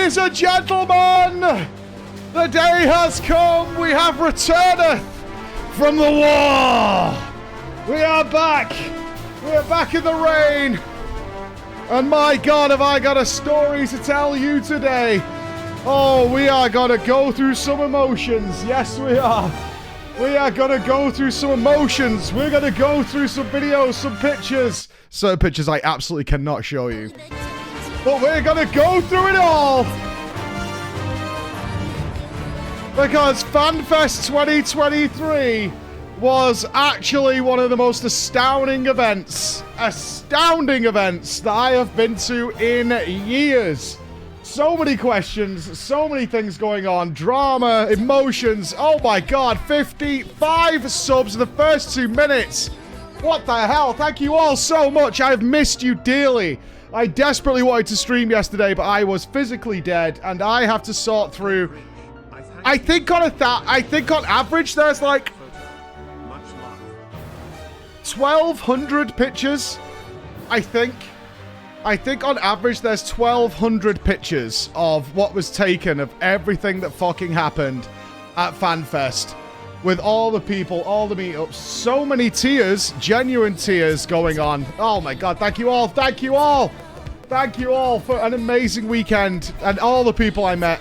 Ladies and gentlemen, the day has come. We have returned from the war. We are back. We are back in the rain. And my God, have I got a story to tell you today. Oh, we are going to go through some emotions. Yes, we are. We are going to go through some emotions. We're going to go through some videos, some pictures. Certain pictures I absolutely cannot show you. But we're going to go through it all. Because FanFest 2023 was actually one of the most astounding events that I have been to in years. So many questions, so many things going on, drama, emotions. Oh my God, 55 subs in the first 2 minutes. What the hell? Thank you all so much. I've missed you dearly. I desperately wanted to stream yesterday, but I was physically dead, and I have to sort through. I think on average there's like 1,200 pictures. I think on average there's 1,200 pictures of what was taken of everything that fucking happened at FanFest. With all the people, all the meetups, so many tears, genuine tears going on. Oh my God, thank you all, thank you all. Thank you all for an amazing weekend and all the people I met.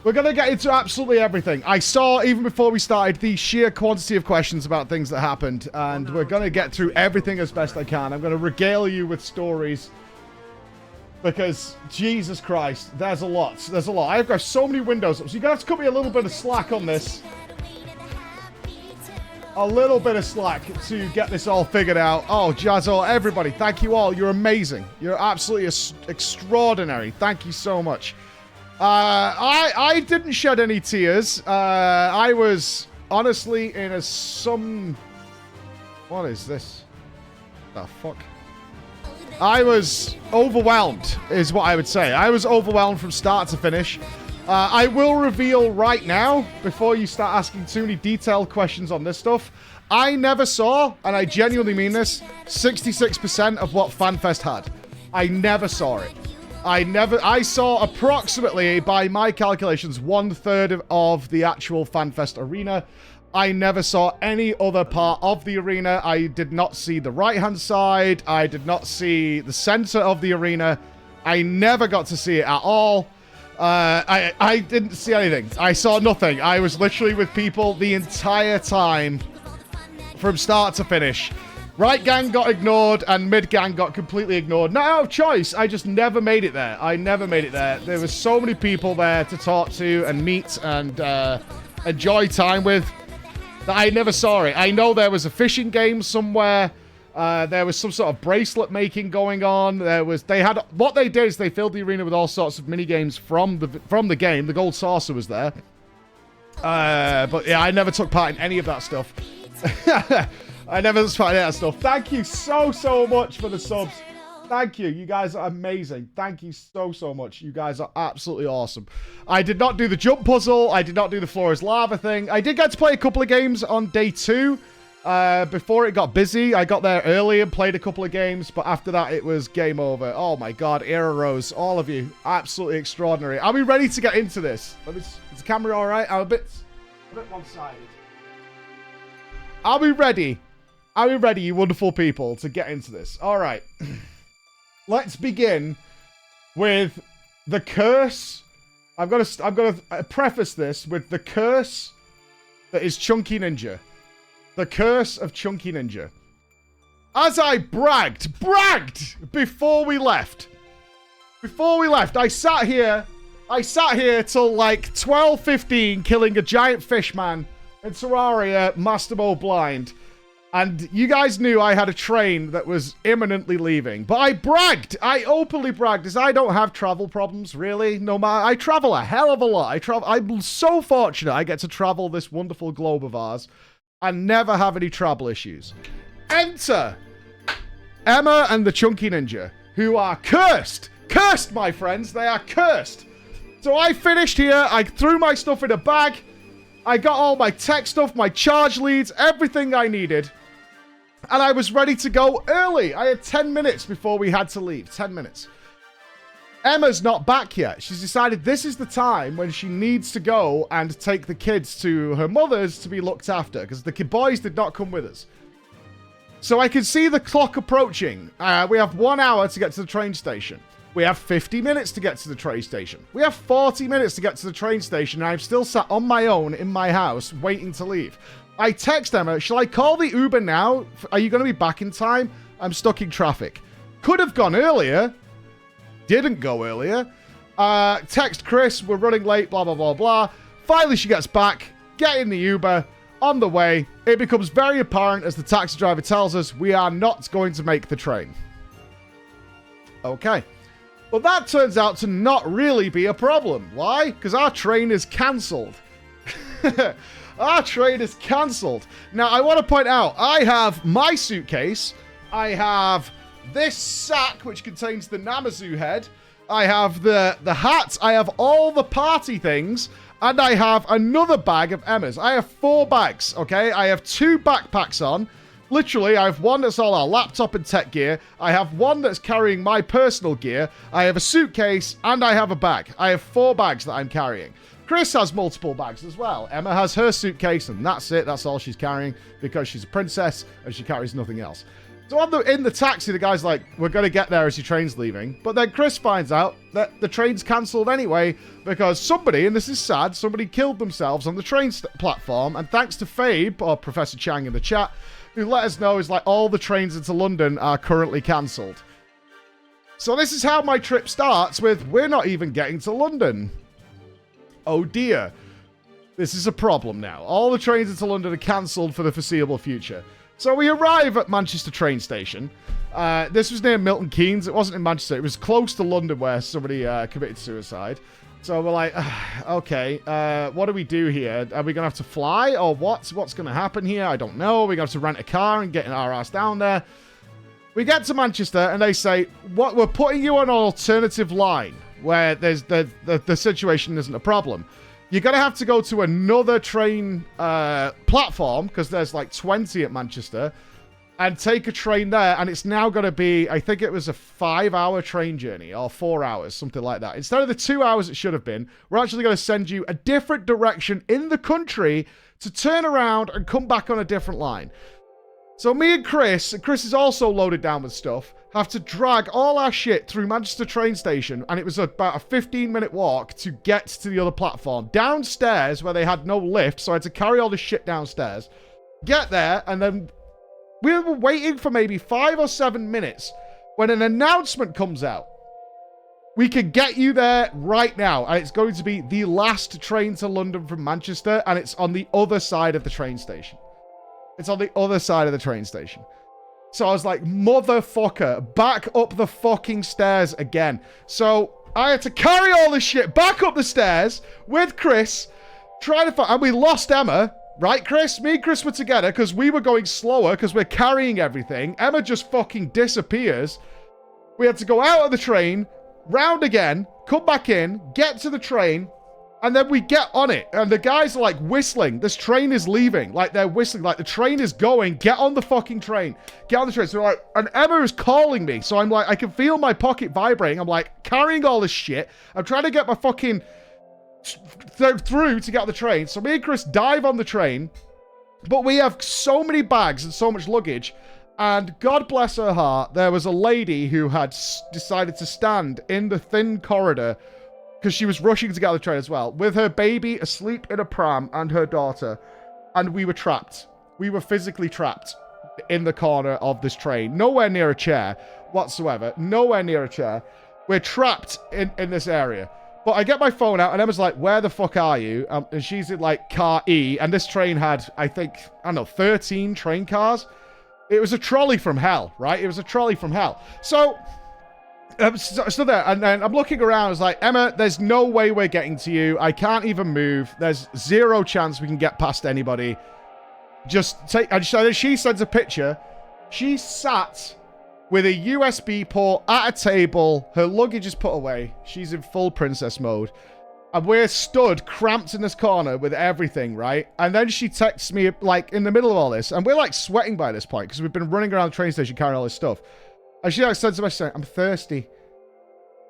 We're going to get into absolutely everything. I saw, even before we started, the sheer quantity of questions about things that happened, and we're going to get through everything as best I can. I'm going to regale you with stories. Because, Jesus Christ, there's a lot. There's a lot. I've got so many windows up, so you're going to have to cut me a little bit of slack on this. A little bit of slack to get this all figured out. Oh, Jazzo, everybody, thank you all. You're amazing. You're absolutely extraordinary. Thank you so much. I didn't shed any tears. I was honestly in what is this? The fuck? I was overwhelmed, is what I would say. I was overwhelmed from start to finish. I will reveal right now, before you start asking too many detailed questions on this stuff, I never saw, and I genuinely mean this, 66% of what FanFest had. I never saw it. I saw approximately, by my calculations, 1/3 of the actual FanFest arena. I never saw any other part of the arena. I did not see the right-hand side. I did not see the center of the arena. I never got to see it at all. I didn't see anything. I saw nothing. I was literally with people the entire time from start to finish. Right gang got ignored and mid gang got completely ignored. Not out of choice. I just never made it there. I never made it there. There were so many people there to talk to and meet and enjoy time with that I never saw it. I know there was a fishing game somewhere. There was some sort of bracelet making going on. What they did is they filled the arena with all sorts of mini games from the game. The gold saucer was there. But yeah, I never took part in any of that stuff. I never took part in that stuff. Thank you so much for the subs. Thank you. You guys are amazing. Thank you so much. You guys are absolutely awesome. I did not do the jump puzzle. I did not do the floor is lava thing. I did get to play a couple of games on day 2. Before it got busy. I got there early and played a couple of games, but after that it was game over. Oh my God, Era Rose, all of you, absolutely extraordinary. Are we ready to get into this? Is the camera all right? I'm a bit one-sided. Are we ready? Are we ready, you wonderful people, to get into this? All right. Let's begin with the curse. I'm gonna preface this with the curse that is ChunkeyNinja. The curse of ChunkeyNinja. As I bragged before we left. I sat here till like 12:15 killing a giant fish man in Terraria Master Mode Blind. And you guys knew I had a train that was imminently leaving. But I bragged. I openly bragged as I don't have travel problems, really. No matter, I travel a hell of a lot. I'm so fortunate I get to travel this wonderful globe of ours and never have any travel issues. Enter Emma and the ChunkeyNinja, who are cursed. Cursed, my friends. They are cursed. So I finished here. I threw my stuff in a bag. I got all my tech stuff, my charge leads, everything I needed. And I was ready to go early. I had 10 minutes before we had to leave. 10 minutes. Emma's not back yet. She's decided this is the time when she needs to go and take the kids to her mother's to be looked after, because the boys did not come with us. So I can see the clock approaching. We have 1 hour to get to the train station. We have 50 minutes to get to the train station. We have 40 minutes to get to the train station, and I'm still sat on my own in my house waiting to leave. I text Emma, shall I call the Uber now? Are you going to be back in time? I'm stuck in traffic. Could have gone earlier. Didn't go earlier. Text Chris, we're running late, blah, blah, blah, blah. Finally, she gets back, get in the Uber. On the way, it becomes very apparent as the taxi driver tells us we are not going to make the train. Okay. Well, that turns out to not really be a problem. Why? Because our train is cancelled. Our train is cancelled. Now, I want to point out, I have my suitcase. I have this sack, which contains the Namazu head. I have the hat. I have all the party things. And I have another bag of Emma's. I have 4 bags, okay? I have 2 backpacks on. Literally, I have one that's all our laptop and tech gear. I have one that's carrying my personal gear. I have a suitcase, and I have a bag. I have 4 bags that I'm carrying. Chris has multiple bags as well. Emma has her suitcase, and that's it. That's all she's carrying because she's a princess, and she carries nothing else. So in the taxi, the guy's like, we're going to get there as your train's leaving. But then Chris finds out that the train's cancelled anyway because somebody, and this is sad, somebody killed themselves on the train platform. And thanks to Fabe, or Professor Chang in the chat, who let us know is like all the trains into London are currently cancelled. So this is how my trip starts with, we're not even getting to London. Oh dear. This is a problem now. All the trains into London are cancelled for the foreseeable future. So we arrive at Manchester train station. This was near Milton Keynes. It wasn't in Manchester. It was close to London where somebody committed suicide. So we're like, okay, what do we do here? Are we going to have to fly or what? What's going to happen here? I don't know. We're going to have to rent a car and get our ass down there. We get to Manchester and they say, "What? We're putting you on an alternative line where there's the situation isn't a problem. You're going to have to go to another train platform, because there's like 20 at Manchester, and take a train there. And it's now going to be, I think it was a 5-hour train journey, or 4 hours, something like that. Instead of the 2 hours it should have been, we're actually going to send you a different direction in the country to turn around and come back on a different line." So me and Chris is also loaded down with stuff, have to drag all our shit through Manchester train station, and it was about a 15-minute walk to get to the other platform. Downstairs, where they had no lift, so I had to carry all the shit downstairs. Get there, and then we were waiting for maybe 5 or 7 minutes when an announcement comes out. We can get you there right now, and it's going to be the last train to London from Manchester, and it's on the other side of the train station. It's on the other side of the train station. So I was like, motherfucker, back up the fucking stairs again. So I had to carry all this shit back up the stairs with Chris, trying to find, and we lost Emma, right, Chris? Me and Chris were together because we were going slower because we're carrying everything. Emma just fucking disappears. We had to go out of the train, round again, come back in, get to the train, and then we get on it, and the guys are like whistling. This train is leaving. Like, they're whistling. Like, the train is going. Get on the fucking train. Get on the train. So, like, and Emma is calling me. So I'm like, I can feel my pocket vibrating. I'm like, carrying all this shit. I'm trying to get my fucking through to get on the train. So me and Chris dive on the train. But we have so many bags and so much luggage. And God bless her heart, there was a lady who had decided to stand in the thin corridor because she was rushing to get on the train as well, with her baby asleep in a pram and her daughter. And we were trapped. We were physically trapped in the corner of this train. Nowhere near a chair whatsoever. Nowhere near a chair. We're trapped in this area. But I get my phone out and Emma's like, "Where the fuck are you?" And she's in like car E. And this train had, I think, 13 train cars. It was a trolley from hell, right? It was a trolley from hell. So stood there, and then I'm looking around. I was like, "Emma, there's no way we're getting to you. I can't even move. There's zero chance we can get past anybody. Just take..." And she sends a picture. She sat with a USB port at a table. Her luggage is put away. She's in full princess mode. And we're stood cramped in this corner with everything, right? And then she texts me, like, in the middle of all this. And we're, like, sweating by this point because we've been running around the train station carrying all this stuff. And she like, sends a message saying, "I'm thirsty.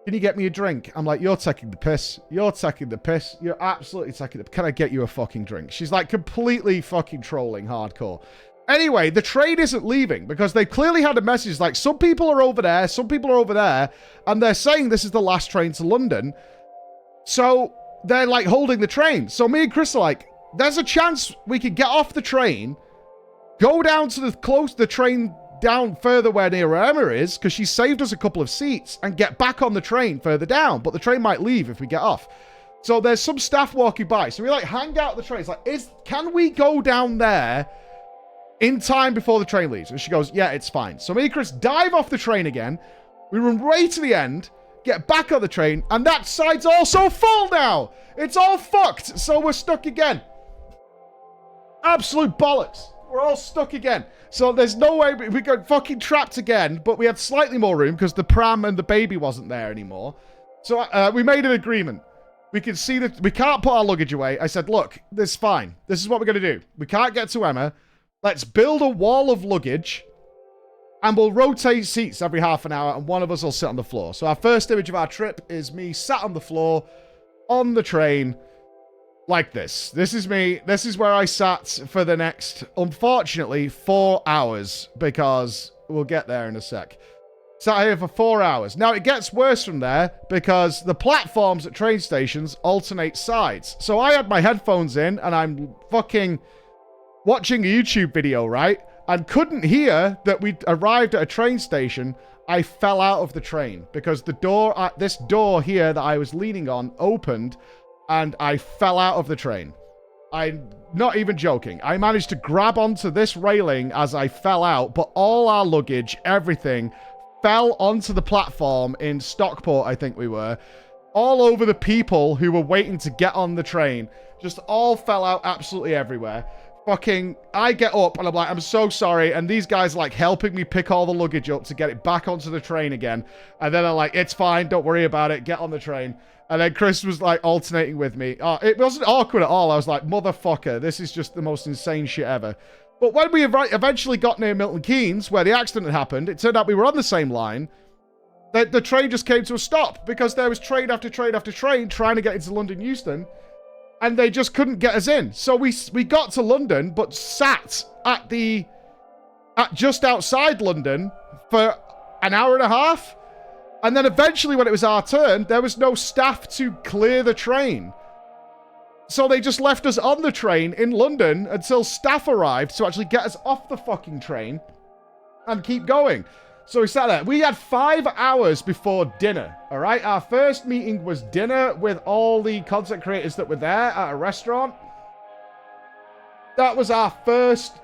can you get me a drink? I'm like, you're taking the piss. You're taking the piss. You're absolutely taking the... Can I get you a fucking drink? She's like completely fucking trolling hardcore. Anyway, the train isn't leaving because they clearly had a message like, some people are over there, some people are over there, and they're saying this is the last train to London. So they're like holding the train. So me and Chris are like, there's a chance we could get off the train, go down to the train down further where near Emma is, because she saved us a couple of seats, and get back on the train further down. But the train might leave if we get off. So there's some staff walking by. So we like hang out the train. It's like, can we go down there in time before the train leaves? And she goes, yeah, it's fine. So me and Chris dive off the train again. We run way to the end, get back on the train, and that side's also full now. It's all fucked. So we're stuck again. Absolute bollocks. We're all stuck again. So there's no way we got fucking trapped again, but we had slightly more room because the pram and the baby wasn't there anymore. So we made an agreement. We can see that we can't put our luggage away. I said, look, this is fine. This is what we're going to do. We can't get to Emma. Let's build a wall of luggage and we'll rotate seats every half an hour and one of us will sit on the floor. So our first image of our trip is me sat on the floor on the train. Like this. This is me. This is where I sat for the next, unfortunately, 4 hours. Because we'll get there in a sec. Sat here for 4 hours. Now, it gets worse from there because the platforms at train stations alternate sides. So I had my headphones in and I'm fucking watching a YouTube video, right? And couldn't hear that we arrived at a train station. I fell out of the train because the door, this door here that I was leaning on opened. And I fell out of the train. I'm not even joking. I managed to grab onto this railing as I fell out, but all our luggage, everything, fell onto the platform in Stockport, I think we were. All over the people who were waiting to get on the train. Just all fell out absolutely everywhere. Fucking, I get up and I'm like, I'm so sorry. And these guys are like helping me pick all the luggage up to get it back onto the train again. And then I'm like, it's fine. Don't worry about it. Get on the train. And then Chris was like alternating with me. It wasn't awkward at all. I was like, motherfucker, this is just the most insane shit ever. But when we eventually got near Milton Keynes, where the accident had happened, it turned out we were on the same line. The train just came to a stop because there was train after train after train trying to get into London Euston. And they just couldn't get us in. So we got to London, but sat at just outside London for an hour and a half. And then eventually when it was our turn, there was no staff to clear the train. So they just left us on the train in London until staff arrived to actually get us off the fucking train and keep going. So we sat there. We had 5 hours before dinner, all right? Our first meeting was dinner with all the content creators that were there at a restaurant. That was our first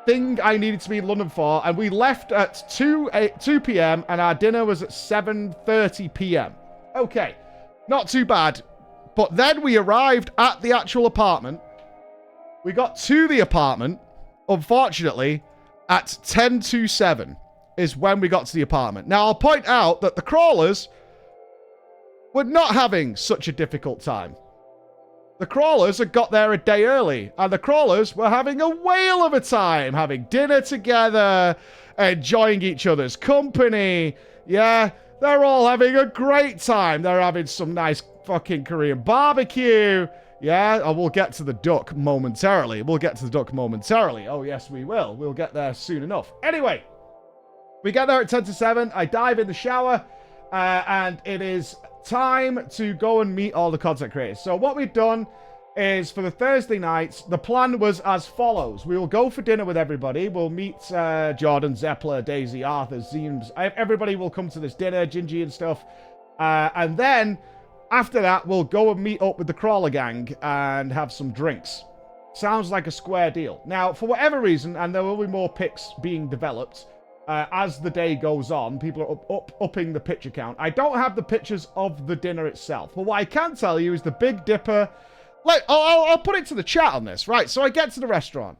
thing I needed to be in London for, and we left at 2 p.m. and our dinner was at 7:30 p.m. Okay, not too bad. But then we arrived at the actual apartment. We got to the apartment, unfortunately, at 10 to 7 is when we got to the apartment. Now, I'll point out that the crawlers were not having such a difficult time. The crawlers had got there a day early, and the crawlers were having a whale of a time, having dinner together, enjoying each other's company. Yeah, they're all having a great time. They're having some nice fucking Korean barbecue. Yeah, and we'll get to the duck momentarily. Oh, yes, we will. We'll get there soon enough. Anyway, we get there at 10 to 7. I dive in the shower, and it is time to go and meet all the content creators. So what we've done is for the Thursday nights, the plan was as follows. We will go for dinner with everybody. We'll meet Jordan, Zeppler, Daisy, Arthur, Zeems. Everybody will come to this dinner, Gingy and stuff. And then after that, we'll go and meet up with the Crawler Gang and have some drinks. Sounds like a square deal. Now, for whatever reason, and there will be more pics being developed, as the day goes on, people are upping the picture count. I don't have the pictures of the dinner itself, but what I can tell you is the Big Dipper. Like, I'll put it to the chat on this, right? So I get to the restaurant.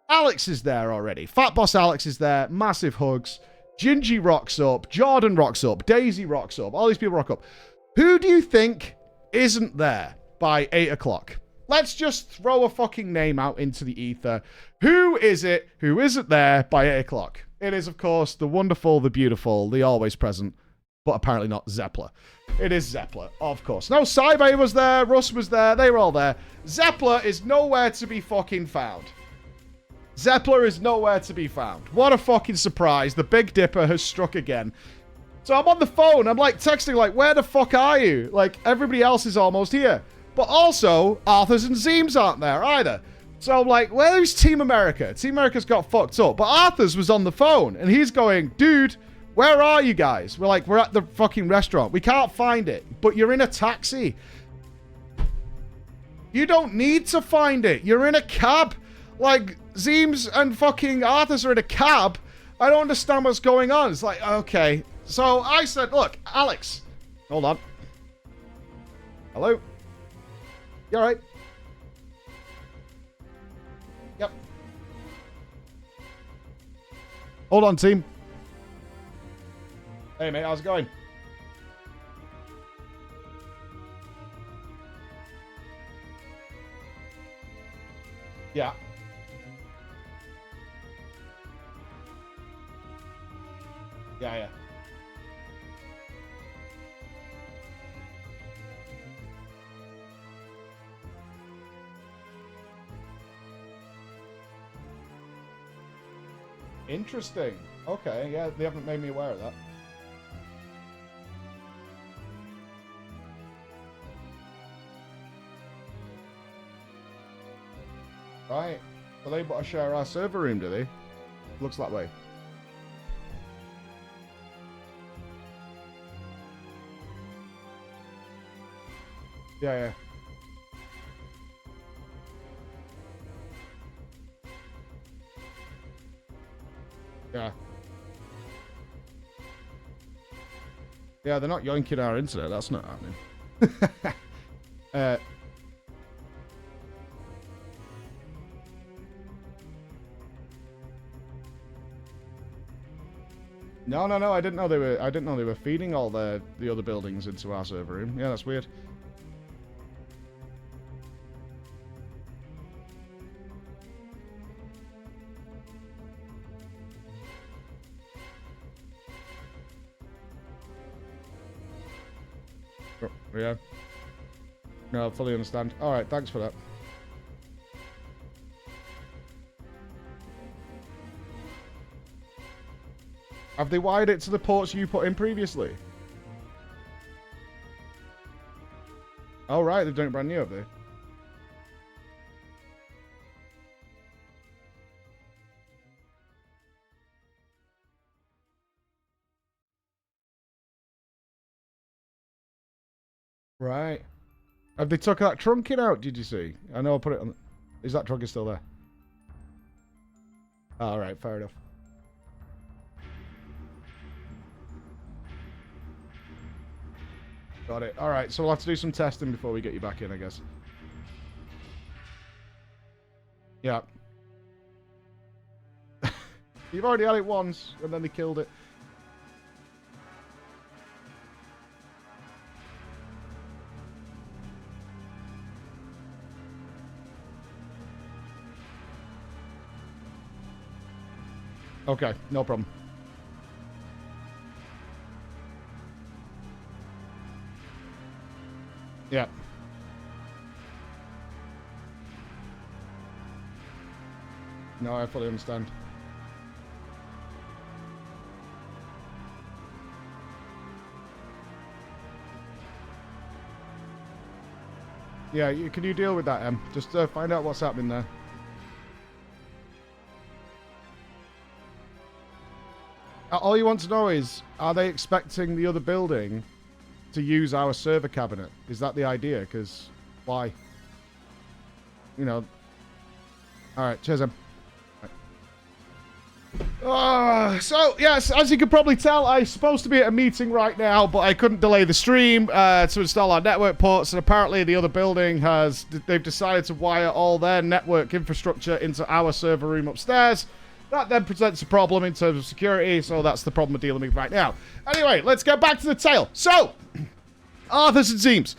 Alex is there already. Fat Boss Alex is there. Massive hugs. Gingy rocks up. Jordan rocks up. Daisy rocks up. All these people rock up. Who do you think isn't there by 8 o'clock? Let's just throw a fucking name out into the ether. Who is it who isn't there by 8 o'clock? It is, of course, the wonderful, the beautiful, the always present But apparently not Zeppler. It is Zeppler, of course. No, Sybay was there, Russ was there, they were all there. Zeppler is nowhere to be fucking found. Zeppler is nowhere to be found. What a fucking surprise. The Big Dipper has struck again. So I'm on the phone, I'm like texting, like, where the fuck are you? Like, everybody else is almost here. But also, Arthur's and Zeems aren't there either. So I'm like, where's Team America? Team America's got fucked up. But Arthur's was on the phone, and he's going, dude, where are you guys? We're like, we're at the fucking restaurant. We can't find it, but you're in a taxi. You don't need to find it. You're in a cab. Like, Zeems and fucking Arthur's are in a cab. I don't understand what's going on. It's like, okay. So I said, look, Alex. Hold on. Hello? You all right? Yep. Hold on, team. Hey, mate, how's it going? Yeah. Yeah. Interesting. Okay, yeah, they haven't made me aware of that. Right. Are they able to share our server room, do they? Looks that way. Yeah. Yeah. Yeah, they're not yoinking our internet. That's not happening. No. I didn't know they were feeding all the other buildings into our server room. Yeah, that's weird. Yeah. No, I fully understand. All right, thanks for that. Have they wired it to the ports you put in previously? Oh, right, they've done it brand new, have they? Right. Have they took that trunking out, did you see? I know I put it on... Is that trunking still there? All right, fair enough. Got it. All right, so we'll have to do some testing before we get you back in, I guess. Yeah. You've already had it once, and then they killed it. Okay, no problem. Yeah. No, I fully understand. Yeah, can you deal with that, Em? Just find out what's happening there. All you want to know is, are they expecting the other building to use our server cabinet? Is that the idea? Because why? You know. Alright, cheers, Em. So, yes, as you can probably tell, I'm supposed to be at a meeting right now, but I couldn't delay the stream to install our network ports, and apparently the other building they've decided to wire all their network infrastructure into our server room upstairs. That then presents a problem in terms of security, so that's the problem we're dealing with right now. Anyway, let's get back to the tale. So, Arthur's and Zeems.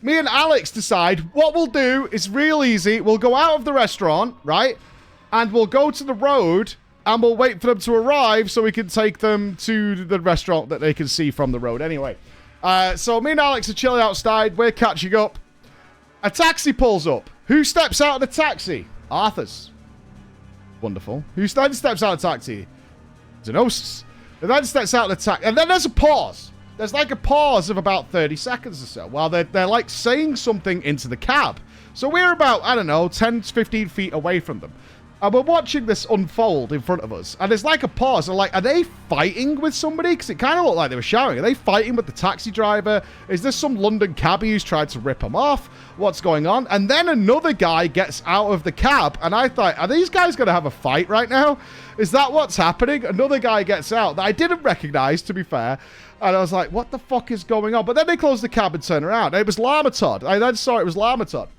Me and Alex decide what we'll do is real easy. We'll go out of the restaurant, right? And we'll go to the road and we'll wait for them to arrive so we can take them to the restaurant that they can see from the road anyway. So me and Alex are chilling outside. We're catching up. A taxi pulls up. Who steps out of the taxi? Arthur's. Wonderful. Who then steps out of the taxi? Nupss. And then steps out of the taxi. And then there's a pause. There's like a pause of about 30 seconds or so while they're like saying something into the cab. So we're about, I don't know, 10 to 15 feet away from them. And we're watching this unfold in front of us. And there's like a pause. And like, are they fighting with somebody? Because it kind of looked like they were shouting. Are they fighting with the taxi driver? Is this some London cabbie who's tried to rip them off? What's going on? And then another guy gets out of the cab. And I thought, are these guys going to have a fight right now? Is that what's happening? Another guy gets out that I didn't recognize, to be fair. And I was like, what the fuck is going on? But then they closed the cab and turned around. And it was Lamatod. I then saw it was Lamatod.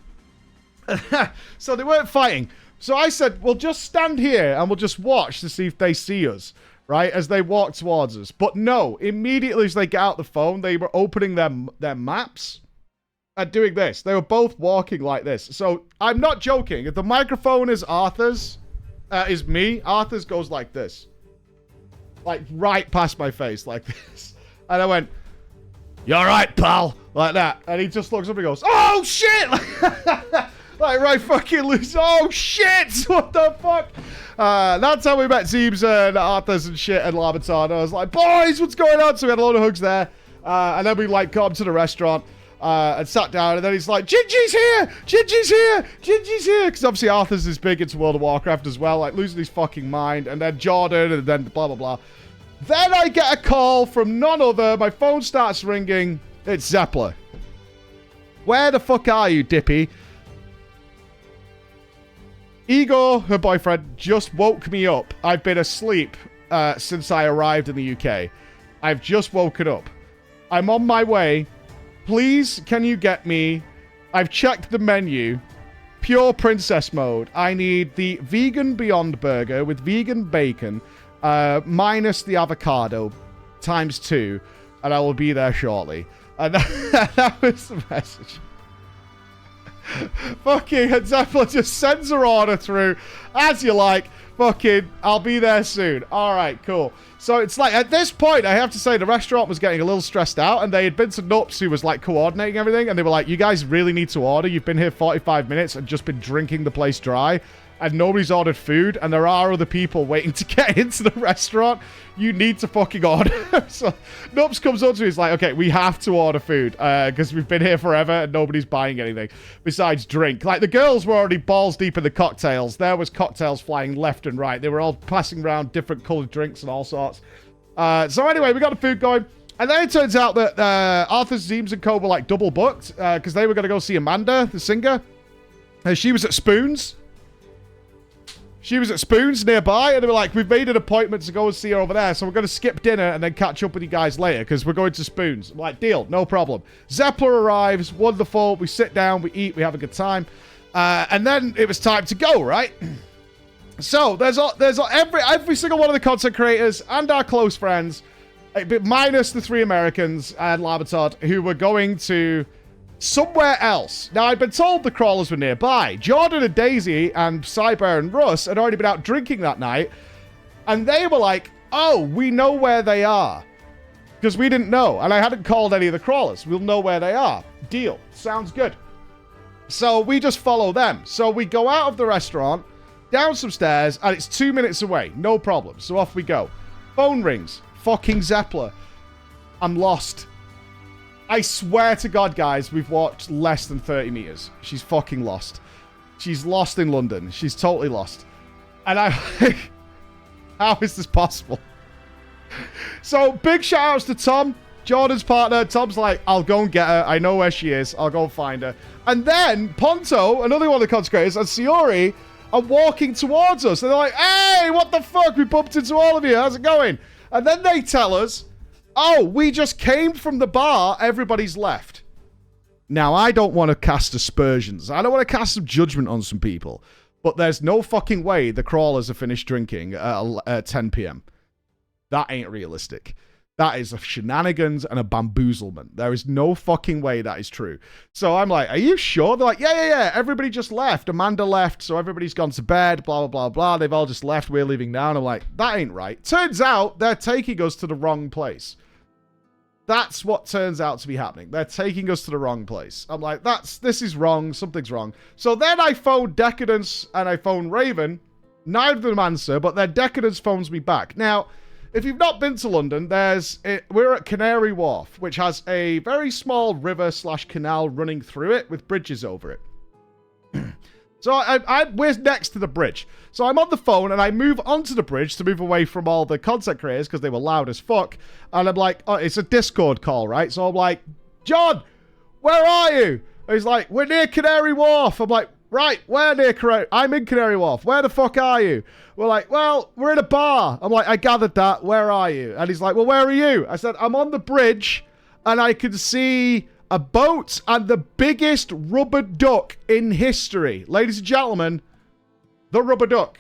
So they weren't fighting. So I said, we'll just stand here and we'll just watch to see if they see us, right, as they walk towards us. But no, immediately as they get out the phone, they were opening their maps and doing this. They were both walking like this. So I'm not joking. If the microphone is Arthur's, is me, Arthur's goes like this. Like right past my face like this. And I went, you all right, pal? Like that. And he just looks up and goes, oh, shit! Like, right fucking loose. Oh, shit! What the fuck? That's how we met Zeebs and Arthurs and shit and Labaton. I was like, boys, what's going on? So we had a load of hugs there. And then we, like, got him to the restaurant and sat down. And then he's like, Gingy's here! Gingy's here! Gingy's here! Because obviously Arthur's is big into World of Warcraft as well. Like, losing his fucking mind. And then Jordan and then blah, blah, blah. Then I get a call from none other. My phone starts ringing. It's Zeppler. Where the fuck are you, Dippy? Igor, her boyfriend, just woke me up. I've been asleep since I arrived in the UK. I've just woken up. I'm on my way. Please, can you get me... I've checked the menu. Pure princess mode. I need the vegan Beyond Burger with vegan bacon, minus the avocado, ×2, and I will be there shortly. And that was the message. Fucking Zeppler just sends her order through. As you like. Fucking, I'll be there soon. Alright, cool. So it's like, at this point, I have to say, the restaurant was getting a little stressed out, and they had been to Nupss, who was, like, coordinating everything, and they were like, you guys really need to order. You've been here 45 minutes and just been drinking the place dry, and nobody's ordered food, and there are other people waiting to get into the restaurant. You need to fucking order. So Nupss comes up to me, he's like, okay, we have to order food, because we've been here forever, and nobody's buying anything besides drink. Like, the girls were already balls deep in the cocktails. There was cocktails flying left and right. They were all passing around different colored drinks and all sorts. So anyway, we got the food going. And then it turns out that Arthur, Zeems, and Co were like double booked because they were going to go see Amanda, the singer. She was at Spoons. She was at Spoons nearby, and they were like, we've made an appointment to go and see her over there, so we're going to skip dinner and then catch up with you guys later because we're going to Spoons. I'm like, deal, no problem. Zeppler arrives, wonderful. We sit down, we eat, we have a good time. And then it was time to go, right? So there's every single one of the content creators and our close friends, minus the 3 Americans and Labatod, who were going to somewhere else. Now, I'd been told the crawlers were nearby. Jordan and Daisy and Cyber and Russ had already been out drinking that night, and they were like, oh, we know where they are. Because we didn't know, and I hadn't called any of the crawlers. We'll know where they are. Deal. Sounds good. So we just follow them. So we go out of the restaurant, down some stairs, and it's 2 minutes away. No problem. So off we go. Phone rings. Fucking Zeppler. I'm lost. I swear to God, guys, we've walked less than 30 meters. She's fucking lost. She's lost in London. She's totally lost. And how is this possible? So, big shout outs to Tom, Jordan's partner. Tom's like, I'll go and get her. I know where she is. I'll go and find her. And then Ponto, another one of the content creators, and Siori are walking towards us. And they're like, hey, what the fuck? We bumped into all of you. How's it going? And then they tell us, oh, we just came from the bar. Everybody's left. Now, I don't want to cast aspersions. I don't want to cast some judgment on some people. But there's no fucking way the crawlers are finished drinking at 10 p.m. That ain't realistic. That is a shenanigans and a bamboozlement. There is no fucking way that is true. So I'm like, are you sure? They're like, yeah. Everybody just left. Amanda left, so everybody's gone to bed, blah, blah, blah, blah. They've all just left. We're leaving now. And I'm like, that ain't right. Turns out they're taking us to the wrong place. That's what turns out to be happening. They're taking us to the wrong place. I'm like, this is wrong. Something's wrong. So then I phone Decadence and I phone Raven. Neither of them answer, but their Decadence phones me back. Now, if you've not been to London, we're at Canary Wharf, which has a very small river/canal running through it with bridges over it. So we're next to the bridge. So I'm on the phone and I move onto the bridge to move away from all the content creators because they were loud as fuck. And I'm like, oh, it's a Discord call, right? So I'm like, John, where are you? And he's like, we're near Canary Wharf. I'm like, right, where near Canary? I'm in Canary Wharf. Where the fuck are you? We're like, well, we're in a bar. I'm like, I gathered that. Where are you? And he's like, well, where are you? I said, I'm on the bridge and I can see a boat and the biggest rubber duck in history. Ladies and gentlemen, the rubber duck.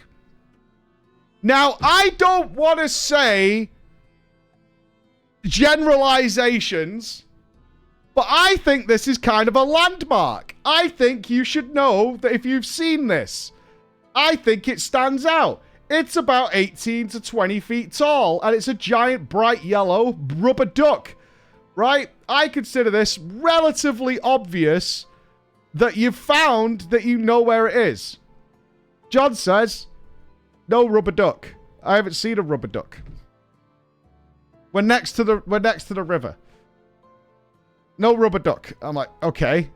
Now, I don't want to say generalizations, but I think this is kind of a landmark. I think you should know that if you've seen this. I think it stands out. It's about 18 to 20 feet tall, and it's a giant bright yellow rubber duck, right? I consider this relatively obvious that you've found that you know where it is. John says, no rubber duck. I haven't seen a rubber duck. We're next to the river. No rubber duck. I'm like, okay.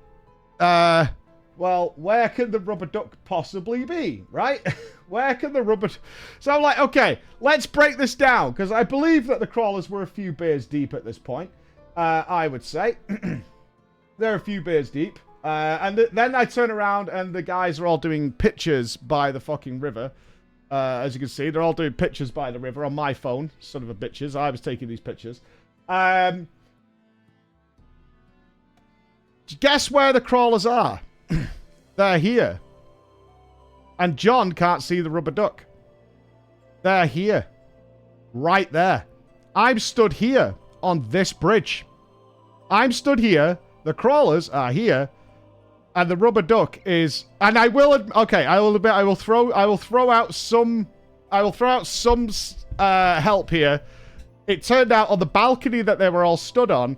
Well, where can the rubber duck possibly be, right? Where can the rubber... So I'm like, okay, let's break this down, because I believe that the crawlers were a few beers deep at this point. I would say. They're a few beers deep. And then I turn around, and the guys are all doing pictures by the fucking river. As you can see, they're all doing pictures by the river on my phone. Son of a bitches. I was taking these pictures. Guess where the crawlers are? They're here. And John can't see the rubber duck. They're here. Right there. I'm stood here on this bridge. I'm stood here. The crawlers are here. And the rubber duck is... And I will... Okay, I will admit, I will throw out some help here. It turned out on the balcony that they were all stood on,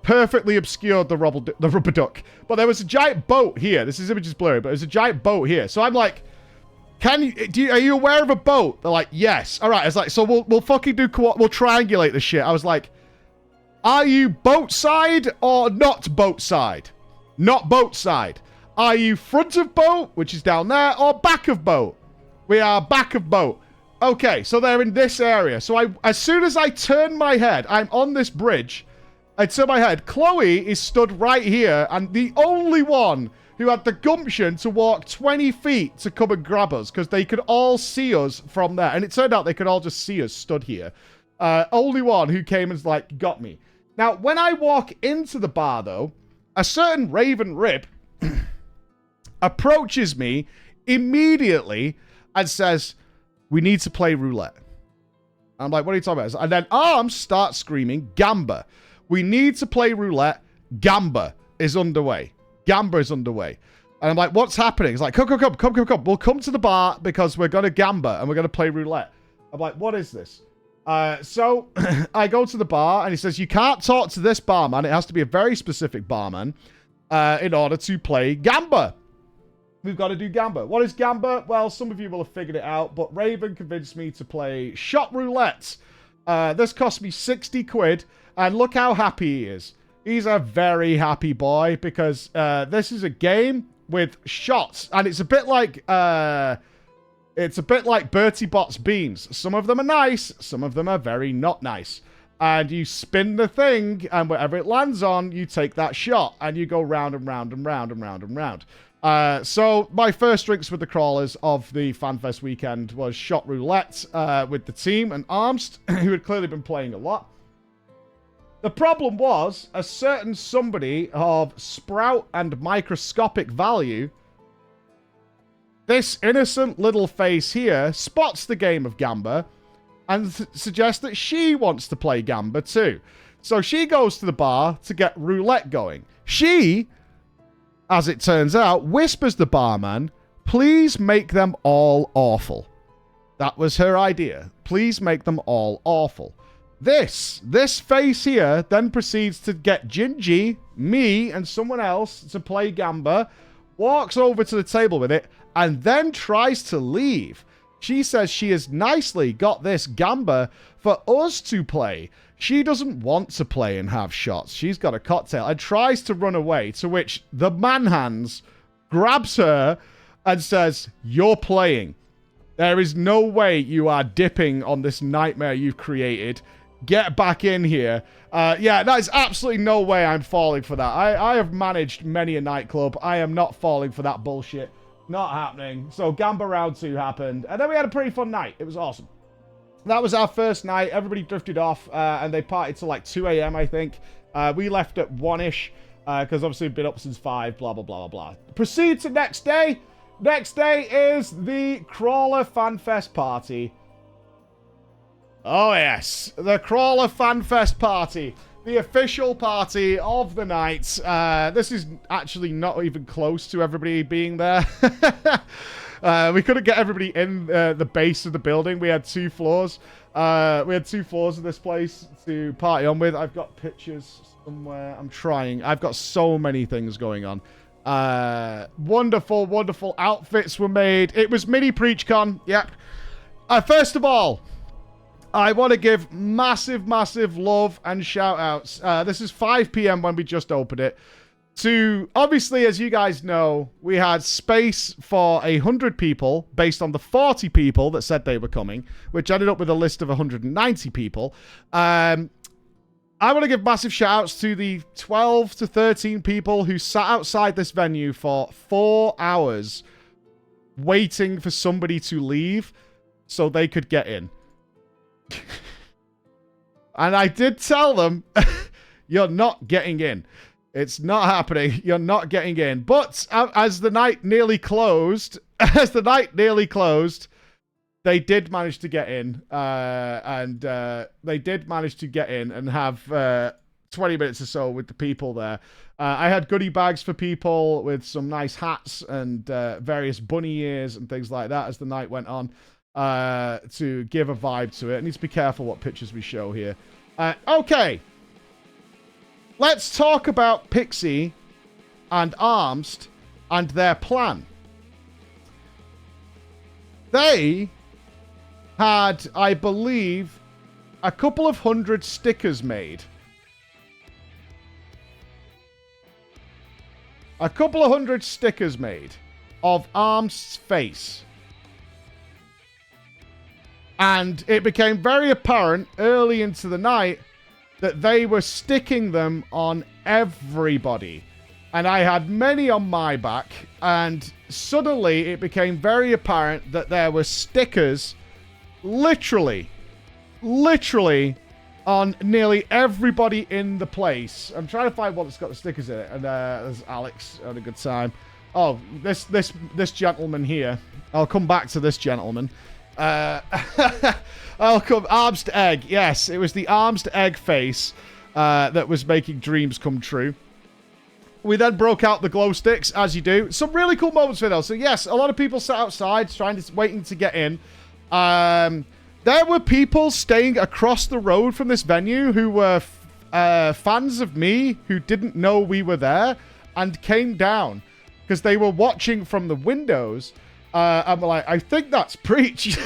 perfectly obscured the rubber duck. But there was a giant boat here. This image is blurry, but there's a giant boat here. So I'm like, are you aware of a boat? They're like, yes. All right. It's like, so we'll fucking we'll triangulate the shit. I was like, are you boat side or not boat side? Not boat side. Are you front of boat, which is down there, or back of boat? We are back of boat. Okay, so they're in this area. So as soon as I turn my head, I'm on this bridge. I turn my head. Chloe is stood right here, and the only one who had the gumption to walk 20 feet to come and grab us, because they could all see us from there. And it turned out they could all just see us stood here. Only one who came and, like, got me. Now, when I walk into the bar, though, a certain Raven Rib approaches me immediately and says, we need to play roulette. I'm like, what are you talking about? And then Arms starts screaming, Gamba. We need to play roulette. Gamba is underway. Gamba is underway. And I'm like, what's happening? It's like, come. We'll come to the bar because we're going to Gamba and we're going to play roulette. I'm like, what is this? So I go to the bar and he says, you can't talk to this barman. It has to be a very specific barman in order to play Gamba. We've got to do Gamba. What is Gamba? Well, some of you will have figured it out, but Raven convinced me to play shot roulette. This cost me 60 quid, and look how happy he is. He's a very happy boy because this is a game with shots, and it's a bit like Bertie Bott's beans. Some of them are nice, some of them are very not nice. And you spin the thing, and wherever it lands on, you take that shot, and you go round and round and round and round and round. So my first drinks with the crawlers of the FanFest weekend was shot roulette with the team and Arms, who had clearly been playing a lot. The problem was a certain somebody of sprout and microscopic value. This innocent little face here spots the game of Gamba and suggests that she wants to play Gamba too. So she goes to the bar to get roulette going. She, as it turns out, whispers the barman, please make them all awful. That was her idea. Please make them all awful. This face here then proceeds to get Gingy, me, and someone else to play Gamba, walks over to the table with it, and then tries to leave. She says she has nicely got this Gamba for us to play. She doesn't want to play and have shots. She's got a cocktail and tries to run away, to which the manhands grabs her and says, you're playing. There is no way you are dipping on this nightmare you've created. Get back in here. Yeah, that is absolutely no way I'm falling for that. I have managed many a nightclub. I am not falling for that bullshit. Not happening. So Gamba round 2 happened. And then we had a pretty fun night. It was awesome. That was our first night. Everybody drifted off and they partied till like 2 a.m. I think. We left at 1-ish because obviously we've been up since 5. Blah, blah, blah, blah, blah. Proceed to next day. Next day is the Crawler FanFest party. Oh, yes. The Crawler FanFest party. The official party of the night. This is actually not even close to everybody being there. We couldn't get everybody in the base of the building. We had 2 floors. We had 2 floors of this place to party on with. I've got pictures somewhere. I'm trying. I've got so many things going on. Wonderful, wonderful outfits were made. It was mini PreachCon. Yep. First of all, I want to give massive, massive love and shout-outs. This is 5 p.m. when we just opened it. To, obviously, as you guys know, we had space for 100 people based on the 40 people that said they were coming, which ended up with a list of 190 people. I want to give massive shout-outs to the 12 to 13 people who sat outside this venue for 4 hours waiting for somebody to leave so they could get in. And I did tell them, you're not getting in. It's not happening. You're not getting in. But as the night nearly closed, they did manage to get in. They did manage to get in and have 20 minutes or so with the people there. I had goodie bags for people with some nice hats and various bunny ears and things like that as the night went on. To give a vibe to it. I need to be careful what pictures we show here. Okay. Let's talk about Pixie and Armst and their plan. They had, I believe, a couple of 100 stickers made. A couple of 100 stickers made of Armst's face. And it became very apparent early into the night that they were sticking them on everybody. And I had many on my back. And suddenly it became very apparent that there were stickers literally on nearly everybody in the place. I'm trying to find one that's got the stickers in it. And there's Alex had a good time. Oh, this gentleman here. I'll come back to this gentleman. Armst Egg. Yes, it was the Armst Egg face that was making dreams come true. We then broke out the glow sticks, as you do. Some really cool moments for those. So yes, a lot of people sat outside waiting to get in. There were people staying across the road from this venue who were fans of me who didn't know we were there and came down because they were watching from the windows. I'm like, I think that's Preach.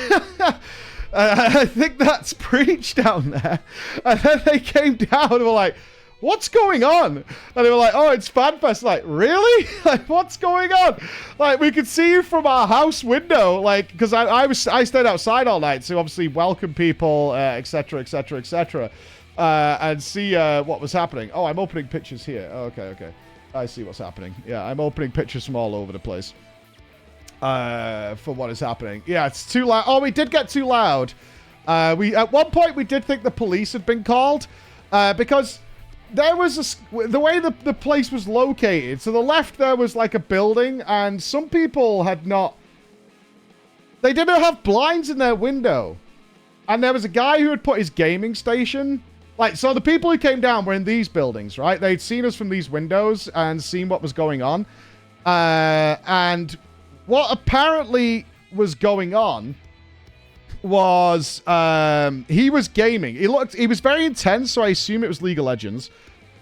I think that's Preach down there. And then they came down and were like, what's going on? And they were like, oh, it's FanFest. Like, really? Like, what's going on? Like, we could see you from our house window. Like, because I stayed outside all night to obviously welcome people, etc., etc., etc., and see what was happening. Oh, I'm opening pictures here. Oh, okay. I see what's happening. Yeah, I'm opening pictures from all over the place. For what is happening. Yeah, it's too loud. Oh, we did get too loud. At one point, we did think the police had been called because there was the way the place was located. To the left, there was like a building, and some people had not. They didn't have blinds in their window, And there was a guy who had put his gaming station. Like, so the people who came down were in these buildings, right? They'd seen us from these windows and seen what was going on. And what apparently was going on was he was gaming. He was very intense, so I assume it was League of Legends.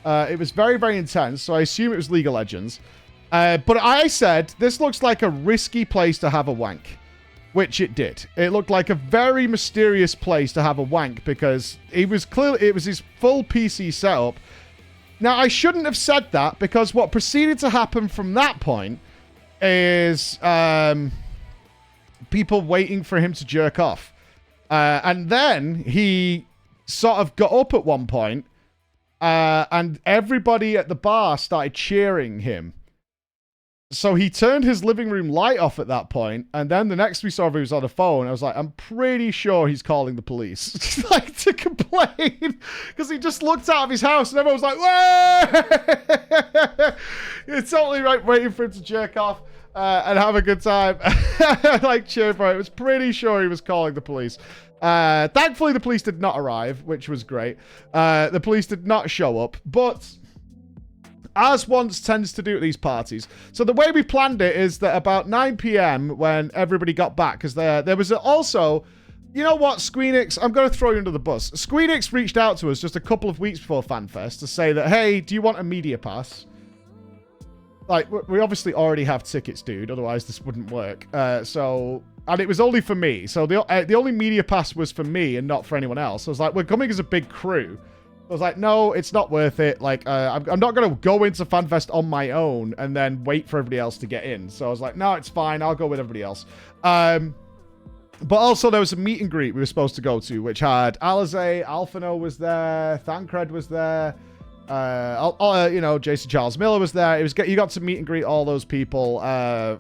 It was very, very intense, so I assume it was League of Legends. But I said, this looks like a risky place to have a wank. Which it did. It looked like a very mysterious place to have a wank because it was his full PC setup. Now, I shouldn't have said that because what proceeded to happen from that point is people waiting for him to jerk off. And then he sort of got up at one point and everybody at the bar started cheering him. So he turned his living room light off at that point, and then the next we saw he was on the phone. I was like, I'm pretty sure he's calling the police, like to complain, because he just looked out of his house and everyone was like, "Whoa!" It's totally right, waiting for him to jerk off and have a good time, like cheer for it. I was pretty sure he was calling the police. Thankfully, the police did not arrive, which was great. The police did not show up, but as one tends to do at these parties. So the way we planned it is that about 9 p.m. when everybody got back, because there was also, you know what, Squeenix, I'm going to throw you under the bus. Squeenix reached out to us just a couple of weeks before FanFest to say that, hey, do you want a media pass? Like, we obviously already have tickets, dude, otherwise this wouldn't work. And it was only for me. So the only media pass was for me and not for anyone else. So I was like, we're coming as a big crew. I was like, no, it's not worth it. Like, I'm not going to go into FanFest on my own and then wait for everybody else to get in. So I was like, no, it's fine. I'll go with everybody else. But also there was a meet and greet we were supposed to go to, which had Alize, Alphino was there, Thancred was there, Jason Charles Miller was there. You got to meet and greet all those people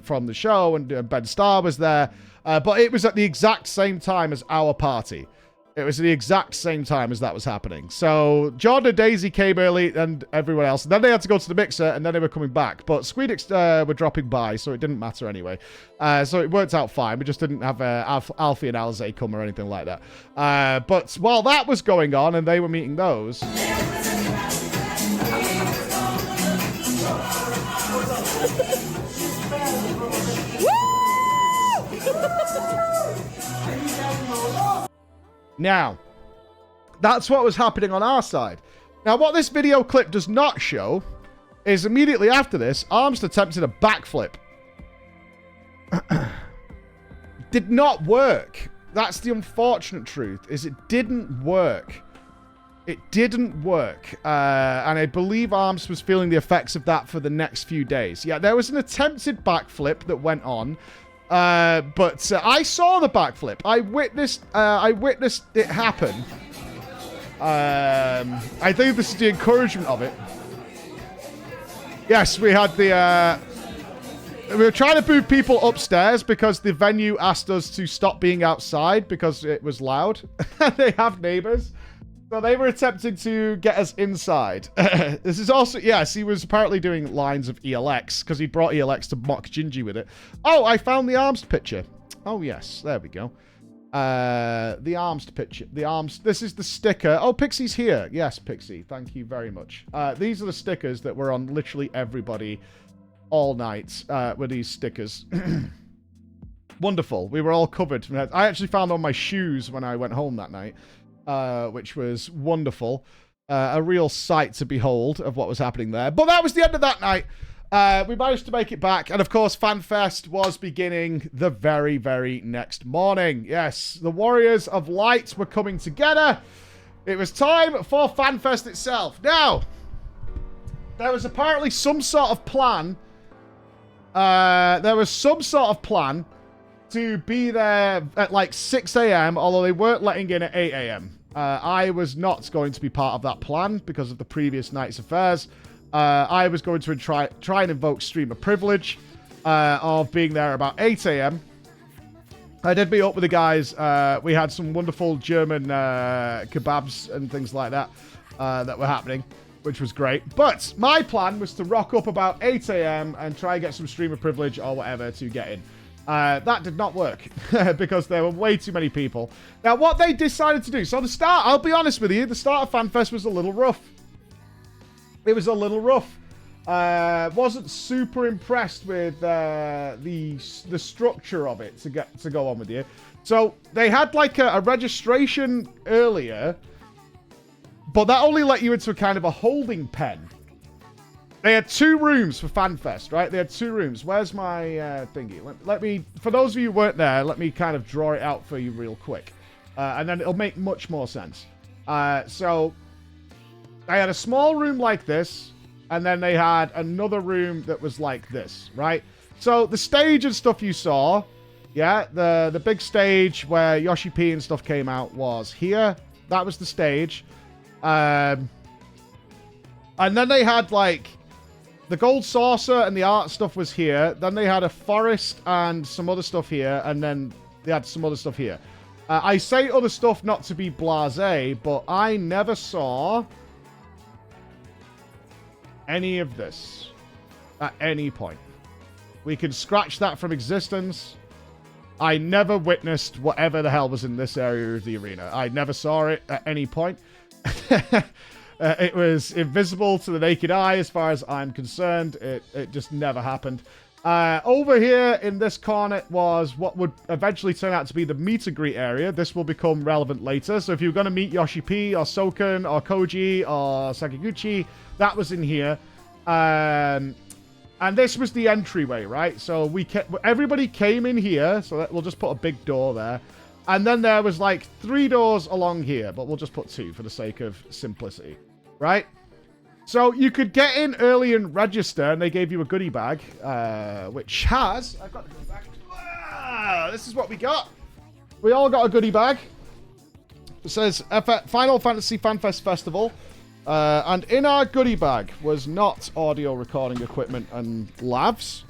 from the show, and Ben Starr was there. But it was at the exact same time as our party. It was the exact same time as that was happening. So Jordan and Daisy came early and everyone else. And then they had to go to the mixer and then they were coming back. But Squeenix were dropping by, so it didn't matter anyway. So it worked out fine. We just didn't have Alfie and Alize come or anything like that. But while that was going on and they were meeting those... Now, that's what was happening on our side. Now, what this video clip does not show is immediately after this, Armst attempted a backflip. Did not work. That's the unfortunate truth, is it didn't work. It didn't work. And I believe Armst was feeling the effects of that for the next few days. Yeah, there was an attempted backflip that went on. But I saw the backflip. I witnessed it happen. I think this is the encouragement of it. Yes, we had the... we were trying to move people upstairs because the venue asked us to stop being outside because it was loud. They have neighbors. So they were attempting to get us inside. This is also... Yes, he was apparently doing lines of ELX because he brought ELX to mock Gingy with it. Oh, I found the Armst picture. Oh, yes. There we go. The Armst picture. The Armst... This is the sticker. Oh, Pixie's here. Yes, Pixie. Thank you very much. These are the stickers that were on literally everybody all night with these stickers. Wonderful. We were all covered. I actually found on my shoes when I went home that night. Which was wonderful. A real sight to behold of what was happening there. But that was the end of that night. We managed to make it back. And of course, FanFest was beginning the very, very next morning. Yes, the Warriors of Light were coming together. It was time for FanFest itself. Now, there was apparently some sort of plan. To be there at like 6 a.m., although they weren't letting in at 8 a.m. I was not going to be part of that plan because of the previous night's affairs. I was going to try and invoke streamer privilege of being there about 8 a.m. I did meet up with the guys. We had some wonderful German kebabs and things like that that were happening, which was great. But my plan was to rock up about 8 a.m. and try and get some streamer privilege or whatever to get in. That did not work because there were way too many people. Now, what they decided to do... So the start, I'll be honest with you, the start of FanFest was a little rough. It was a little rough. Wasn't super impressed with the structure of it, to go on with you. So they had like a registration earlier, but that only let you into a kind of a holding pen. They had 2 rooms for FanFest, right? They had 2 rooms. Where's my thingy? Let me, for those of you who weren't there, let me kind of draw it out for you real quick. And then it'll make much more sense. So they had a small room like this, and then they had another room that was like this, right? So the stage and stuff you saw, yeah, the big stage where Yoshi-P and stuff came out was here. That was the stage. And then they had like the gold saucer and the art stuff was here. Then they had a forest and some other stuff here. And then they had some other stuff here. I say other stuff not to be blasé, but I never saw any of this at any point. We can scratch that from existence. I never witnessed whatever the hell was in this area of the arena. I never saw it at any point. It was invisible to the naked eye as far as I'm concerned. It just never happened. Over here in this corner was what would eventually turn out to be the meet and greet area. This will become relevant later. So if you're going to meet Yoshi-P or Soken or Koji or Sakaguchi, that was in here. And this was the entryway, right? So everybody came in here. So we'll just put a big door there. And then there was like 3 doors along here, but we'll just put 2 for the sake of simplicity, right? So you could get in early and register, and they gave you a goodie bag, which has... I've got the goodie bag. This is what we got. We all got a goodie bag. It says Final Fantasy FanFest Festival. And in our goodie bag was not audio recording equipment and lavs.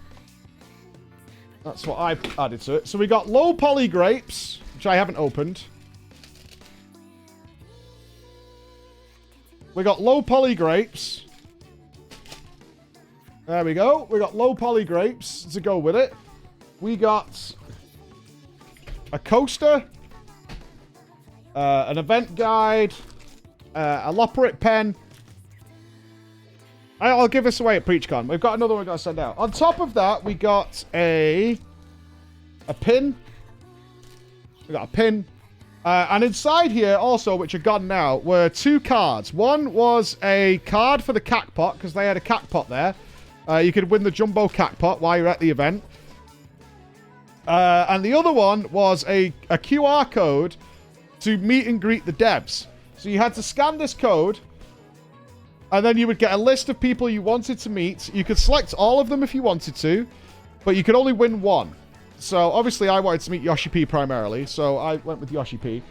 That's what I added to it. So we got low poly grapes, which I haven't opened. We got low poly grapes. There we go. We got low poly grapes to go with it. We got a coaster, an event guide, a Loperate pen. I'll give this away at PreachCon. We've got another one we've got to send out. On top of that, we got a pin. We got a pin. And inside here also, which are gone now, were 2 cards. One was a card for the Cacpot, because they had a Cacpot there. You could win the Jumbo Cacpot while you're at the event. And the other one was a QR code to meet and greet the devs. So you had to scan this code, and then you would get a list of people you wanted to meet. You could select all of them if you wanted to, but you could only win one. So obviously I wanted to meet Yoshi-P primarily, so I went with Yoshi-P.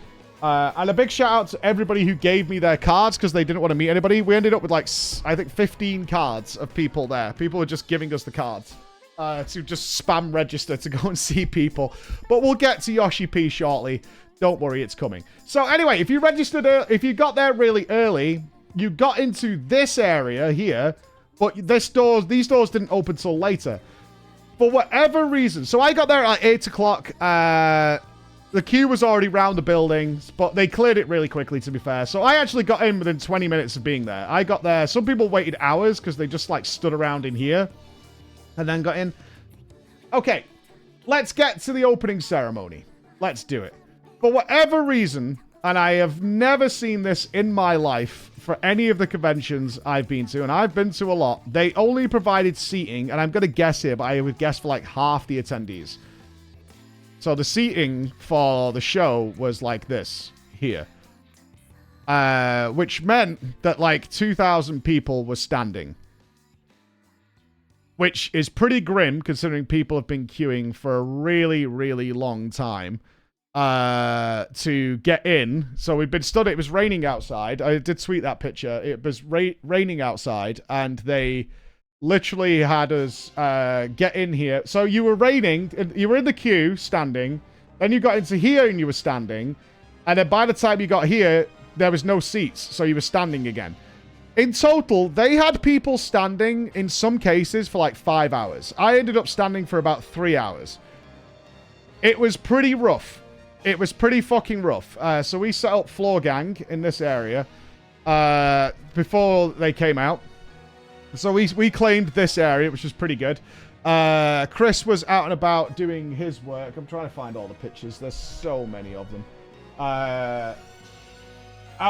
And a big shout out to everybody who gave me their cards because they didn't want to meet anybody. We ended up with like, I think 15 cards of people there. People were just giving us the cards to just spam register to go and see people. But we'll get to Yoshi-P shortly. Don't worry, it's coming. So anyway, if you registered, if you got there really early, you got into this area here, but these doors didn't open till later. For whatever reason. So I got there at 8 o'clock. The queue was already round the buildings, but they cleared it really quickly, to be fair. So I actually got in within 20 minutes of being there. I got there. Some people waited hours because they just like stood around in here and then got in. Okay, let's get to the opening ceremony. Let's do it. For whatever reason, and I have never seen this in my life for any of the conventions I've been to, and I've been to a lot, they only provided seating, and I'm going to guess here, but I would guess for like half the attendees. So the seating for the show was like this here. Which meant that like 2,000 people were standing. Which is pretty grim considering people have been queuing for a really, really long time. To get in. So we've been stood. It was raining outside. I did tweet that picture. It was raining outside, and they literally had us get in here. So you were raining. You were in the queue, standing. Then you got into here, and you were standing. And then by the time you got here, there was no seats, so you were standing again. In total, they had people standing in some cases for like 5 hours. I ended up standing for about 3 hours. It was pretty rough. It was pretty fucking rough. So we set up Floor Gang in this area before they came out. So we claimed this area, which was pretty good. Chris was out and about doing his work. I'm trying to find all the pictures. There's so many of them. Out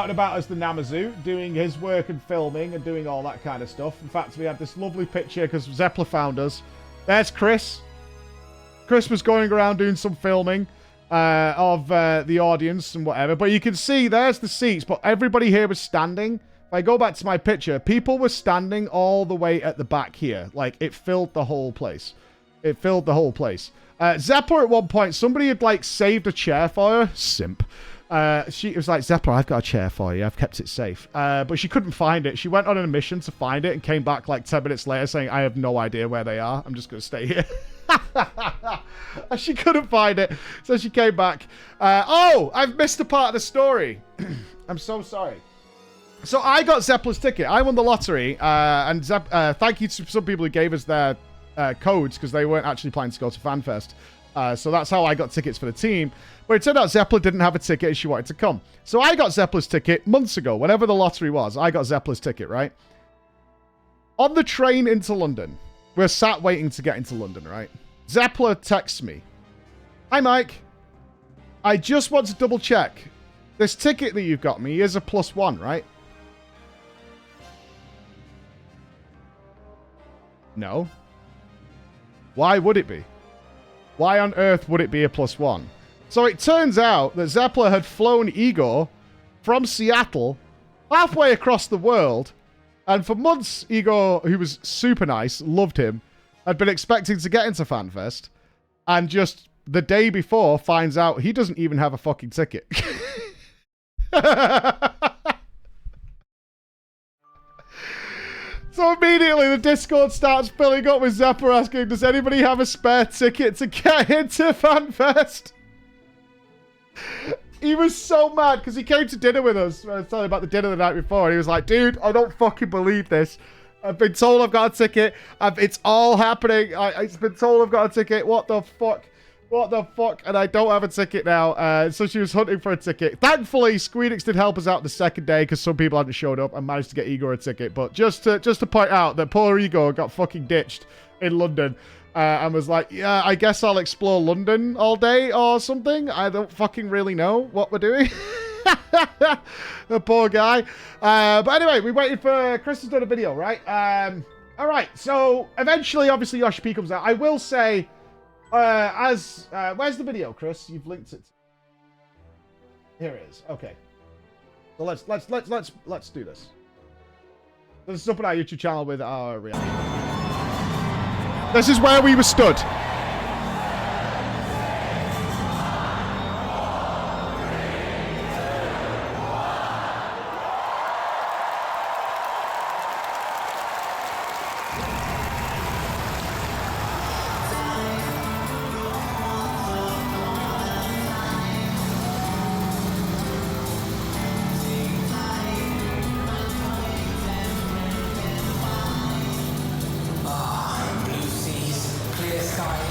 and about as the Namazu, doing his work and filming and doing all that kind of stuff. In fact, we had this lovely picture because Zeppler found us. There's Chris. Chris was going around doing some filming of the audience and whatever. But you can see there's the seats, but everybody here was standing. If I go back to my picture, people were standing all the way at the back here. Like, it filled the whole place. It filled the whole place. Zeppler at one point, somebody had, like, saved a chair for her. Simp. She was like, Zeppler, I've got a chair for you. I've kept it safe. But she couldn't find it. She went on a mission to find it and came back like 10 minutes later saying, I have no idea where they are. I'm just going to stay here. She couldn't find it. So she came back. Oh, I've missed a part of the story. I'm so sorry. So I got Zeppler's ticket. I won the lottery. And thank you to some people who gave us their codes because they weren't actually planning to go to FanFest. So that's how I got tickets for the team. But it turned out Zeppler didn't have a ticket and she wanted to come. So I got Zeppler's ticket months ago. Whenever the lottery was, I got Zeppler's ticket, right? On the train into London. We're sat waiting to get into London, right? Zeppler texts me. Hi, Mike. I just want to double check. This ticket that you've got me is a +1, right? No. Why would it be? Why on earth would it be a +1? So it turns out that Zeppler had flown Igor from Seattle halfway across the world. And for months, Igor, who was super nice, loved him, had been expecting to get into FanFest. And just the day before finds out he doesn't even have a fucking ticket. So immediately the Discord starts filling up with Zeppler asking, does anybody have a spare ticket to get into FanFest? He was so mad because he came to dinner with us. I was telling him about the dinner the night before. And he was like, dude, I don't fucking believe this. I've been told I've got a ticket. It's all happening. I've been told I've got a ticket. What the fuck? What the fuck? And I don't have a ticket now. So she was hunting for a ticket. Thankfully, Squeenix did help us out the second day because some people hadn't showed up and managed to get Igor a ticket. But just to point out that poor Igor got fucking ditched in London. And was like, yeah, I guess I'll explore London all day or something. I don't fucking really know what we're doing. The poor guy. But anyway, we waited for... Chris has done a video, right? All right, so eventually, obviously, Yoshi-P comes out. I will say, where's the video, Chris? You've linked it. Here it is. Okay. So let's do this. This is up on our YouTube channel with our reaction. This is where we were stood. Sky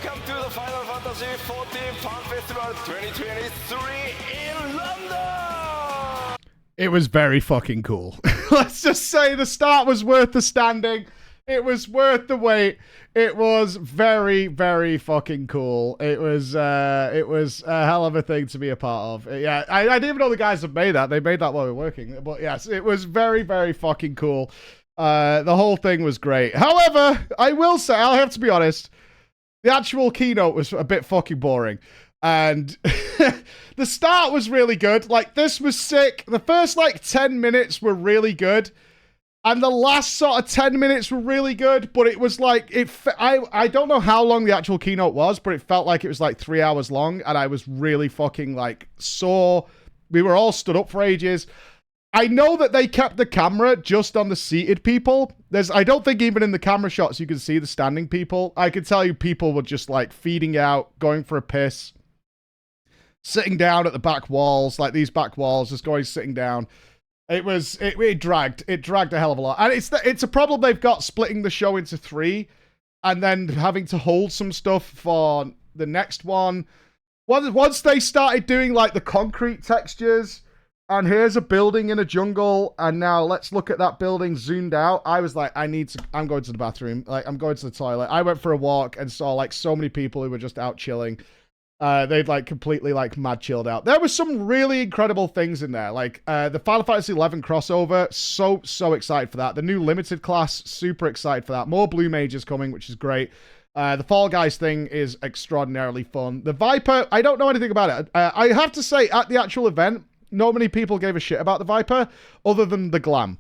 welcome to the Final Fantasy XIV Fan Festival 2023 in London! It was very fucking cool. Let's just say the start was worth the standing. It was worth the wait. It was very, very fucking cool. It was a hell of a thing to be a part of. Yeah, I didn't even know the guys had made that. They made that while we were working. But yes, it was very, very fucking cool. The whole thing was great. However, I will say, I'll have to be honest, the actual keynote was a bit fucking boring. And the start was really good. Like, this was sick. The first, 10 minutes were really good. And the last sort of 10 minutes were really good. But it was I don't know how long the actual keynote was, but it felt like it was 3 hours long. And I was really fucking, sore. We were all stood up for ages. I know that they kept the camera just on the seated people. I don't think even in the camera shots you can see the standing people. I could tell you people were just feeding out, going for a piss, sitting down at the back walls, these back walls, just sitting down. It dragged a hell of a lot. And it's a problem they've got splitting the show into 3 and then having to hold some stuff for the next one. Once they started doing the concrete textures, and here's a building in a jungle, and now let's look at that building zoomed out. I was like, I'm going to the bathroom. I'm going to the toilet. I went for a walk and saw so many people who were just out chilling. They'd completely mad chilled out. There was some really incredible things in there. The Final Fantasy XI crossover, so excited for that. The new limited class, super excited for that. More blue mages coming, which is great. The Fall Guys thing is extraordinarily fun. The Viper, I don't know anything about it. I have to say, at the actual event, not many people gave a shit about the Viper, other than the glam.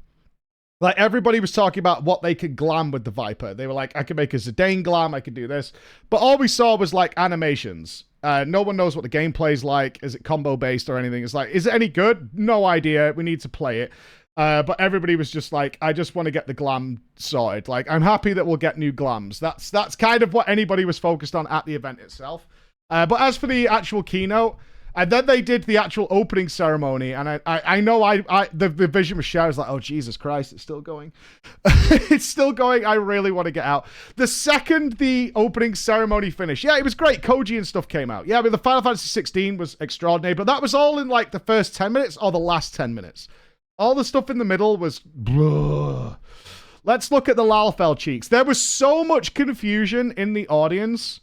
Everybody was talking about what they could glam with the Viper. They were like, I could make a Zidane glam, I could do this. But all we saw was, animations. No one knows what the gameplay's like. Is it combo-based or anything? It's is it any good? No idea. We need to play it. But everybody was just I just want to get the glam sorted. I'm happy that we'll get new glams. That's kind of what anybody was focused on at the event itself. But as for the actual keynote, and then they did the actual opening ceremony, and I know the vision was shared. I was like, oh, Jesus Christ, it's still going. It's still going. I really want to get out. The second the opening ceremony finished, yeah, it was great. Koji and stuff came out. Yeah, the Final Fantasy 16 was extraordinary, but that was all in the first 10 minutes or the last 10 minutes. All the stuff in the middle was... Blah. Let's look at the Lalafell cheeks. There was so much confusion in the audience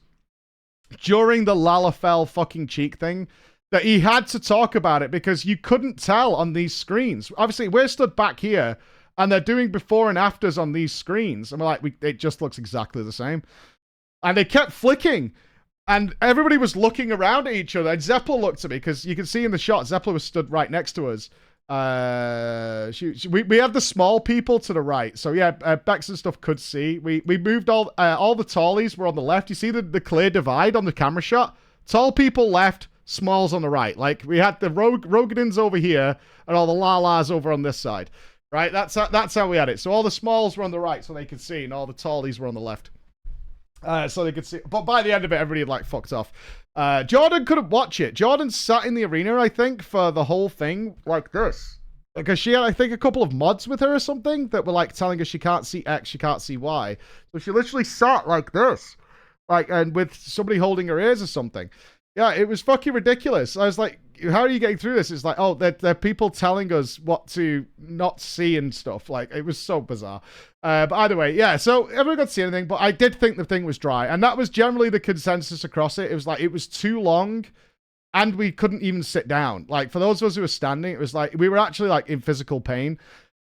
during the Lalafell fucking cheek thing that he had to talk about it because you couldn't tell on these screens. Obviously, we're stood back here, and they're doing before and afters on these screens. And we're it just looks exactly the same. And they kept flicking, and everybody was looking around at each other. And Zeppel looked at me, because you can see in the shot, Zeppel was stood right next to us. We have the small people to the right. So yeah, Bex and stuff could see. We moved all the tallies were on the left. You see the clear divide on the camera shot? Tall people left, smalls on the right. We had the Rogadins over here and all the Lalas over on this side. Right? That's how we had it. So all the smalls were on the right so they could see, and all the tallies were on the left. So they could see. But by the end of it, everybody had fucked off. Jordan couldn't watch it. Jordan sat in the arena, I think, for the whole thing like this. Because she had, I think, a couple of mods with her or something that were telling her she can't see X, she can't see Y. So she literally sat like this. And with somebody holding her ears or something. Yeah, it was fucking ridiculous. I was like, how are you getting through this? It's oh, they're people telling us what to not see and stuff. It was so bizarre. But either way, yeah, so everyone got to see anything, but I did think the thing was dry. And that was generally the consensus across it. It was it was too long, and we couldn't even sit down. For those of us who were standing, it was we were actually in physical pain.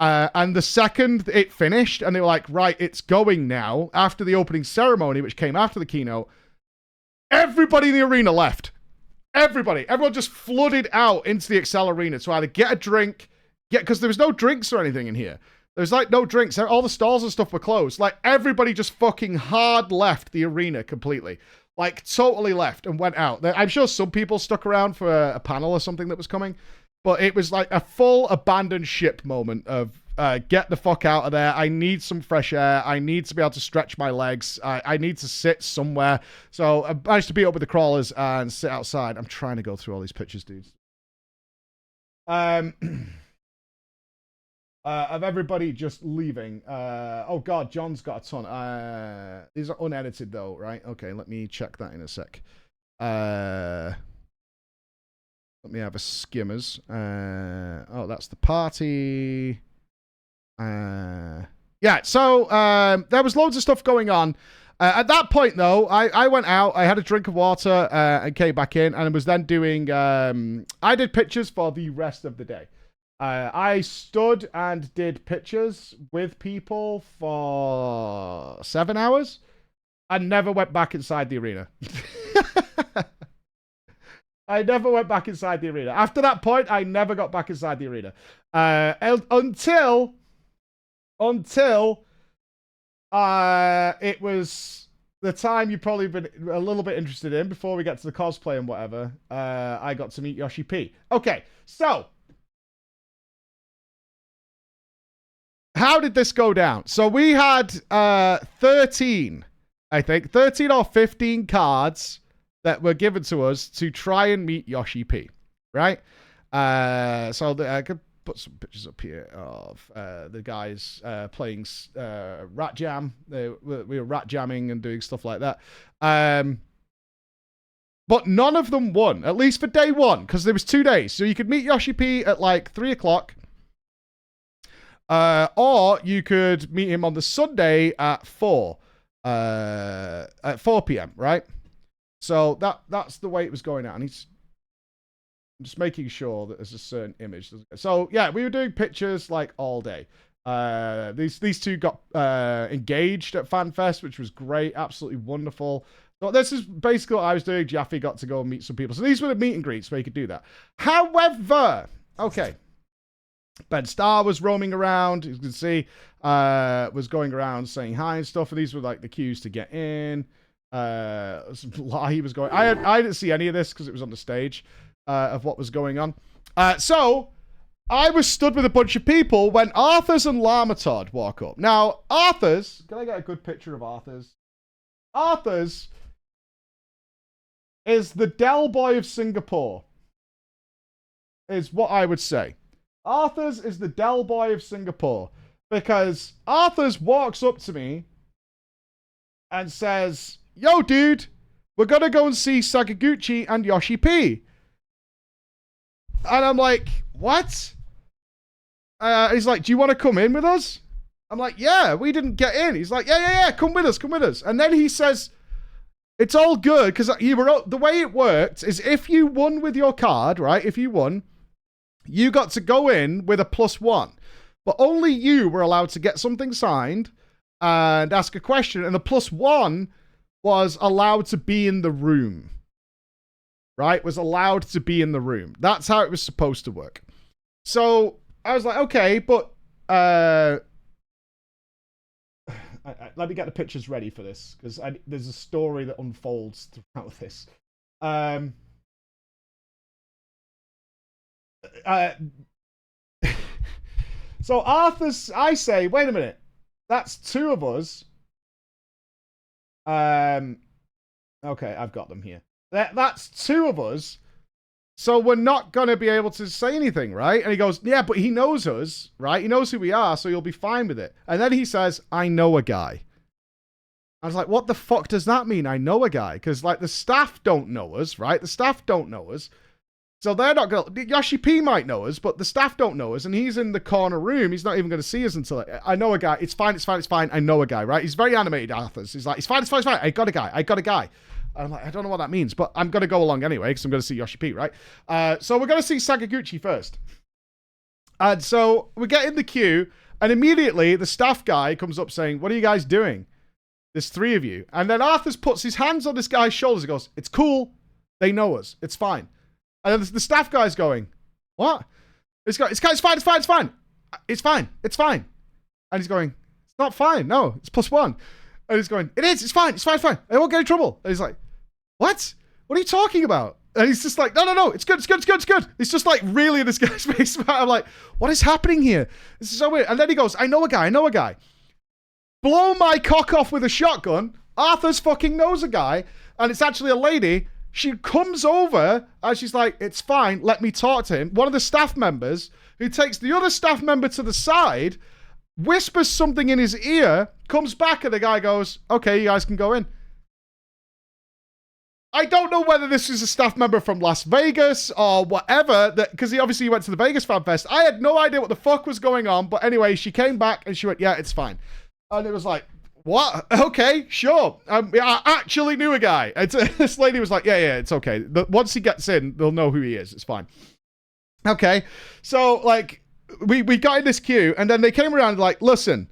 And the second it finished, and they were right, it's going now, after the opening ceremony, which came after the keynote, everybody in the arena left. Everyone just flooded out into the Excel arena to either get a drink, because there was no drinks or anything in here. There's no drinks. All the stalls and stuff were closed. Everybody just fucking hard left the arena completely. Totally left and went out. I'm sure some people stuck around for a panel or something that was coming, but it was a full abandoned ship moment of get the fuck out of there. I need some fresh air. I need to be able to stretch my legs. I need to sit somewhere. So I managed to beat up with the crawlers and sit outside. I'm trying to go through all these pictures, dudes. of everybody just leaving. Oh God, John's got a ton. These are unedited though, right? Okay, let me check that in a sec. Let me have a skimmers. Oh, that's the party. Yeah, so there was loads of stuff going on. At that point, though, I went out, I had a drink of water, and came back in, and was then doing... I did pictures for the rest of the day. I stood and did pictures with people for 7 hours, and never went back inside the arena. I never went back inside the arena. After that point, I never got back inside the arena. Until it was the time you've probably been a little bit interested in before we get to the cosplay and whatever. I got to meet Yoshi-P. Okay, so how did this go down? So we had 13, I think, 13 or 15 cards that were given to us to try and meet Yoshi-P, right? So I could put some pictures up here of the guys playing Rat Jam. We were rat jamming and doing stuff like that. But none of them won, at least for day one, because there was 2 days. So you could meet Yoshi-P at like 3 o'clock. Or you could meet him on the Sunday at 4 p.m., right? So that's the way it was going out. And I'm just making sure that there's a certain image. So yeah, we were doing pictures like all day. These two got engaged at FanFest, which was great, absolutely wonderful. So this is basically what I was doing. Jaffe got to go and meet some people. So these were the meet and greets where you could do that. However, okay, Ben Starr was roaming around. You can see was going around saying hi and stuff. And these were like the queues to get in. He was going. I didn't see any of this because it was on the stage of what was going on. So I was stood with a bunch of people when Arthurs and Lamatod walk up. Now Arthurs, can I get a good picture of Arthurs? Arthurs is the Del Boy of Singapore, is what I would say. Arthurs is the Del Boy of Singapore because Arthurs walks up to me and says, "Yo, dude, we're gonna go and see Sakaguchi and Yoshi-P." And I'm like, "What?" He's like, "Do you want to come in with us?" I'm like, "Yeah, we didn't get in." He's like, yeah, come with us. And then he says, "It's all good," because the way it worked is if you won with your card, right? If you won, you got to go in with a +1. But only you were allowed to get something signed and ask a question. And the +1 was allowed to be in the room. Right? Was allowed to be in the room. That's how it was supposed to work. So I was like, okay, but let me get the pictures ready for this because there's a story that unfolds throughout this. So Arthur's, I say, wait a minute, that's 2 of us. Okay, I've got them here. That's 2 of us. So we're not going to be able to say anything, right? And he goes, yeah, but he knows us, right? He knows who we are, so you'll be fine with it. And then he says, I know a guy. I was like, what the fuck does that mean? I know a guy. Because, like, the staff don't know us, right? The staff don't know us. So they're not going to... Yoshi-P might know us, but the staff don't know us. And he's in the corner room. He's not even going to see us until... I know a guy. It's fine. I know a guy, right? He's very animated, Arthur's. He's like, it's fine. I got a guy. And I'm like, I don't know what that means, but I'm going to go along anyway because I'm going to see Yoshi-P, right? So we're going to see Sakaguchi first. And so we get in the queue, and immediately the staff guy comes up saying, what are you guys doing? There's 3 of you. And then Arthur puts his hands on this guy's shoulders and goes, it's cool. They know us. It's fine. And then the staff guy's going, what? It's fine. It's fine. And he's going, it's not fine. No, it's +1. And he's going, it is. It's fine. I won't get in trouble. And he's like, what? What are you talking about? And he's just like, no. It's good. He's just like really in this guy's face. I'm like, what is happening here? This is so weird. And then he goes, I know a guy. Blow my cock off with a shotgun. Arthur's fucking knows a guy. And it's actually a lady. She comes over and she's like, it's fine. Let me talk to him. One of the staff members who takes the other staff member to the side, whispers something in his ear, comes back, and the guy goes, okay, you guys can go in. I don't know whether this is a staff member from Las Vegas or whatever, because he obviously went to the Vegas FanFest. I had no idea what the fuck was going on, but anyway, she came back and she went, yeah, it's fine. And it was like, what? Okay, sure. I actually knew a guy. This lady was like, yeah, it's okay. Once he gets in, they'll know who he is. It's fine. Okay, so, like, we got in this queue, and then they came around like, listen,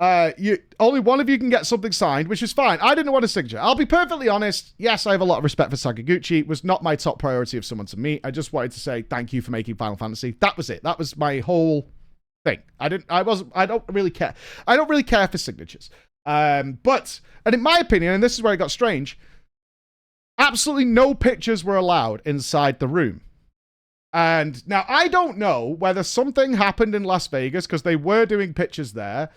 only one of you can get something signed, which is fine. I didn't want a signature. I'll be perfectly honest. Yes, I have a lot of respect for Sakaguchi. It was not my top priority of someone to meet. I just wanted to say thank you for making Final Fantasy. That was it. That was my whole thing. I don't really care. I don't really care for signatures. But, and in my opinion, and this is where it got strange, absolutely no pictures were allowed inside the room. And now I don't know whether something happened in Las Vegas because they were doing pictures there.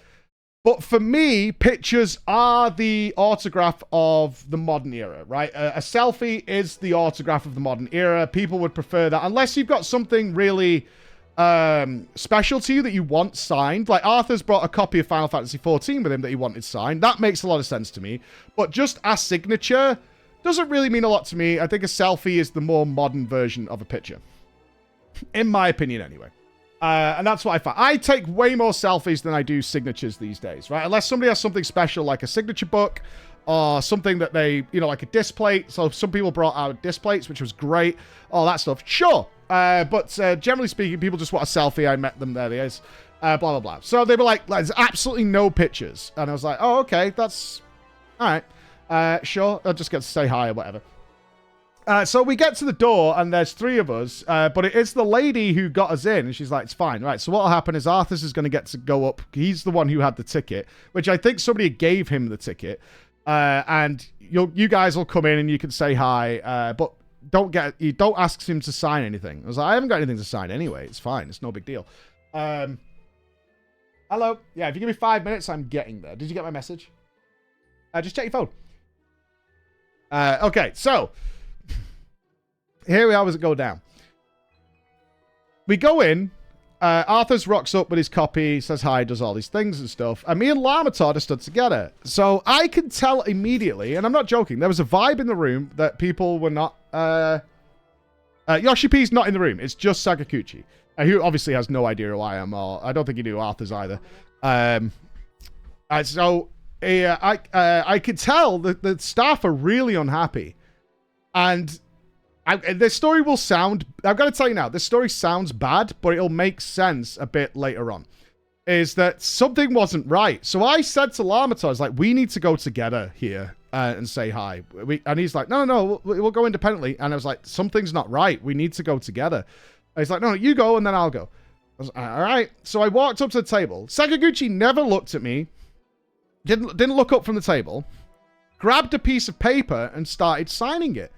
But for me, pictures are the autograph of the modern era, right? A selfie is the autograph of the modern era. People would prefer that unless you've got something really special to you that you want signed. Like Arthur's brought a copy of Final Fantasy XIV with him that he wanted signed. That makes a lot of sense to me. But just a signature doesn't really mean a lot to me. I think a selfie is the more modern version of a picture. In my opinion, anyway. And that's what I found. I take way more selfies than I do signatures these days, right? Unless somebody has something special like a signature book or something that they, like a disc plate. So some people brought out disc plates, which was great. All that stuff. Sure. But generally speaking, people just want a selfie. I met them. There it is. Blah, blah, blah. So they were like, there's absolutely no pictures. And I was like, oh, okay. That's all right. Sure. I'll just get to say hi or whatever. So we get to the door, and there's three of us, but it is the lady who got us in, and she's like, it's fine. Right, so what'll happen is Arthur's is going to get to go up. He's the one who had the ticket, which I think somebody gave him the ticket, and you guys will come in, and you can say hi, but don't ask him to sign anything. I was like, I haven't got anything to sign anyway. It's fine. It's no big deal. Hello? Yeah, if you give me 5 minutes, I'm getting there. Did you get my message? Just check your phone. Okay, so... here we are as it go down. We go in. Arthur's rocks up with his copy, says hi, does all these things and stuff. And me and Llamatard are stood together. So I can tell immediately, and I'm not joking, there was a vibe in the room that people were not... Yoshi-P's not in the room. It's just Sakaguchi, who obviously has no idea who I am, or I don't think he knew Arthur's either. So I could tell that the staff are really unhappy. And... this story will sound... I've got to tell you now, this story sounds bad, but it'll make sense a bit later on. Is that something wasn't right. So I said to Llamatar, I was like, we need to go together here and say hi. And he's like, no, we'll go independently. And I was like, something's not right. We need to go together. And he's like, no, you go and then I'll go. I was like, all right. So I walked up to the table. Sakaguchi never looked at me. Didn't look up from the table. Grabbed a piece of paper and started signing it.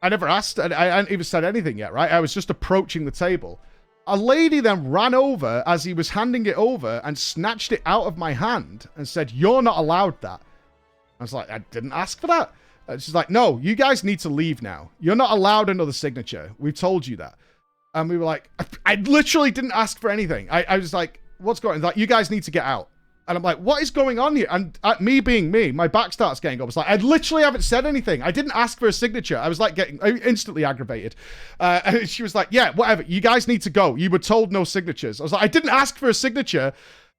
I never asked, I hadn't even said anything yet, right? I was just approaching the table. A lady then ran over as he was handing it over and snatched it out of my hand and said, you're not allowed that. I was like, I didn't ask for that. And she's like, no, you guys need to leave now. You're not allowed another signature. We've told you that. And we were like, I literally didn't ask for anything. I was like, what's going on? Like, you guys need to get out. And I'm like, what is going on here? And me being me, my back starts getting up. It's like, I literally haven't said anything. I didn't ask for a signature. I was like instantly aggravated. And she was like, yeah, whatever. You guys need to go. You were told no signatures. I was like, I didn't ask for a signature.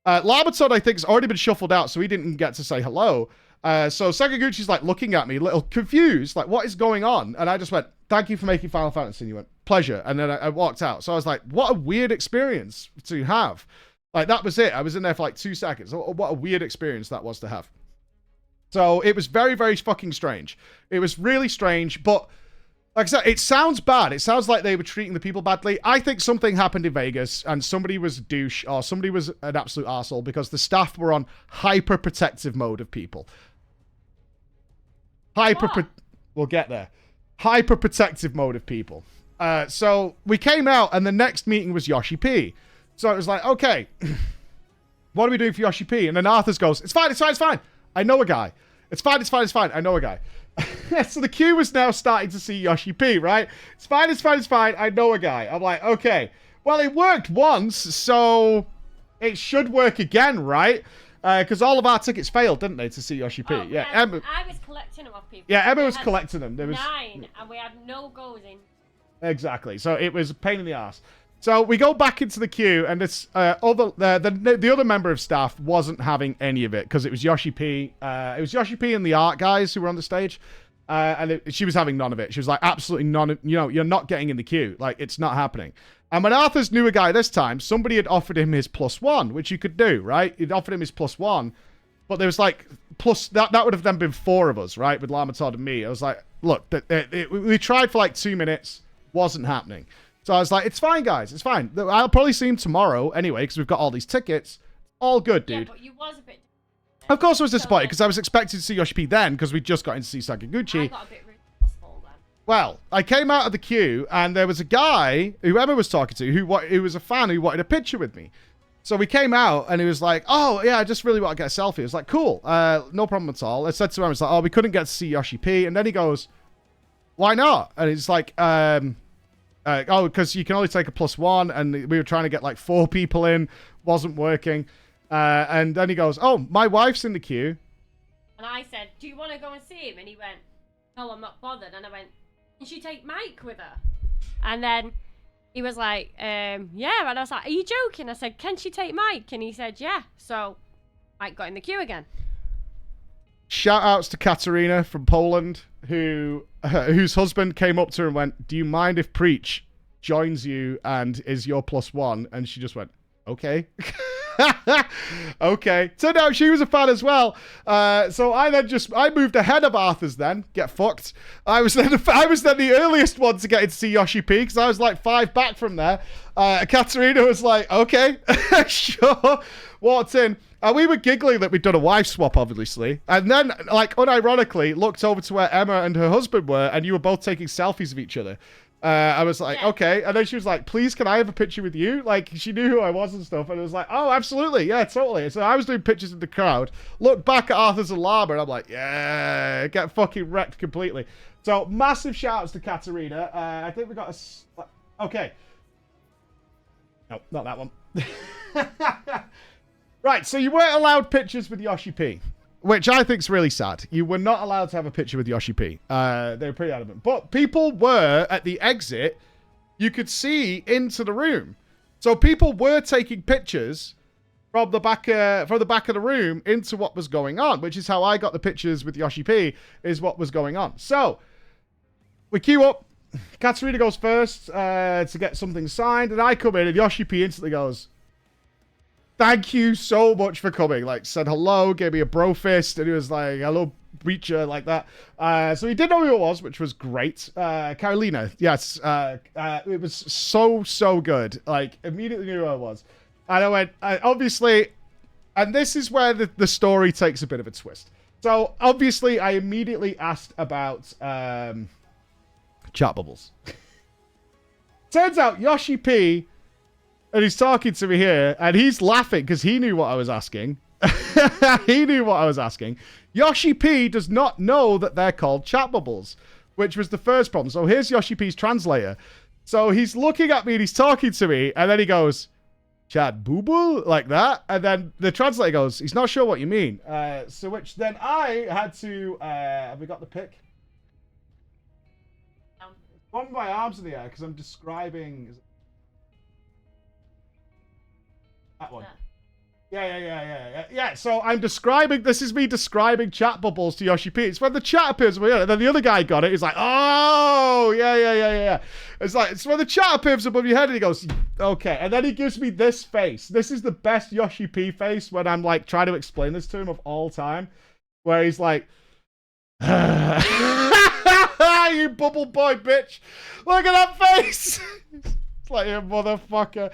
Labaton, I think, has already been shuffled out, so he didn't get to say hello. So Sakaguchi's like looking at me, a little confused, like, what is going on? And I just went, thank you for making Final Fantasy. And he went, pleasure. And then I walked out. So I was like, what a weird experience to have. Like, that was it. I was in there for like 2 seconds. What a weird experience that was to have. So it was very, very fucking strange. It was really strange, but like I said, it sounds bad. It sounds like they were treating the people badly. I think something happened in Vegas and somebody was a douche or somebody was an absolute arsehole because the staff were on hyper-protective mode of people. We'll get there. Hyper-protective mode of people. So we came out and the next meeting was Yoshi-P. So it was like, okay, what are we doing for Yoshi-P? And then Arthur's goes, it's fine, it's fine, it's fine. I know a guy. It's fine, it's fine, it's fine. I know a guy. So the queue was now starting to see Yoshi-P, right? It's fine, it's fine, it's fine. I know a guy. I'm like, okay, Well, it worked once, so it should work again, right? Because all of our tickets failed, didn't they, to see Yoshi-P? Oh, yeah, Emma, I was collecting them off people. Yeah, Emma was collecting them. There was 9, and we had no goes in. Exactly. So it was a pain in the ass. So we go back into the queue, and this the other member of staff wasn't having any of it because it was Yoshi-P. It was Yoshi-P and the art guys who were on the stage, and she was having none of it. She was like, absolutely none of, you're not getting in the queue. Like, it's not happening. And when Arthur's knew a guy this time, somebody had offered him his +1, which you could do, right? He'd offered him his +1, but there was like, that would have then been 4 of us, right? With Llama Todd and me. I was like, look, we tried for like 2 minutes, wasn't happening. So I was like, it's fine, guys, it's fine. I'll probably see him tomorrow anyway, because we've got all these tickets. All good, dude. Yeah, but you was a bit... Of course I was disappointed, because I was expecting to see Yoshi-P then, because we just got in to see Sakaguchi. I got a bit remorseful then. Well, I came out of the queue, and there was a guy who Emma was talking to, who was a fan who wanted a picture with me. So we came out, and he was like, oh, yeah, I just really want to get a selfie. I was like, cool, no problem at all. I said to him, I was like, oh, we couldn't get to see Yoshi-P. And then he goes, why not? And he's like, oh, because you can only take a +1, and we were trying to get like 4 people in, wasn't working. And then he goes, oh, my wife's in the queue. And I said, do you want to go and see him? And he went, no, I'm not bothered. And I went, can she take Mike with her? And then he was like, yeah. And I was like, are you joking? I said, can she take Mike? And he said, yeah. So Mike got in the queue again. Shout outs to Katarina from Poland, whose husband came up to her and went, do you mind if Preach joins you and is your +1? And she just went, okay. Okay. Turned out she was a fan as well. So I moved ahead of Arthur's then. Get fucked. I was then the earliest one to get in to see Yoshi-P because I was like 5 back from there. Katarina was like, okay, sure. Walked in. We were giggling that we'd done a wife swap, obviously. And then, like, unironically, looked over to where Emma and her husband were, and you were both taking selfies of each other. I was like, yeah. Okay. And then she was like, please, can I have a picture with you? Like, she knew who I was and stuff. And I was like, oh, absolutely. Yeah, totally. So I was doing pictures in the crowd. Look back at Arthur's Alarm, and I'm like, yeah, get fucking wrecked completely. So massive shout-outs to Katarina. I think we got a... Okay. No, not that one. Right, so you weren't allowed pictures with Yoshi-P, which I think is really sad. You were not allowed to have a picture with Yoshi-P. They were pretty adamant. But people were, at the exit, you could see into the room. So people were taking pictures from the back of the room into what was going on, which is how I got the pictures with Yoshi-P, is what was going on. So, we queue up. Katarina goes first to get something signed, and I come in, and Yoshi-P instantly goes, thank you so much for coming. Like, said hello, gave me a bro fist, and he was like, hello, Breacher, like that. So he did know who it was, which was great. Carolina, yes. It was so good. Like, immediately knew who I was. And I went, obviously, and this is where the story takes a bit of a twist. So, obviously, I immediately asked about chat bubbles. Turns out, Yoshi-P... And he's talking to me here, and he's laughing because he knew what I was asking. He knew what I was asking. Yoshi-P does not know that they're called chat bubbles, which was the first problem. So here's Yoshi-P's translator. So he's looking at me and he's talking to me, and then he goes, chat bubble, like that. And then the translator goes, he's not sure what you mean. So which then I had to, have we got the pic? One of my arms in the air because I'm describing... That one. Yeah. So I'm describing, this is me describing chat bubbles to Yoshi-P. It's when the chat appears above here, and then the other guy got it. He's like, oh, yeah. It's when the chat appears above your head, and he goes, okay. And then he gives me this face. This is the best Yoshi-P face when I'm like trying to explain this to him of all time, where he's like, you bubble boy bitch. Look at that face. It's like, you motherfucker.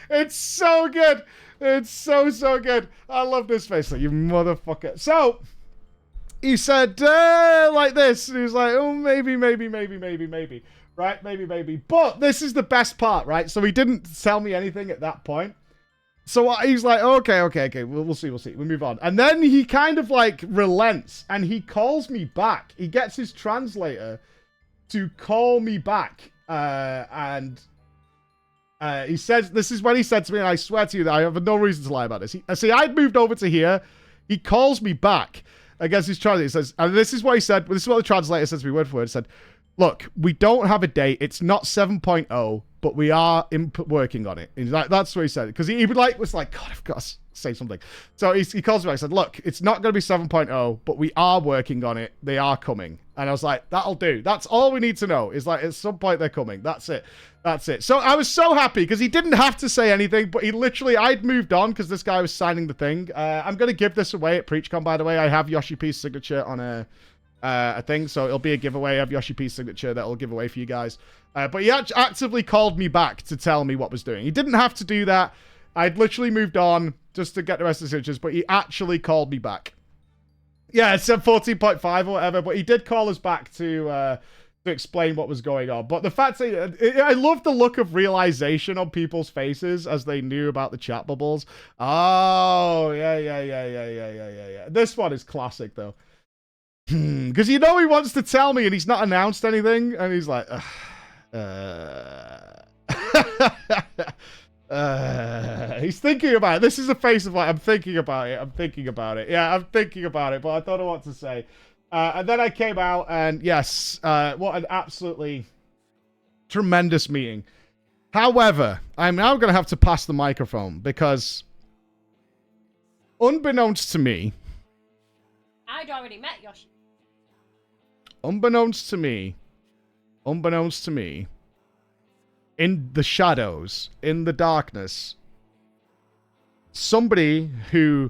It's so good. It's so good. I love this face. Like, you motherfucker. So, he said, like this. And he was like, oh, maybe. Right? Maybe. But this is the best part, right? So, he didn't tell me anything at that point. So, he's like, okay. We'll see. We'll move on. And then he kind of, like, relents. And he calls me back. He gets his translator to call me back. And He says, this is what he said to me, and I swear to you that I have no reason to lie about this. See, I'd moved over to here. He calls me back against his translator. He says, and this is what he said, this is what the translator says to me word for word. He said, look, we don't have a date. It's not 7.0, but we are working on it. And he's like, that's what he said. Because he was like, God, I've got to say something. So he calls me back. I said, look, it's not going to be 7.0, but we are working on it. They are coming. And I was like, that'll do. That's all we need to know. Is like, at some point they're coming. That's it. That's it. So I was so happy because he didn't have to say anything, but he literally, I'd moved on because this guy was signing the thing. I'm going to give this away at PreachCon, by the way. I have Yoshi-P's signature on a thing, so it'll be a giveaway. I have Yoshi-P's signature that I'll give away for you guys. But he actively called me back to tell me what was doing. He didn't have to do that. I'd literally moved on just to get the rest of the signatures, but he actually called me back. Yeah, it said 14.5 or whatever, but he did call us back to explain what was going on. But the fact that I love the look of realization on people's faces as they knew about the chat bubbles. Oh, yeah. This one is classic, though. Because you know he wants to tell me and he's not announced anything, and he's like, he's thinking about it. This is a face of like, I'm thinking about it. Yeah, I'm thinking about it, but I don't know what to say. And then I came out, and yes, what an absolutely tremendous meeting. However, I'm now going to have to pass the microphone because, unbeknownst to me, I'd already met Yoshi. Unbeknownst to me, in the shadows, in the darkness, somebody who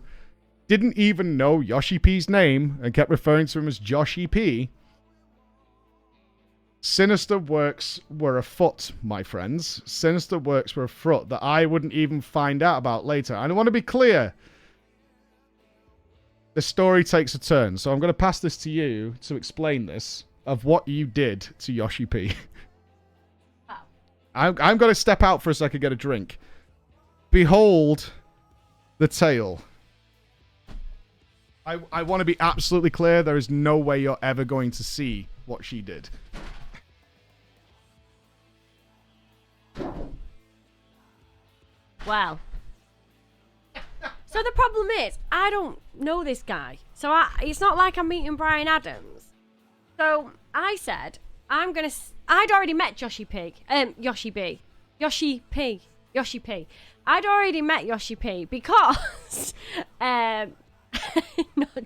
didn't even know Yoshi-P's name and kept referring to him as Yoshi-P. Sinister works were afoot, my friends. Sinister works were afoot that I wouldn't even find out about later. And I want to be clear. The story takes a turn, so I'm going to pass this to you to explain this, of what you did to Yoshi-P. Oh. I'm going to step out for a second, get a drink. Behold the tale. I want to be absolutely clear, there is no way you're ever going to see what she did. Well. So the problem is, I don't know this guy. So it's not like I'm meeting Brian Adams. So I said, I'd already met Yoshi-P. Yoshi-P. I'd already met Yoshi-P because, not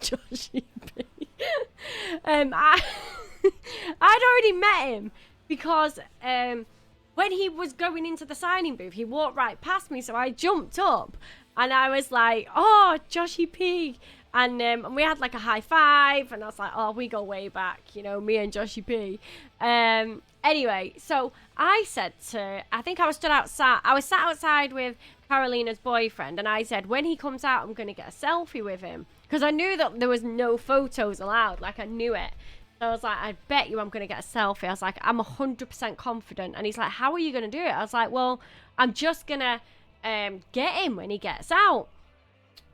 Yoshi-P. I'd already met him because, when he was going into the signing booth, he walked right past me, so I jumped up. And I was like, oh, Yoshi-P. And we had like a high five. And I was like, oh, we go way back, you know, me and Yoshi-P. Anyway, so I said I think I was stood outside. I was sat outside with Carolina's boyfriend. And I said, when he comes out, I'm going to get a selfie with him. Because I knew that there was no photos allowed. Like, I knew it. So I was like, I bet you I'm going to get a selfie. I was like, I'm 100% confident. And he's like, how are you going to do it? I was like, well, I'm just going to get him when he gets out.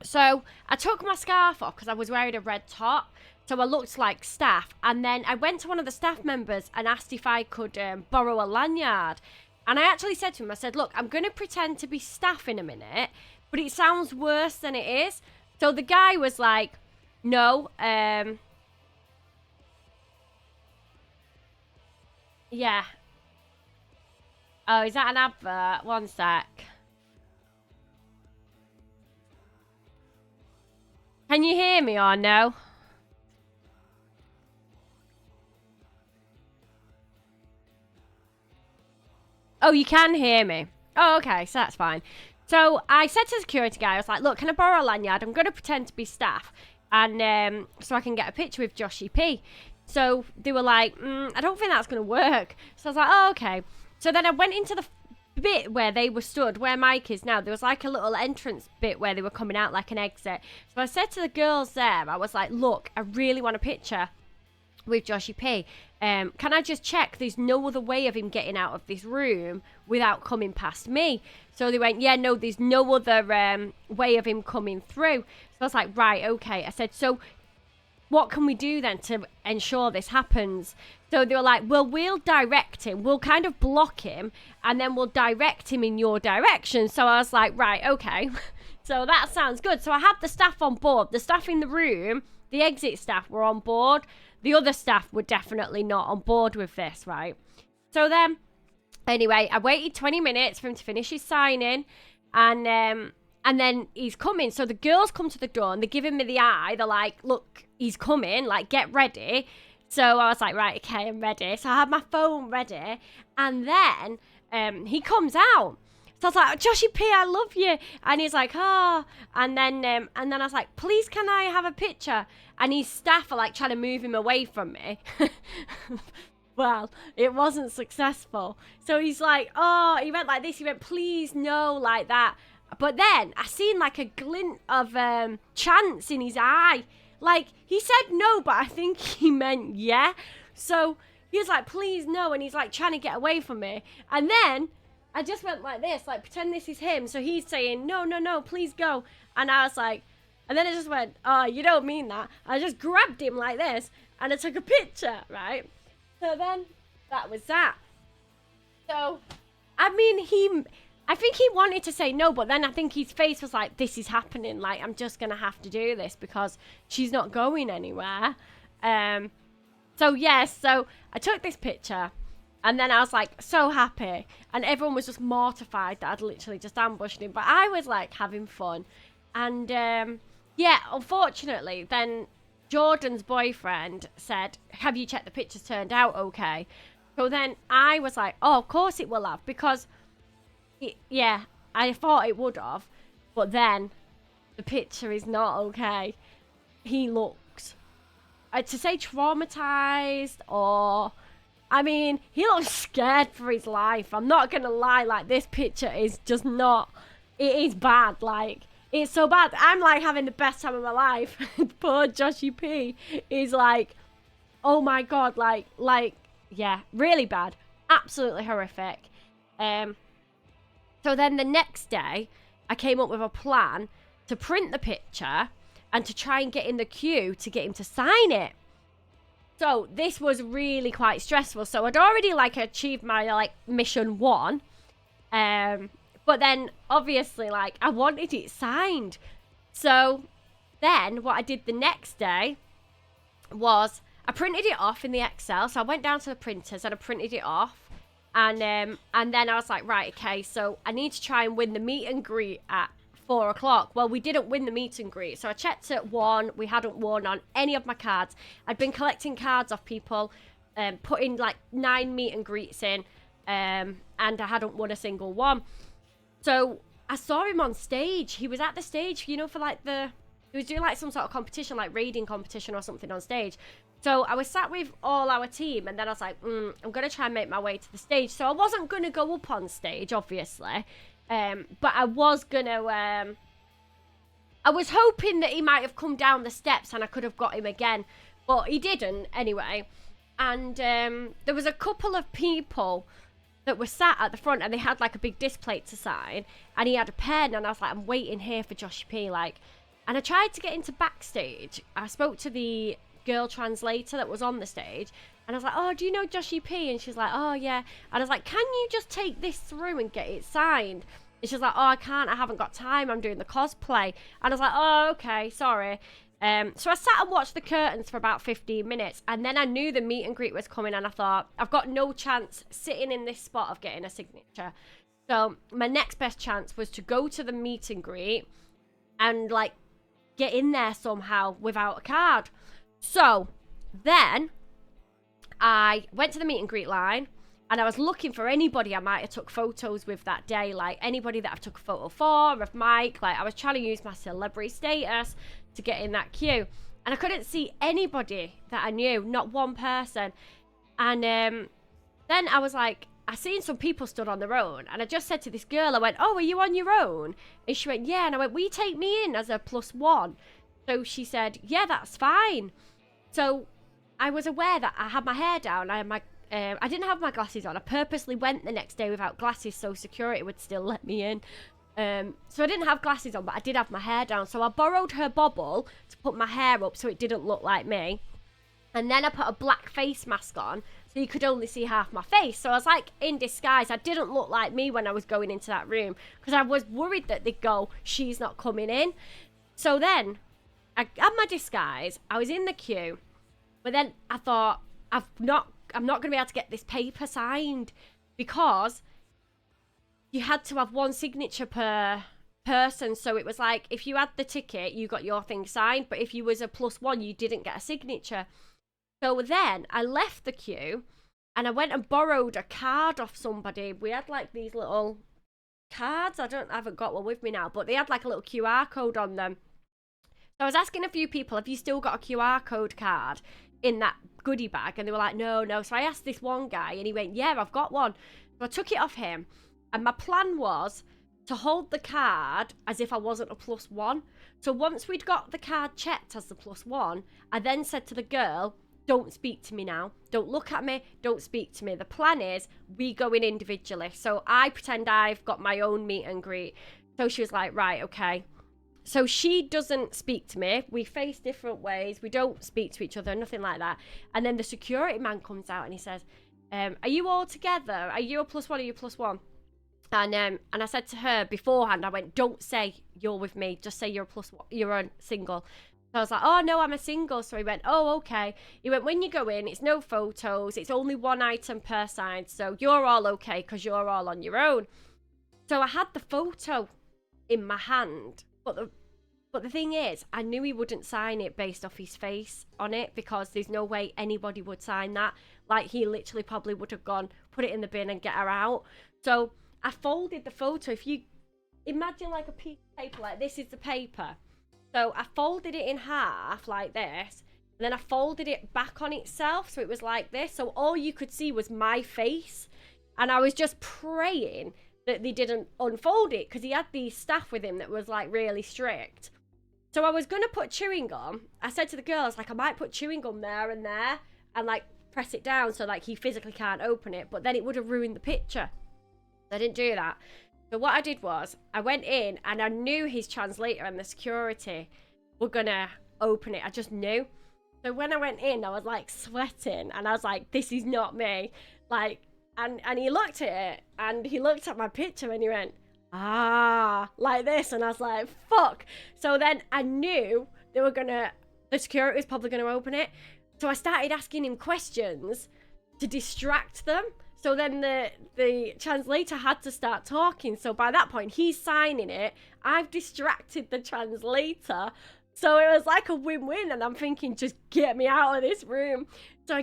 So I took my scarf off because I was wearing a red top, so I looked like staff. And then I went to one of the staff members and asked if I could borrow a lanyard. And I actually said to him, I said, look, I'm going to pretend to be staff in a minute, but it sounds worse than it is. So the guy was like, no, yeah. Oh, is that an advert? One sec. Can you hear me or no? Oh, you can hear me. Oh, okay, so that's fine. So I said to the security guy, I was like, look, can I borrow a lanyard? I'm going to pretend to be staff. And so I can get a picture with Yoshi-P. So they were like, I don't think that's going to work. So I was like, oh, okay. So then I went into the bit where they were stood, where Mike is now. There was like a little entrance bit where they were coming out, like an exit. So I said to the girls there, I was like, look, I really want a picture with Yoshi-P. Can I just check there's no other way of him getting out of this room without coming past me? So they went, yeah, no, there's no other way of him coming through. So I was like, right, okay. I said, so what can we do then to ensure this happens? So they were like, well, we'll direct him. We'll kind of block him, and then we'll direct him in your direction. So I was like, right, okay. So that sounds good. So I had the staff on board. The staff in the room, the exit staff were on board. The other staff were definitely not on board with this, right? So then, anyway, I waited 20 minutes for him to finish his signing, and then he's coming. So the girls come to the door, and they're giving me the eye. They're like, look, he's coming, like, get ready. So I was like, right, okay, I'm ready. So I had my phone ready, and then he comes out. So I was like, Yoshi-P, I love you. And he's like, oh. And then I was like, please, can I have a picture? And his staff are like trying to move him away from me. Well, it wasn't successful. So he's like, oh, he went like this. He went, please, no, like that. But then I seen like a glint of chance in his eye. Like, he said no, but I think he meant yeah. So he was like, please, no. And he's like trying to get away from me. And then I just went like this, like, pretend this is him. So he's saying, no, no, no, please go. And I was like, and then I just went, oh, you don't mean that. I just grabbed him like this, and I took a picture, right? So then that was that. So, I mean, I think he wanted to say no, but then I think his face was like, this is happening. Like, I'm just going to have to do this because she's not going anywhere. So, yes, so I took this picture. And then I was like so happy, and everyone was just mortified that I'd literally just ambushed him. But I was like having fun, and yeah, unfortunately, then Jordan's boyfriend said, "Have you checked the pictures turned out okay?" So then I was like, "Oh, of course it will have," because yeah, I thought it would have, but then the picture is not okay. He looks, to say traumatized or. I mean, he looks scared for his life. I'm not going to lie. Like, this picture is just not... It is bad. Like, it's so bad. I'm, like, having the best time of my life. Poor Yoshi-P is, like... Oh, my God. Like, yeah. Really bad. Absolutely horrific. So then the next day, I came up with a plan to print the picture and to try and get in the queue to get him to sign it. So this was really quite stressful. So I'd already like achieved my like mission 1. But then obviously like I wanted it signed. So then what I did the next day was I printed it off in the Excel. So I went down to the printers and I printed it off. And then I was like, right, okay, so I need to try and win the meet and greet at 4 o'clock. Well, we didn't win the meet and greet, so I checked at 1. We hadn't won on any of my cards. I'd been collecting cards off people, putting like 9 meet and greets in, and I hadn't won a single one. So I saw him on stage. He was at the stage, you know, for like he was doing like some sort of competition, like raiding competition or something on stage. So I was sat with all our team, and then I was like, I'm going to try and make my way to the stage. So I wasn't going to go up on stage, obviously. But I was gonna, I was hoping that he might have come down the steps and I could have got him again, but he didn't anyway. And there was a couple of people that were sat at the front and they had like a big display to sign, and he had a pen, and I was like, I'm waiting here for Yoshi-P, like, and I tried to get into backstage. I spoke to the girl translator that was on the stage, and I was like, oh, do you know Yoshi-P? And she's like, oh, yeah. And I was like, can you just take this through and get it signed? And she's like, oh, I can't. I haven't got time. I'm doing the cosplay. And I was like, oh, okay, sorry. So I sat and watched the curtains for about 15 minutes. And then I knew the meet and greet was coming. And I thought, I've got no chance sitting in this spot of getting a signature. So my next best chance was to go to the meet and greet and, like, get in there somehow without a card. So then I went to the meet and greet line, and I was looking for anybody I might have took photos with that day, like anybody that I've took a photo for, of Mike. Like, I was trying to use my celebrity status to get in that queue, and I couldn't see anybody that I knew, not one person. And then I was like, I seen some people stood on their own, and I just said to this girl, I went, oh, are you on your own? And she went, yeah. And I went, will you take me in as a +1? So she said, yeah, that's fine. So I was aware that I had my hair down. I didn't have my glasses on. I purposely went the next day without glasses so security would still let me in. So I didn't have glasses on, but I did have my hair down. So I borrowed her bobble to put my hair up so it didn't look like me. And then I put a black face mask on so you could only see half my face. So I was like in disguise. I didn't look like me when I was going into that room because I was worried that they'd go, she's not coming in. So then I had my disguise. I was in the queue. But then I thought, I'm not going to be able to get this paper signed because you had to have one signature per person. So it was like, if you had the ticket, you got your thing signed. But if you was a +1, you didn't get a signature. So then I left the queue and I went and borrowed a card off somebody. We had like these little cards. I haven't got one with me now, but they had like a little QR code on them. So I was asking a few people, have you still got a QR code card in that goodie bag? And they were like, no. So I asked this one guy and he went, yeah, I've got one. So I took it off him. And my plan was to hold the card as if I wasn't a +1. So once we'd got the card checked as the +1, I then said to the girl, don't speak to me now. Don't look at me. Don't speak to me. The plan is we go in individually. So I pretend I've got my own meet and greet. So she was like, right, okay. So she doesn't speak to me. We face different ways. We don't speak to each other, nothing like that. And then the security man comes out and he says, are you all together? Are you a +1? Are you a +1? And I said to her beforehand, I went, don't say you're with me. Just say you're a +1. You're a single. So I was like, oh, no, I'm a single. So he went, oh, okay. He went, when you go in, it's no photos. It's only one item per side. So you're all okay because you're all on your own. So I had the photo in my hand. But the thing is, I knew he wouldn't sign it based off his face on it because there's no way anybody would sign that. Like, he literally probably would have gone, put it in the bin and get her out. So I folded the photo. If you imagine like a piece of paper, like this is the paper. So I folded it in half like this, and then I folded it back on itself. So it was like this. So all you could see was my face. And I was just praying that they didn't unfold it because he had these staff with him that was like really strict. So I was going to put chewing gum. I said to the girls, like, I might put chewing gum there and like press it down so like he physically can't open it. But then it would have ruined the picture. I didn't do that. So what I did was I went in and I knew his translator and the security were gonna open it. I just knew. So when I went in, I was like sweating and I was like, this is not me. Like, and he looked at it and he looked at my picture and he went, like this. And I was like, fuck. So then I knew the security was probably gonna open it. So I started asking him questions to distract them. So then the translator had to start talking. So by that point, he's signing it. I've distracted the translator. So it was like a win-win. And I'm thinking, just get me out of this room. So I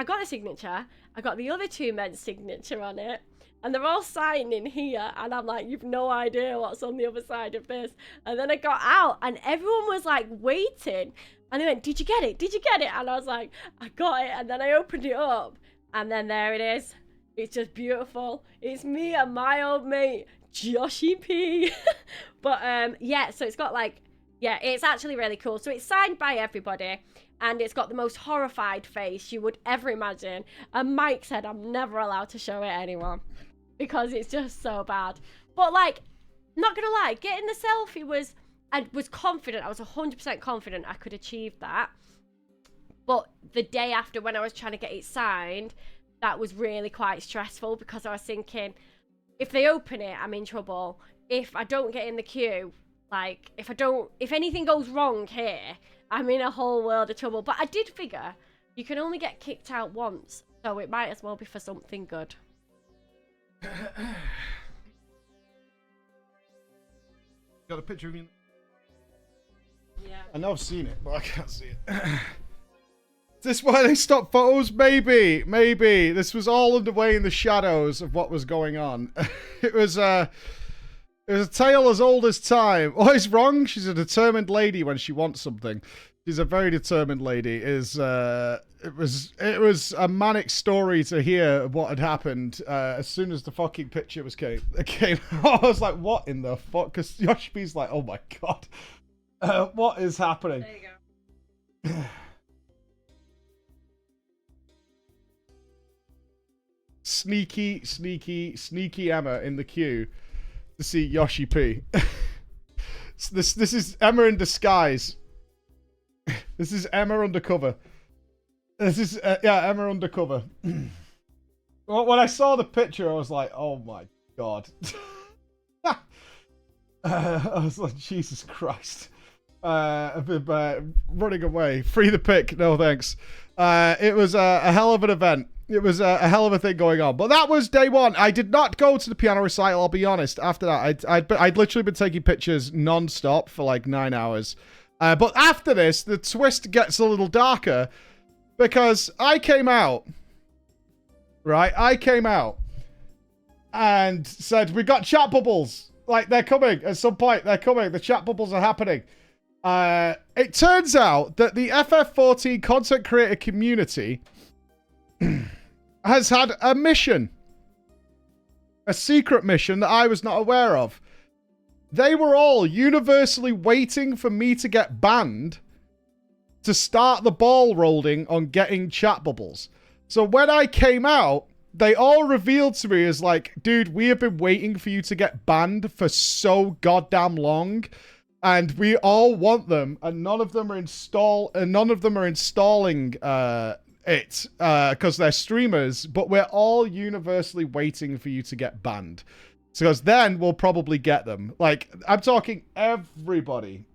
got a signature. I got the other two men's signature on it. And they're all signing here. And I'm like, you've no idea what's on the other side of this. And then I got out and everyone was like waiting. And they went, did you get it? Did you get it? And I was like, I got it. And then I opened it up. And then there it is. It's just beautiful. It's me and my old mate, Yoshi-P. But yeah, so it's got like, yeah, it's actually really cool. So it's signed by everybody. And it's got the most horrified face you would ever imagine. And Mike said I'm never allowed to show it anyone. Because it's just so bad. But like, not gonna lie, getting the selfie I was confident. I was 100% confident I could achieve that. But the day after when I was trying to get it signed, that was really quite stressful because I was thinking, if they open it, I'm in trouble. If I don't get in the queue, like, if anything goes wrong here, I'm in a whole world of trouble. But I did figure you can only get kicked out once, so it might as well be for something good. Got a picture of you? Yeah. I know I've seen it, but I can't see it. Is this why they stopped photos? Maybe. This was all underway in the shadows of what was going on. It was a tale as old as time. What is wrong? She's a determined lady when she wants something. She's a very determined lady. It was a manic story to hear what had happened as soon as the fucking picture came out. I was like, what in the fuck? Because Yoshi-P's like, oh my god. What is happening? There you go. Sneaky Emma in the queue to see Yoshi-P. This is Emma in disguise. This is Emma undercover. This is, yeah, Emma undercover. Well, when I saw the picture, I was like, oh my god. I was like, Jesus Christ. I've been running away. Free the pick. No, thanks. It was a hell of an event. It was a hell of a thing going on. But that was day one. I did not go to the piano recital, I'll be honest. After that, I'd literally been taking pictures non-stop for like 9 hours. But after this, the twist gets a little darker. Because I came out. Right? I came out. And said, we got chat bubbles. Like, they're coming. At some point, they're coming. The chat bubbles are happening. It turns out that the FF14 content creator community has had a mission. A secret mission that I was not aware of. They were all universally waiting for me to get banned to start the ball rolling on getting chat bubbles. So when I came out, they all revealed to me as like, dude, we have been waiting for you to get banned for so goddamn long. And we all want them, and none of them are installing it because they're streamers, but we're all universally waiting for you to get banned. Because then we'll probably get them. Like, I'm talking everybody.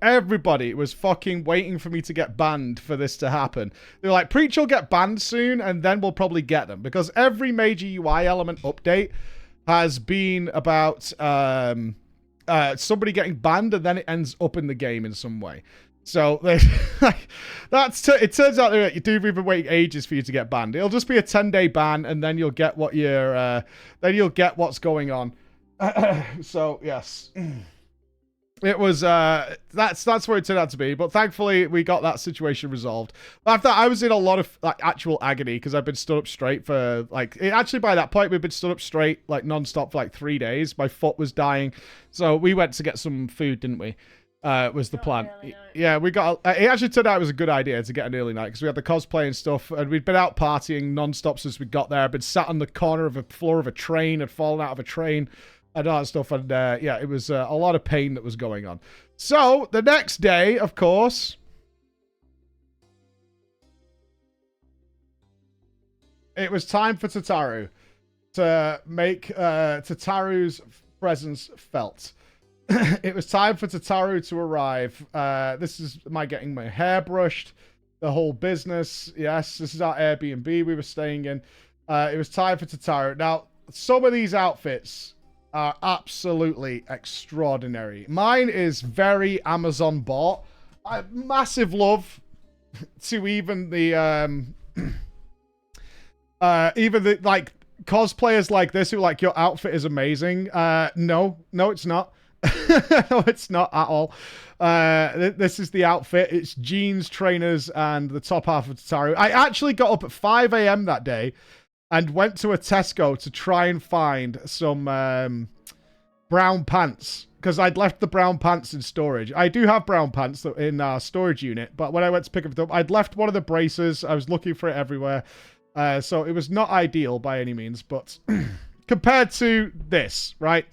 Everybody was fucking waiting for me to get banned for this to happen. They're like, Preach will get banned soon, and then we'll probably get them. Because every major UI element update has been about somebody getting banned, and then it ends up in the game in some way. So it turns out that dude, we've been waiting ages for you to get banned. It'll just be a 10-day ban, and then you'll get what you're what's going on. So yes. It was, that's where it turned out to be. But thankfully, we got that situation resolved. After that, I was in a lot of like actual agony because I've been stood up straight for like, actually by that point, we've been stood up straight like non-stop for like 3 days. My foot was dying. So we went to get some food, didn't we? Was the plan. Yeah, we got, it actually turned out it was a good idea to get an early night because we had the cosplay and stuff, and we'd been out partying non-stop since we got there. I'd been sat on the corner of a floor of a train, had fallen out of a train. And all that stuff, and yeah, it was a lot of pain that was going on. So, the next day, of course, it was time for Tataru to make Tataru's presence felt. It was time for Tataru to arrive. This is getting my hair brushed, the whole business. Yes, this is our Airbnb we were staying in. It was time for Tataru. Now, some of these outfits are absolutely extraordinary. Mine is very Amazon bought. Massive love to even the like cosplayers like this who like, your outfit is amazing. No, it's not. No, it's not at all. This is the outfit. It's jeans, trainers, and the top half of Tataru. I actually got up at 5 a.m. that day and went to a Tesco to try and find some brown pants. Because I'd left the brown pants in storage. I do have brown pants in our storage unit. But when I went to pick them up, I'd left one of the braces. I was looking for it everywhere. So it was not ideal by any means. But compared to this, right?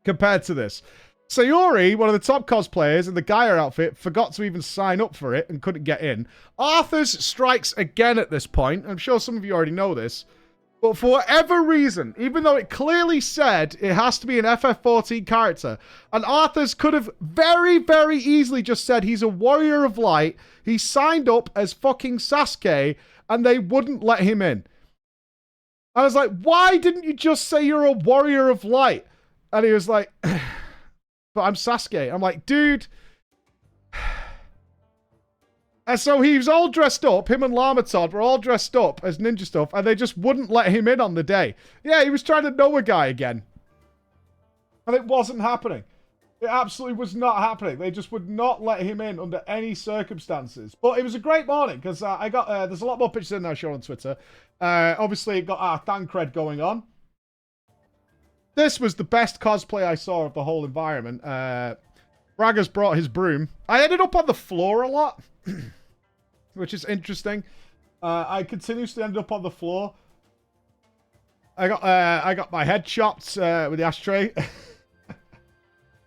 Compared to this. Sayori, one of the top cosplayers in the Gaia outfit, forgot to even sign up for it and couldn't get in. Arthur's strikes again at this point. I'm sure some of you already know this. But for whatever reason, even though it clearly said it has to be an FF14 character, and Arthur's could have very, very easily just said he's a warrior of light, he signed up as fucking Sasuke, and they wouldn't let him in. I was like, why didn't you just say you're a warrior of light? And he was like... But I'm Sasuke. I'm like, dude. And so he was all dressed up. Him and Lamatod were all dressed up as ninja stuff. And they just wouldn't let him in on the day. Yeah, he was trying to know a guy again. And it wasn't happening. It absolutely was not happening. They just would not let him in under any circumstances. But it was a great morning. Because I got... there's a lot more pictures in there shown on Twitter. Obviously, it got our Thancred going on. This was the best cosplay I saw of the whole environment. Bragger's brought his broom. I ended up on the floor a lot, which is interesting. I continuously ended up on the floor. I got my head chopped with the ashtray.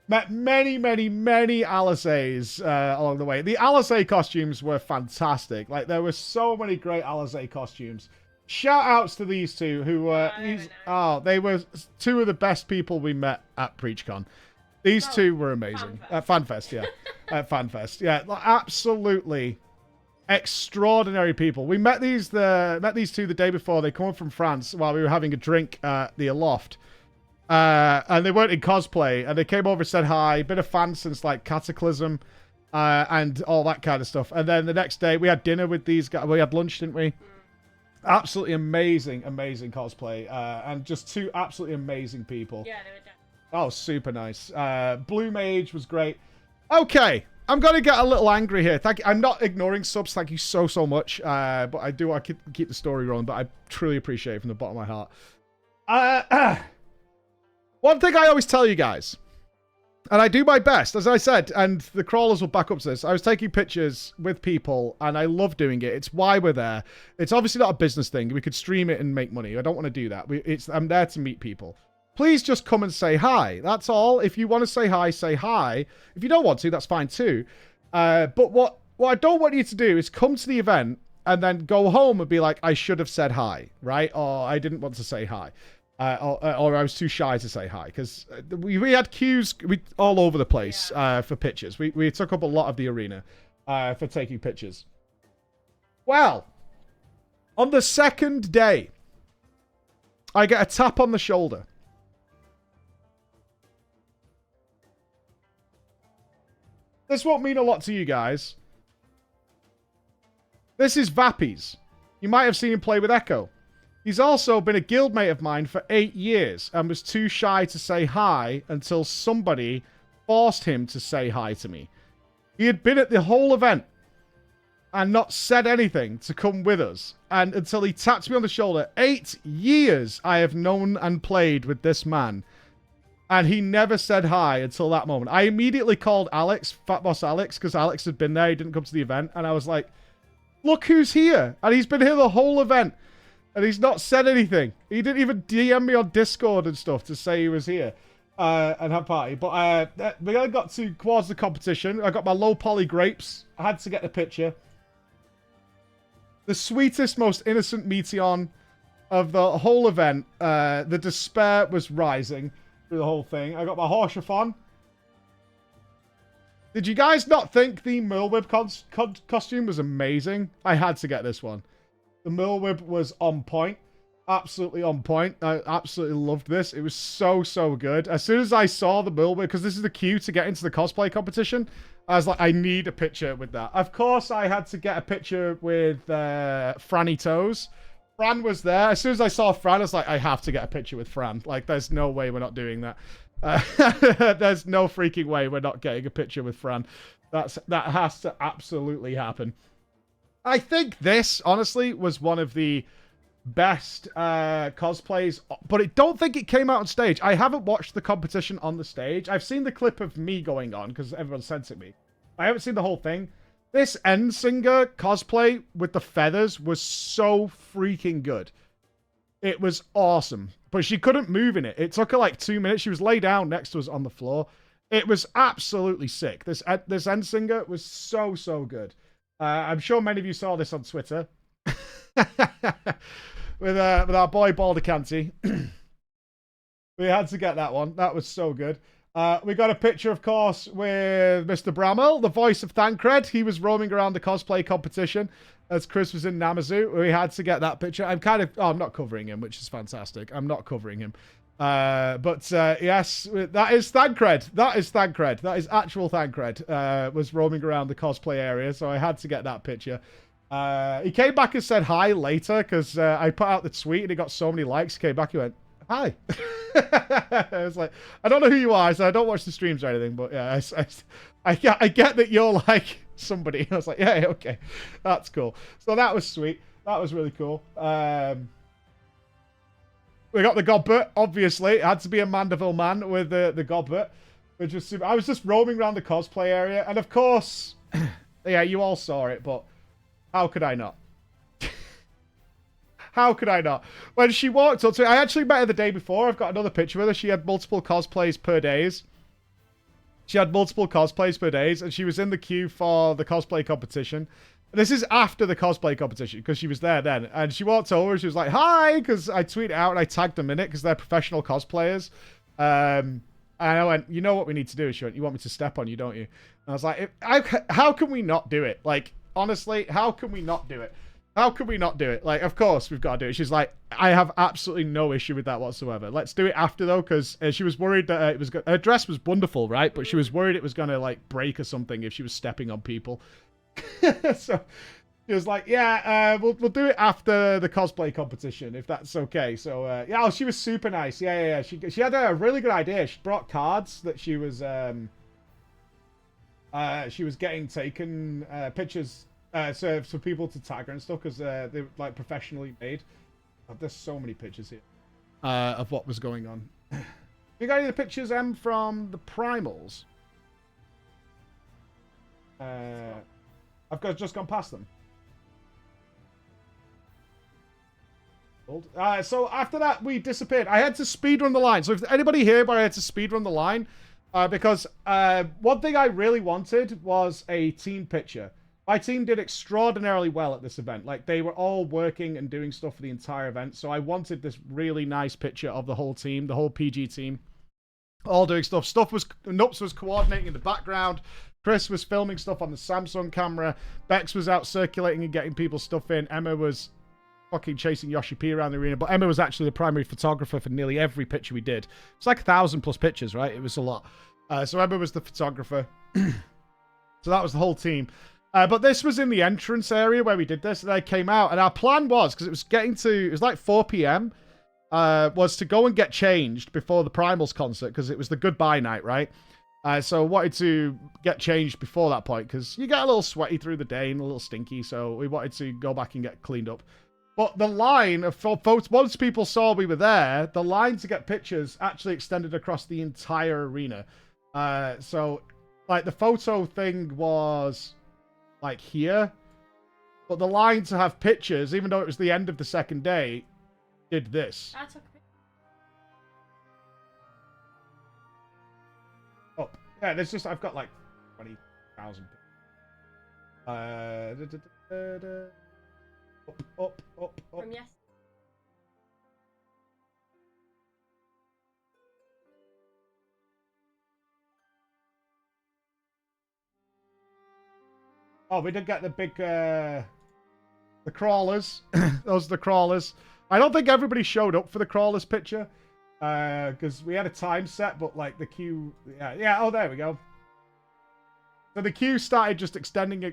Met many, many, many Alisays along the way. The Alisay costumes were fantastic. Like, there were so many great Alisay costumes. Shout outs to these two who were... they were two of the best people we met at PreachCon. These two were amazing. At FanFest, yeah. At FanFest. Yeah, absolutely extraordinary people. We met these two the day before. They come from France while we were having a drink at the Aloft. And they weren't in cosplay, and they came over and said hi. Been a fan since like Cataclysm, and all that kind of stuff. And then the next day we had dinner with these guys. We had lunch, didn't we? Absolutely amazing, amazing cosplay, and just two absolutely amazing people. Yeah, they were definitely. Oh, super nice. Blue Mage was great. Okay, I'm gonna get a little angry here. Thank you. I'm not ignoring subs. Thank you so much. But I do want to keep the story rolling. But I truly appreciate it from the bottom of my heart. One thing I always tell you guys, and I do my best, as I said, and the crawlers will back up to this. I was taking pictures with people, and I love doing it. It's why we're there. It's obviously not a business thing. We could stream it and make money. I don't want to do that. I'm there to meet people. Please just come and say hi. That's all. If you want to say hi, say hi. If you don't want to, that's fine too. But what I don't want you to do is come to the event and then go home and be like, I should have said hi, right? Or I didn't want to say hi. Or I was too shy to say hi, because we had queues all over the place for pictures. We took up a lot of the arena for taking pictures. Well, on the second day, I get a tap on the shoulder. This won't mean a lot to you guys. This is Vappy's. You might have seen him play with Echo. He's also been a guildmate of mine for 8 years and was too shy to say hi until somebody forced him to say hi to me. He had been at the whole event and not said anything to come with us, and until he tapped me on the shoulder. 8 years I have known and played with this man, and he never said hi until that moment. I immediately called Alex, Fat Boss Alex, because Alex had been there. He didn't come to the event, and I was like, look who's here. And he's been here the whole event. And he's not said anything. He didn't even DM me on Discord and stuff to say he was here and have party. But we got towards the competition. I got my low poly grapes. I had to get the picture. The sweetest, most innocent Meteon of the whole event. The despair was rising through the whole thing. I got my Horshathon. Did you guys not think the Merlwib costume was amazing? I had to get this one. The Merlwib was on point. Absolutely on point. I absolutely loved this. It was so good. As soon as I saw the Merlwib, because this is the queue to get into the cosplay competition, I was like, I need a picture with that. Of course, I had to get a picture with Franny Toes. Fran was there. As soon as I saw Fran, I was like, I have to get a picture with Fran. Like, there's no way we're not doing that. There's no freaking way we're not getting a picture with Fran. That has to absolutely happen. I think this, honestly, was one of the best cosplays, but I don't think it came out on stage. I haven't watched the competition on the stage. I've seen the clip of me going on, because everyone sent it me. I haven't seen the whole thing. This Endsinger cosplay with the feathers was so freaking good. It was awesome. But she couldn't move in it. It took her like 2 minutes. She was laid down next to us on the floor. It was absolutely sick. This Endsinger was so good. I'm sure many of you saw this on Twitter. with our boy Baldercanty. We had to get that one. That was so good. We got a picture, of course, with Mr. Bramwell, the voice of Thancred. He was roaming around the cosplay competition as Chris was in Namazu. We had to get that picture. I'm not covering him, which is fantastic. I'm not covering him. But yes, that is Thancred. That is Thancred. That is actual Thancred. Was roaming around the cosplay area, so I had to get that picture. He came back and said hi later, because I put out the tweet and he got so many likes. He came back and went, hi. I was like, I don't know who you are, so I don't watch the streams or anything, but yeah, I get that you're like somebody. I was like, yeah, okay, that's cool. So that was sweet. That was really cool. We got the Godbert, obviously. It had to be a Mandeville man with the Godbert. Which was super. I was just roaming around the cosplay area, and of course, yeah, you all saw it, but how could I not? How could I not? When she walked up to me, I actually met her the day before. I've got another picture with her. She had multiple cosplays per days. She had multiple cosplays per day, and she was in the queue for the cosplay competition. This is after the cosplay competition, because she was there then. And she walked over, and she was like, hi, because I tweeted out and I tagged them in it, because they're professional cosplayers. And I went, you know what we need to do? She went, you want me to step on you, don't you? And I was like, how can we not do it? Like, honestly, how can we not do it? How can we not do it? Like, of course we've got to do it. She's like, I have absolutely no issue with that whatsoever. Let's do it after, though, because she was worried that her dress was wonderful, right? But she was worried it was going to, like, break or something if she was stepping on people. So she was like, yeah, we'll do it after the cosplay competition, if that's okay. So, yeah, oh, she was super nice. Yeah. She had a really good idea. She brought cards that she was getting taken pictures so for people to tag her and stuff, because they're like professionally made. Oh, there's so many pictures here of what was going on. You got any of the pictures, Em, from the Primals? I've just gone past them. So after that, we disappeared. I had to speedrun the line. So if anybody here, but I had to speedrun the line because one thing I really wanted was a team picture. My team did extraordinarily well at this event. Like, they were all working and doing stuff for the entire event. So I wanted this really nice picture of the whole team, the whole PG team, all doing stuff. Nupss was coordinating in the background. Chris was filming stuff on the Samsung camera. Bex was out circulating and getting people's stuff in. Emma was fucking chasing Yoshi-P around the arena. But Emma was actually the primary photographer for nearly every picture we did. It's like 1,000+ pictures, right? It was a lot. So Emma was the photographer. So that was the whole team. But this was in the entrance area where we did this, and I came out, and our plan was, because it was like 4 p.m., was to go and get changed before the Primals concert, because it was the goodbye night, right? So I wanted to get changed before that point, because you get a little sweaty through the day and a little stinky, so we wanted to go back and get cleaned up. But the line of photos, once people saw we were there, the line to get pictures actually extended across the entire arena. So, like, the photo thing was like here, but the line to have pictures, even though it was the end of the second day, did this. I took a picture. Oh, yeah, there's just, I've got like 20,000. Up. From yes. Oh, we did get the big, the crawlers. Those are the crawlers. I don't think everybody showed up for the crawlers picture. Because we had a time set, but like the queue... Yeah, oh, there we go. So the queue started just extending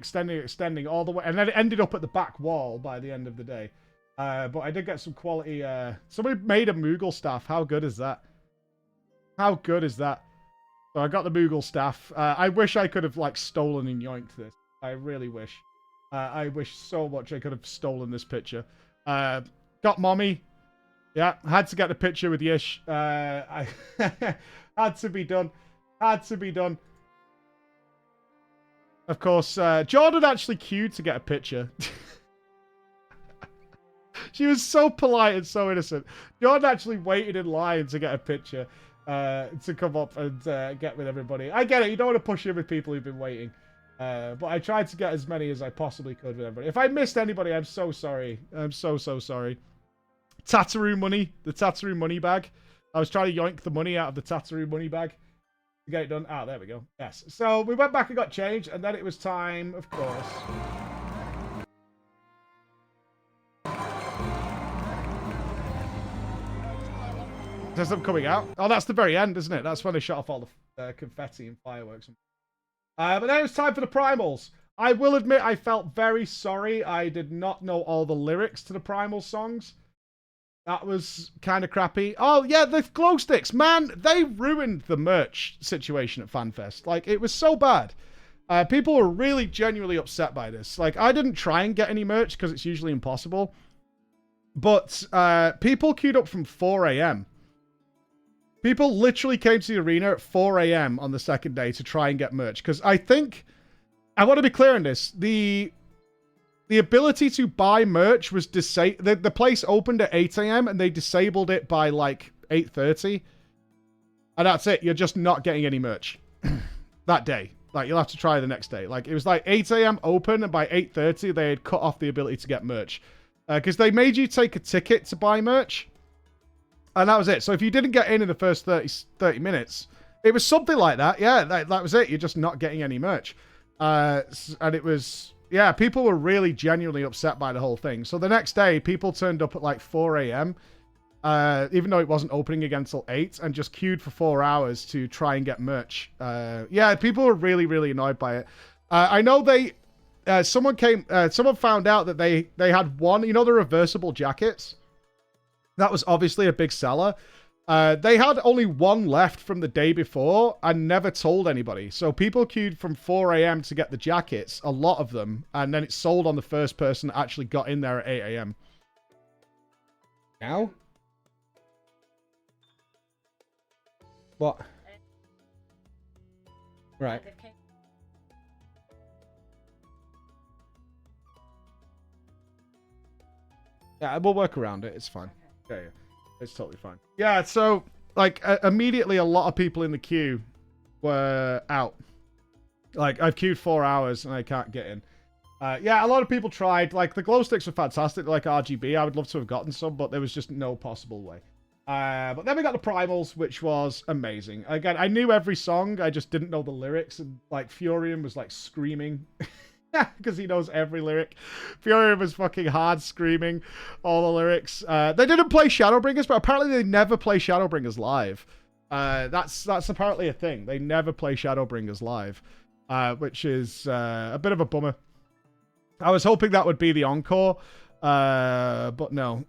all the way. And then it ended up at the back wall by the end of the day. But I did get some quality... Somebody made a Moogle staff. How good is that? How good is that? So I got the Moogle staff. I wish I could have like stolen and yoinked this. I really wish. I wish so much I could have stolen this picture. Got Mommy. Yeah, had to get the picture with Yish. I had to be done. Had to be done. Of course, Jordan actually queued to get a picture. She was so polite and so innocent. Jordan actually waited in line to get a picture to come up and get with everybody. I get it. You don't want to push in with people who've been waiting. But I tried to get as many as I possibly could with everybody. If I missed anybody, I'm so sorry. I'm so sorry. Tataroo money. The Tataroo money bag. I was trying to yoink the money out of the Tataroo money bag to get it done. Ah, there we go. Yes. So we went back and got changed, and then it was time, of course. There's them coming out. Oh, that's the very end, isn't it? That's when they shot off all the confetti and fireworks. But then it was time for the Primals. I will admit I felt very sorry I did not know all the lyrics to the Primals songs. That was kind of crappy. Oh, yeah, the glow sticks. Man, they ruined the merch situation at FanFest. Like, it was so bad. People were really genuinely upset by this. Like, I didn't try and get any merch because it's usually impossible. But people queued up from 4 a.m. People literally came to the arena at 4 a.m. on the second day to try and get merch. Because I think, I want to be clear on this, the ability to buy merch was disabled. The place opened at 8 a.m. and they disabled it by like 8:30. And that's it. You're just not getting any merch. that day. Like, you'll have to try the next day. Like, it was like 8 a.m. open, and by 8:30, they had cut off the ability to get merch. Because they made you take a ticket to buy merch. And that was it. So if you didn't get in the first 30 minutes, it was something like that. Yeah, that was it. You're just not getting any merch. And it was... Yeah, people were really genuinely upset by the whole thing. So the next day, people turned up at like 4 a.m., even though it wasn't opening again until 8, and just queued for 4 hours to try and get merch. Yeah, people were really, really annoyed by it. I know someone found out that they had one, you know, the reversible jackets? That was obviously a big seller. They had only one left from the day before and never told anybody. So people queued from 4 a.m. to get the jackets, a lot of them, and then it sold on the first person that actually got in there at 8 a.m. Now? What? Right. Yeah, we'll work around it. It's fine. Yeah. It's totally fine. Yeah, so, like, immediately a lot of people in the queue were out. Like, I've queued 4 hours and I can't get in. Yeah, a lot of people tried. Like, the glow sticks were fantastic, like RGB. I would love to have gotten some, but there was just no possible way. But then we got the Primals, which was amazing. Again, I knew every song. I just didn't know the lyrics. And, like, Furion was, like, screaming. Because he knows every lyric. Furion was fucking hard screaming all the lyrics. They didn't play Shadowbringers, but apparently they never play Shadowbringers live. That's apparently a thing. They never play Shadowbringers live, which is a bit of a bummer. I was hoping that would be the encore, but no.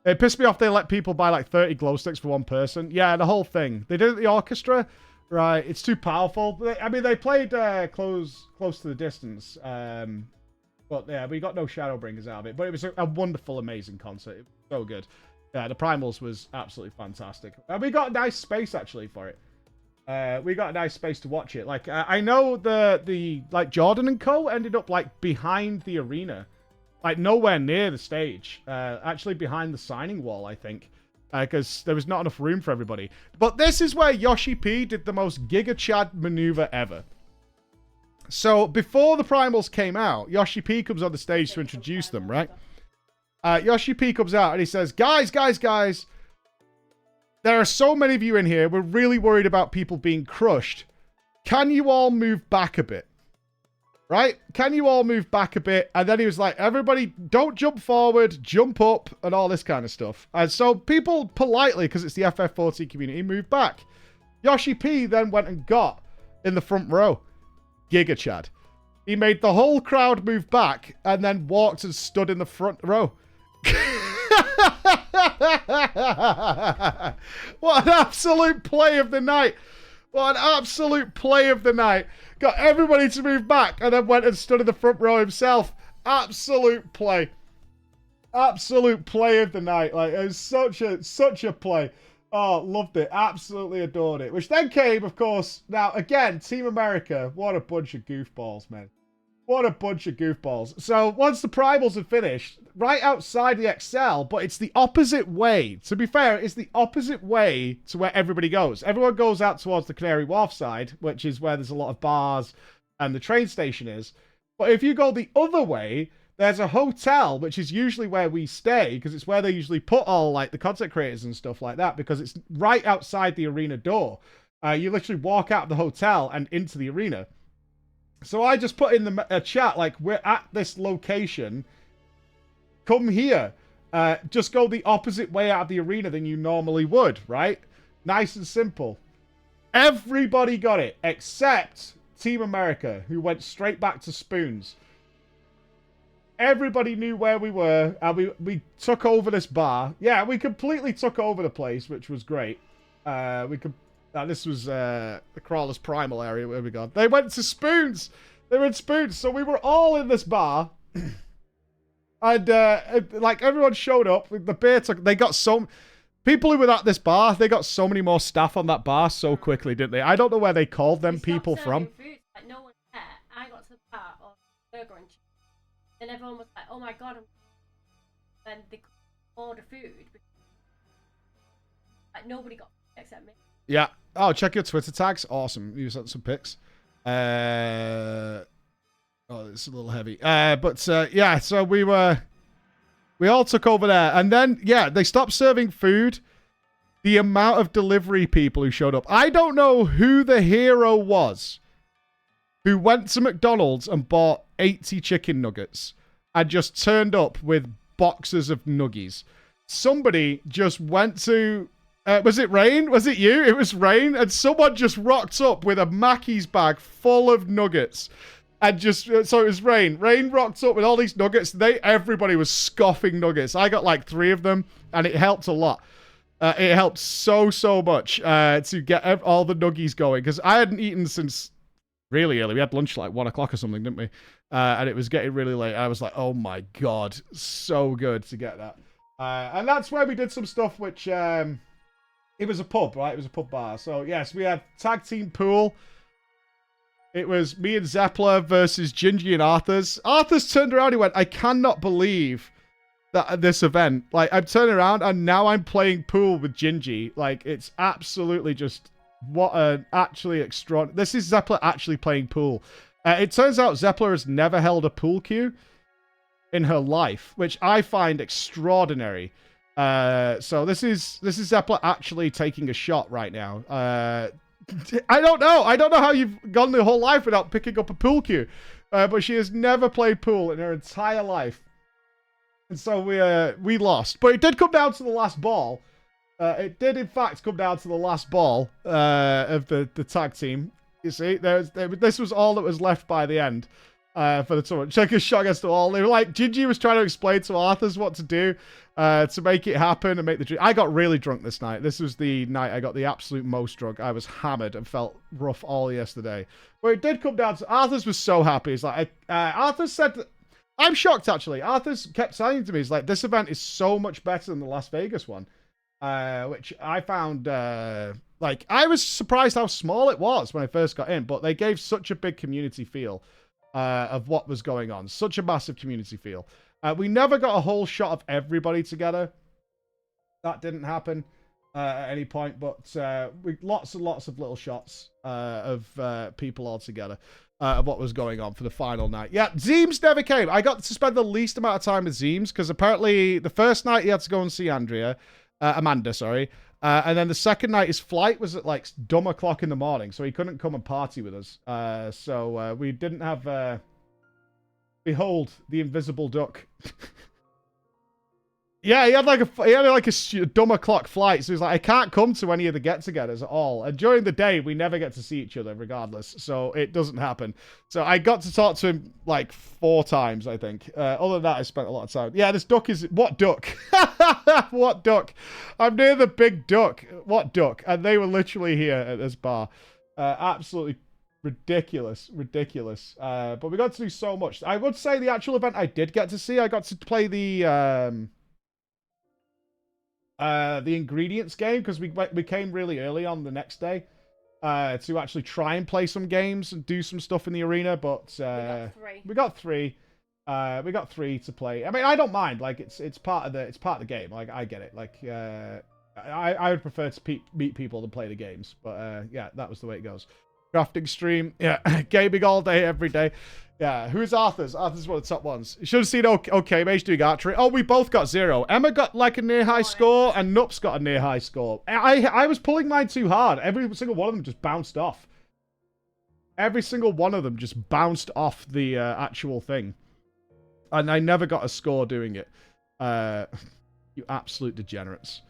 It pissed me off they let people buy like 30 glow sticks for one person. Yeah, the whole thing. They did it at the orchestra. Right, it's too powerful. I mean, they played close to the distance. But yeah, we got no Shadowbringers out of it. But it was a wonderful, amazing concert. It was so good. Yeah, the Primals was absolutely fantastic. And we got a nice space, actually, for it. We got a nice space to watch it. Like, I know the like, Jordan and Co. ended up, like, behind the arena. Like, nowhere near the stage. Actually, behind the signing wall, I think. Because there was not enough room for everybody. But this is where Yoshi-P did the most Giga Chad maneuver ever. So, before the Primals came out, Yoshi-P comes on the stage to introduce them, right? Yoshi-P comes out and he says, guys, there are so many of you in here. We're really worried about people being crushed. Can you all move back a bit? Right? Can you all move back a bit? And then he was like, everybody, don't jump forward, jump up, and all this kind of stuff. And so people politely, because it's the FF14 community, moved back. Yoshi-P then went and got in the front row. Giga Chad. He made the whole crowd move back and then walked and stood in the front row. What an absolute play of the night. What an absolute play of the night. Got everybody to move back and then went and stood in the front row himself. Absolute play. Absolute play of the night. Like, it was such a play. Oh, loved it. Absolutely adored it. Which then came, of course, now, again, Team America. What a bunch of goofballs, man. What a bunch of goofballs. So, once the Primals had finished, right outside the XL, but it's the opposite way. To be fair, it's the opposite way to where everybody goes. Everyone goes out towards the Canary Wharf side, which is where there's a lot of bars and the train station is. But if you go the other way, there's a hotel, which is usually where we stay, because it's where they usually put all, like, the content creators and stuff like that, because it's right outside the arena door. You literally walk out of the hotel and into the arena. So I just put in the chat, like, we're at this location. Come here. Just go the opposite way out of the arena than you normally would, right? Nice and simple. Everybody got it, except Team America, who went straight back to spoons. Everybody knew where we were, and we took over this bar. Yeah, we completely took over the place, which was great. This was the Crawler's Primal area where we got. They went to Spoons. They were in Spoons. So we were all in this bar. And, like, everyone showed up. The beer took... They got so... People who were at this bar, they got so many more staff on that bar so quickly, didn't they? I don't know where they called them people from. Food. Like, no one there. I got to the bar or burger and chicken. And everyone was like, oh my god. And they couldn't order food. Like, nobody got food except me. Yeah. Oh, check your Twitter tags. Awesome. You sent some pics. Oh, it's a little heavy. Yeah, so we all took over there. And then, yeah, they stopped serving food. The amount of delivery people who showed up. I don't know who the hero was who went to McDonald's and bought 80 chicken nuggets and just turned up with boxes of nuggies. Somebody just went to... was it Rain? Was it you? It was Rain. And someone just rocked up with a Mackey's bag full of nuggets. And just... So it was Rain. Rain rocked up with all these nuggets. Everybody was scoffing nuggets. I got like 3 of them, and it helped a lot. It helped so much to get all the nuggies going. Because I hadn't eaten since really early. We had lunch like 1 o'clock or something, didn't we? And it was getting really late. I was like, oh my God. So good to get that. And that's where we did some stuff which... it was a pub, right? It was a pub bar. So, yes, we had tag team pool. It was me and Zeppler versus Gingy and Arthurs. Arthurs turned around and went, I cannot believe that at this event, like, I'm turning around and now I'm playing pool with Gingy. Like, it's absolutely just what an actually extraordinary... This is Zeppler actually playing pool. It turns out Zeppler has never held a pool cue in her life, which I find extraordinary. So this is Zeppler actually taking a shot right now. I don't know how you've gone the whole life without picking up a pool cue. But she has never played pool in her entire life. And so we lost. But it did come down to the last ball. It did, in fact, come down to the last ball of the tag team. You see, this was all that was left by the end for the tournament. Check a shot against the wall. They were like, Gingy was trying to explain to Arthurs what to do to make it happen and make the dream. I got really drunk this night. This was the night I got the absolute most drunk. I was hammered and felt rough all yesterday. But it did come down to... Arthurs was so happy. He's like... Arthurs said... I'm shocked, actually. Arthurs kept saying to me, he's like, this event is so much better than the Las Vegas one. Which I found... like, I was surprised how small it was when I first got in. But they gave such a big community feel of what was going on. Such a massive community feel. We never got a whole shot of everybody together. That didn't happen at any point, but we lots and lots of little shots of people all together of what was going on for the final night. Yeah, Zeems never came. I got to spend the least amount of time with Zeems because apparently the first night he had to go and see Amanda, sorry. And then the second night, his flight was at like dumb o'clock in the morning, so he couldn't come and party with us. So we didn't have... Behold, the invisible duck. Yeah, he had like a dumb o'clock flight, so he's like, I can't come to any of the get-togethers at all. And during the day, we never get to see each other, regardless. So it doesn't happen. So I got to talk to him like 4 times, I think. Other than that, I spent a lot of time. Yeah, this duck is... What duck? What duck? I'm near the big duck. What duck? And they were literally here at this bar. Absolutely ridiculous. But we got to do so much. I would say the actual event I did get to see, I got to play the ingredients game because we came really early on the next day to actually try and play some games and do some stuff in the arena. But we got three. We got 3 to play. I mean, I don't mind. Like it's part of the game. Like I get it. Like I would prefer to meet people than play the games. But yeah, that was the way it goes. Crafting stream, yeah, gaming all day, every day. Yeah, who's Arthur's? Arthur's one of the top ones. You should have seen okay, Mage doing archery. Oh, we both got 0. Emma got like a near high score, and Nupps got a near high score. I was pulling mine too hard. Every single one of them just bounced off. Every single one of them just bounced off the actual thing. And I never got a score doing it. You absolute degenerates.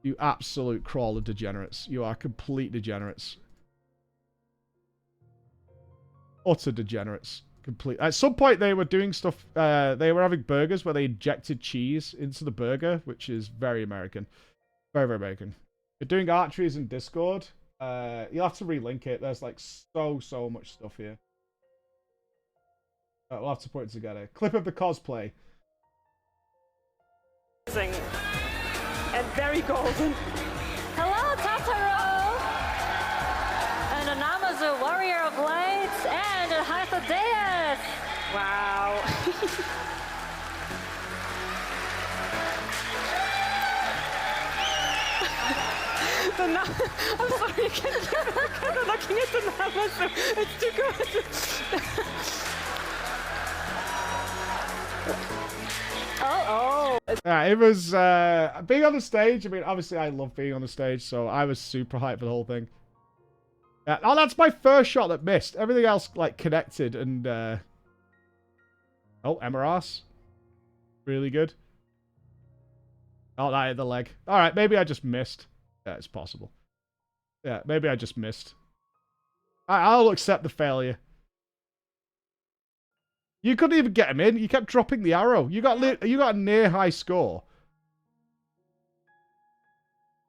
You absolute crawler degenerates. You are complete degenerates. Utter degenerates. Complete. At some point, they were doing stuff. They were having burgers where they injected cheese into the burger, which is very American. Very, very American. You're doing archeries in Discord. You'll have to relink it. There's like so much stuff here. We'll have to put it together. Clip of the cosplay. And very golden. Hello, Totoro! An Anamazu warrior of light and a Hypodeus! Wow. The the now. I'm sorry, I kept looking at the numbers. It's too good. Oh. Yeah, it was being on the stage. I mean, obviously, I love being on the stage, so I was super hyped for the whole thing. Yeah, oh, that's my first shot that missed. Everything else like connected and. Oh, Emaras. Really good. Oh, that hit the leg. All right, maybe I just missed. Yeah, it's possible. Yeah, maybe I just missed. I'll accept the failure. You couldn't even get him in. You kept dropping the arrow. You got a near high score.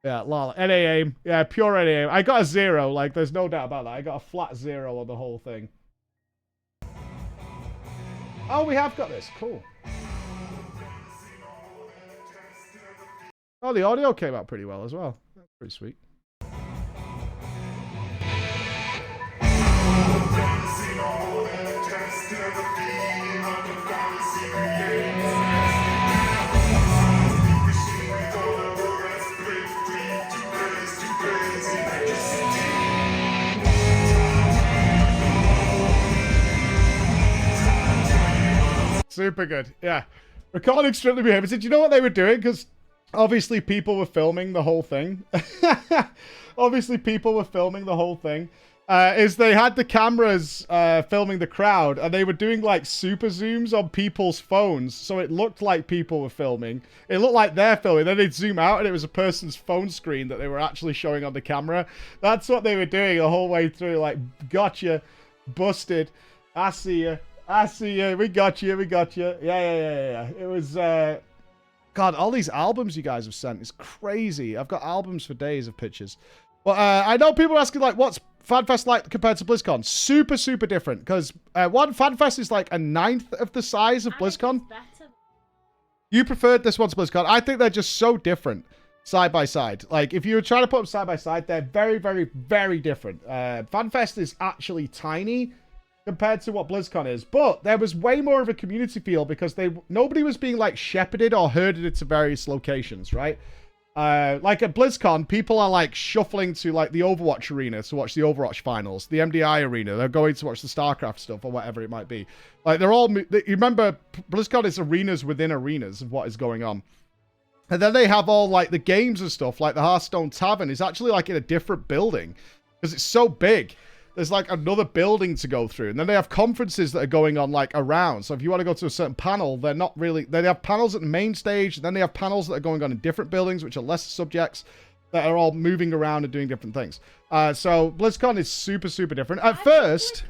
Yeah, lol. NA aim. Yeah, pure NA aim. I got a 0. Like, there's no doubt about that. I got a flat 0 on the whole thing. Oh, we have got this. Cool. Oh, the audio came out pretty well as well. That's pretty sweet. Super good. Yeah. Recording Strictly Behavior. Did you know what they were doing? Because obviously people were filming the whole thing. Is they had the cameras filming the crowd, and they were doing like super zooms on people's phones, so it looked like people were filming. It looked like they're filming. Then they'd zoom out, and it was a person's phone screen that they were actually showing on the camera. That's what they were doing the whole way through. Like, gotcha, busted. I see you. I see you. We got you. We got you. Yeah. It was, God, all these albums you guys have sent is crazy. I've got albums for days of pictures. Well, I know people are asking, like, what's FanFest like compared to BlizzCon? Super, super different. Because, one, FanFest is like a 1/9 of the size of BlizzCon. You preferred this one to BlizzCon. I think they're just so different side by side. Like, if you were trying to put them side by side, they're very, very, very different. FanFest is actually tiny compared to what BlizzCon is, but there was way more of a community feel because nobody was being like shepherded or herded into various locations, right? Like at BlizzCon, people are like shuffling to like the Overwatch arena to watch the Overwatch finals, the MDI arena. They're going to watch the StarCraft stuff or whatever it might be. Like they're all, you remember BlizzCon is arenas within arenas of what is going on. And then they have all like the games and stuff, like the Hearthstone Tavern is actually like in a different building because it's so big. There's like another building to go through. And then they have conferences that are going on like around. So if you want to go to a certain panel, they're not really, they have panels at the main stage. And then they have panels that are going on in different buildings, which are lesser subjects that are all moving around and doing different things. So BlizzCon is super, super different. At first,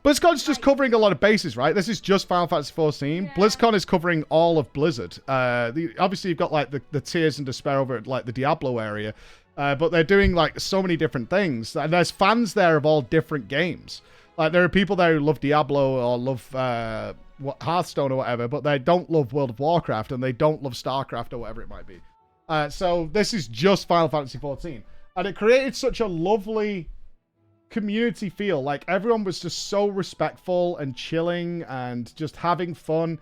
BlizzCon's just covering a lot of bases, right? This is just Final Fantasy XIV. Yeah. BlizzCon is covering all of Blizzard. Obviously you've got like the Tears and Despair over at like the Diablo area. But they're doing like so many different things. And there's fans there of all different games. Like there are people there who love Diablo or love Hearthstone or whatever, but they don't love World of Warcraft and they don't love StarCraft or whatever it might be. So this is just Final Fantasy XIV. And it created such a lovely community feel. Like everyone was just so respectful and chilling and just having fun.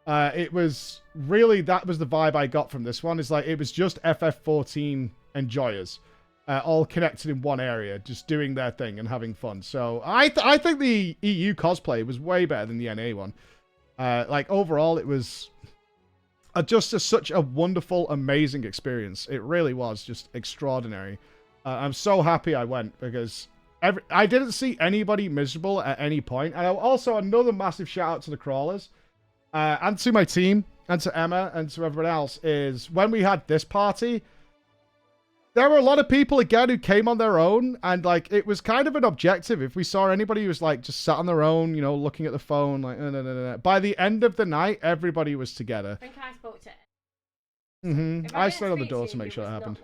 It was really, that was the vibe I got from this one. Is like, it was just FF14 enjoyers, all connected in one area, just doing their thing and having fun. So I think the EU cosplay was way better than the NA one. Like overall, it was just such a wonderful, amazing experience. It really was just extraordinary. I'm so happy I went because I didn't see anybody miserable at any point. And also another massive shout out to the crawlers and to my team and to Emma and to everyone else is when we had this party, there were a lot of people, again, who came on their own, and, like, it was kind of an objective. If we saw anybody who was, like, just sat on their own, you know, looking at the phone, like, no. By the end of the night, everybody was together. I think I spoke to it. I stood on the door to make sure that happened.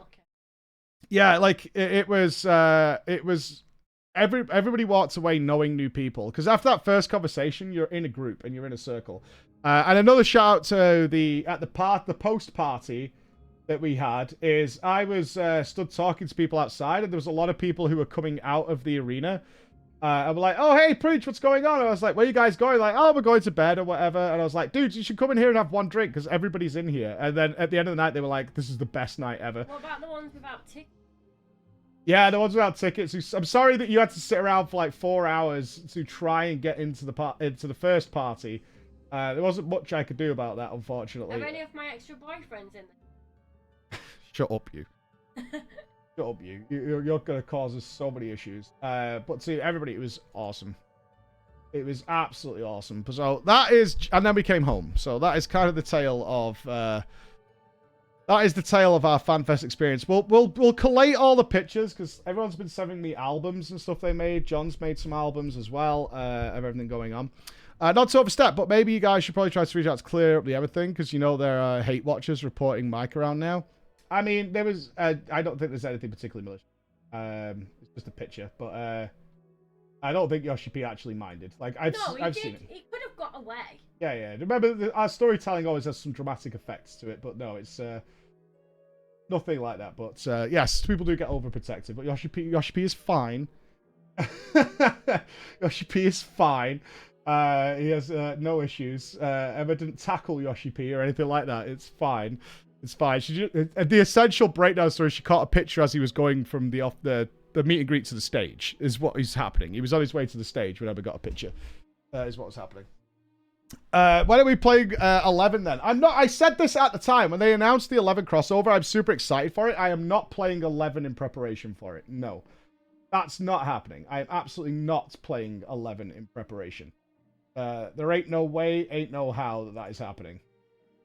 Yeah, like, it was everybody walked away knowing new people. Because after that first conversation, you're in a group, and you're in a circle. And another shout out to the post-party that we had is I was stood talking to people outside, and there was a lot of people who were coming out of the arena I'm like, oh, hey, Preach, what's going on? And I was like, where are you guys going? Like, oh, we're going to bed or whatever. And I was like, dude, you should come in here and have one drink because everybody's in here. And then at the end of the night, they were like, this is the best night ever. What about the ones without tickets? Yeah, the ones without tickets. I'm sorry that you had to sit around for like 4 hours to try and get into the first party. There wasn't much I could do about that, unfortunately. Are any of my extra boyfriends in there? Shut up, you. Shut up, you. You're going to cause us so many issues. But to everybody, it was awesome. It was absolutely awesome. So that is... And then we came home. So that is kind of the tale of... that is the tale of our FanFest experience. We'll collate all the pictures because everyone's been sending me albums and stuff they made. John's made some albums as well of everything going on. Not to overstep, but maybe you guys should probably try to reach out to clear up the everything because you know there are hate watchers reporting Mike around now. I mean, there was... I don't think there's anything particularly malicious. It's just a picture, but I don't think Yoshi-P actually minded. Like I've seen it. He could have got away. Yeah. Remember, our storytelling always has some dramatic effects to it, but no, it's nothing like that. But yes, people do get overprotective, but Yoshi-P is fine. Yoshi-P is fine. He has no issues. Emma didn't tackle Yoshi-P or anything like that. It's fine. It's fine. The essential breakdown story, she caught a picture as he was going from the meet and greet to the stage, is what is happening. He was on his way to the stage when Emma got a picture. Is what was happening. Why don't we play 11 then? I said this at the time when they announced the 11 crossover. I'm super excited for it. I am not playing 11 in preparation for it. No. That's not happening. I am absolutely not playing 11 in preparation. There ain't no way, ain't no how that is happening.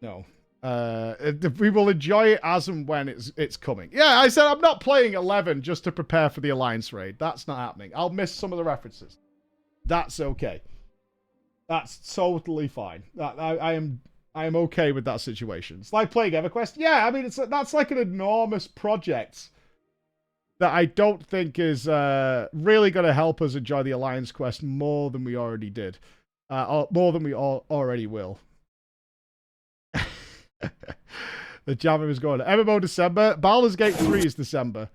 No. We will enjoy it as and when it's coming. Yeah, I said I'm not playing 11 just to prepare for the Alliance raid. That's not happening. I'll miss some of the references. That's okay. That's totally fine. I am okay with that situation. It's like playing EverQuest. Yeah, I mean that's like an enormous project that I don't think is really going to help us enjoy the Alliance quest more than we already did, or more than we already will. The jammer was going. MMO December. Baldur's Gate 3 is December.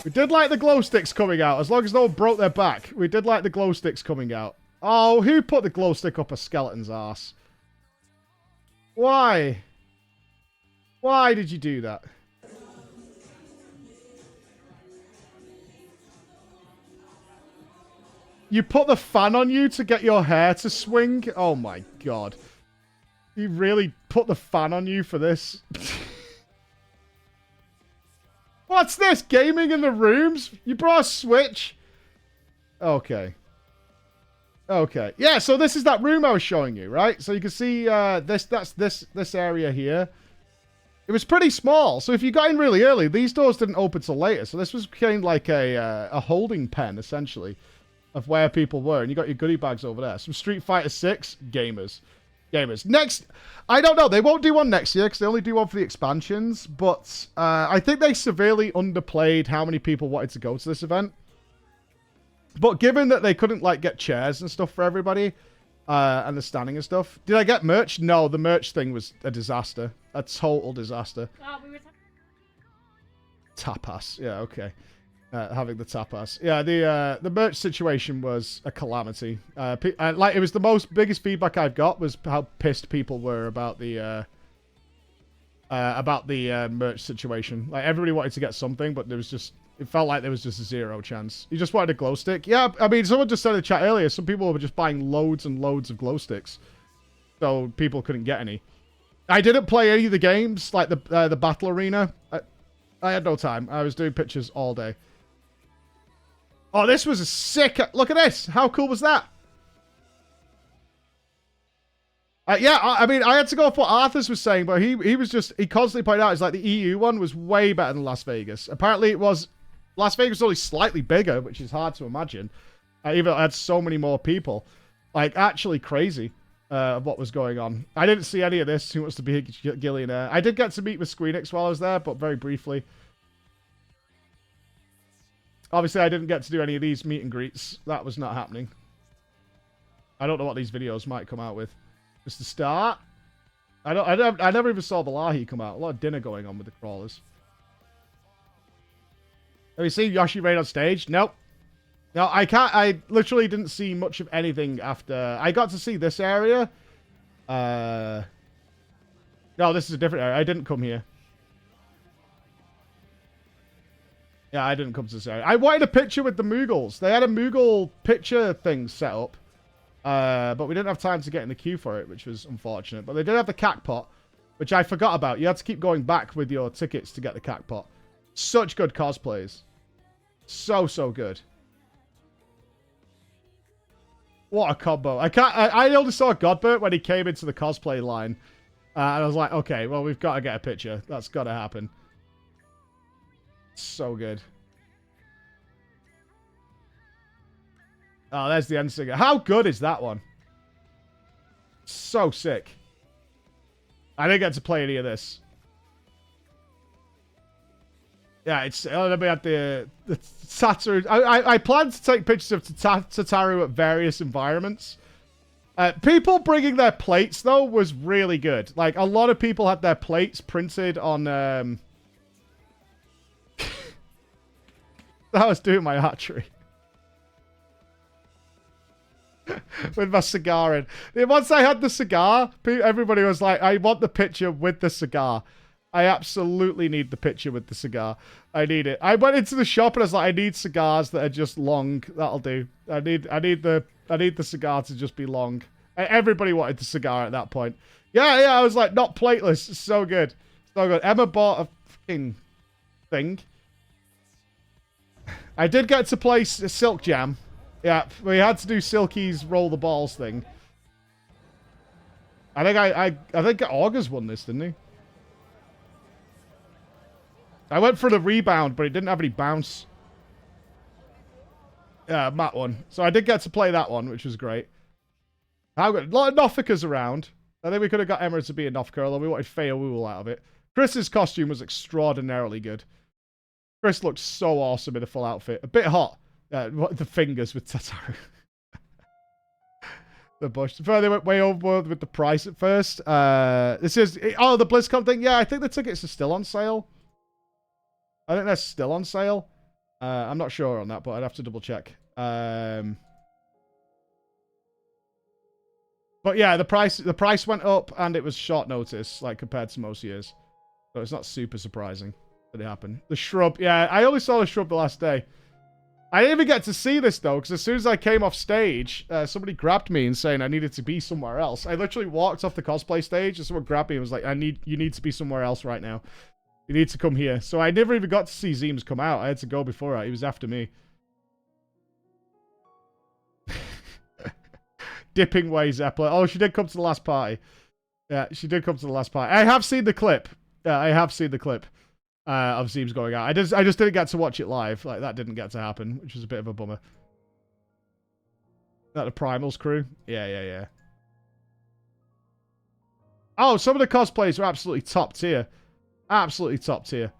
We did like the glow sticks coming out, as long as no one broke their back. We did like the glow sticks coming out. Oh, who put the glow stick up a skeleton's ass? Why? Why did you do that? You put the fan on you to get your hair to swing? Oh my god. You really put the fan on you for this? What's this? Gaming in the rooms? You brought a Switch? Okay. Okay. Yeah, so this is that room I was showing you, right? So you can see this area here. It was pretty small, so if you got in really early, these doors didn't open till later. So this was kind of like a holding pen, essentially, of where people were. And you got your goodie bags over there. Some Street Fighter 6 gamers. Next, I don't know. They won't do one next year because they only do one for the expansions. But I think they severely underplayed how many people wanted to go to this event. But given that they couldn't like get chairs and stuff for everybody, and the standing and stuff, did I get merch? No, the merch thing was a disaster, a total disaster. Oh, we were tapas, yeah, okay. Having the tapas, yeah. The merch situation was a calamity. Like it was the biggest feedback I've got was how pissed people were about the merch situation. Like everybody wanted to get something, but there was just. It felt like there was just a zero chance. You just wanted a glow stick? Yeah, I mean, someone just said in the chat earlier, some people were just buying loads and loads of glow sticks. So people couldn't get any. I didn't play any of the games, like the Battle Arena. I had no time. I was doing pictures all day. Oh, this was a sick... Look at this. How cool was that? Yeah, I mean, I had to go off what Arthur's was saying, but he was just... He constantly pointed out, it's like the EU one was way better than Las Vegas. Apparently it was... Las Vegas was only slightly bigger, which is hard to imagine. Even though it had so many more people. Like, actually crazy of what was going on. I didn't see any of this. Who Wants to Be a Gillionaire? I did get to meet with Squeenix while I was there, but very briefly. Obviously, I didn't get to do any of these meet and greets. That was not happening. I don't know what these videos might come out with. Just the start. I never even saw the Lahi come out. A lot of dinner going on with the crawlers. Have you seen Yoshi raid on stage? Nope. No, I can't. I literally didn't see much of anything after. I got to see this area. No, this is a different area. I didn't come here. Yeah, I didn't come to this area. I wanted a picture with the Moogles. They had a Moogle picture thing set up. But we didn't have time to get in the queue for it, which was unfortunate. But they did have the Cacpot, which I forgot about. You had to keep going back with your tickets to get the Cacpot. Such good cosplays. So, so good. What a combo. I only saw Godbert when he came into the cosplay line. And I was like, okay, well, we've got to get a picture. That's got to happen. So good. Oh, there's the end singer. How good is that one? So sick. I didn't get to play any of this. Yeah, it's... let me at the Tataru... I plan to take pictures of Tataru at various environments. People bringing their plates, though, was really good. Like, a lot of people had their plates printed on... I was doing my archery. With my cigar in. Once I had the cigar, everybody was like, I want the picture with the cigar. I absolutely need the picture with the cigar. I need it. I went into the shop and I was like, I need cigars that are just long. That'll do. I need the cigar to just be long. Everybody wanted the cigar at that point. Yeah, I was like, not plateless. It's so good. So good. Emma bought a fucking thing. I did get to play Silk Jam. Yeah, we had to do Silky's roll the balls thing. I think August won this, didn't he? I went for the rebound, but it didn't have any bounce. Yeah, Matt won. So I did get to play that one, which was great. How good. A lot of Nothikas around. I think we could have got Emma to be a Nothika, although we wanted Feowool out of it. Chris's costume was extraordinarily good. Chris looked so awesome in a full outfit. A bit hot. The fingers with Tataru. The bush. They went way overboard with the price at first. This is... Oh, the BlizzCon thing? Yeah, I think the tickets are still on sale. I think they're still on sale. I'm not sure on that, but I'd have to double check. But yeah, the price went up and it was short notice, like compared to most years. So it's not super surprising that it happened. The shrub, yeah, I only saw the shrub the last day. I didn't even get to see this though, because as soon as I came off stage, somebody grabbed me and saying I needed to be somewhere else. I literally walked off the cosplay stage and someone grabbed me and was like, you need to be somewhere else right now. You need to come here. So I never even got to see Zeems come out. I had to go before that. He was after me. Dipping way Zeppelin. Oh, she did come to the last party. Yeah, she did come to the last party. I have seen the clip. Yeah, I have seen the clip of Zeems going out. I just didn't get to watch it live. Like, that didn't get to happen, which was a bit of a bummer. Is that the Primals crew? Yeah. Oh, some of the cosplays are absolutely top tier. Absolutely top tier.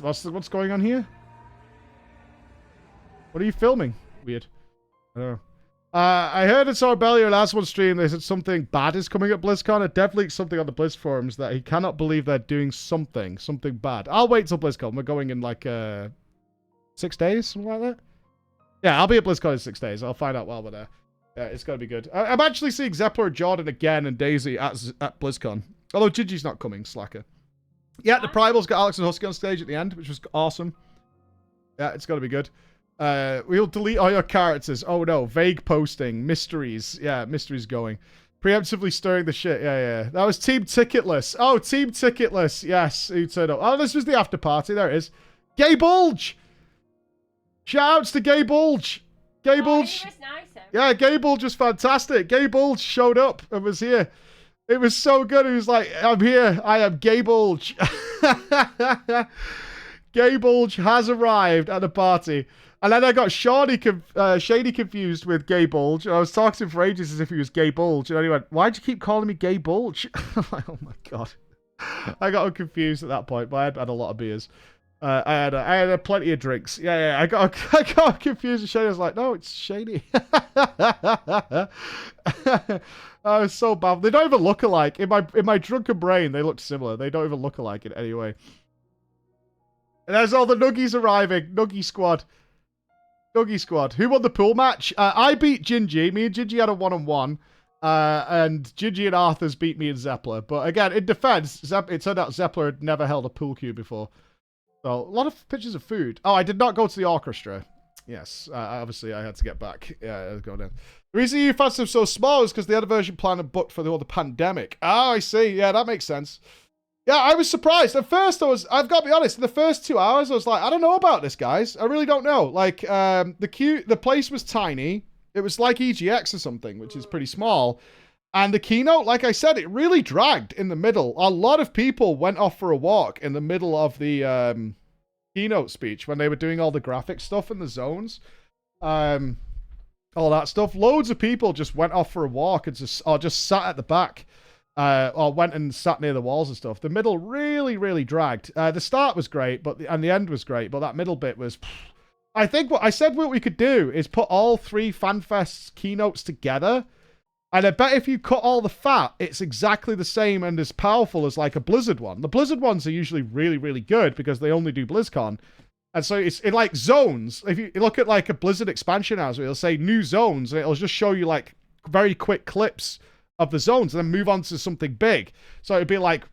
What's going on here? What are you filming? Weird. Oh. I heard in Sorbellia last one stream they said something bad is coming at BlizzCon. It definitely something on the Blizz forums that he cannot believe they're doing something bad. I'll wait till BlizzCon. We're going in like 6 days, something like that. Yeah, I'll be at BlizzCon in 6 days. I'll find out while we're there. Yeah, it's going to be good. I'm actually seeing Zeppler, Jordan again, and Daisy at BlizzCon. Although Gigi's not coming, slacker. Yeah, the Primals got Alex and Husky on stage at the end, which was awesome. Yeah, it's going to be good. We'll delete all your characters. Oh no, vague posting, mysteries. Yeah, mysteries going. Preemptively stirring the shit. Yeah. That was Team Ticketless. Oh, Team Ticketless. Yes, who turned up? Oh, this was the after party. There it is. Gay Bulge! Shoutouts to Gay Bulge! Gay Bulge. He was nice, yeah, Gay Bulge was fantastic. Gay Bulge showed up and was here. It was so good. He was like, I'm here. I am Gay Bulge. Gay Bulge has arrived at the party. And then I got Shady confused with Gay Bulge. And I was talking to him for ages as if he was Gay Bulge. And he went, why'd you keep calling me Gay Bulge? I'm like, oh my God. I got confused at that point, but I had a lot of beers. I had plenty of drinks. Yeah. I got confused. And Shady was like, no, it's Shady. Oh, it's so bad. They don't even look alike. In my drunken brain, they look similar. They don't even look alike in any way. And there's all the Nuggies arriving. Nuggie squad. Nuggie squad. Who won the pool match? I beat Gingy. Me and Gingy had a one-on-one. And Gingy and Arthur's beat me and Zeppler. But again, in defense, it turned out Zeppler had never held a pool cue before. So, a lot of pictures of food. Oh, I did not go to the orchestra. Yes, obviously I had to get back. Yeah, I was going down. The reason you fans are so small is because the other version plan and booked for the pandemic. Oh, I see. Yeah, that makes sense. Yeah, I was surprised. At first, I've got to be honest, in the first 2 hours, I was like, I don't know about this, guys. I really don't know. Like, the place was tiny. It was like EGX or something, which is pretty small. And the keynote, like I said, it really dragged in the middle. A lot of people went off for a walk in the middle of the keynote speech when they were doing all the graphic stuff in the zones. All that stuff. Loads of people just went off for a walk and just sat at the back. Or went and sat near the walls and stuff. The middle really, really dragged. The start was great, and the end was great, but that middle bit was... I think what we could do is put all 3 FanFest keynotes together, and I bet if you cut all the fat, it's exactly the same and as powerful as like a Blizzard one. The Blizzard ones are usually really, really good because they only do BlizzCon. And so it's in like zones. If you look at like a Blizzard expansion house, it'll say new zones, and it'll just show you like very quick clips of the zones and then move on to something big. So it'd be like,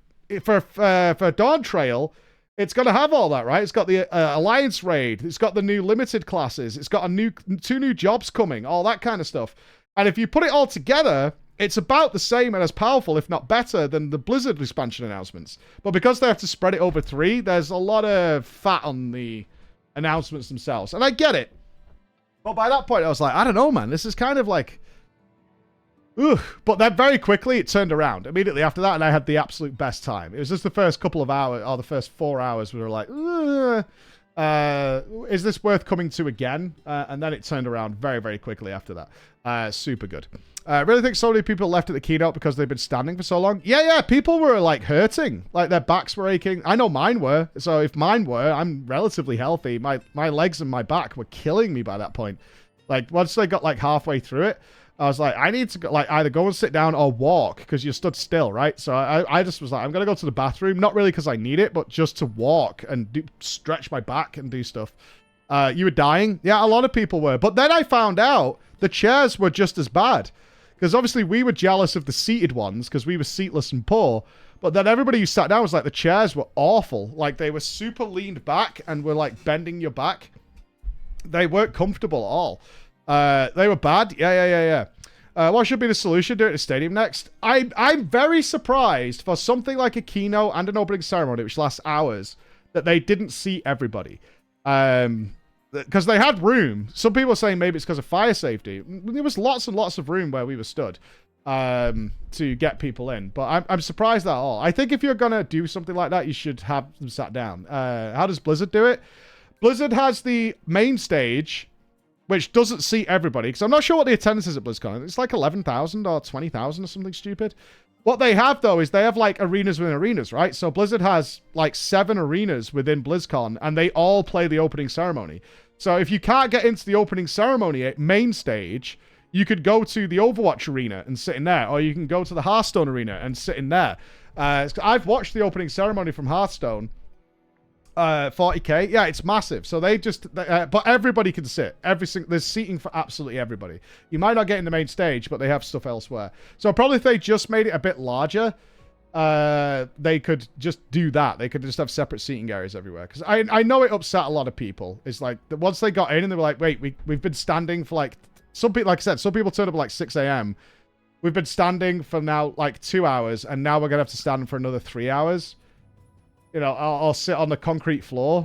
for Dawn Trail, it's going to have all that, right? It's got the Alliance Raid. It's got the new limited classes. It's got 2 new jobs coming, all that kind of stuff. And if you put it all together, it's about the same and as powerful, if not better, than the Blizzard expansion announcements. But because they have to spread it over 3, there's a lot of fat on the announcements themselves. And I get it. But by that point, I was like, I don't know, man. This is kind of like... Ugh. But then very quickly, it turned around. Immediately after that, and I had the absolute best time. It was just the first couple of hours, or the first 4 hours, we were like, is this worth coming to again? And then it turned around very, very quickly after that. Super good. I really think so many people left at the keynote because they've been standing for so long. Yeah, people were like hurting. Like their backs were aching. I know mine were. So if mine were, I'm relatively healthy. My legs and my back were killing me by that point. Like once they got like halfway through it, I was like, I need to go, like either go and sit down or walk because you stood still, right? So I just was like, I'm going to go to the bathroom. Not really because I need it, but just to walk and stretch my back and do stuff. You were dying? Yeah, a lot of people were. But then I found out the chairs were just as bad. Because obviously we were jealous of the seated ones because we were seatless and poor. But then everybody who sat down was like, the chairs were awful. Like they were super leaned back and were like bending your back. They weren't comfortable at all. They were bad. Yeah. What should be the solution? Do it at a stadium next? I'm very surprised for something like a keynote and an opening ceremony, which lasts hours, that they didn't seat everybody. Because they had room. Some people are saying maybe it's because of fire safety. There was lots and lots of room where we were stood to get people in. But I'm surprised at all. I think if you're going to do something like that, you should have them sat down. How does Blizzard do it? Blizzard has the main stage, which doesn't seat everybody. Because I'm not sure what the attendance is at BlizzCon. It's like 11,000 or 20,000 or something stupid. What they have, though, is they have, like, arenas within arenas, right? So Blizzard has, like, 7 arenas within BlizzCon, and they all play the opening ceremony. So if you can't get into the opening ceremony at main stage, you could go to the Overwatch arena and sit in there, or you can go to the Hearthstone arena and sit in there. I've watched the opening ceremony from Hearthstone. 40k, yeah, it's massive. So they just, but everybody can sit. There's seating for absolutely everybody. You might not get in the main stage, but they have stuff elsewhere. So probably if they just made it a bit larger, they could just do that. They could just have separate seating areas everywhere. Because I know it upset a lot of people. It's like once they got in and they were like, wait, we've been standing for like some people. Like I said, some people turned up at like 6 a.m. We've been standing for now like 2 hours, and now we're gonna have to stand for another 3 hours. You know, I'll sit on the concrete floor,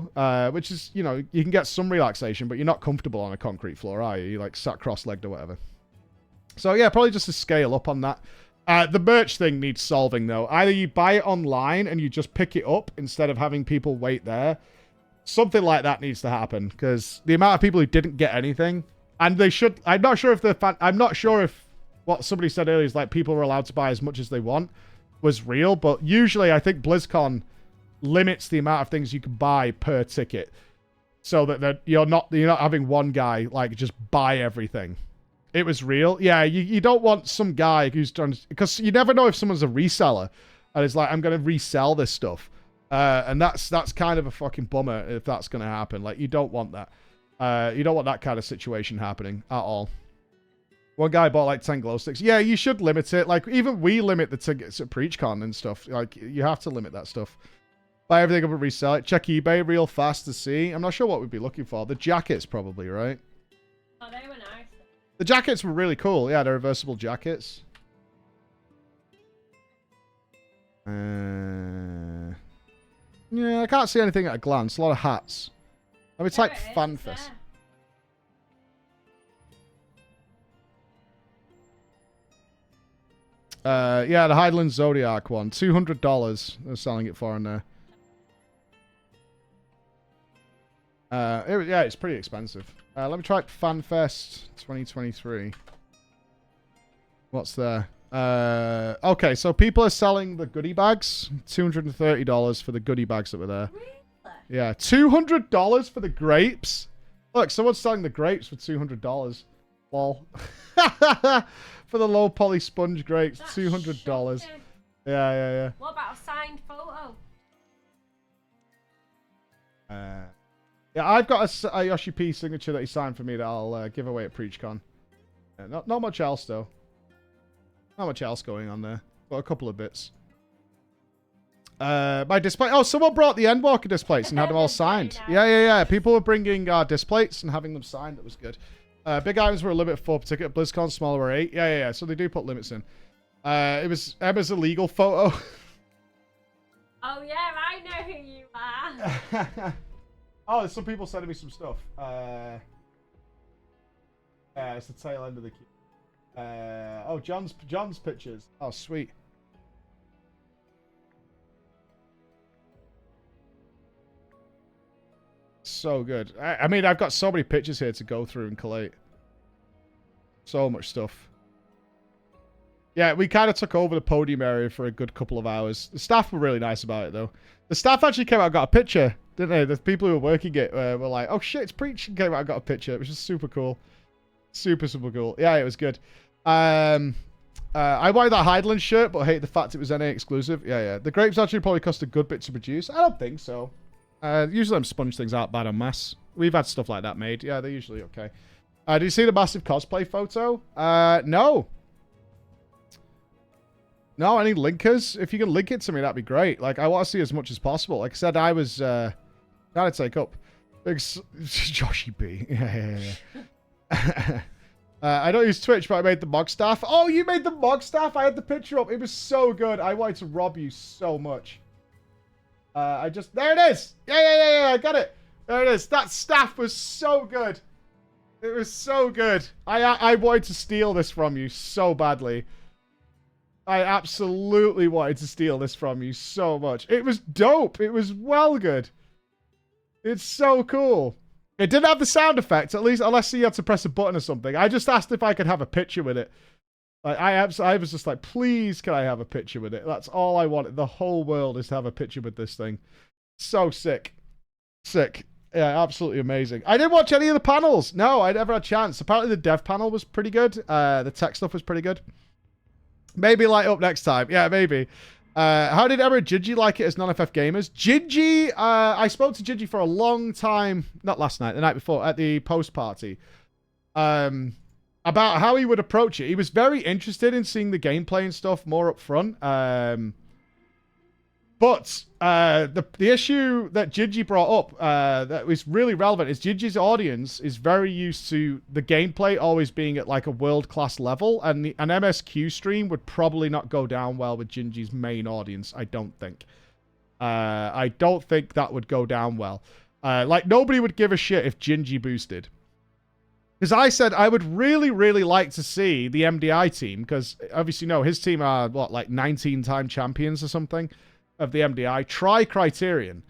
which is, you know, you can get some relaxation, but you're not comfortable on a concrete floor, are you? You're like sat cross-legged or whatever. So yeah, probably just to scale up on that. The merch thing needs solving though. Either you buy it online and you just pick it up instead of having people wait there. Something like that needs to happen because the amount of people who didn't get anything, and they should. I'm not sure if what somebody said earlier is like people were allowed to buy as much as they want was real, but usually I think BlizzCon limits the amount of things you can buy per ticket so that you're not having one guy like just buy everything. it was real. Yeah, you don't want some guy who's done, because you never know if someone's a reseller and it's like, I'm going to resell this stuff. And that's kind of a fucking bummer if that's going to happen. Like, you don't want that. You don't want that kind of situation happening at all. One guy bought like 10 glow sticks. Yeah, you should limit it. Like, even we limit the tickets at PreachCon and stuff. Like, you have to limit that stuff. Buy everything up and resell it. Check eBay real fast to see. I'm not sure what we'd be looking for. The jackets, probably, right? Oh, they were nice. The jackets were really cool. Yeah, they're reversible jackets. Yeah, I can't see anything at a glance. A lot of hats. Let me type FanFest. Yeah, the Highland Zodiac one. $200 they're selling it for in there. Yeah, it's pretty expensive. Let me try FanFest 2023. What's there? Okay, so people are selling the goodie bags. $230 for the goodie bags that were there. Really? Yeah, $200 for the grapes. Look, someone's selling the grapes for $200. Lol. For the low poly sponge grapes, That's $200. shocking. Yeah. What about a signed photo? Yeah, I've got a Yoshi-P signature that he signed for me that I'll give away at PreachCon. Yeah, not much else, though. Not much else going on there. Got a couple of bits. My display. Oh, someone brought the Endwalker displays and had them all signed. Nice. Yeah. People were bringing displays and having them signed. That was good. Big items were a limit 4 per ticket. BlizzCon, smaller were 8. Yeah. So they do put limits in. It was Emma's illegal photo. Oh, yeah, I know who you are. Oh, there's some people sending me some stuff. It's the tail end of the queue. Oh, John's pictures. Oh, sweet. So good. I mean, I've got so many pictures here to go through and collate. So much stuff. Yeah, we kind of took over the podium area for a good couple of hours. The staff were really nice about it, though. The staff actually came out and got a picture, didn't they? The people who were working it were like, oh shit, it's Preach. Came out and got a picture, which is super cool. Super cool. Yeah, it was good. I wanted that Highland shirt, but I hate the fact it was NA exclusive. Yeah. The grapes actually probably cost a good bit to produce. I don't think so. Usually them sponge things out bad en masse. We've had stuff like that made. Yeah, they're usually okay. Did you see the massive cosplay photo? No. No, any linkers? If you can link it to me, that'd be great. Like, I want to see as much as possible. Like I said, I was trying to take up big Yoshi-P. Yeah. I don't use Twitch, but I made the mog staff. Oh, you made the mog staff? I had the picture up. It was so good. I wanted to rob you so much. There it is. Yeah. I got it. There it is. That staff was so good. It was so good. I wanted to steal this from you so badly. I absolutely wanted to steal this from you so much. It was dope. It was well good. It's so cool. It didn't have the sound effect, at least, unless you had to press a button or something. I just asked if I could have a picture with it. Like, I was just like, please, can I have a picture with it? That's all I wanted. The whole world is to have a picture with this thing. So sick. Sick. Yeah, absolutely amazing. I didn't watch any of the panels. No, I never had a chance. Apparently the dev panel was pretty good. The tech stuff was pretty good. Maybe light up next time. Yeah, maybe. How did Emma and Gingy like it as non-FF gamers? Gingy, I spoke to Gingy for a long time, not last night, the night before, at the post-party, about how he would approach it. He was very interested in seeing the gameplay and stuff more up front. But the issue that Gingy brought up that was really relevant is Gingy's audience is very used to the gameplay always being at like a world-class level, and an MSQ stream would probably not go down well with Gingy's main audience, I don't think. I don't think that would go down well. Like, nobody would give a shit if Gingy boosted. Because I said I would really, really like to see the MDI team, because obviously, no, his team are, what, like 19-time champions or something of the MDI. Try Criterion.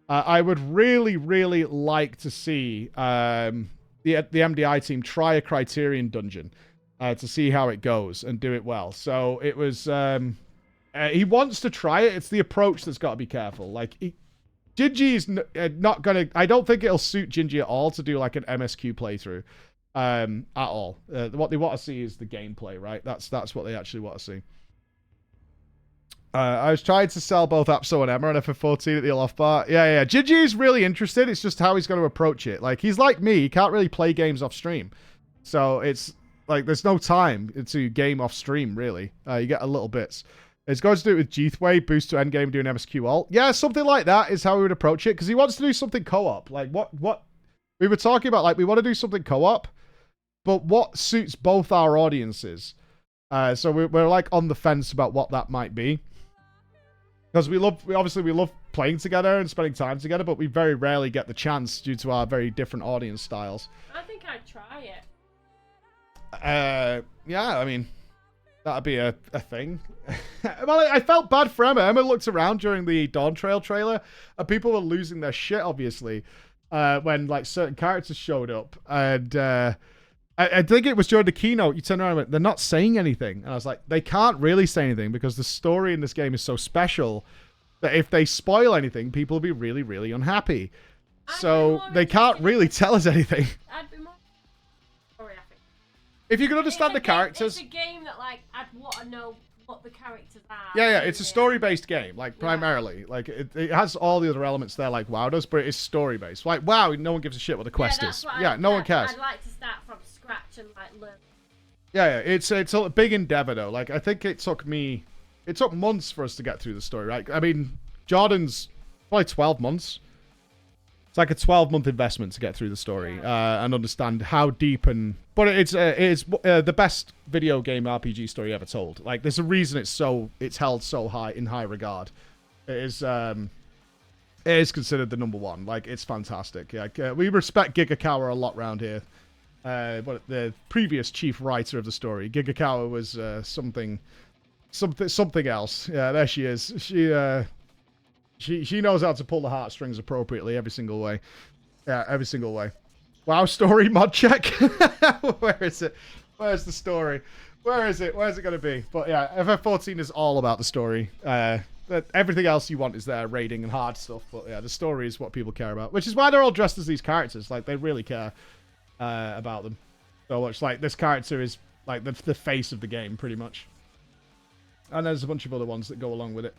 I would really, really like to see the MDI team try a Criterion dungeon to see how it goes and do it well. So it was... he wants to try it. It's the approach that's got to be careful. Like, Gingy is not going to... I don't think it'll suit Gingy at all to do like an MSQ playthrough. at all. What they want to see is the gameplay, right? That's what they actually want to see. I was trying to sell both Apso and Emma on FF14 at the off bar. Yeah. Gigi's really interested. It's just how he's going to approach it. Like, he's like me. He can't really play games off stream. So it's like there's no time to game off stream, really. You get a little bits. It's going to do it with Jeethway, boost to endgame, doing MSQ ult. Yeah, something like that is how we would approach it. Because he wants to do something co-op. Like, what we were talking about, like, we want to do something co-op. But what suits both our audiences? So we're like on the fence about what that might be. Because we obviously love playing together and spending time together, but we very rarely get the chance due to our very different audience styles. I think I'd try it. Yeah, I mean, that'd be a thing. Well, I felt bad for Emma. Emma looked around during the Dawn Trail trailer, and people were losing their shit, obviously, when like certain characters showed up. And I think it was during the keynote, you turned around and went, they're not saying anything. And I was like, they can't really say anything because the story in this game is so special that if they spoil anything, people will be really, really unhappy. So they can't really tell us anything. I'd be more... Sorry, I think. If you can understand the characters... It's a game that, like, I'd want to know what the characters are. Yeah, it's a story-based game, like, primarily. Like, it has all the other elements there, like WoW does, but it's story-based. Like, WoW, no one gives a shit what the quest is. Yeah, no one cares. I'd like to start from scratch and, like, learn. Yeah, it's a big endeavor, though. Like, I think it took months for us to get through the story, right? I mean, Jordan's probably 12 months. It's like a 12-month investment to get through the story and understand how deep and... But it's the best video game RPG story ever told. Like, there's a reason it's held so high in high regard. It is considered the number one. Like, it's fantastic. Yeah, we respect Gigakawa a lot around here. But the previous chief writer of the story, Gigakawa, was something else. Yeah, there she is. She knows how to pull the heartstrings appropriately every single way. Yeah, every single way. WoW story mod check. Where is it? Where's the story? Where is it? Where's it going to be? But yeah, FF14 is all about the story. Everything else you want is there, raiding and hard stuff. But yeah, the story is what people care about. Which is why they're all dressed as these characters. Like, they really care about them so much. Like, this character is like the face of the game, pretty much. And there's a bunch of other ones that go along with it.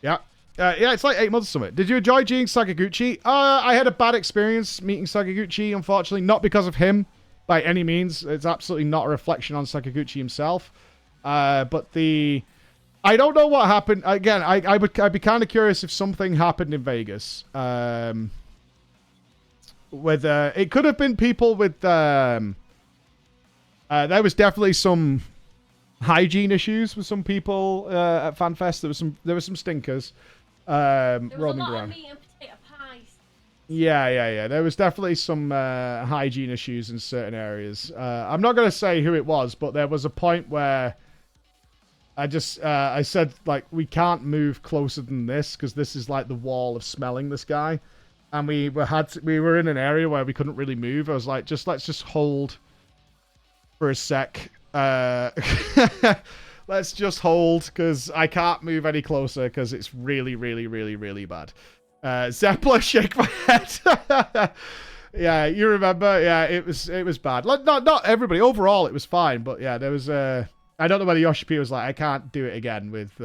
Yeah. Yeah, it's like 8 months or something. Did you enjoy meeting Sakaguchi? I had a bad experience meeting Sakaguchi, unfortunately. Not because of him, by any means. It's absolutely not a reflection on Sakaguchi himself. But I don't know what happened. Again, I'd be kind of curious if something happened in Vegas. It could have been people with... there was definitely some... hygiene issues with some people at FanFest. There were some stinkers roaming around. There was a lot of meat and potato pies. Yeah. There was definitely some hygiene issues in certain areas. I'm not going to say who it was, but there was a point where I said, like, we can't move closer than this because this is like the wall of smelling this guy, and we were in an area where we couldn't really move. I was like, let's just hold for a sec. Let's just hold because I can't move any closer because it's really, really, really, really bad. Zeppler, shake my head. Yeah, you remember? Yeah, it was bad. Like, not everybody. Overall, it was fine, but yeah, there was I don't know whether Yoshi-P was like, I can't do it again with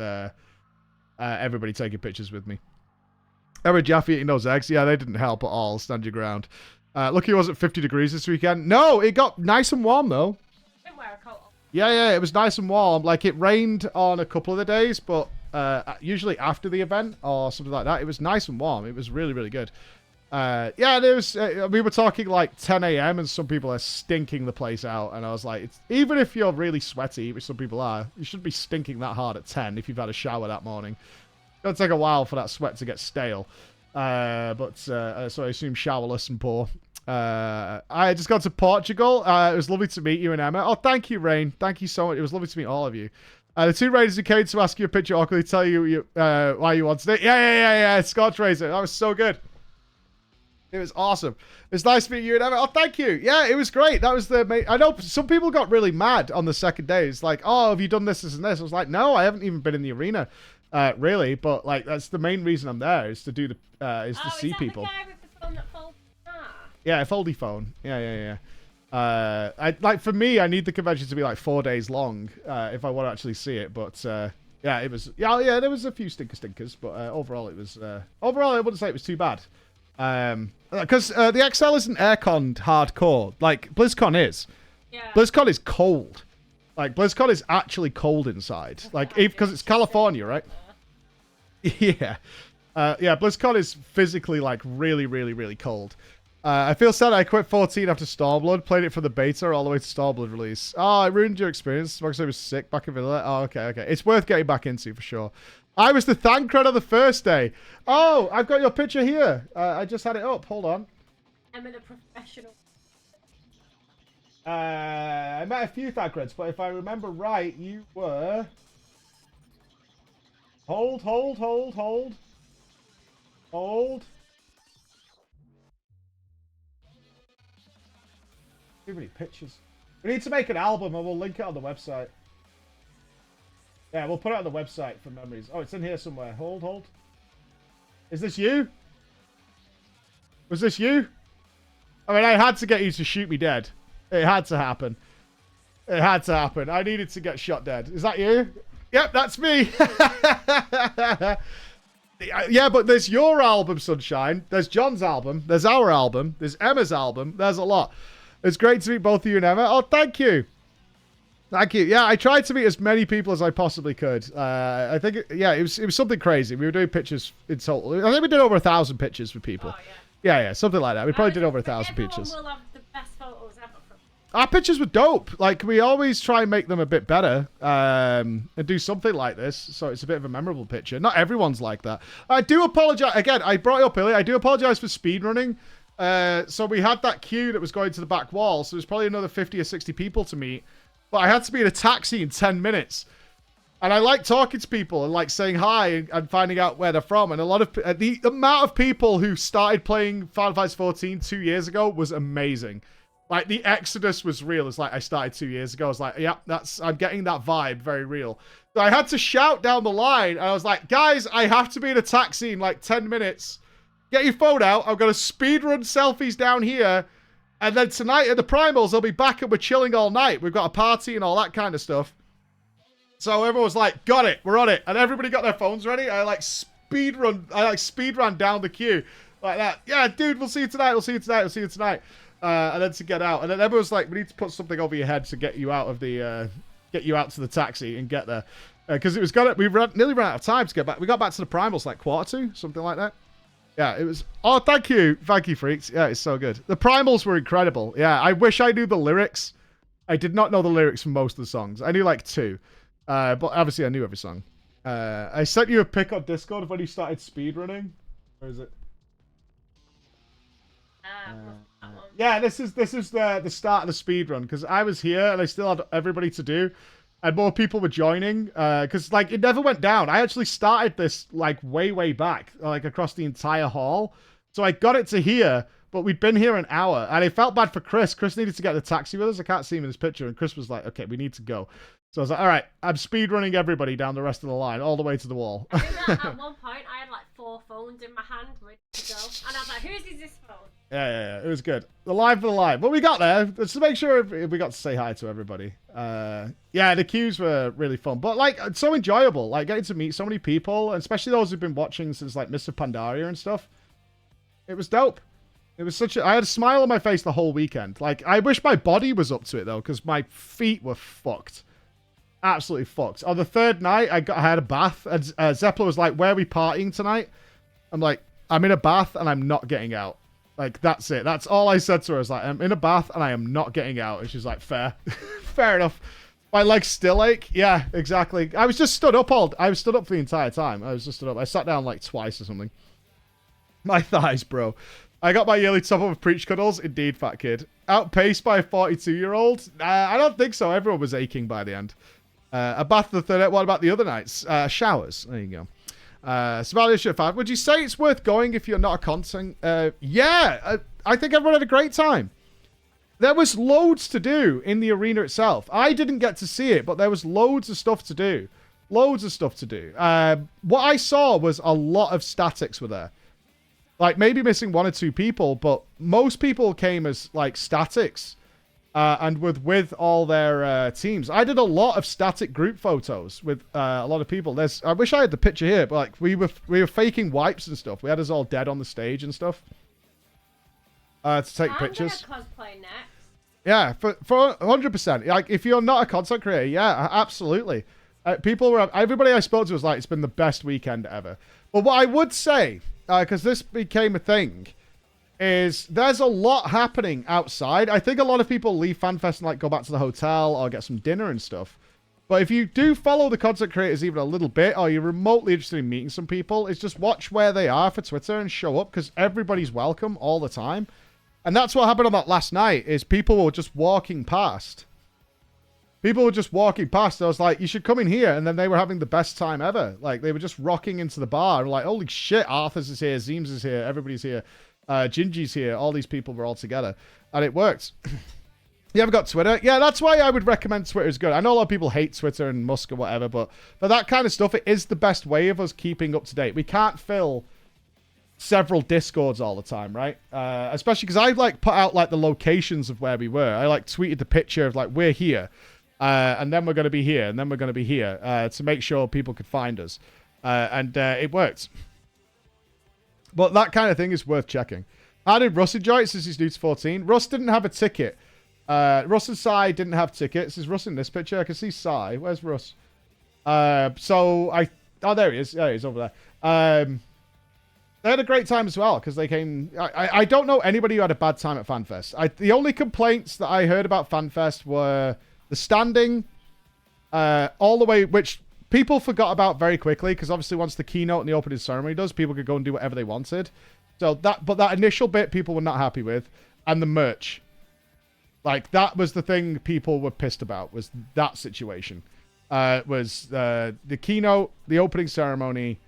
everybody taking pictures with me. Ever Jaffe eating those eggs? Yeah, they didn't help at all. Stand your ground. Lucky it wasn't 50 degrees this weekend. No, it got nice and warm though. Yeah, it was nice and warm. Like, it rained on a couple of the days, but usually after the event or something like that, it was nice and warm. It was really, really good. Yeah, there was. We were talking like 10 a.m. and some people are stinking the place out, and I was like, even if you're really sweaty, which some people are, you shouldn't be stinking that hard at 10 if you've had a shower that morning. It'll take a while for that sweat to get stale. So I assume showerless and poor. I just got to Portugal. It was lovely to meet you and Emma. Oh, thank you, Rain. Thank you so much. It was lovely to meet all of you. The two raiders who came to ask you a picture awkwardly tell you why you wanted it. Yeah. Scotch Razor. That was so good. It was awesome. It's nice to meet you and Emma. Oh, thank you. Yeah, it was great. That was I know some people got really mad on the second day. It's like, oh, have you done this and this? I was like, no, I haven't even been in the arena, really. But like, that's the main reason I'm there is to do the to see people. The guy with the phone that folds? Yeah, a foldy phone. Yeah. For me, I need the convention to be like 4 days long if I want to actually see it. But yeah, it was. Yeah, there was a few stinkers, but overall it was. Overall, I wouldn't say it was too bad. Because the XL isn't airconned hardcore like BlizzCon is. Yeah. BlizzCon is cold. Like BlizzCon is actually cold inside. Like because it's California, right? Yeah. Yeah, BlizzCon is physically like really, really, really cold. I feel sad I quit 14 after Stormblood, played it for the beta all the way to Stormblood release. Oh, it ruined your experience. Because I was sick back in Vanilla. Oh, okay. It's worth getting back into for sure. I was the Thancred on the first day. Oh, I've got your picture here. I just had it up. Hold on. I'm a professional. I met a few Thancreds, but if I remember right, you were... Hold. Too many pictures. We need to make an album and we'll link it on the website. Yeah, we'll put it on the website for memories. Oh, it's in here somewhere. Hold. Is this you? Was this you? I mean, I had to get you to shoot me dead. It had to happen. I needed to get shot dead. Is that you? Yep, that's me. Yeah, but there's your album, Sunshine. There's John's album. There's our album. There's Emma's album. There's a lot. It's great to meet both of you and Emma. Oh, thank you. Thank you. Yeah, I tried to meet as many people as I possibly could. I think, it was something crazy. We were doing pictures in total. I think we did over 1,000 pictures with people. Oh, yeah, something like that. We probably did over 1,000 pictures. Will have the best photos ever from. Our pictures were dope. Like, we always try and make them a bit better and do something like this, so it's a bit of a memorable picture. Not everyone's like that. I do apologize. Again, I brought it up earlier. I do apologize for speedrunning. So we had that queue that was going to the back wall, so there's probably another 50 or 60 people to meet. But I had to be in a taxi in 10 minutes. And I like talking to people and like saying hi and finding out where they're from. And a lot of the amount of people who started playing Final Fantasy 14 2 years ago was amazing. Like the exodus was real. It's like I started 2 years ago. I was like, yeah, I'm getting that vibe, very real. So I had to shout down the line. And I was like, guys, I have to be in a taxi in like 10 minutes. Get your phone out. I'm going to speedrun selfies down here. And then tonight at the Primals, I'll be back and we're chilling all night. We've got a party and all that kind of stuff. So everyone was like, got it, we're on it. And everybody got their phones ready. I speed ran down the queue like that. Yeah, dude, we'll see you tonight. And then to get out. And then everyone's like, we need to put something over your head to get you out of the, get you out to the taxi and get there. Because we nearly ran out of time to get back. We got back to the Primals like 1:45, something like that. Yeah, it was... Oh, thank you, freaks. Yeah, it's so good. The Primals were incredible. Yeah, I wish I knew the lyrics. I did not know the lyrics for most of the songs. I knew like 2. But obviously I knew every song. I sent you a pic on Discord of when you started speedrunning. Where is it? Yeah, this is the start of the speedrun. Because I was here and I still had everybody to do. And more people were joining, because, like, it never went down. I actually started this, like, way back, like, across the entire hall. So I got it to here, but we'd been here an hour. And I felt bad for Chris. Chris needed to get the taxi with us. I can't see him in this picture. And Chris was like, okay, we need to go. So I was like, all right, I'm speedrunning everybody down the rest of the line, all the way to the wall. I think at one point, I had, like, 4 phones in my hand, ready to go. And I was like, whose is this phone? Yeah, it was good. The live for the live. But we got there. Just to make sure we got to say hi to everybody. Yeah, the queues were really fun. But, like, it's so enjoyable. Like, getting to meet so many people, and especially those who've been watching since, like, Mr. Pandaria and stuff. It was dope. It was I had a smile on my face the whole weekend. Like, I wish my body was up to it, though, because my feet were fucked. Absolutely fucked. On the third night, I had a bath, and Zeppler was like, where are we partying tonight? I'm like, I'm in a bath, and I'm not getting out. Like, that's it. That's all I said to her. I was like, I'm in a bath and I am not getting out. And she's like, fair. Fair enough. My legs still ache. Yeah, exactly. I was just stood up I was stood up for the entire time. I was just stood up. I sat down like twice or something. My thighs, bro. I got my yearly top up of preach cuddles. Indeed, fat kid. Outpaced by a 42-year-old? I don't think so. Everyone was aching by the end. A bath the third night. What about the other nights? Showers. There you go. Somalia Shirt 5. Would you say it's worth going if you're not a content? Yeah, I think everyone had a great time. There was loads to do in the arena itself. I didn't get to see it, but there was loads of stuff to do. Loads of stuff to do. What I saw was a lot of statics were there. Like, maybe missing 1 or 2 people, but most people came as like statics. And with all their teams. I did a lot of static group photos with a lot of people. I wish I had the picture here, but like we were faking wipes and stuff. We had us all dead on the stage and stuff to take pictures. I'm gonna cosplay next. Yeah, for 100%. Like if you're not a content creator, yeah, absolutely. Everybody I spoke to was like, it's been the best weekend ever. But what I would say, because this became a thing, is there's a lot happening outside. I think a lot of people leave FanFest and like go back to the hotel or get some dinner and stuff. But if you do follow the content creators even a little bit, or you're remotely interested in meeting some people, it's just watch where they are for Twitter and show up, because everybody's welcome all the time. And that's what happened on that last night, is people were just walking past. People were just walking past. I was like, you should come in here. And then they were having the best time ever. Like, they were just rocking into the bar. And like, holy shit, Arthur's is here, Zeems is here, everybody's here. Gingy's here. All these people were all together. And it worked. You ever got Twitter? Yeah, that's why I would recommend Twitter is good. I know a lot of people hate Twitter and Musk or whatever, but for that kind of stuff, it is the best way of us keeping up to date. We can't fill several Discords all the time, right? Especially because I like put out like the locations of where we were. I like tweeted the picture of like, we're here. And then we're going to be here. And then we're going to be here to make sure people could find us. And it worked. But that kind of thing is worth checking. How did Russ enjoy it since he's new to 14? Russ didn't have a ticket. Russ and Sai didn't have tickets. Is Russ in this picture? I can see Sai. Where's Russ? Oh, there he is. Yeah, he's over there. They had a great time as well because they came. I don't know anybody who had a bad time at FanFest. The only complaints that I heard about FanFest were the standing, all the way, which people forgot about very quickly because obviously once the keynote and the opening ceremony does, people could go and do whatever they wanted. So that initial bit people were not happy with, and the merch. Like, that was the thing people were pissed about, was that situation. Was the keynote, the opening ceremony,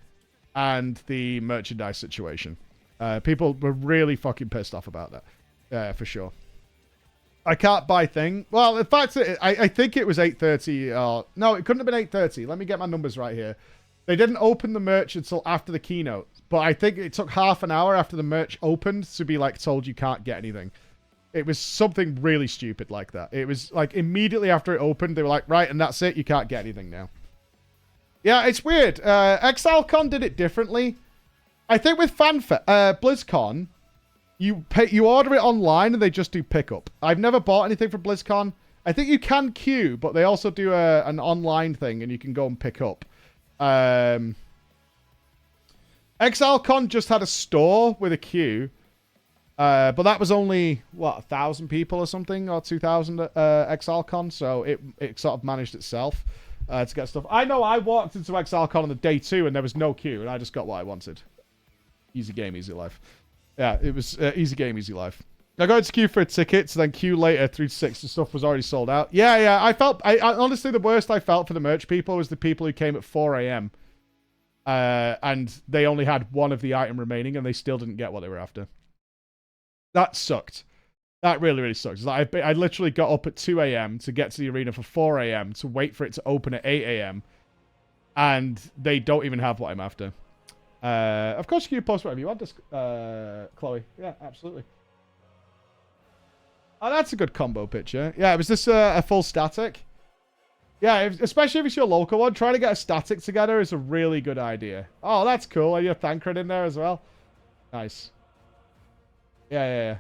and the merchandise situation. People were really fucking pissed off about that. For sure. I can't buy thing. Well, in fact, I think it was 8:30. No, it couldn't have been 8:30. Let me get my numbers right here. They didn't open the merch until after the keynote. But I think it took half an hour after the merch opened to be, like, told you can't get anything. It was something really stupid like that. It was, like, immediately after it opened, they were like, right, and that's it. You can't get anything now. Yeah, it's weird. XLCon did it differently. I think with BlizzCon, you order it online and they just do pickup. I've never bought anything from BlizzCon. I think you can queue, but they also do an online thing and you can go and pick up. XLCon just had a store with a queue. But that was only, 1,000 people or something, or 2,000 at XLCon, so it sort of managed itself to get stuff. I know I walked into XLCon on the day 2 and there was no queue, and I just got what I wanted. Easy game, easy life. Yeah, it was easy game, easy life. I got into queue for a ticket, so then queue later through 6, the stuff was already sold out. Yeah, I honestly, the worst I felt for the merch people was the people who came at 4 a.m. And they only had one of the item remaining, and they still didn't get what they were after. That sucked. That really, really sucked. Like, I literally got up at 2 a.m. to get to the arena for 4 a.m. to wait for it to open at 8 a.m. And they don't even have what I'm after. Of course, you can post whatever you want, Chloe. Yeah, absolutely. Oh, that's a good combo picture. Yeah, was this a full static? Yeah, especially if it's your local one. Trying to get a static together is a really good idea. Oh, that's cool. Are you a Thancred in there as well? Nice. Yeah.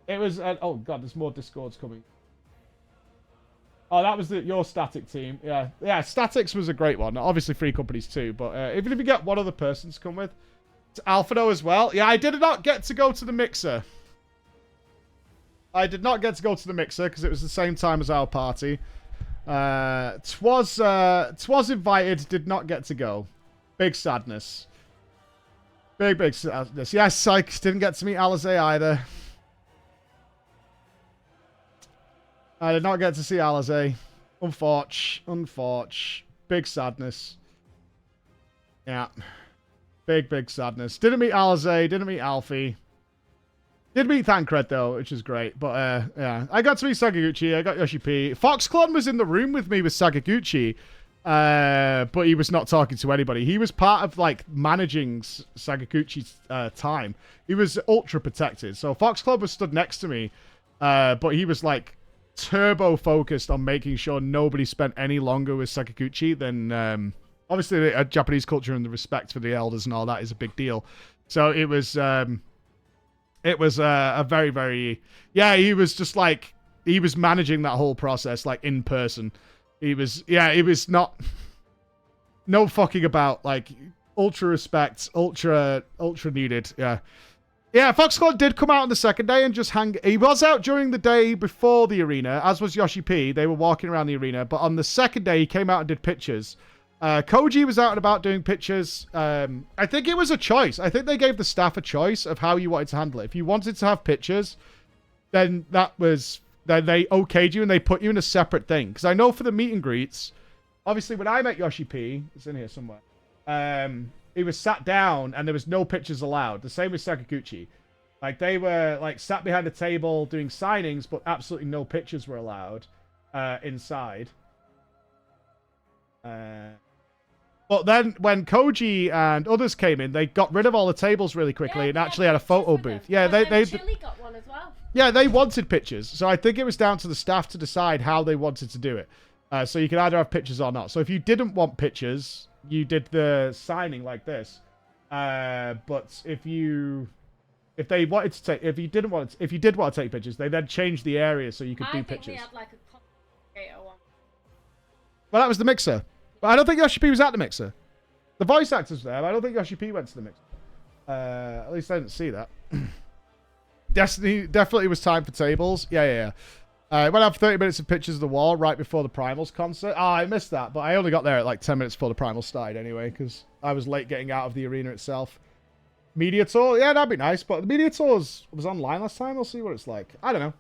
It was... oh, God, there's more Discords coming. Oh, that was your static team. Yeah, Statics was a great one. Obviously, free companies too, but even if you get one other person to come with. It's Alphado as well. Yeah, I did not get to go to the mixer. I did not get to go to the mixer because it was the same time as our party. Twas invited, did not get to go. Big sadness. Big sadness. Yes, Sykes didn't get to meet Alizé either. I did not get to see Alizé. Unfortunate. Big sadness. Yeah. Big sadness. Didn't meet Alizé. Didn't meet Alfie. Did meet Thancred, though, which is great. But, yeah. I got to meet Sakaguchi. I got Yoshi-P. FoxClone was in the room with me with Sakaguchi. But he was not talking to anybody. He was part of like managing Sakaguchi's time. He was ultra protected. So Fox Club was stood next to me, but he was like turbo focused on making sure nobody spent any longer with Sakaguchi than obviously Japanese culture and the respect for the elders and all that is a big deal. So it was a very, very, yeah, he was just like, he was managing that whole process like in person. He was not, no fucking about, like, ultra respect, ultra needed, yeah. Yeah, Fox Club did come out on the second day and just hang. He was out during the day before the arena, as was Yoshi-P. They were walking around the arena, but on the second day, he came out and did pictures. Koji was out and about doing pictures. I think it was a choice. I think they gave the staff a choice of how you wanted to handle it. If you wanted to have pictures, then they okayed you and they put you in a separate thing. Because I know for the meet and greets, obviously when I met Yoshi-P, it's in here somewhere, he was sat down and there was no pictures allowed. The same with Sakaguchi. Like, they were, like, sat behind a table doing signings, but absolutely no pictures were allowed inside. But then when Koji and others came in, they got rid of all the tables really quickly and actually had a photo booth. Yeah, they Chili got one as well. Yeah, they wanted pictures. So I think it was down to the staff to decide how they wanted to do it. So you could either have pictures or not. So if you didn't want pictures, you did the signing like this. But if you did want to take pictures, they then changed the area so you could do pictures. We had like a creator one. Well, that was the mixer. But I don't think Yoshi-P was at the mixer. The voice actors were there, but I don't think Yoshi-P went to the mixer. At least I didn't see that. Destiny definitely was time for tables. Yeah. I went out for 30 minutes of pictures of the wall right before the Primals concert. Oh, I missed that, but I only got there at like 10 minutes before the Primals started anyway, because I was late getting out of the arena itself. Media tour? Yeah, that'd be nice, but the media tour was online last time. We'll see what it's like. I don't know.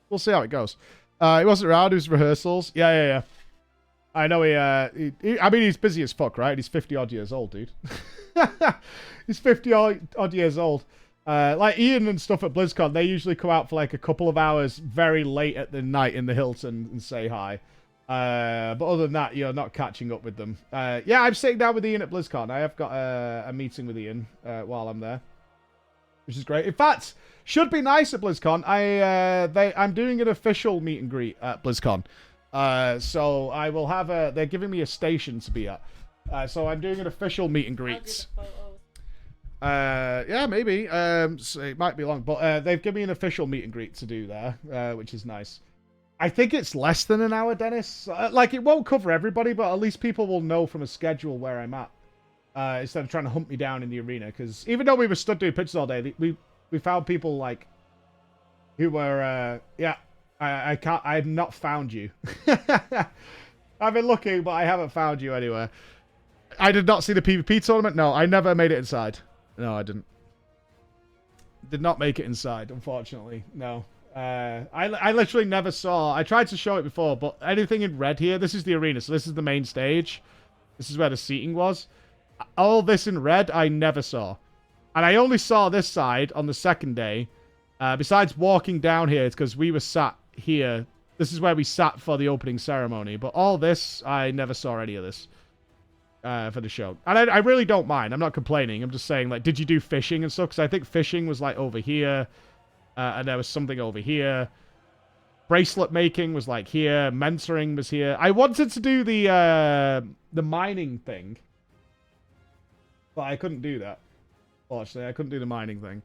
We'll see how it goes. He wasn't around. It was rehearsals. Yeah. I know I mean, he's busy as fuck, right? He's 50-odd years old, dude. He's 50-odd years old. Like Ian and stuff at BlizzCon, they usually come out for like a couple of hours very late at the night in the Hilton and say hi. But other than that, you're not catching up with them. Yeah, I'm sitting down with Ian at BlizzCon. I have got a meeting with Ian while I'm there, which is great. In fact, should be nice at BlizzCon. I'm doing an official meet and greet at BlizzCon. So I will have they're giving me a station to be at. So I'm doing an official meet and greets. Yeah, maybe. So it might be long, but they've given me an official meet and greet to do there, which is nice. I think it's less than an hour, Dennis. Like, it won't cover everybody, but at least people will know from a schedule where I'm at, instead of trying to hunt me down in the arena. Because even though we were stood doing pictures all day, we found people like who were I have not found you. I've been looking, but I haven't found you anywhere. I did not see the PvP tournament. No, I never made it inside. No, I didn't. Did not make it inside, unfortunately. No. I literally never saw... I tried to show it before, but anything in red here... This is the arena, so this is the main stage. This is where the seating was. All this in red, I never saw. And I only saw this side on the second day. Besides walking down here, it's because we were sat here. This is where we sat for the opening ceremony. But all this, I never saw any of this. For the show. And I really don't mind. I'm not complaining. I'm just saying, like, did you do fishing and stuff? Because I think fishing was, like, over here. And there was something over here. Bracelet making was, like, here. Mentoring was here. I wanted to do the mining thing. But I couldn't do that. Fortunately, I couldn't do the mining thing.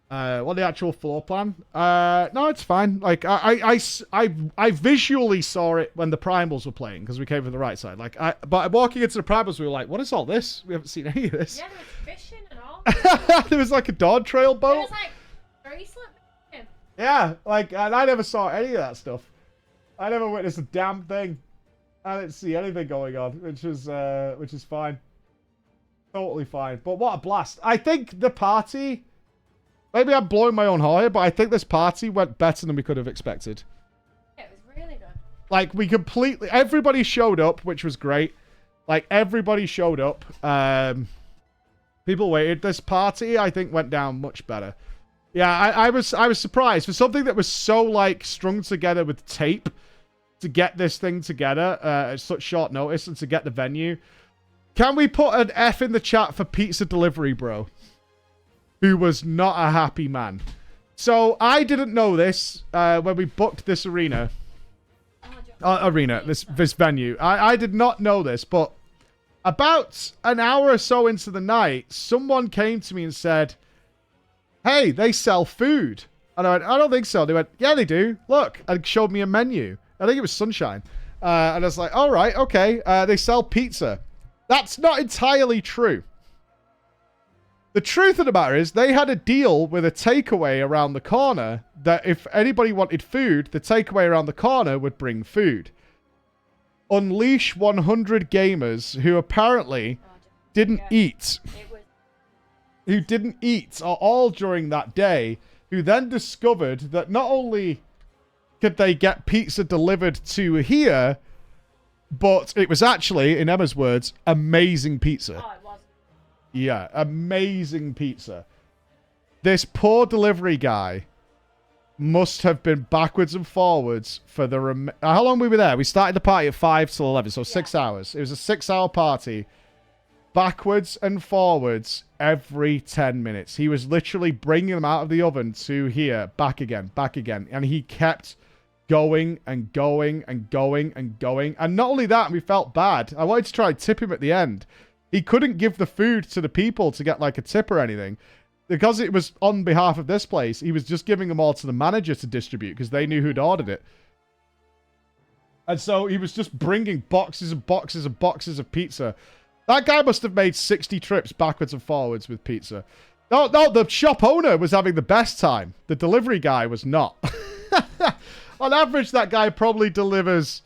What the actual floor plan? No, it's fine. Like, I visually saw it when the Primals were playing, because we came from the right side. Like, but walking into the Primals, we were like, what is all this? We haven't seen any of this. Yeah, there was fishing and all. There was like a dog trail boat. There was like bracelet making. Yeah, like, and I never saw any of that stuff. I never witnessed a damn thing. I didn't see anything going on, which is fine. Totally fine. But what a blast. I think the party... Maybe I'm blowing my own horn here, but I think this party went better than we could have expected. Yeah, it was really good. Like, everybody showed up, which was great. Like, everybody showed up. People waited. This party, I think, went down much better. Yeah, I was surprised. For something that was so, like, strung together with tape to get this thing together at such short notice and to get the venue. Can we put an F in the chat for pizza delivery, bro? Who was not a happy man. So I didn't know this when we booked this arena. This venue. I did not know this, but about an hour or so into the night, someone came to me and said, hey, they sell food. And I went, I don't think so. They went, yeah, they do. Look, and showed me a menu. I think it was Sunshine. And I was like, all right, okay. They sell pizza. That's not entirely true. The truth of the matter is they had a deal with a takeaway around the corner that if anybody wanted food, the takeaway around the corner would bring food. Unleash 100 gamers who apparently didn't eat. Who didn't eat all during that day, who then discovered that not only could they get pizza delivered to here, but it was actually, in Emma's words, amazing pizza. Oh, it was. Yeah, amazing pizza. This poor delivery guy must have been backwards and forwards for the... How long were we there? We started the party at 5 till 11, so 6 hours. It was a 6-hour party. Backwards and forwards every 10 minutes. He was literally bringing them out of the oven to here, back again. And he kept going and going and going and going. And not only that, we felt bad. I wanted to try and tip him at the end. He couldn't give the food to the people to get like a tip or anything. Because it was on behalf of this place, he was just giving them all to the manager to distribute because they knew who'd ordered it. And so he was just bringing boxes and boxes and boxes of pizza. That guy must have made 60 trips backwards and forwards with pizza. No, the shop owner was having the best time. The delivery guy was not. On average, that guy probably delivers,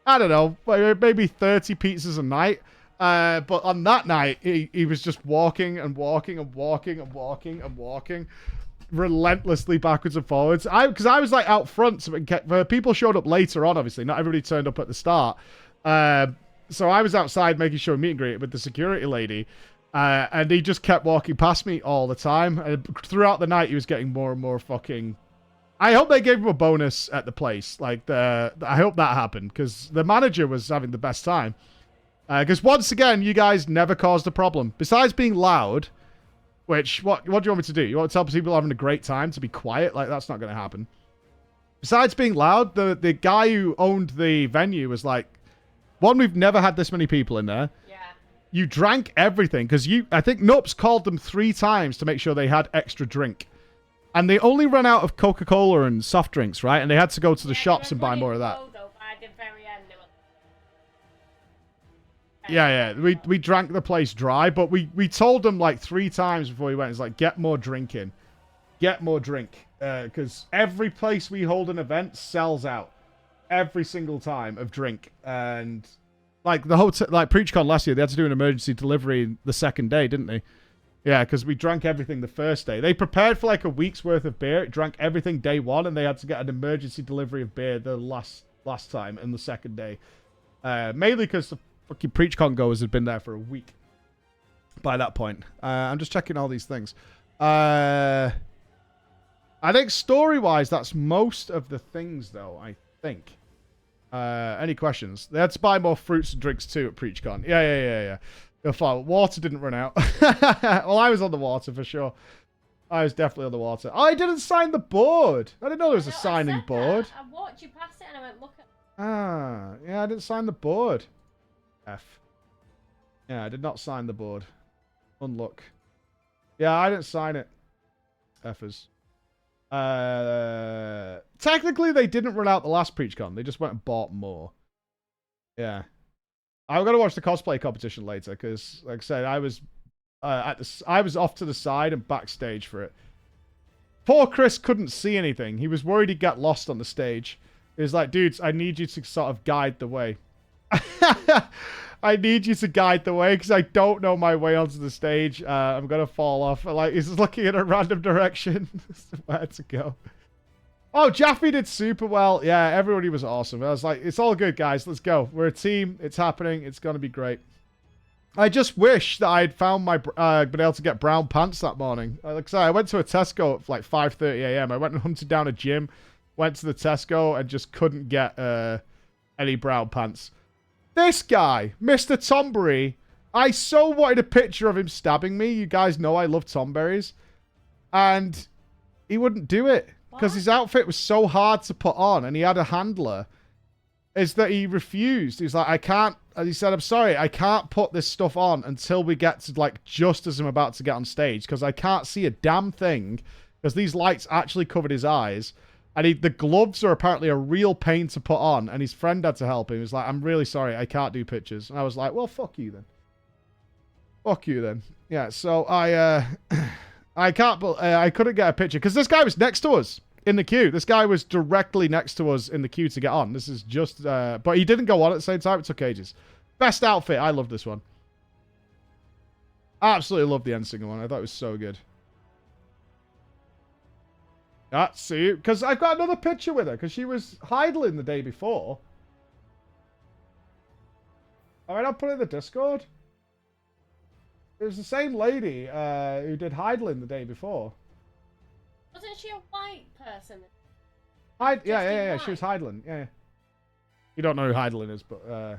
I don't know, maybe 30 pizzas a night. But on that night, he was just walking and walking and walking and walking and walking relentlessly backwards and forwards. Because I was like out front, so people showed up later on, obviously. Not everybody turned up at the start. So I was outside making sure meet and greet with the security lady. And he just kept walking past me all the time. And throughout the night, he was getting more and more fucking... I hope they gave him a bonus at the place. Like, I hope that happened. Because the manager was having the best time. Because once again, you guys never caused a problem. Besides being loud, which, what do you want me to do? You want to tell people having a great time to be quiet? Like, that's not going to happen. Besides being loud, the guy who owned the venue was like, one, we've never had this many people in there. Yeah. You drank everything. Because I think Nupps called them 3 times to make sure they had extra drink. And they only ran out of Coca-Cola and soft drinks, right? And they had to go to the shops and buy more of that. Yeah. We drank the place dry, but we told them like 3 times before we went. It's like, get more drink in. Get more drink. Because every place we hold an event sells out. Every single time of drink. And like the hotel, like PreachCon last year, they had to do an emergency delivery the second day, didn't they? Yeah, because we drank everything the first day. They prepared for like a week's worth of beer, drank everything day 1, and they had to get an emergency delivery of beer the last time and the second day. Mainly because the fucking PreachCon goers had been there for a week by that point. I'm just checking all these things. I think story-wise, that's most of the things, though, I think. Any questions? They had to buy more fruits and drinks, too, at PreachCon. Yeah. Water didn't run out. Well, I was on the water, for sure. I was definitely on the water. Oh, I didn't sign the board. I didn't know there was a signing board. I walked you past it and I went, look at... Yeah, I didn't sign the board. F. Yeah, I did not sign the board. Unlock. Yeah, I didn't sign it. Effers. Technically, they didn't run out the last PreachCon. They just went and bought more. Yeah. I'm going to watch the cosplay competition later, because, like I said, I was off to the side and backstage for it. Poor Chris couldn't see anything. He was worried he'd get lost on the stage. He was like, dudes, I need you to sort of guide the way. I need you to guide the way, because I don't know my way onto the stage. I'm going to fall off. Like, he's looking in a random direction. Where to go. Oh, Jaffe did super well. Yeah, everybody was awesome. I was like, it's all good, guys. Let's go. We're a team. It's happening. It's going to be great. I just wish that I'd found been able to get brown pants that morning. Like I said, I went to a Tesco at like 5:30 a.m. I went and hunted down a gym, went to the Tesco, and just couldn't get Any brown pants. This guy, Mr. Tomberry, I so wanted a picture of him stabbing me. You guys know I love Tomberries. And he wouldn't do it. Because his outfit was so hard to put on. And he had a handler. Is that he refused. He's like, I can't. And he said, I'm sorry, I can't put this stuff on until we get to, like, just as I'm about to get on stage. Because I can't see a damn thing. Because these lights actually covered his eyes. And the gloves are apparently a real pain to put on. And his friend had to help him. He was like, I'm really sorry, I can't do pictures. And I was like, well, fuck you then. Fuck you then. Yeah, so I couldn't get a picture. Because this guy was next to us. In the queue. This guy was directly next to us in the queue to get on. This is just... but he didn't go on at the same time. It took ages. Best outfit. I love this one. Absolutely love the end singer one. I thought it was so good. See you. Because I've got another picture with her. Because she was Heidling the day before. Alright, I'll put it in the Discord. It was the same lady who did Heidling the day before. Wasn't she a white person? Yeah. She was Heidling. Yeah. You don't know who Heidling is, but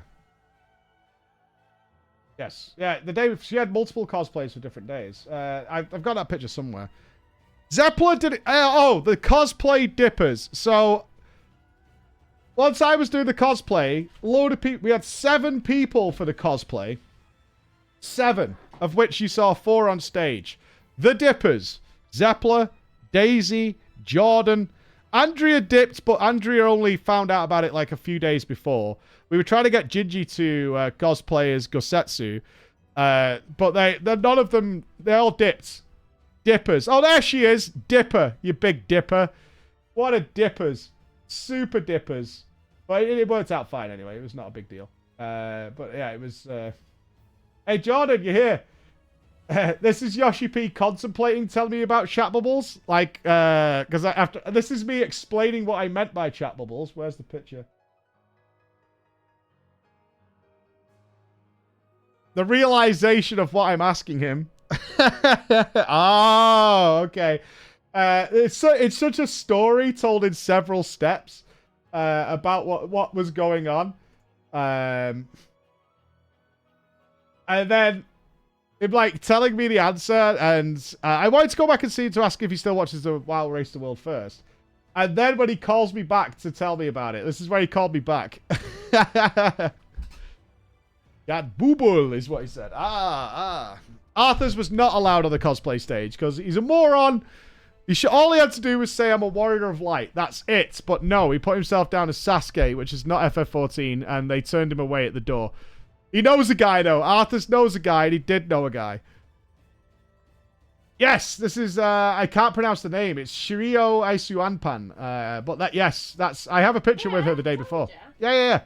yes, yeah. The day she had multiple cosplays for different days. I've got that picture somewhere. Zeppelin did it. The cosplay dippers. So once I was doing the cosplay, load of people. We had 7 people for the cosplay. 7 of which you saw 4 on stage. The dippers, Zeppelin, Daisy, Jordan. Andrea dipped, but Andrea only found out about it like a few days before. We were trying to get Gingy to cosplay as Gosetsu. But they're none of them, they all dipped. Dippers. Oh, there she is. Dipper, you big dipper. What a dippers. Super dippers. But it worked out fine anyway. It was not a big deal. But yeah, it was... Hey, Jordan, you here? This is Yoshi-P contemplating telling me about chat bubbles. Like, because this is me explaining what I meant by chat bubbles. Where's the picture? The realization of what I'm asking him. Oh, okay. It's such a story told in several steps about what was going on. And then him, like, telling me the answer, and I wanted to go back and see to ask if he still watches the Wild Race the World first. And then when he calls me back to tell me about it, this is where he called me back. That booble is what he said. Arthur's was not allowed on the cosplay stage because he's a moron. All he had to do was say, I'm a warrior of light. That's it. But no, he put himself down as Sasuke, which is not FF14, and they turned him away at the door. He knows a guy, though. Arthas knows a guy, and he did know a guy. Yes, this is, I can't pronounce the name. It's Shirio Aisuanpan. But that's, I have a picture with her the day before. Yeah.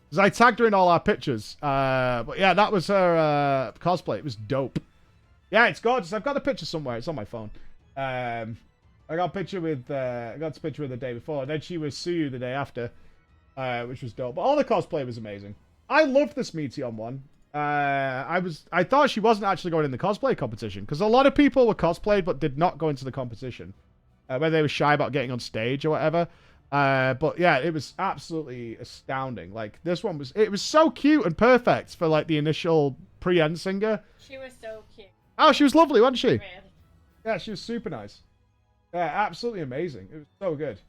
Because I tagged her in all our pictures. But yeah, that was her cosplay. It was dope. Yeah, it's gorgeous. I've got the picture somewhere. It's on my phone. I got a picture with, the day before. And then she was Suyu the day after. Which was dope. But all the cosplay was amazing. I loved this Meteon one. I thought she wasn't actually going in the cosplay competition. Because a lot of people were cosplayed but did not go into the competition. Whether they were shy about getting on stage or whatever. But yeah, it was absolutely astounding. Like, this one was... It was so cute and perfect for, like, the initial pre-end singer. She was so cute. Oh, she was lovely, wasn't she? Really? Yeah, she was super nice. Yeah, absolutely amazing. It was so good.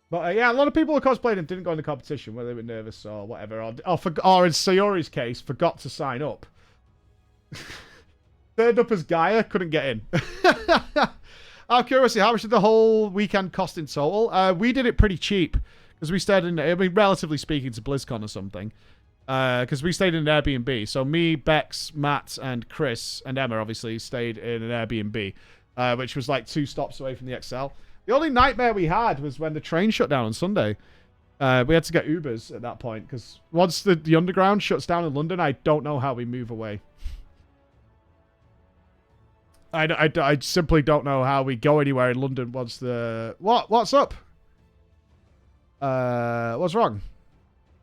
But yeah, a lot of people who cosplayed and didn't go in the competition, whether they were nervous or whatever, or in Sayori's case, forgot to sign up. Turned up as Gaia, couldn't get in. Out of curiosity, how much did the whole weekend cost in total? We did it pretty cheap, because we stayed in, I mean, relatively speaking to BlizzCon or something, because we stayed in an Airbnb. So me, Bex, Matt, and Chris, and Emma, obviously, stayed in an Airbnb, which was like 2 stops away from the XL. The only nightmare we had was when the train shut down on Sunday. We had to get Ubers at that point, because once the underground shuts down in London, I don't know how we move away. I simply don't know how we go anywhere in London once the... What's up? What's wrong?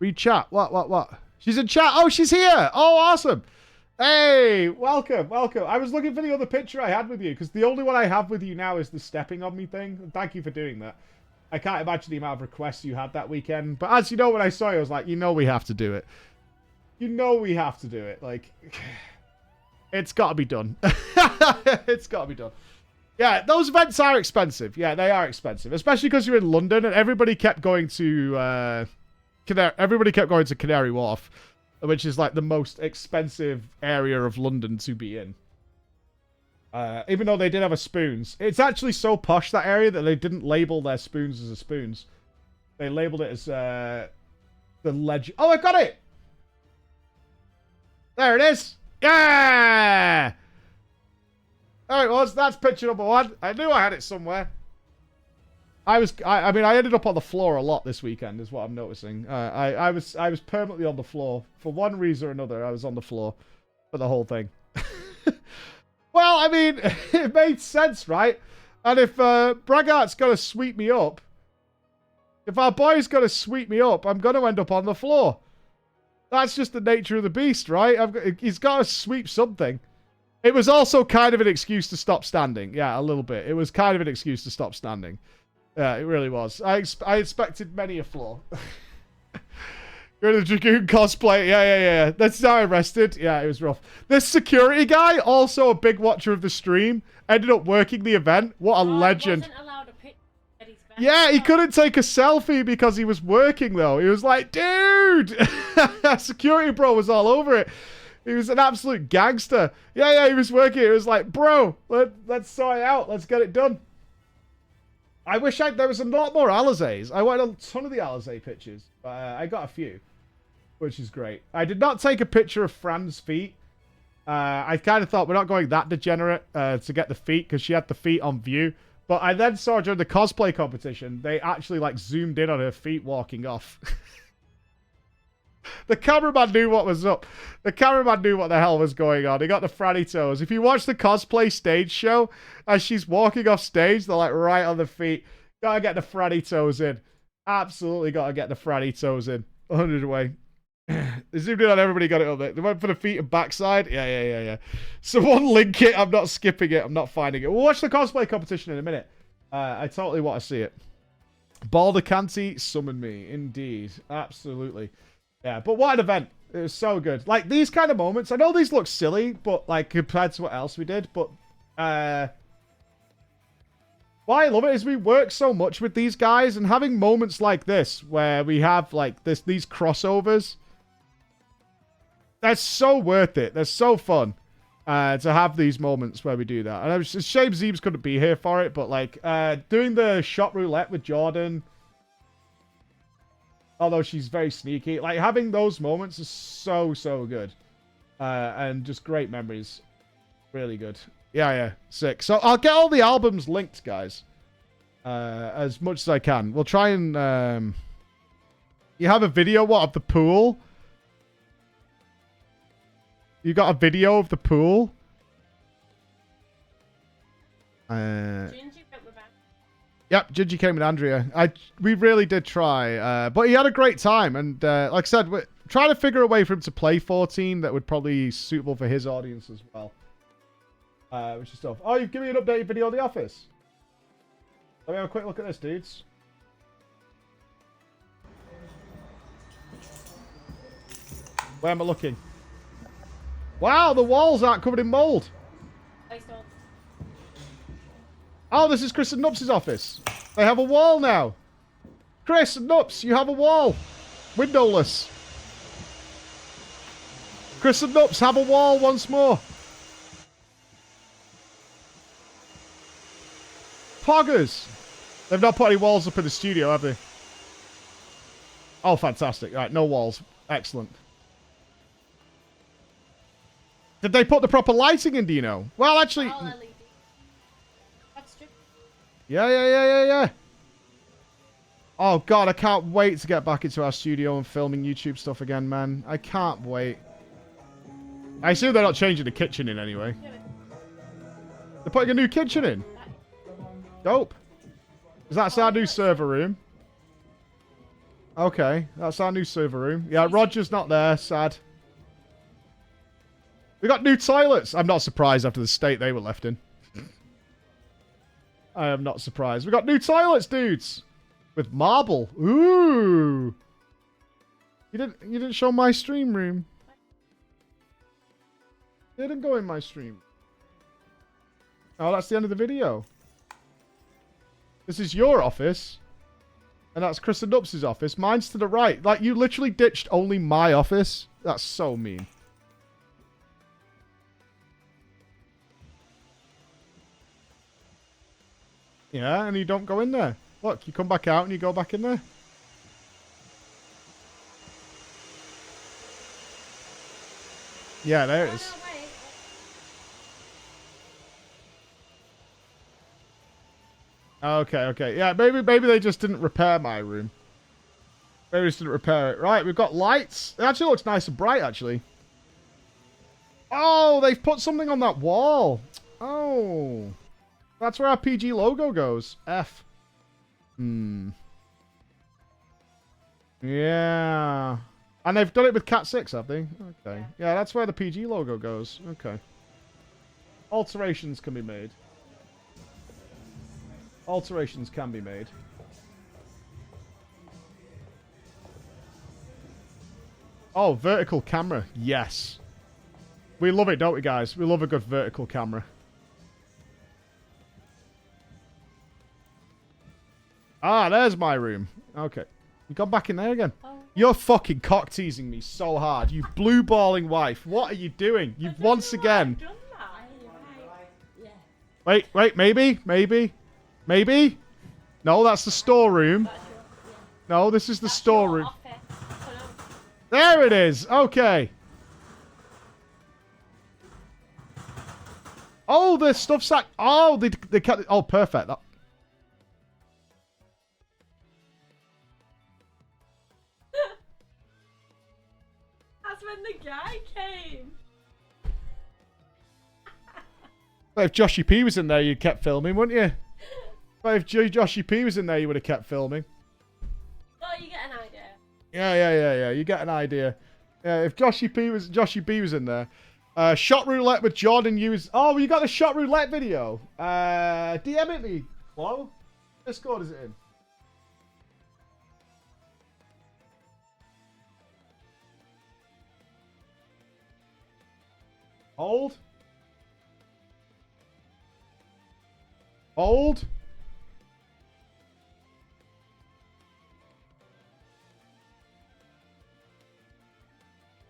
Read chat. What? She's in chat. Oh, she's here. Oh, awesome. Hey, welcome. I was looking for the other picture I had with you, because the only one I have with you now is the stepping on me thing. Thank you for doing that. I can't imagine the amount of requests you had that weekend. But as you know, when I saw you, I was like, you know we have to do it. You know we have to do it. Like, it's got to be done. It's got to be done. Yeah, those events are expensive. Yeah, they are expensive. Especially because you're in London and everybody kept going to... everybody kept going to Canary Wharf, which is like the most expensive area of London to be in. Even though they did have a spoons. It's actually so posh, that area, that they didn't label their spoons as a spoons. They labeled it as the legend. Oh, I got it! There it is! Yeah! There it was. That's picture number 1. I knew I had it somewhere. I mean, I ended up on the floor a lot this weekend, is what I'm noticing. I was permanently on the floor. For one reason or another, I was on the floor for the whole thing. Well, I mean, it made sense, right? And if Braggart's going to sweep me up, if our boy's going to sweep me up, I'm going to end up on the floor. That's just the nature of the beast, right? He's got to sweep something. It was also kind of an excuse to stop standing. Yeah, a little bit. It was kind of an excuse to stop standing. Yeah, it really was. I expected many a flaw. You're in the Dragoon cosplay. Yeah. That's how I rested. Yeah, it was rough. This security guy, also a big watcher of the stream, ended up working the event. What a legend. Wasn't allowed a picture at his best. Yeah, he couldn't take a selfie because he was working, though. He was like, dude! Security bro was all over it. He was an absolute gangster. Yeah, he was working. It was like, bro, let's sort it out. Let's get it done. I wish there was a lot more Alizés. I wanted a ton of the Alizé pictures. But I got a few, which is great. I did not take a picture of Fran's feet. I kind of thought we're not going that degenerate to get the feet, because she had the feet on view. But I then saw during the cosplay competition, they actually like zoomed in on her feet walking off. The cameraman knew what was up. The cameraman knew what the hell was going on. He got the franny toes. If you watch the cosplay stage show, as she's walking off stage, they're like right on the feet. Gotta get the franny toes in. Absolutely gotta get the franny toes in. 100 away. They zoomed in on everybody, got it up there. They went for the feet and backside. Yeah. Someone link it. I'm not skipping it. I'm not finding it. We'll watch the cosplay competition in a minute. I totally want to see it. Baldacanti, summon me. Indeed. Absolutely. Yeah, but what an event. It was so good. Like, these kind of moments, I know these look silly, but, like, compared to what else we did, but, why I love it is we work so much with these guys, and having moments like this, where we have, like, these crossovers, that's so worth it. They're so fun, to have these moments where we do that. And it's a shame Zeebs couldn't be here for it, but, like, doing the shot roulette with Jordan, although she's very sneaky. Like, having those moments is so, so good. And just great memories. Really good. Yeah. Sick. So, I'll get all the albums linked, guys. As much as I can. We'll try and... You have a video, what, of the pool? You got a video of the pool? Yep, Gingy came with Andrea. We really did try, but he had a great time. And like I said, we're trying to figure a way for him to play 14 that would probably be suitable for his audience as well. Which is stuff. Oh, you've given me an updated video of The Office. Let me have a quick look at this, dudes. Where am I looking? Wow, the walls aren't covered in mold. Oh, this is Chris and Nupps' office. They have a wall now. Chris and Nupps, you have a wall. Windowless. Chris and Nupps have a wall once more. Poggers. They've not put any walls up in the studio, have they? Oh, fantastic. All right, no walls. Excellent. Did they put the proper lighting in, do you know? Well, actually... Yeah. Oh, God, I can't wait to get back into our studio and filming YouTube stuff again, man. I can't wait. I assume they're not changing the kitchen in anyway. They're putting a new kitchen in. Dope. That's our new server room. Okay, that's our new server room. Yeah, Roger's not there. Sad. We got new toilets. I'm not surprised after the state they were left in. I am not surprised. We got new toilets, dudes. With marble. Ooh. You didn't show my stream room. You didn't go in my stream. Oh, that's the end of the video. This is your office. And that's Chris and Nupps' office. Mine's to the right. Like, you literally ditched only my office. That's so mean. Yeah, and you don't go in there. Look, you come back out and you go back in there. Yeah, there it is. Okay. Yeah, maybe they just didn't repair my room. Maybe they just didn't repair it. Right, we've got lights. It actually looks nice and bright, actually. Oh, they've put something on that wall. Oh. That's where our PG logo goes. F. Yeah. And they've done it with Cat 6, have they? Okay. Yeah, that's where the PG logo goes. Okay. Alterations can be made. Alterations can be made. Oh, vertical camera. Yes. We love it, don't we, guys? We love a good vertical camera. Ah, there's my room. Okay. You gone back in there again? Oh. You're fucking cock teasing me so hard. You blue balling wife. What are you doing? You've once again. Wait, maybe. No, that's the storeroom. No, this is the storeroom. There it is. Okay. Oh, the stuff sack. Oh, they cut. Oh, perfect. That's when the guy came. Well, if Yoshi-P was in there, you kept filming, wouldn't you? Well, if Yoshi-P was in there, you would have kept filming. Oh, you get an idea. Yeah. You get an idea. Yeah, if Yoshi-P was in there. Shot roulette with Jordan Hughes. Oh, you got the shot roulette video. DM it me. Hello? Discord is it in? Hold.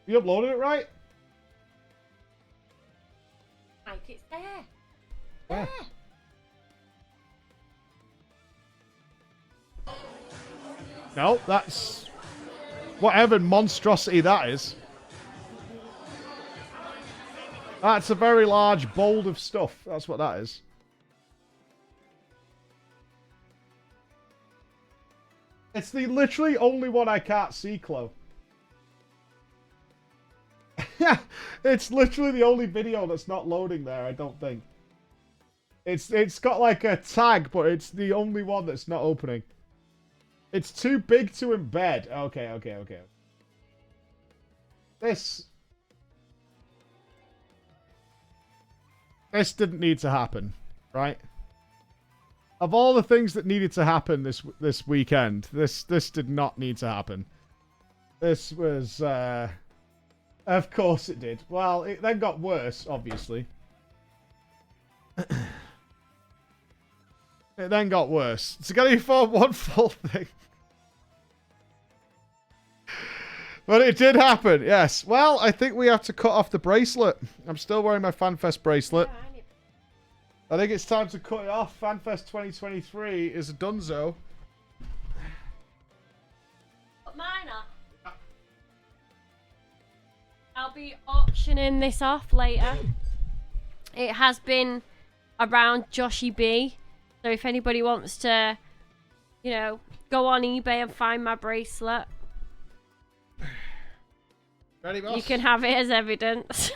You uploaded it right? Mike, it's there. Yeah. No, that's whatever monstrosity that is. That's a very large bowl of stuff. That's what that is. It's the literally only one I can't see, Chloe. Yeah, it's literally the only video that's not loading there, I don't think. It's got like a tag, but it's the only one that's not opening. It's too big to embed. Okay. This didn't need to happen, right? Of all the things that needed to happen this weekend, this did not need to happen. This was, of course it did. Well, it then got worse, obviously. It then got worse. It's going to be for one full thing. But it did happen, yes. Well, I think we have to cut off the bracelet. I'm still wearing my FanFest bracelet. I think it's time to cut it off. FanFest 2023 is a donezo. Put mine up. I'll be auctioning this off later. It has been around Yoshi-B. So if anybody wants to, you know, go on eBay and find my bracelet, ready, boss? You can have it as evidence.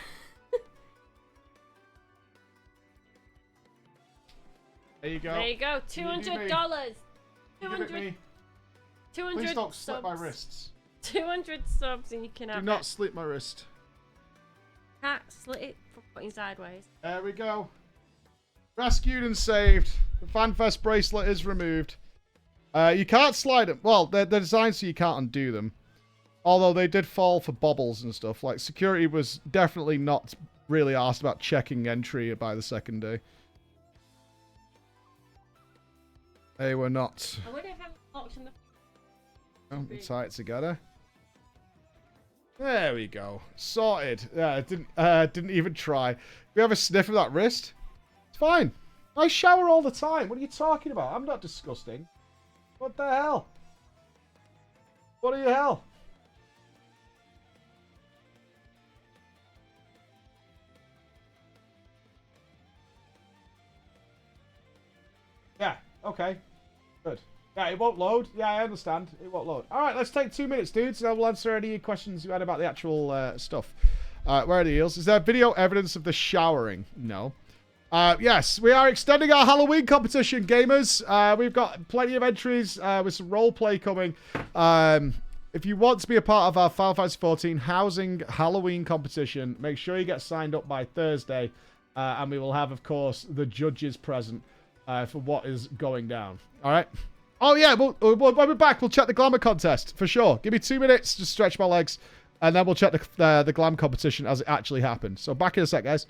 There you go. There you go. $200. 200. Please don't slip my wrists. 200 subs and you can have Do not slip my wrist. Can't slit it for putting sideways. There we go. Rescued and saved. The FanFest bracelet is removed. You can't slide them. Well, they're designed so you can't undo them. Although they did fall for bobbles and stuff. Like, security was definitely not really asked about checking entry by the second day. They were not. I wonder if I'm locked in the... Oh, tie it together. There we go. Sorted. Yeah, didn't even try. We have a sniff of that wrist. It's fine. I shower all the time. What are you talking about? I'm not disgusting. What the hell? What the hell? Yeah, okay. Good. Yeah, it won't load. Yeah, I understand. It won't load. Alright, let's take 2 minutes, dudes, and I will answer any questions you had about the actual stuff. Where are the eels? Is there video evidence of the showering? No. Yes, we are extending our Halloween competition, gamers. We've got plenty of entries with some roleplay coming. If you want to be a part of our Final Fantasy 14 housing Halloween competition, make sure you get signed up by Thursday. And we will have, of course, the judges present for what is going down. All right? Oh, yeah, when we're back, we'll check the glamour contest, for sure. Give me 2 minutes to stretch my legs, and then we'll check the glam competition as it actually happened. So back in a sec, guys.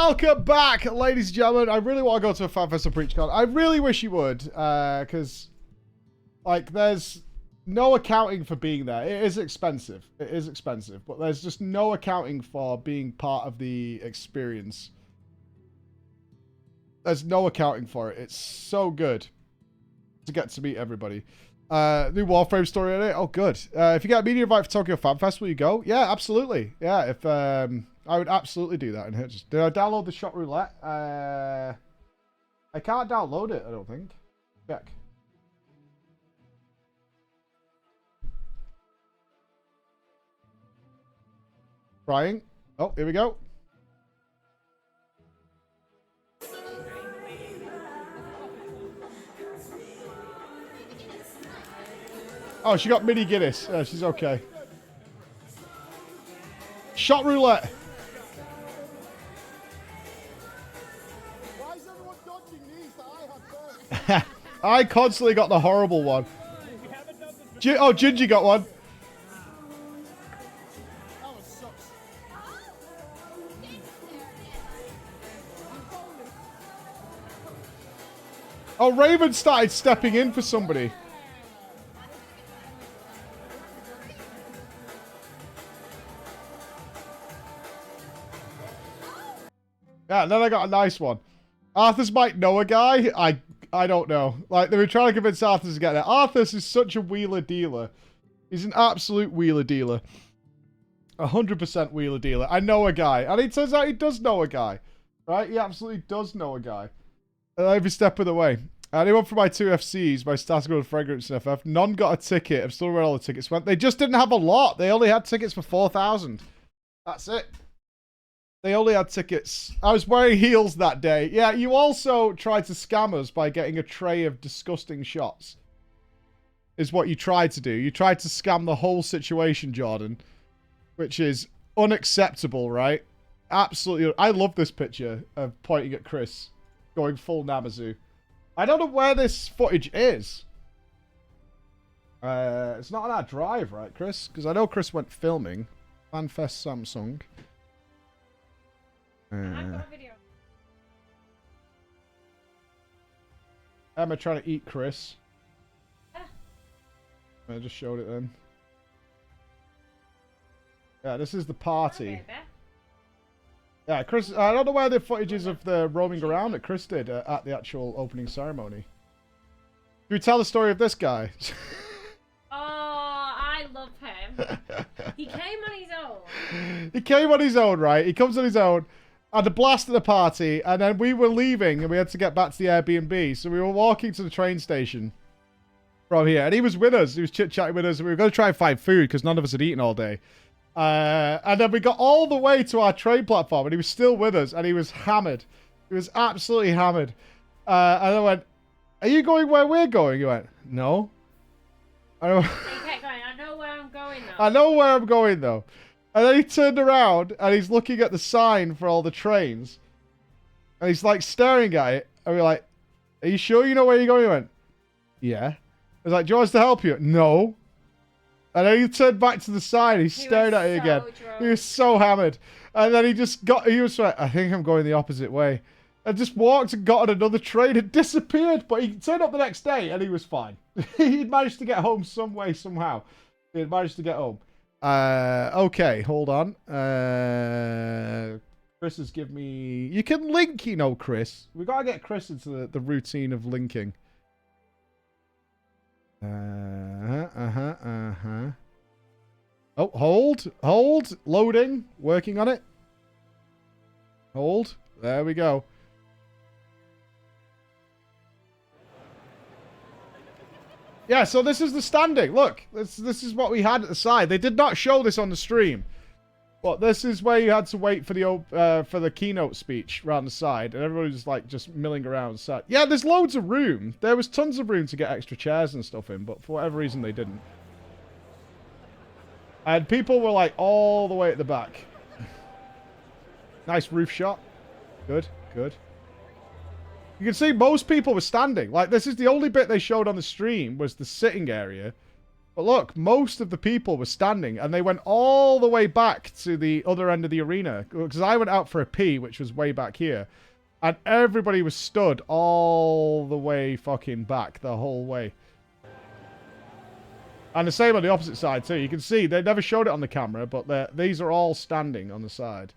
welcome back, ladies and gentlemen. I really want to go to a FanFest or PreachCon. I really wish you would, because, like, there's no accounting for being there. It is expensive. It is expensive, but there's just no accounting for being part of the experience. There's no accounting for it. It's so good to get to meet everybody. New Warframe story on it. Oh, good. If you get a media invite for Tokyo Fan Fest, will you go? Yeah, absolutely. Yeah, if I would absolutely do that. And did I download the shot roulette? I can't download it, I don't think. Check. Trying. Oh, here we go. Oh, she got mini Guinness. Yeah, she's okay. Shot roulette. Why is everyone dodging these that I have first? I constantly got the horrible one. Oh, Gingy got one. That one sucks. Oh, Raven started stepping in for somebody. Yeah, and then I got a nice one. Arthur's might know a guy. I don't know. Like, they were trying to convince Arthur to get there. Arthur's is such a wheeler dealer. He's an absolute wheeler dealer. 100% wheeler dealer. I know a guy. And it turns out he does know a guy. Right? He absolutely does know a guy. Every step of the way. Anyone from my 2 FCs, my Static and Fragrance and FF, none got a ticket. I've still read all the tickets. They just didn't have a lot. They only had tickets for 4,000. That's it. They only had tickets. I was wearing heels that day. Yeah, you also tried to scam us by getting a tray of disgusting shots. Is what you tried to do. You tried to scam the whole situation, Jordan. Which is unacceptable, right? Absolutely. I love this picture of pointing at Chris. Going full Namazu. I don't know where this footage is. It's not on our drive, right, Chris? Because I know Chris went filming. FanFest Samsung. I've got a video. Emma trying to eat Chris. Ah. I just showed it then. Yeah, this is the party. Okay, Yeah, Chris, I don't know where the footage is of the roaming around that Chris did at the actual opening ceremony. Can we tell the story of this guy? Oh, I love him. He came on his own. He came on his own, right? He comes on his own. Had a blast at the party, and then we were leaving, and we had to get back to the Airbnb. So we were walking to the train station from here, and he was with us. He was chit-chatting with us, and we were going to try and find food, because none of us had eaten all day. And then we got all the way to our train platform, and he was still with us, and he was hammered. He was absolutely hammered. And I went, "Are you going where we're going?" He went, "No." He kept going, I know where I'm going though. I know where I'm going, though. And then he turned around, and he's looking at the sign for all the trains. And he's, like, staring at it. And we're like, "Are you sure you know where you're going?" He went, "Yeah." I was like, "Do you want us to help you?" "No." And then he turned back to the sign. He stared at it again. Drunk. He was so hammered. And then he was like, "I think I'm going the opposite way." And just walked and got on another train and disappeared. But he turned up the next day, and he was fine. He'd managed to get home some way, somehow. He'd managed to get home. Okay, hold on. Chris has given me... You can link, you know, Chris. We got to get Chris into the routine of linking. Oh, hold. Loading. Working on it. Hold. There we go. Yeah, so this is the standing. Look, this is what we had at the side. They did not show this on the stream, but this is where you had to wait for the keynote speech around the side, and everybody was like just milling around the side. Yeah, there's loads of room. There was tons of room to get extra chairs and stuff in, but for whatever reason they didn't. And people were like all the way at the back. Nice roof shot. Good, good. You can see most people were standing. Like, this is the only bit they showed on the stream was the sitting area. But look, most of the people were standing, and they went all the way back to the other end of the arena. Because I went out for a pee, which was way back here. And everybody was stood all the way fucking back, the whole way. And the same on the opposite side, too. You can see, they never showed it on the camera, but these are all standing on the side.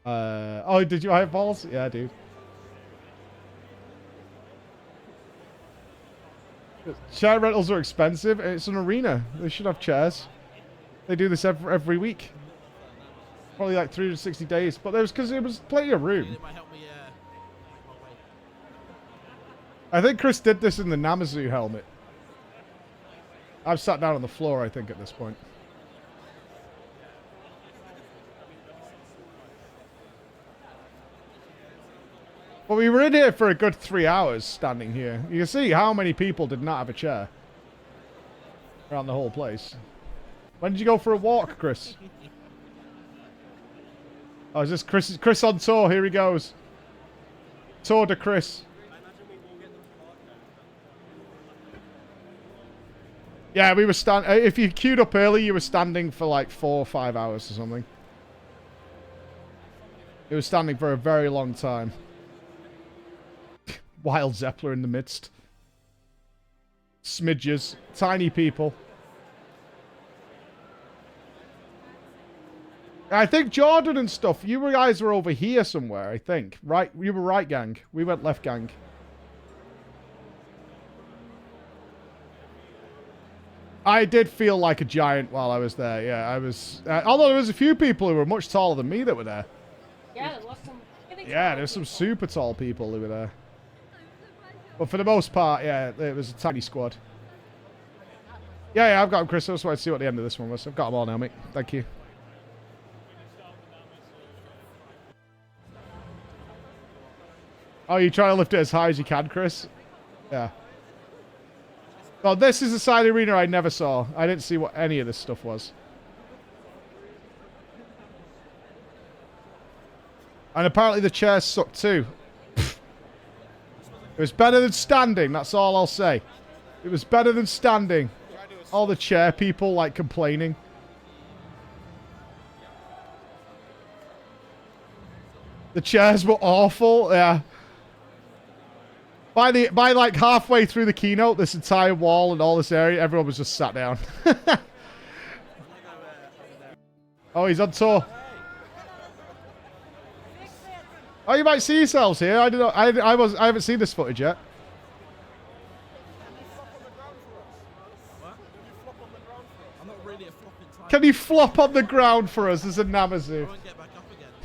Oh, did you have balls? Yeah, dude. Chair rentals are expensive. It's an arena. They should have chairs. They do this every week. Probably like 360 days. But there was because it was plenty of room. I think Chris did this in the Namazu helmet. I've sat down on the floor, I think, at this point. Well, we were in here for a good 3 hours standing here. You can see how many people did not have a chair around the whole place. When did you go for a walk, Chris? Oh, is this Chris on tour? Here he goes. Tour de Chris. Yeah, we were standing. If you queued up early, you were standing for like 4 or 5 hours or something. It was standing for a very long time. Wild Zeppler in the midst. Smidges. Tiny people. I think Jordan and stuff, you guys were over here somewhere, I think. Right, you were right, gang. We went left, gang. I did feel like a giant while I was there, yeah. I was... although there was a few people who were much taller than me that were there. Yeah, there was some... Yeah, there's some super tall people who were there. But for the most part, yeah, it was a tiny squad. Yeah, I've got them, Chris. I just wanted to see what the end of this one was. I've got them all now, mate. Thank you. Oh, you trying to lift it as high as you can, Chris? Yeah. Well, this is the side of the arena I never saw. I didn't see what any of this stuff was. And apparently the chairs suck too. It was better than standing, that's all I'll say. It was better than standing. All the chair people, like, complaining. The chairs were awful, yeah. By like halfway through the keynote, this entire wall and all this area, everyone was just sat down. Oh, he's on tour. Oh, you might see yourselves here. I don't know. I haven't seen this footage yet. Can you flop on the ground for us as a Namazu?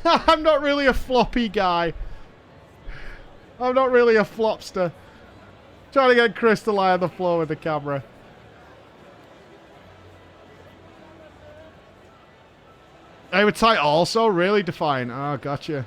I'm not really a floppy guy. I'm not really a flopster. Trying to get Chris to lie on the floor with the camera. They were tight also? Really define. Oh, gotcha.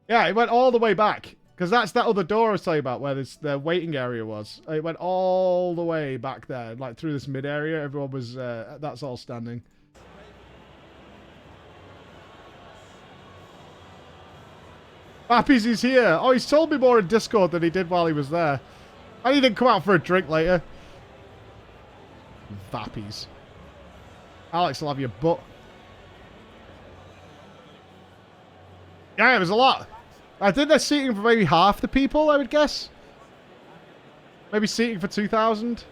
Yeah, it went all the way back. Because that's that other door I was telling you about where the waiting area was. It went all the way back there. Like through this mid area. Everyone was, that's all standing. Happy's is here. Oh, he's told me more in Discord than he did while he was there. And he didn't come out for a drink later. Vappies. Alex will have your butt. Yeah, it was a lot. I think they're seating for maybe half the people, I would guess. Maybe seating for 2,000.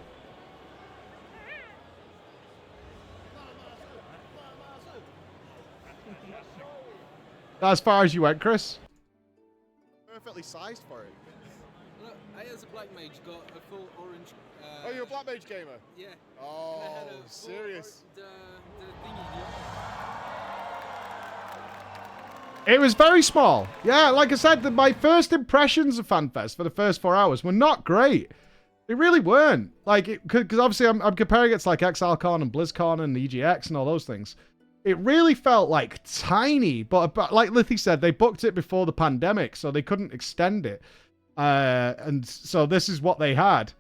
As far as you went, Chris? Perfectly sized for it. Look, I as a black mage got a full orange... Oh, you're a black mage gamer? Yeah. Oh, And I had a full serious? The thingy. It was very small. Yeah, like I said, my first impressions of FanFest for the first 4 hours were not great. They really weren't. Like, because obviously I'm comparing it to like XLCon and BlizzCon and EGX and all those things. It really felt like tiny, but like Lithy said, they booked it before the pandemic, so they couldn't extend it. And so this is what they had.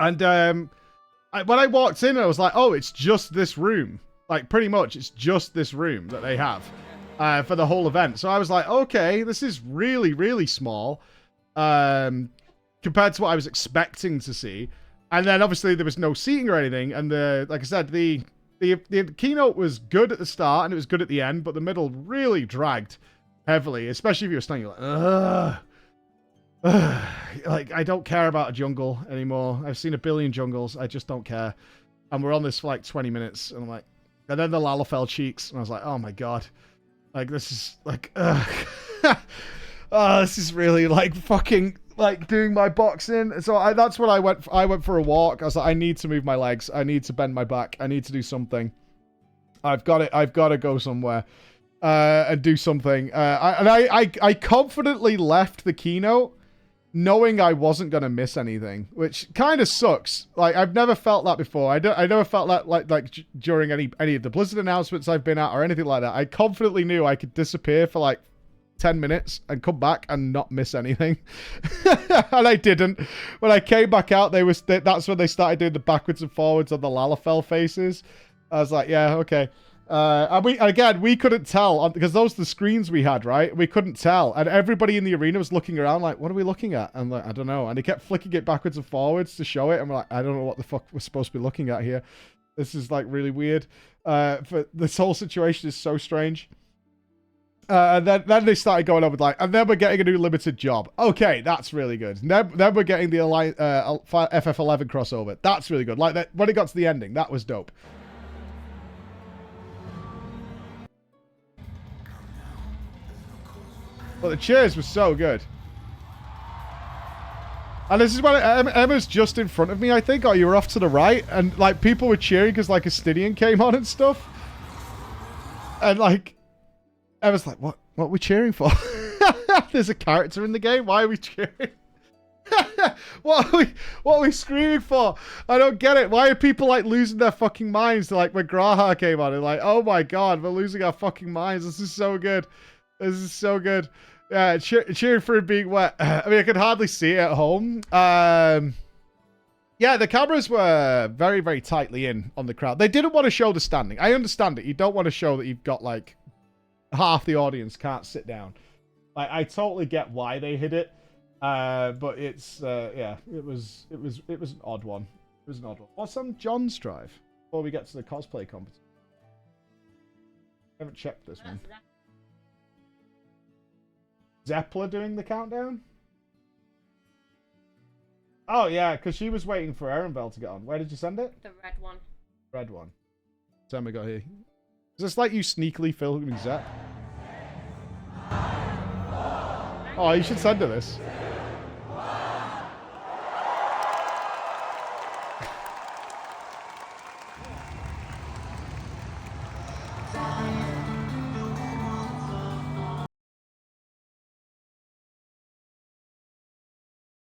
And when I walked in, I was like, oh, it's just this room. Like, pretty much, it's just this room that they have. for the whole event. So I was like, okay, this is really, really small compared to what I was expecting to see. And then obviously there was no seating or anything. And like I said, the keynote was good at the start and it was good at the end, but the middle really dragged heavily, especially if you were standing like, ugh. Like, I don't care about a jungle anymore. I've seen a billion jungles. I just don't care. And we're on this for like 20 minutes. And I'm like, and then the Lalafell cheeks. And I was like, oh my God. Like, this is like, oh, this is really like fucking like doing my boxing. So that's what I went for a walk. I was like, I need to move my legs. I need to bend my back. I need to do something. I've got to go somewhere and do something. I confidently left the keynote knowing I wasn't going to miss anything, which kind of sucks. Like, I've never felt that before. I never felt that like during any of the Blizzard announcements I've been at or anything like that. I confidently knew I could disappear for like 10 minutes and come back and not miss anything. And I didn't. When I came back out, that's when they started doing the backwards and forwards on the Lalafell faces. I was like, yeah, okay. And we couldn't tell because those are the screens we had, right? We couldn't tell. And everybody in the arena was looking around like, what are we looking at? And like, I don't know. And he kept flicking it backwards and forwards to show it. And we're like, I don't know what the fuck we're supposed to be looking at here. This is like really weird. For this whole situation is so strange. And then they started going on with like, and then we're getting a new limited job. Okay, that's really good. Then we're getting the FF11 crossover. That's really good. Like that when it got to the ending, that was dope. But the cheers were so good. And this is when Emma's just in front of me, I think. Or you were off to the right. And like people were cheering because like Astidian came on and stuff. And like Emma's like, what are we cheering for? There's a character in the game. Why are we cheering? What are we screaming for? I don't get it. Why are people like losing their fucking minds? Like when Graha came on and like, oh my God, we're losing our fucking minds. This is so good. This is so good. Yeah, cheering for it being wet. I mean, I could hardly see it at home. Yeah, the cameras were very, very tightly in on the crowd. They didn't want to show the standing. I understand it. You don't want to show that you've got like half the audience can't sit down. Like, I totally get why they hid it. But it's yeah, it was an odd one. It was an odd one. What's on John's drive before we get to the cosplay competition? I haven't checked this one. Zeppler doing the countdown? Oh, yeah, because she was waiting for Erenbell to get on. Where did you send it? The red one. Red one. Tell me we got here. Is this like you sneakily filming Zepp? Oh, you should send her this.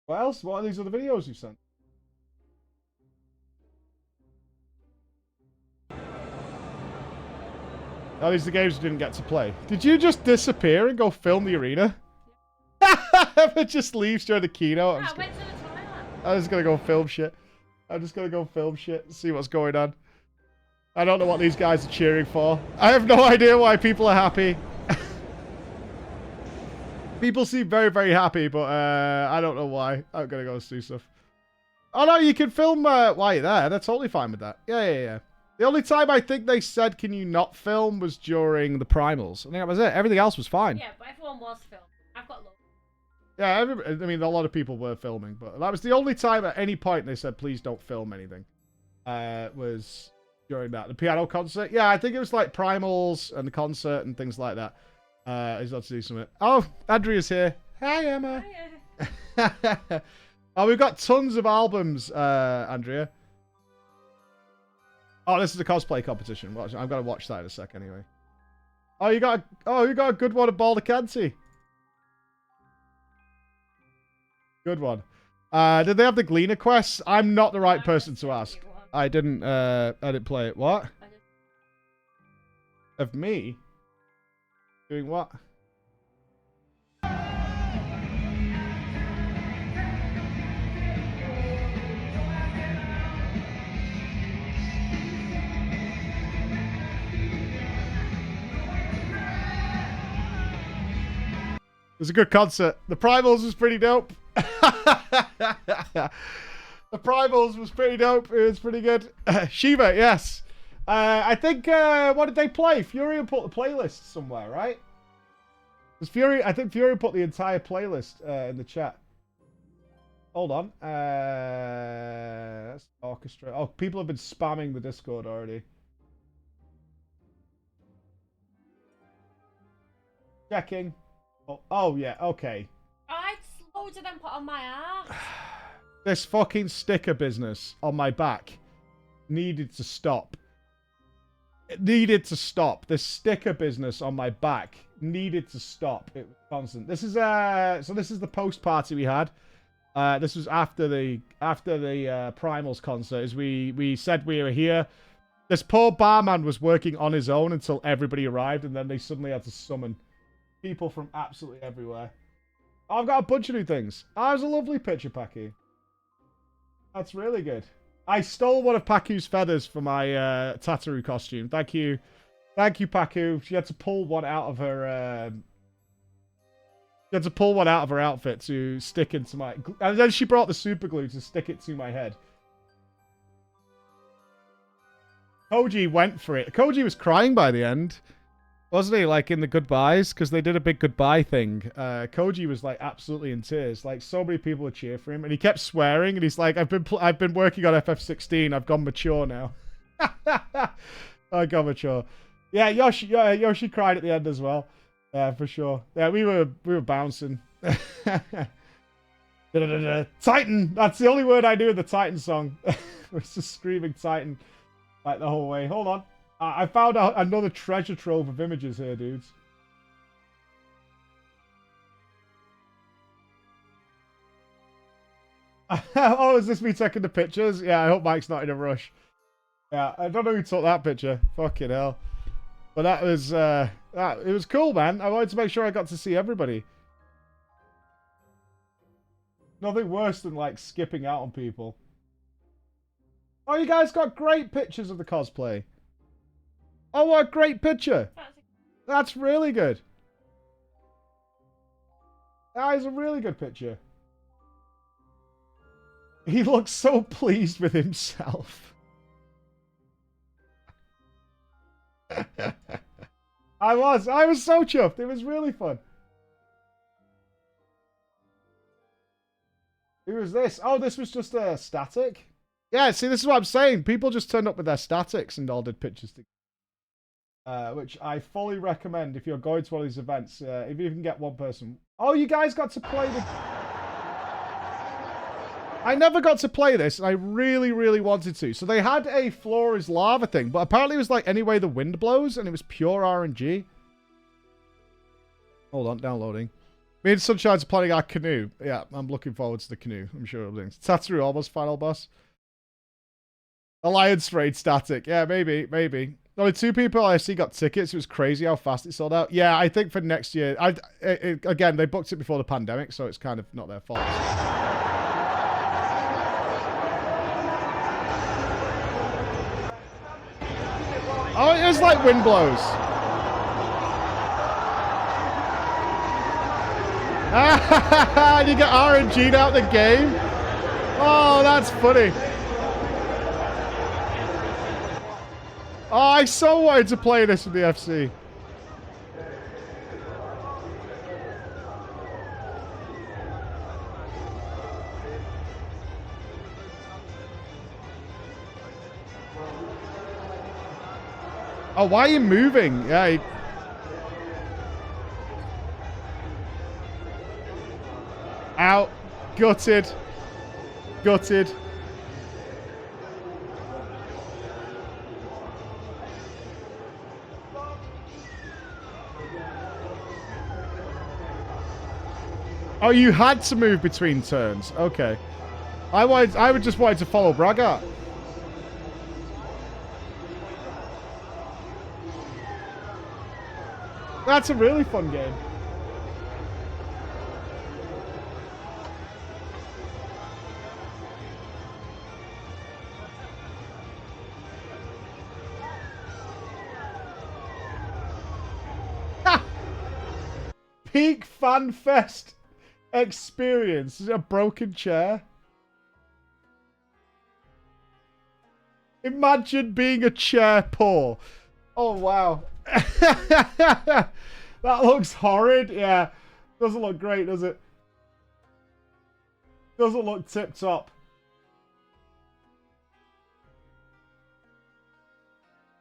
What else? What are these other videos you sent? Oh, these are the games you didn't get to play. Did you just disappear and go film the arena? Emma just leaves during the keynote. I went to the toilet. I'm just gonna go film shit. I'm just gonna go film shit and see what's going on. I don't know what these guys are cheering for. I have no idea why people are happy. People seem very, very happy, but I don't know why. I'm going to go do stuff. Oh, no, you can film while you're there. They're totally fine with that. Yeah. The only time I think they said, can you not film, was during the Primals. I think that was it. Everything else was fine. Yeah, but everyone was filming. I've got loads. Yeah, I mean, a lot of people were filming, but that was the only time at any point they said, please don't film anything. Was during that. The piano concert. Yeah, I think it was like Primals and the concert and things like that. He's got to do something. Oh, Andrea's here. Hi, Emma. Hiya. Oh, we've got tons of albums, Andrea. Oh, this is a cosplay competition. Watch, I'm gonna watch that in a sec anyway. Oh, you got a good one of Baldacanti. Good one. Did they have the Gleaner quests? I'm not the right person to ask. I didn't play it. What? Of me? Doing what? was a good concert. The Primals was pretty dope. The Primals was pretty dope. It was pretty good. Shiva, yes. I think, what did they play? Fury put the playlist somewhere, right? Was Fury? I think Fury put the entire playlist in the chat. Hold on. That's orchestra. Oh, people have been spamming the Discord already. Checking. Oh yeah, okay. I had loads of them put on my arse. This fucking sticker business on my back needed to stop. It needed to stop. This sticker business on my back needed to stop. It was constant. This is so this is the post party we had. This was after the Primals concert. As we said we were here. This poor barman was working on his own until everybody arrived, and then they suddenly had to summon people from absolutely everywhere. Oh, I've got a bunch of new things. Oh, it was a lovely picture, Paku. That's really good. I stole one of Paku's feathers for my Tataru costume. Thank you. Thank you, Paku. She had to pull one out of her... She had to pull one out of her outfit to stick into my... And then she brought the super glue to stick it to my head. Koji went for it. Koji was crying by the end. Wasn't he? Like in the goodbyes? Because they did a big goodbye thing. Koji was like absolutely in tears. Like so many people would cheer for him. And he kept swearing. And he's like, I've been working on FF16. I've gone mature now. I got mature. Yeah, Yoshi cried at the end as well. Yeah, for sure. Yeah, we were bouncing. Titan! That's the only word I knew in the Titan song. It's just screaming Titan like the whole way. Hold on. I found out another treasure trove of images here, dudes. Oh, is this me taking the pictures? Yeah, I hope Mike's not in a rush. Yeah, I don't know who took that picture. Fucking hell. But that was, it was cool, man. I wanted to make sure I got to see everybody. Nothing worse than, like, skipping out on people. Oh, you guys got great pictures of the cosplay. Oh, what a great picture. That's really good. That is a really good picture. He looks so pleased with himself. I was so chuffed. It was really fun. Who was this? Oh, this was just a static. Yeah, see, this is what I'm saying. People just turned up with their statics and all did pictures together. Which I fully recommend if you're going to one of these events. If you can get one person. Oh, you guys got to play the... I never got to play this, and I really, really wanted to. So they had a floor is lava thing, but apparently it was like any way the wind blows, and it was pure RNG. Hold on, downloading. Me and Sunshine's planning our canoe. Yeah, I'm looking forward to the canoe. I'm sure it'll be. Tataru almost final boss. Alliance raid static. Yeah, maybe. Only 2 people I see got tickets. It was crazy how fast it sold out. Yeah, I think for next year... again, they booked it before the pandemic, so it's kind of not their fault. Oh, it is like wind blows. You get RNG'd out the game? Oh, that's funny. Oh, I so wanted to play this with the FC. Oh, why are you moving? Yeah. Out. Gutted. Gutted. Oh, you had to move between turns. Okay. I would just wanted to follow Braga. That's a really fun game. peak FanFest experience. Is it a broken chair? Imagine being a chair poor. Oh, wow. That looks horrid. Yeah. Doesn't look great, does it? Doesn't look tip-top.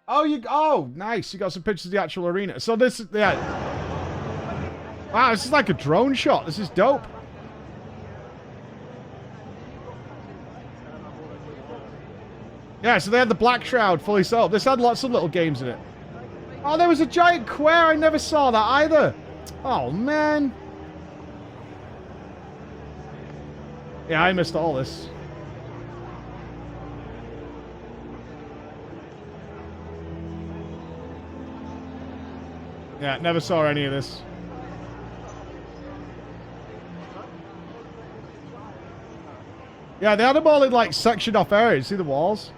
Oh, nice. You got some pictures of the actual arena. So this is, yeah. Wow, this is like a drone shot. This is dope. Yeah, so they had the Black Shroud fully sold. This had lots of little games in it. Oh, there was a giant quail. I never saw that either. Oh, man. Yeah, I missed all this. Yeah, never saw any of this. Yeah, they had them all in, like, sectioned off areas. See the walls?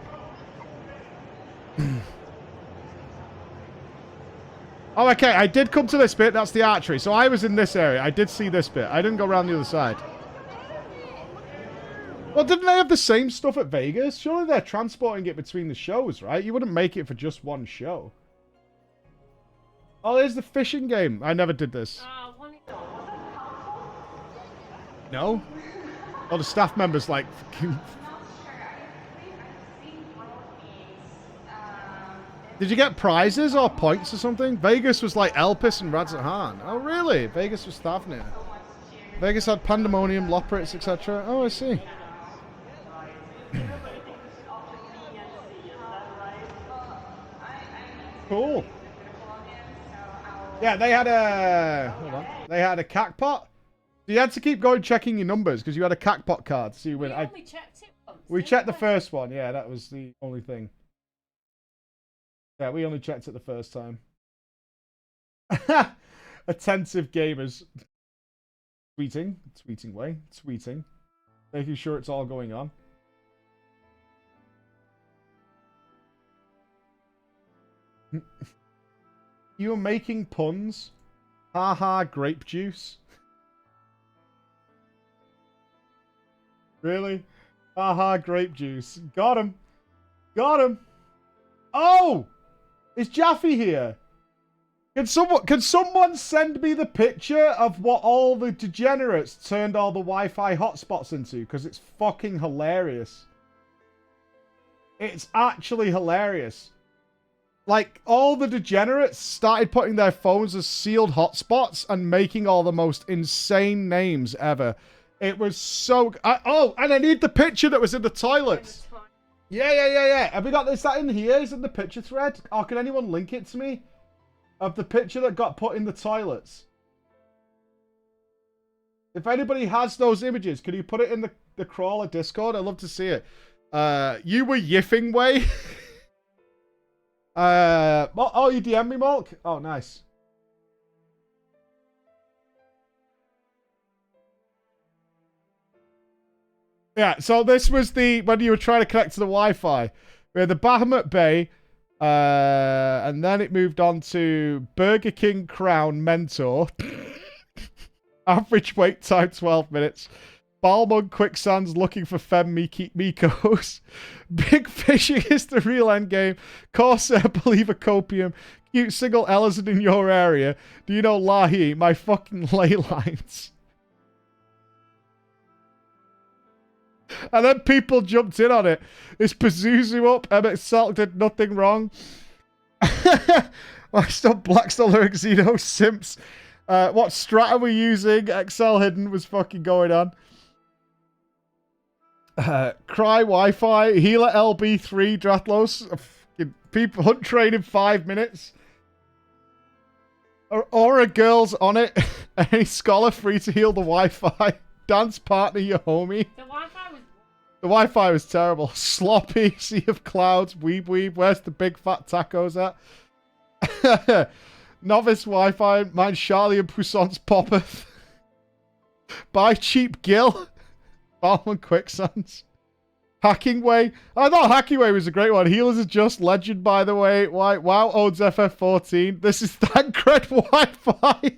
Oh, okay, I did come to this bit. That's the archery. So I was in this area. I did see this bit. I didn't go around the other side. Well, didn't they have the same stuff at Vegas? Surely they're transporting it between the shows, right? You wouldn't make it for just one show. Oh, there's the fishing game. I never did this. No? Oh, the staff members, like... Did you get prizes or points or something? Vegas was like Elpis and Radzahan. Oh, really? Vegas was Thavnir. Vegas had Pandemonium, Loporits, etc. Oh, I see. Cool. Yeah, they had a... Hold on. They had a cackpot. So you had to keep going checking your numbers because you had a cackpot card. So you win. We only checked it once. We checked the first one. Yeah, that was the only thing. Yeah, we only checked it the first time. Attentive gamers. Tweeting. Tweeting way. Tweeting. Making sure it's all going on. You were making puns? Haha, grape juice. Really? Haha, grape juice. Got him. Got him. Oh! Is Jaffe here? Can someone send me the picture of what all the degenerates turned all the Wi-Fi hotspots into? Because it's fucking hilarious. It's actually hilarious. Like, all the degenerates started putting their phones as sealed hotspots and making all the most insane names ever. It was so... oh, and I need the picture that was in the toilets. Yeah. Have we got this? Is that in here? Is it in the picture thread? Or can anyone link it to me? Of the picture that got put in the toilets. If anybody has those images, can you put it in the crawler Discord? I'd love to see it. You were yiffing way. Oh, you DM me, Malk? Oh, nice. Yeah, so this was when you were trying to connect to the Wi-Fi. We had the Bahamut Bay, and then it moved on to Burger King Crown Mentor. Average wait time 12 minutes. Balmung Quicksands looking for Fem Mikos. Big Fishing is the real end game. Corsair Believer Copium. Cute single Ellison in your area. Do you know Lahi? My fucking ley lines. And then people jumped in on it. Is Pazuzu up? Emmett Salk did nothing wrong. Blackstone Lyric Xeno Simps. What strat are we using? XL Hidden was fucking going on. Cry Wi-Fi. Healer LB3 Drathlos. People hunt train in 5 minutes. Aura girls on it. Any scholar free to heal the Wi-Fi. Dance partner your homie. The Wi-Fi was terrible. Sloppy, Sea of Clouds, Weeb. Where's the big fat tacos at? Novice Wi-Fi. Mine's Charlie and Poussant's Poppeth. Buy cheap Gill. Balmung Quicksands. Hacking Way. I thought Hacking Way was a great one. Healers are just legend, by the way. Wow owns FF14. This is Thancred Wi-Fi.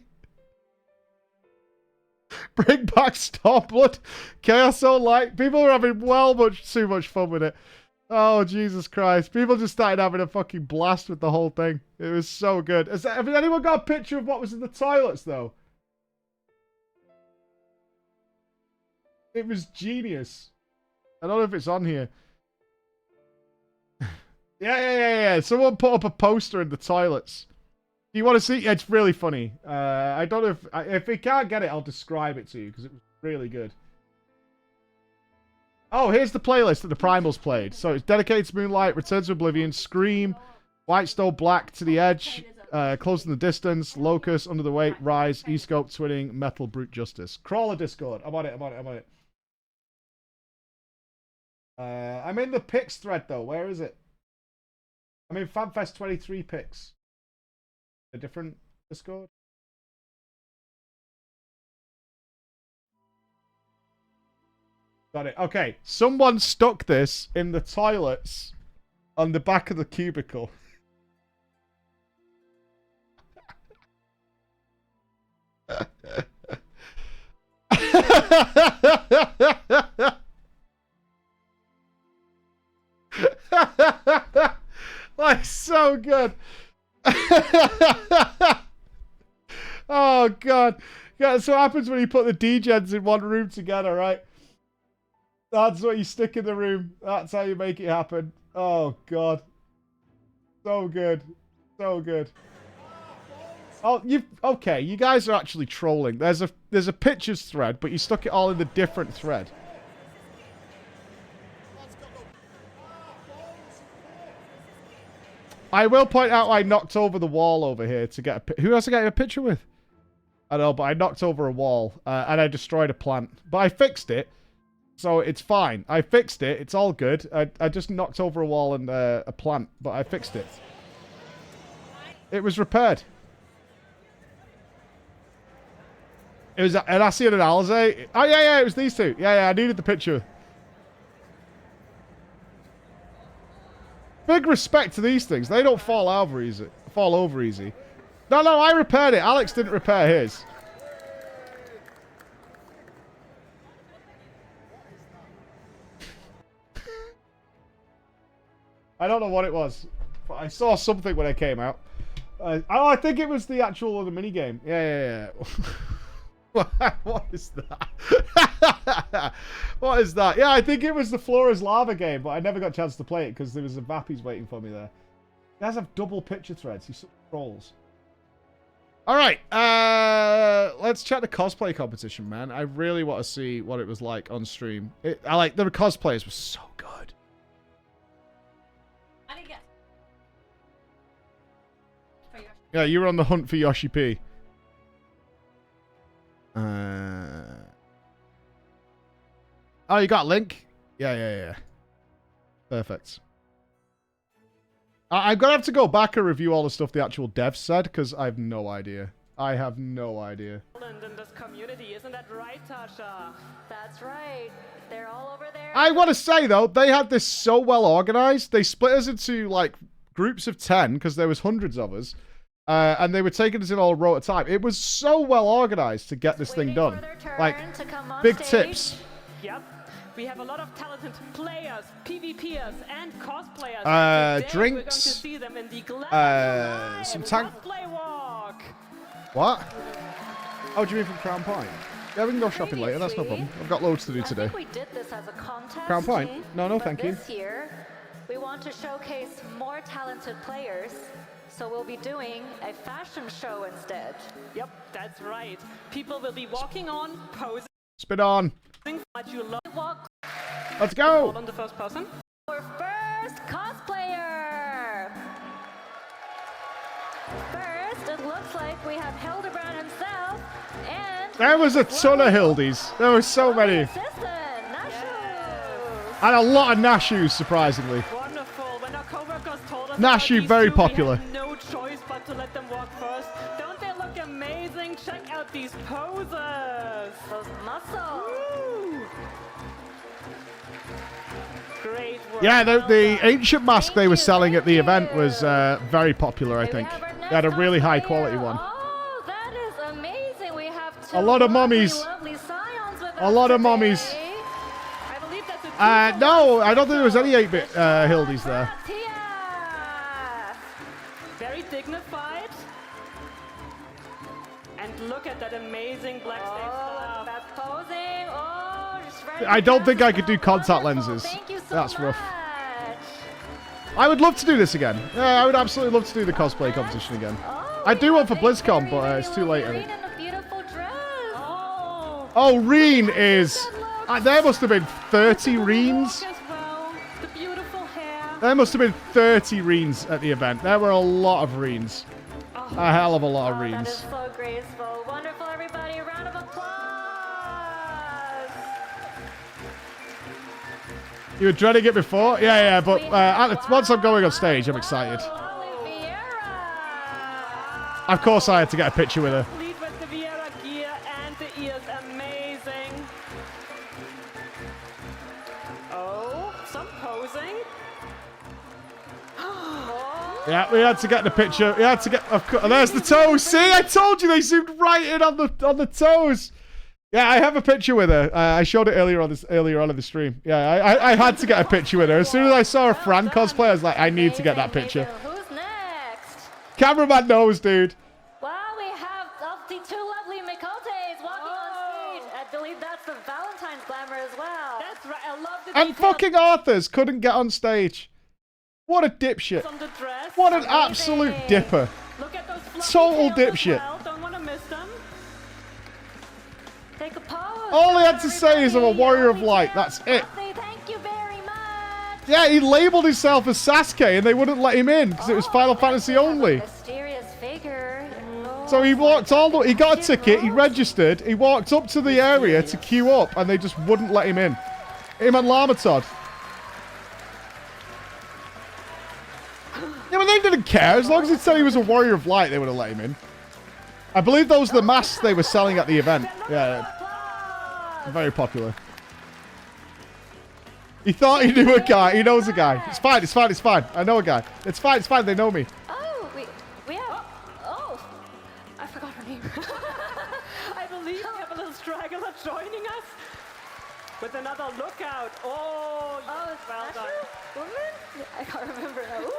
Bring back Starblood. Chaos So Light. People are having too much fun with it. Oh, Jesus Christ. People just started having a fucking blast with the whole thing. It was so good. Have anyone got a picture of what was in the toilets, though? It was genius. I don't know if it's on here. Yeah. Someone put up a poster in the toilets. Do you want to see? It's really funny. I don't know if we can't get it, I'll describe it to you because it was really good. Oh, here's the playlist that the Primals played. So it's Dedicated to Moonlight, Return to Oblivion, Scream, Whitestone Black, To the Edge, Closing the Distance, Locust, Under the Weight, Rise, E-Scope, Twinning, Metal, Brute Justice. Crawler Discord. I'm on it. I'm in the picks thread though. Where is it? I'm in FanFest 23 picks. A different Discord? Got it. Okay. Someone stuck this in the toilets on the back of the cubicle. Like, so good. Oh, God. Yeah, that's what happens when you put the D-gens in one room together, right? That's what you stick in the room. That's how you make it happen. Oh, God. So good. So good. Oh, okay, you guys are actually trolling. There's a pictures thread, but you stuck it all in the different thread. I will point out I knocked over the wall over here to get a... Who else I get a picture with? I know, but I knocked over a wall and I destroyed a plant. But I fixed it, so it's fine. I fixed it. It's all good. I just knocked over a wall and a plant, but I fixed it. It was repaired. It was an Assi and an Alize. Oh, yeah, it was these two. Yeah, I needed the picture. Big respect to these things. They don't fall over easy. No, I repaired it. Alex didn't repair his. I don't know what it was, but I saw something when I came out. I think it was the actual other minigame. Yeah. What is that? What is that? Yeah, I think it was the Floor is Lava game, but I never got a chance to play it because there was a Vappies waiting for me there. You guys have double picture threads. You such trolls. Alright, let's check the cosplay competition, man. I really want to see what it was like on stream. The cosplayers were so good. Yeah, you were on the hunt for Yoshi-P. Oh, you got a link? Yeah. Perfect. I'm going to have to go back and review all the stuff the actual devs said, because I have no idea. I have no idea. In this community, isn't that right, Tasha? That's right. They're all over there. I want to say, though, they had this so well organized. They split us into, like, groups of 10, because there was hundreds of us. And they were taking us in all a row at a time. It was so well organized to get this thing done. Like, big tips. Yep. We have a lot of talented players, PvPers, and cosplayers. Today drinks. We're going to see them in the some tank. cosplay walk. What? Oh, do you mean from Crown Point? Yeah, we can go shopping later. That's no problem. I've got loads to do today. I think we did this as a contest. Crown Point? No, thank you. This year, we want to showcase more talented players. So we'll be doing a fashion show instead. Yep, that's right. People will be walking on, posing. Spin on. What you love. Let's go. Hold on the first person. Our first cosplayer. First, it looks like we have Hildebrand himself, and there was a ton of Hildies. There were so many. Assistant, Nashu. And a lot of Nashus, surprisingly. Wonderful. When our co-workers told us Nashu, about very these two, popular. we had no choice but to let them walk first. Don't they look amazing? Check out these poses. Those muscles. Woo. Great work. Yeah, the ancient mask they were selling at the event was very popular, I think. They had a really high quality one. Oh, that is amazing. We have two A lot of mummies. lovely A lot of mommies. I believe that's a No, I don't think there was any 8-bit Hildies there. very dignified. And look at that amazing black stage stuff. That's posing. Oh, just ready I don't think I to could do go. contact Wonderful. lenses. Thank you so That's rough. much. I would love to do this again. Yeah, I would absolutely love to do the cosplay competition again. I do one for BlizzCon, but it's too late, I think. In a beautiful dress. Oh, Reen is... there must have been 30 Reens. As well. The beautiful hair. There must have been 30 Reens at the event. There were a lot of Reens. A hell of a lot of That is Reens. so graceful. Wonderful, everybody. A round of applause. You were dreading it before? Yeah, but once I'm going on stage, I'm excited. Oliveira. Of course I had to get a picture with her. Complete with the Vieira gear and the ears. Amazing. Oh, some posing. Yeah, we had to get the picture. We had to get... Of course, there's the toes. See, I told you they zoomed right in on the toes. Yeah, I have a picture with her. I showed it earlier on in the stream. Yeah, I had to get a picture with her. As soon as I saw a Fran cosplay, I was like, I need to get that picture. Who's next? Cameraman knows, dude. Well, we have the two lovely Mikotes walking on stage. I believe that's the Valentine's glamour as well. That's right. I love the And detail fucking Arthurs couldn't get on stage. What a dipshit. on the dress. What an absolute dipper. Look at those fluffy Total tails as dipshit. well. Don't want to miss them. Take a pose. All he had to say is I'm a warrior of light. That's it. Say thank you very much. Yeah, he labeled himself as Sasuke and they wouldn't let him in because it was Final Fantasy only. Mysterious figure. So he walked he got a ticket, he registered, he walked up to the area to queue up and they just wouldn't let him in. Him and Llamatod. Yeah, but they didn't care. As long as he said he was a warrior of light, they would have let him in. I believe those were the masks they were selling at the event. Yeah, very popular. He thought he knew a guy. He knows a guy. It's fine, it's fine, it's fine. I know a guy. It's fine, they know me. Oh, we have. Oh, I forgot her name. I believe we have a little straggler joining us with another lookout. Oh, Oh, well is done. that a woman? I can't remember now.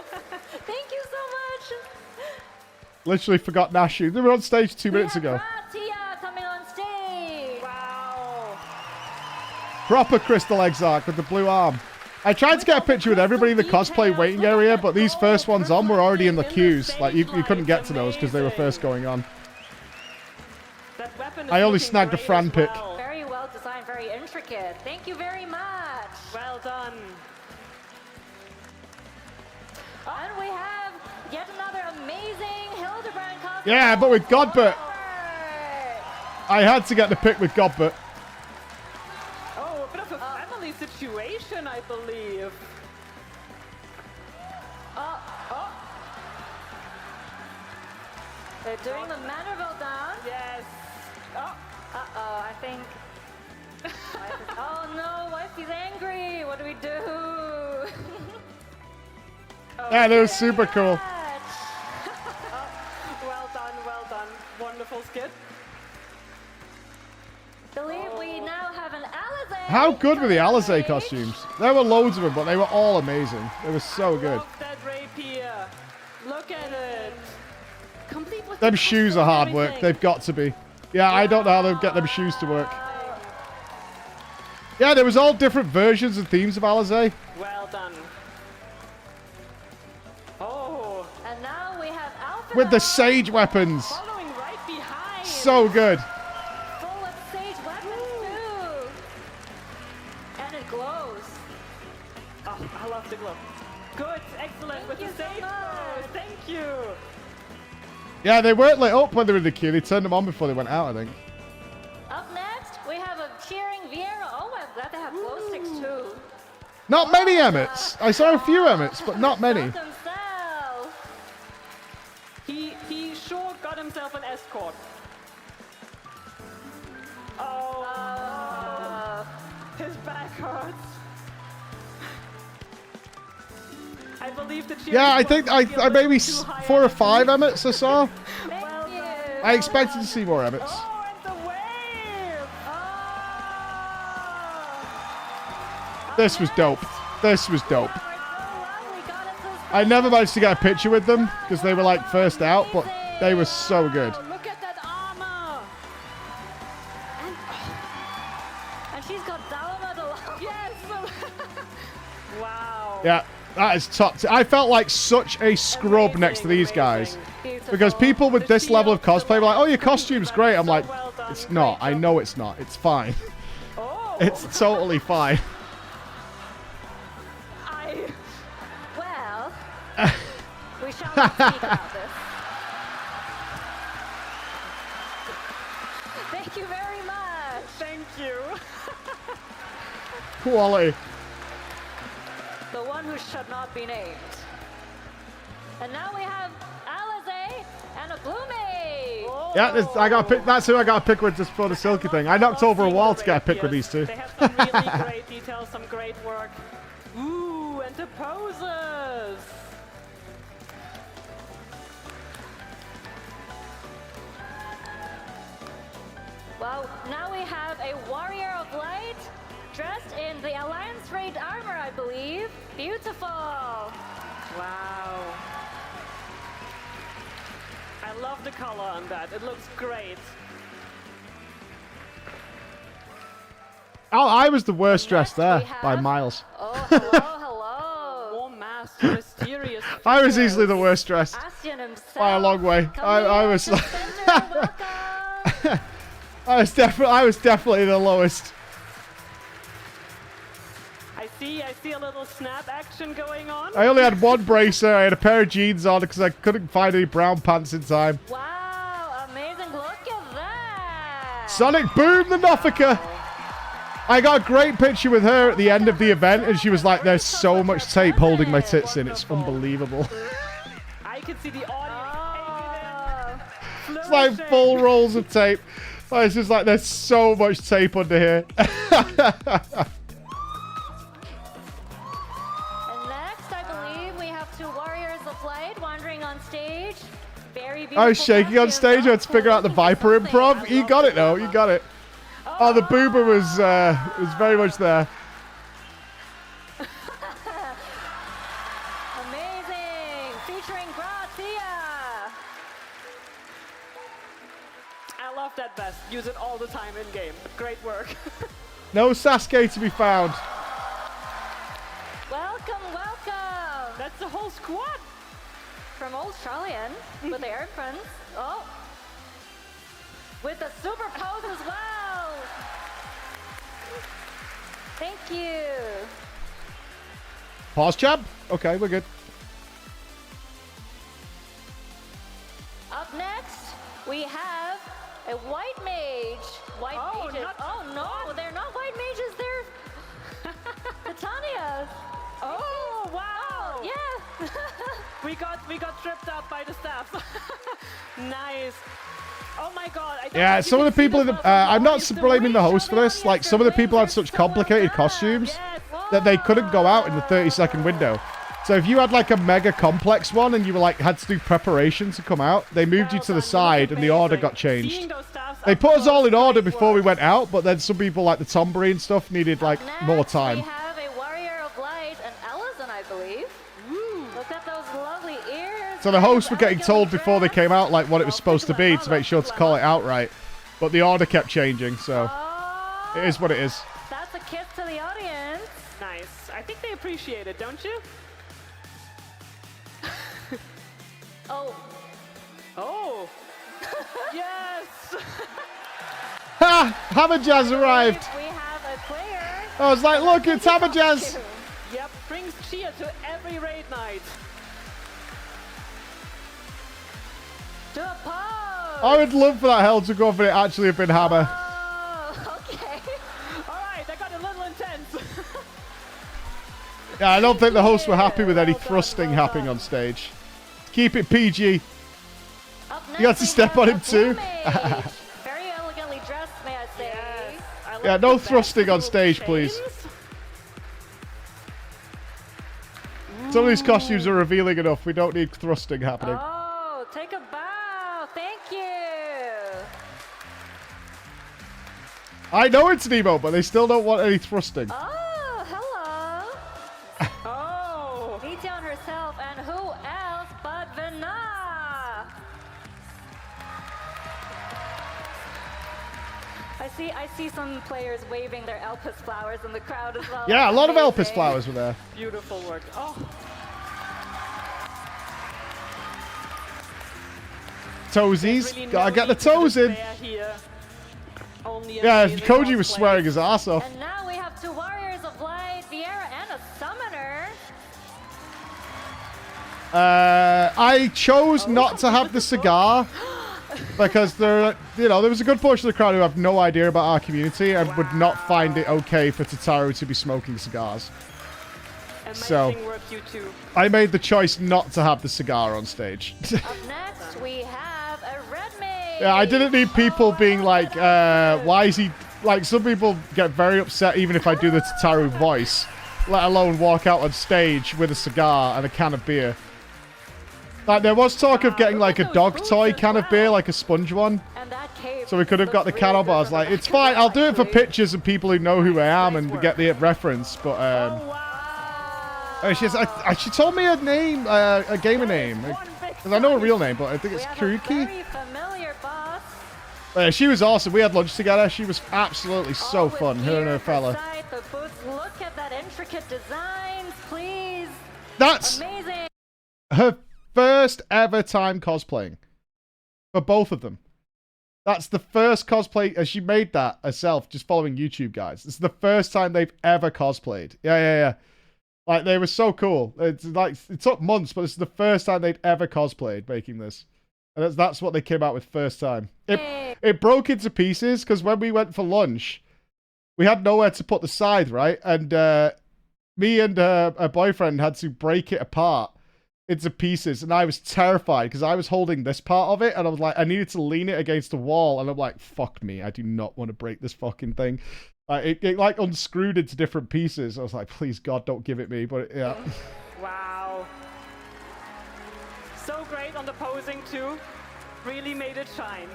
Thank you so much. Literally forgot Nashu. They were on stage 2 minutes We ago. have Tia coming on stage. Wow. Proper Crystal Exarch with the blue arm. I tried to get a picture with everybody in the cosplay waiting area, but these first ones on were already in the queues. Like, you couldn't get to those because they were first going on. That weapon is I only looking snagged a great Fran as pick. well. Very well designed, very intricate. Thank you very much. Well done. And we have yet another amazing Hildebrand cosplay. Yeah, but with Godbert. Forward. I had to get the pic with Godbert. Oh, a bit of a family situation, I believe. They're doing the Manderville down. Yes. Oh, Uh-oh, I think... Oh no, wifey's angry. What do we do? Yeah, that was super cool. well done, well done. Wonderful skit. Believe we now have an Alizé. How good were the coming on Alizé stage. costumes? There were loads of them, but they were all amazing. They were so good. Love that rapier. Look at it. Complete with Them the shoes are crystal hard and work. everything. They've got to be. Yeah, I don't know how they'll get them shoes to work. Yeah, there was all different versions and themes of Alizé. Well done. Oh, And now we have Alpha With the sage weapons. following right behind. So good. full of sage weapons too. And it glows. Oh, I love the glow. Good, excellent Thank with you the so save much. throws. Thank you. Yeah, they weren't lit up when they were in the queue. They turned them on before they went out, I think. Up next, we have a cheering Vieira. Oh, I'm glad they have glow sticks too. Not many Emmets. I saw a few Emmets, but not many. Not themselves. He sure got himself an escort. Oh, his back hurts. I believe the cheering Yeah, I squad think might be a I maybe little too high 4 or energy. 5 Emmets I saw. Thank Well you. done. I expected to see more Emmets. Oh, and the wave! This was dope. This was dope. Wow, it's so lovely. Goddesses, I never managed to get a picture with them because they were like first out, but they were so good. Oh, look at that armor. and she's got Dalama. Yes. Wow. Yeah, that is top. I felt like such a scrub next to these guys. Because people with this level of cosplay were like, oh, your costume's great. I'm like, it's not. I know it's not. It's fine. Oh. It's totally fine. Well, we shall not speak about this. Thank you very much. Thank you. Quality. The one who should not be named. And now we have Alize and a Blumey. Yeah, I got pick. That's who I got to pick with just for the silky thing. I knocked over a wall to get a pick with these two. They have some really great details, some great work. Ooh, and the poses. Well, now we have a Warrior of Light dressed in the Alliance Raid armor, I believe. Beautiful. Wow. I love the color on that. It looks great. Oh, I was the worst dressed there we have- by miles. Oh, hello. More masked, mysterious. I was easily the worst dressed Astion himself. by a long way. I was to like, center, welcome. I was definitely the lowest. I see a little snap action going on. I only had one bracer. I had a pair of jeans on because I couldn't find any brown pants in time. Wow, amazing. Look at that. Sonic Boom, the Nophica. I got a great picture with her at the end of the event, and she was like, there's so much tape holding my tits in. It's unbelievable. I can see the audience taking it. It's like full rolls of tape. It's just like, there's so much tape under here. And next, I believe we have two Warriors of Light wandering on stage. Very beautiful. I was shaking on costumes. stage. I had to figure out the Viper improv. You got it, though. You got it. Oh, the boober was very much there. Amazing. Featuring Gratia. I love that vest. Use it all the time in game. Great work. No Sasuke to be found. Welcome, welcome. That's the whole squad. From Old Charlian with the air friends. Oh. With the super pose as well. Thank you. Pause, Chab. Okay, we're good. Up next, we have a white mage. White mages. Oh no, they're not white mages. They're Titanias. Oh wow! Oh, yeah. We got tripped up by the staff. Nice. Oh my god. I don't know Yeah, if you some of can the see people in this the... well from I'm the not audience. blaming the way host for showed this. up Like, some of the people had yesterday, such so well complicated done. costumes Yes. that they couldn't go out in the 30-second window. So if you had like a mega complex one and you were like had to do preparation to come out, they moved you Well to the done. side and the order Amazing. got changed. Seeing those staffs They up put us all in close, order great before we work. went out, but then some people like the Tombury and stuff needed like more Next, time. We have a Warrior of Light and Ellison, I believe. Look at those lovely ears. So the hosts were getting Elegantly told before they dressed. came out like what it was supposed to be to make sure to call it out right. But the order kept changing, so Oh, it is what it is. that's a kiss to the audience. Nice. I think they appreciate it, don't you? Oh, Oh. Yes. Ha! Hammerjazz arrived! we have a player. I was like, look, it's Hammerjazz! Yep. Brings cheer to every raid night. To a pose. I would love for that hell to go off and it actually have been Hammer. Oh, okay. All right. That got a little intense. Yeah, I don't think the hosts were happy with any Well done, thrusting well happening done. on stage. Keep it PG. Up You got next, to we step have on a him too. Blue-mage. Very elegantly dressed, may I say. Yes. I like Yeah, no the vest thrusting with on the stage, little please. chains. Some of these costumes are revealing enough. We don't need thrusting happening. Oh, take a bow. Thank you. I know it's an emote, but they still don't want any thrusting. Oh, hello. who else but Vana? I see some players waving their Elpis flowers in the crowd as well. Yeah, a lot of Elpis Amazing. flowers were there. Beautiful work. Oh, Toesies. really Gotta no get the need to toes in. despair here. Only Yeah, amazing Koji was cosplay. swearing his ass off. And now we have 2 Warriors of Light, Viera, and a Summoner. I chose not to have the cigar because there was a good portion of the crowd who have no idea about our community and would not find it okay for Tataru to be smoking cigars. Amazing So- work, you two. I made the choice not to have the cigar on stage. Up next, we have a Red Mage. Yeah, I didn't need people being like, why is he... Like, some people get very upset even if I do the Tataru voice, let alone walk out on stage with a cigar and a can of beer. Like, there was talk of getting, like, a dog toy can of beer, like a sponge one. And that cave So we could have got the looks can really of good bars. from the Like, it's back fine. of I'll do it for actually. pictures and people who know who I am and get the reference. But, Wow. she told me a name, a gamer name. Because I know a real name, but I think We it's have a Kuruki. very familiar boss. She was awesome. We had lunch together. She was absolutely so All with fun. Her and gear her for fella. sight, the boots. Look at that intricate designs, please. That's Amazing. her first ever time cosplaying. For both of them. That's the first cosplay, and she made that herself, just following YouTube guys. It's the first time they've ever cosplayed. Yeah. Like, they were so cool. It's like, it took months, but it's the first time they'd ever cosplayed making this. And that's what they came out with first time. It broke into pieces, because when we went for lunch, we had nowhere to put the scythe, right? And me and her boyfriend had to break it apart into pieces, and I was terrified because I was holding this part of it, and I was like, I needed to lean it against the wall, and I'm like, fuck me, I do not want to break this fucking thing. It like unscrewed into different pieces. I was like, please God, don't give it me. But yeah. Wow. So great on the posing too. Really made it shine.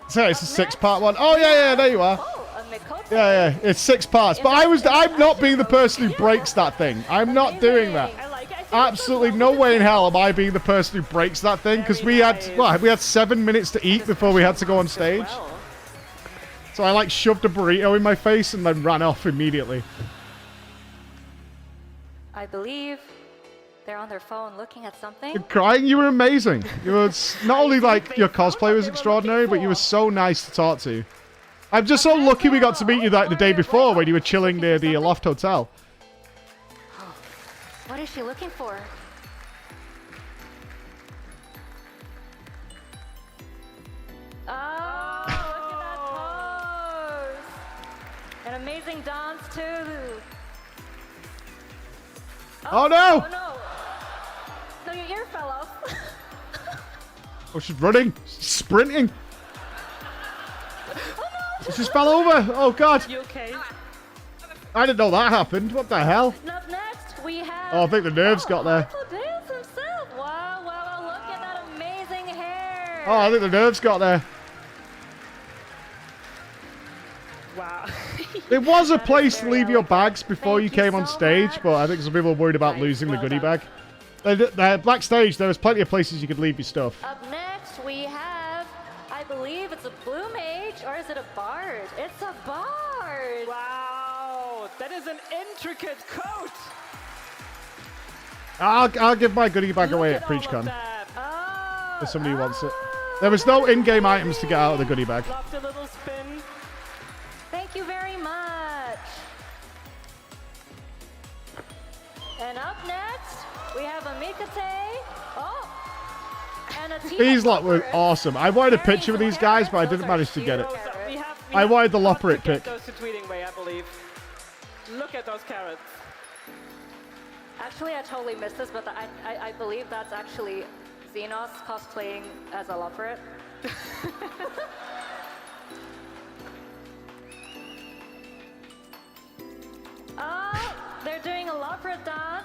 So it's a 6-part one. Oh yeah, there you are. Oh, a Mikoto. Yeah, it's 6 parts. But I'm not being the person who breaks that thing. I'm not doing that. I like it. I think Absolutely no way in hell am I being the person who breaks that thing, because we had 7 minutes to eat before we had to go on stage. well. So I like shoved a burrito in my face and then ran off immediately. I believe they're on their phone looking at something. You're crying? You were amazing. You were not only like your cosplay was extraordinary, but you were so nice to talk to. I'm just so lucky we got to meet you like the day before when you were chilling near the Loft Hotel. What is she looking for? Oh, look at that pose! An amazing dance too. Oh no! Oh no! No, your ear fell off. Oh, she's running, she's sprinting. She just fell over. Oh God! You okay? I didn't know that happened. What the hell? Up next, we have. Oh, I think the nerves got there. Michael Dance himself. Wow, look at that amazing hair. Oh, I think the nerves got there. Wow. There was a place to very leave your elegant. bags before Thank you you came on so stage, much. but I think some people were worried about Nice, losing the well goodie done. bag. Backstage, there was plenty of places you could leave your stuff. Up next, we have, I believe it's a blue mage, or is it a bard? It's a bard. Wow. That is an intricate coat. I'll give my goodie bag Look away at at all of PreachCon that. Oh, if somebody wants it. There was no in-game items to get out of the goodie bag. Loved a little spin. Thank you very much. And up next, we have a Mikate. Oh, and a Tina These lot were Loperate. awesome. I wanted a Very picture with these good guys, but I carrots. didn't Those manage are to get it. Shiro carrots. We I wanted the got to Loperate get pic. those to Tweeting Way, I believe. Look at those carrots. Actually, I totally missed this, but I believe that's actually Xenos cosplaying as a Loperate. Oh, they're doing a Loperate dance.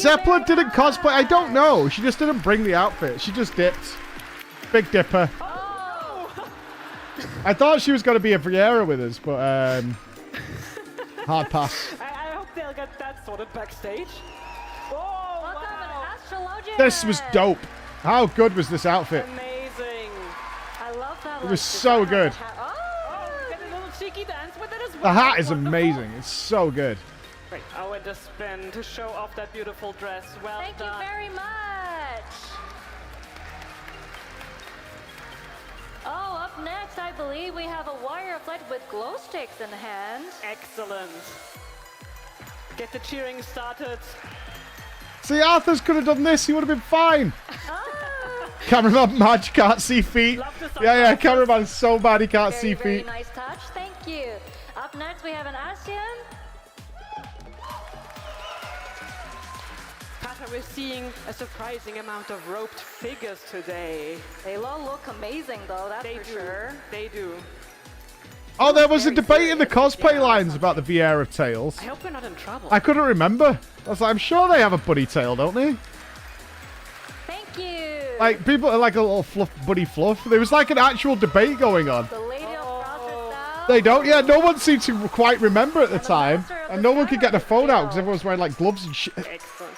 Zeppelin didn't cosplay. I don't know. She just didn't bring the outfit. She just dipped. Big Dipper. Oh, I thought she was going to be a Briera with us, but hard pass. I hope they'll get that sorted backstage. Oh, Welcome wow. an astrologian. This was dope. How good was this outfit? Amazing. I love that. It was so good. Oh, get a little cheeky dance with it as well. The hat is Wonderful. amazing. It's so good. Great. Oh, and the spin to show off that beautiful dress. Well Thank you done. very much. Oh, up next, I believe we have a wire flight with glow sticks in hand. Excellent. Get the cheering started. See, Arthur's could have done this. He would have been fine. Ah, Cameraman Madge can't see feet. Love the Yeah, cameraman is so bad he can't see very feet. nice touch. Thank you. Up next, we have an Asian. Kata, we're seeing a surprising amount of roped figures today. They all look amazing, though, that's They for do. sure. They do. Oh, there was a debate in the cosplay lines about the Vieira of Tails. I hope we're not in trouble. I couldn't remember. I was like, I'm sure they have a buddy tail, don't they? Thank you. Like, people are like a little buddy fluff. There was like an actual debate going on. The lady of process out. They don't? Yeah, no one seemed to quite remember at the time. And no one could get the phone out because everyone was wearing like gloves and shit. Excellent.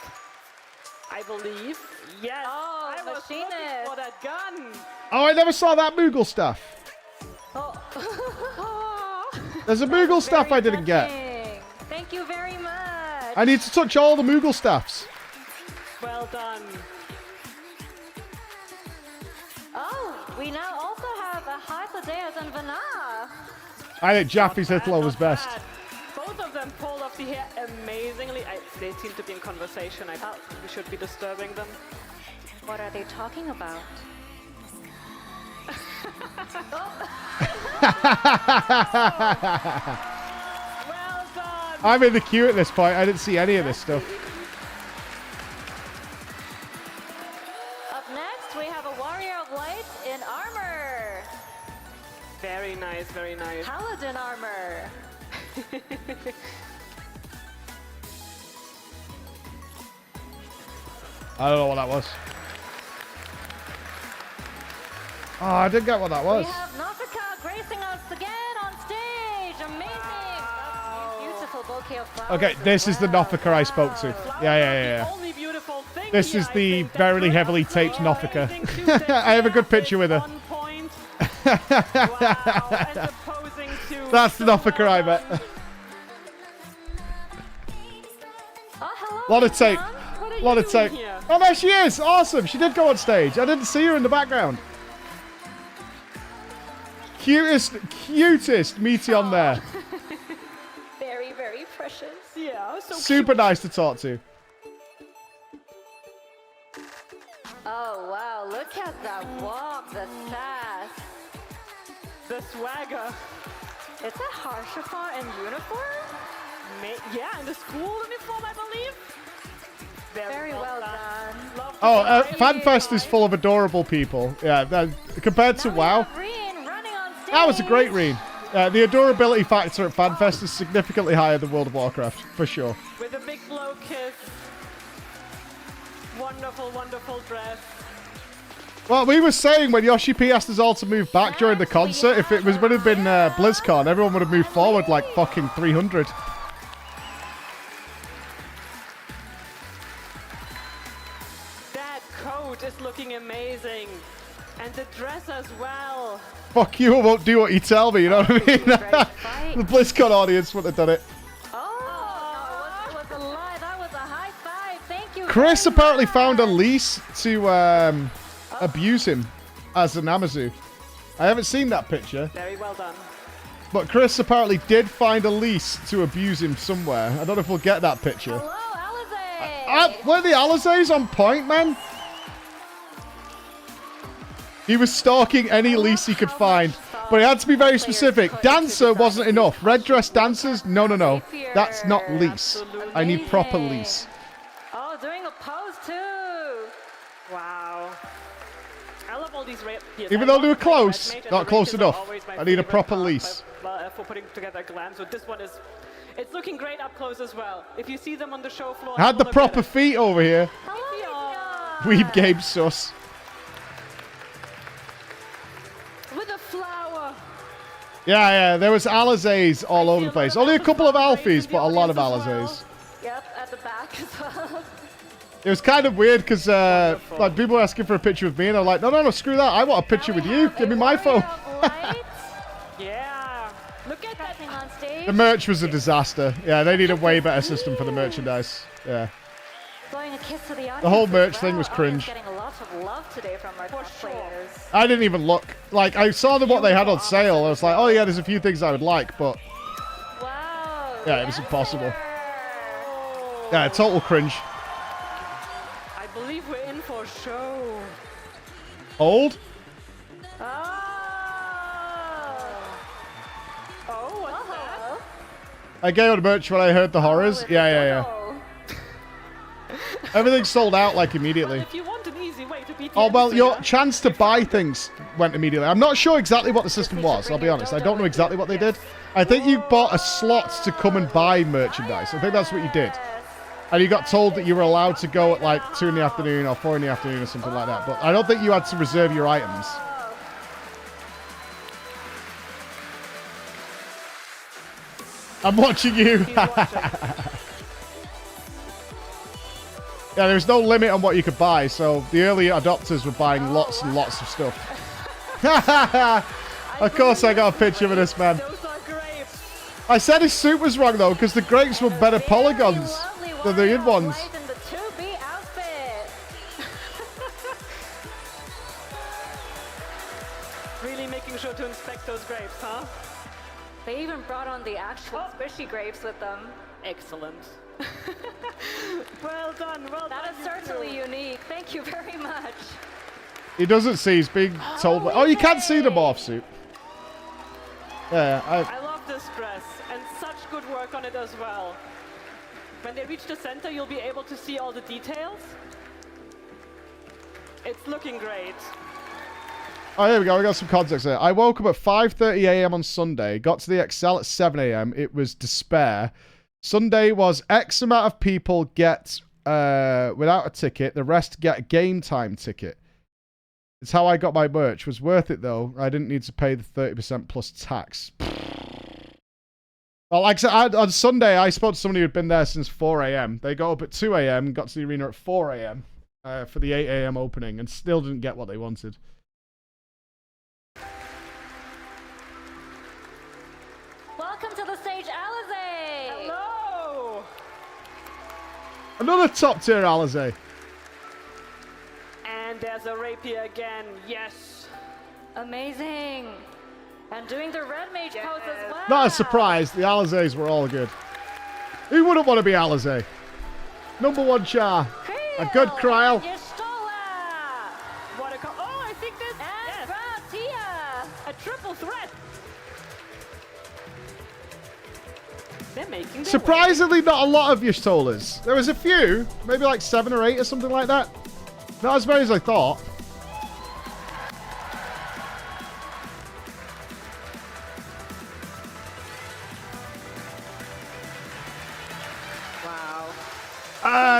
I believe. Yes. Oh, I was looking machinist. for that gun. Oh, I never saw that Moogle stuff. Oh. There's a Moogle stuff I didn't get. Touching. Thank you very much. I need to touch all the Moogle stuffs. Well done. Oh, we now also have a High Thaddeus and Vana. I think Jaffe's Hitler was Not best. bad. Both of them pulled off the hair amazingly. They seem to be in conversation. I thought we should be disturbing them. What are they talking about? Well done. I'm in the queue at this point. I didn't see any of this stuff. Up next, we have a Warrior of Light in armor. Very nice, very nice. Paladin armor. I don't know what that was. Oh, I didn't get what that was. We have Nausicaa gracing us again on stage. Amazing. Wow. Beautiful bouquet of flowers. Okay, this is the Nofika I spoke to. Yeah. The only beautiful thing This here, is I the think, that very brings heavily us taped to Nofika. Amazing Tuesday. I have a good picture with her. On point. Wow. And opposing to That's the Nofika I met. Oh, hello. Lot of tape. John. What are Lot you of doing tape. here? Oh, there she is. Awesome. She did go on stage. I didn't see her in the background. Cutest meaty on there. Very, very precious. Yeah, so Super nice to talk to. Oh, wow. Look at that walk. The sass. the swagger. Is that Harshafar in uniform? Yeah, in the school uniform, I believe. Very well done. Love Oh, the FanFest is full of adorable people. Yeah, compared to Now we WoW, have Reen running on stage. that was a great read. The adorability factor at FanFest is significantly higher than World of Warcraft, for sure. With a big blow kiss. Wonderful, wonderful dress. Well, we were saying when Yoshi-P asked us all to move back during the concert, if it would have been BlizzCon, everyone would have moved forward like fucking 300. That coat is looking amazing. And the dress as well. Fuck you, I won't do what you tell me, you know what I mean? Great fight. The BlizzCon audience would have done it. Oh, no, it was a lie. That was a high five. Thank you. Chris very apparently much. found a lease to abuse him as an Amazu. I haven't seen that picture, Very well done. but Chris apparently did find a lease to abuse him somewhere. I don't know if we'll get that picture. Hello, Alizé. Were the Alizés on point, man? He was stalking any lease he could find, but it had to be very specific. Dancer wasn't enough. Red dress dancers? No. That's not lease. I need proper lease. Oh, doing a pose too. Wow. I love all these Even though they were close, not close enough. I need a proper lease. For putting together a glam. So this one is, it's looking great up close as well. If you see them on the show floor, Had the have a look proper at it. feet over here. Hello, Weeb game sus. With a flower. Yeah, there was Alizés all over the place. Only a couple of Alfies, but a lot of Alizés. Alizés. Yep, at the back as well. It was kind of weird because like people were asking for a picture with me, and I'm like, no, screw that. I want a picture with you. Give me my phone. Yeah. Look at that thing on stage. The merch was a disaster. Yeah, they need a way better system for the merchandise. Yeah. Blowing a kiss to the audience. The whole merch as thing well. was cringe. Getting a lot of love today from our cosplayers. I didn't even look. Like, I saw what they had on sale. I was like, oh yeah, there's a few things I would like, but Wow. yeah, it was impossible. Yeah, total cringe. I believe we're in for a show. Old? Oh, what's that? I gave out merch when I heard the horrors. Yeah. Everything's sold out like immediately. If you want an easy way to beat Oh, well, your chance to buy things went immediately. I'm not sure exactly what the system was, I'll be honest. I don't know exactly what they did. I think you bought a slot to come and buy merchandise. I think that's what you did. And you got told that you were allowed to go at like 2 in the afternoon or 4 in the afternoon or something like that. But I don't think you had to reserve your items. I'm watching you. Yeah, there was no limit on what you could buy, so the early adopters were buying lots and lots of stuff. Of course I got a picture of this man. I said his suit was wrong though, because the grapes were better polygons than the good ones. Really making sure to inspect those grapes, huh? They even brought on the actual squishy grapes with them. Excellent. Well done, well done. That is certainly unique. Thank you very much. He doesn't see, he's being told. Oh, you can't see the morph suit. Yeah, I love this dress, and such good work on it as well. When they reach the center, you'll be able to see all the details. It's looking great. Oh, here we go. We got some context here. I woke up at 5:30 a.m. on Sunday, got to the Excel at 7 a.m. It was despair. Sunday was X amount of people get without a ticket. The rest get a game time ticket. It's how I got my merch. Was worth it, though. I didn't need to pay the 30% plus tax. Well, like I said, on Sunday, I spoke to somebody who'd been there since 4 a.m. They got up at 2 a.m. and got to the arena at 4 a.m. For the 8 a.m. opening and still didn't get what they wanted. Welcome to the stage, Alize! Hello! Another top tier Alize. And there's a rapier again, yes. Amazing. And doing the red mage pose as well. Not a surprise, the Alizes were all good. Who wouldn't want to be Alize? Number 1 char. A good Kryl. What a oh, I think this and a triple threat. They're making their Surprisingly, not a lot of Yoshi-Tolas. There was a few, maybe like 7 or 8 or something like that. Not as many as I thought.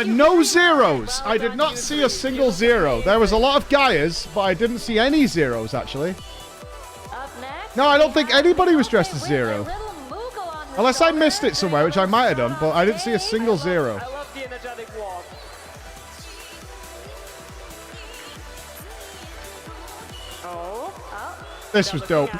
No zeros. I did not see a single zero. There was a lot of Gaias, but I didn't see any zeros, actually. No, I don't think anybody was dressed as zero. Unless I missed it somewhere, which I might have done, but I didn't see a single zero. I love the energetic walk. Oh. This was dope.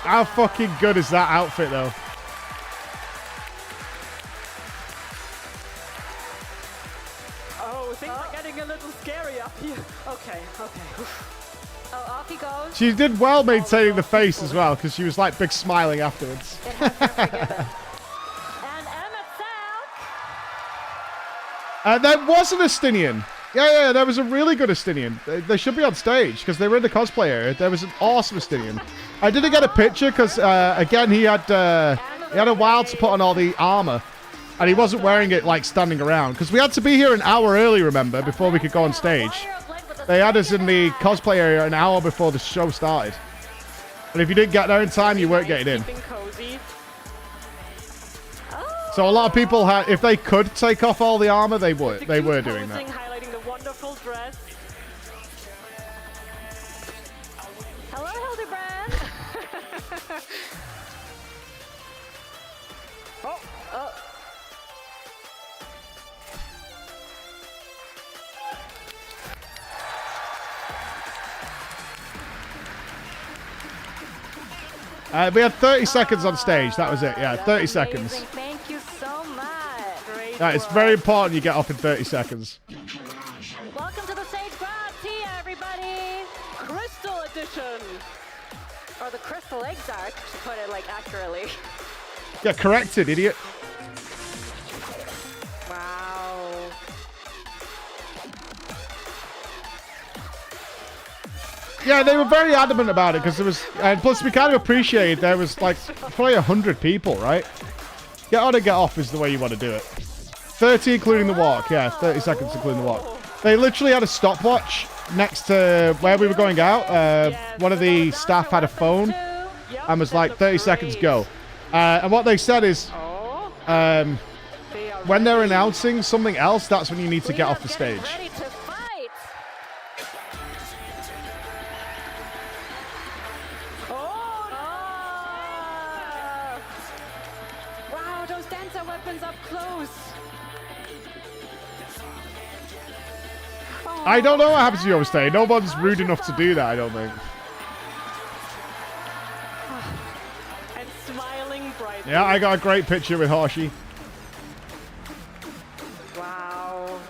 How fucking good is that outfit, though? Oh, things are getting a little scary up here. Okay. Oh, off he goes. She did well maintaining the face as well, because she was like big smiling afterwards. And Emma Sauk. There was an Estinian. Yeah, there was a really good Estinian. They should be on stage because they were in the cosplay area. There was an awesome Estinian. I didn't get a picture because, again, he had a while to put on all the armor. And he wasn't wearing it, like, standing around. Because we had to be here an hour early, remember, before we could go on stage. They had us in the cosplay area an hour before the show started. And if you didn't get there in time, you weren't getting in. So a lot of people had, if they could take off all the armor, they would. The They were cute doing that. posing, highlighting the wonderful dress. Hello, Hildebrand. Oh, We had 30 seconds on stage. That was it. Yeah, 30 That's seconds. amazing. Thank you so much. great It's work. very important you get off in 30 seconds. Welcome to the stage grab tea, everybody. Crystal edition. Or the crystal eggs are, to put it like accurately. Get corrected, idiot. Wow. Yeah, they were very adamant about it because there was, and plus we kind of appreciated there was like probably 100 people, right? Get on and get off is the way you want to do it. 30 including the walk, yeah, 30 seconds including the walk. They literally had a stopwatch next to where we were going out. One of the staff had a phone and was like 30 seconds go. And what they said is, when they're announcing something else, that's when you need to get off the stage. Ready to fight. Wow, those dancer weapons up close. I don't know what happens to you overstay. No one's rude enough to do that, I don't think. And smiling brightly. Yeah, I got a great picture with Hoshi. Wow.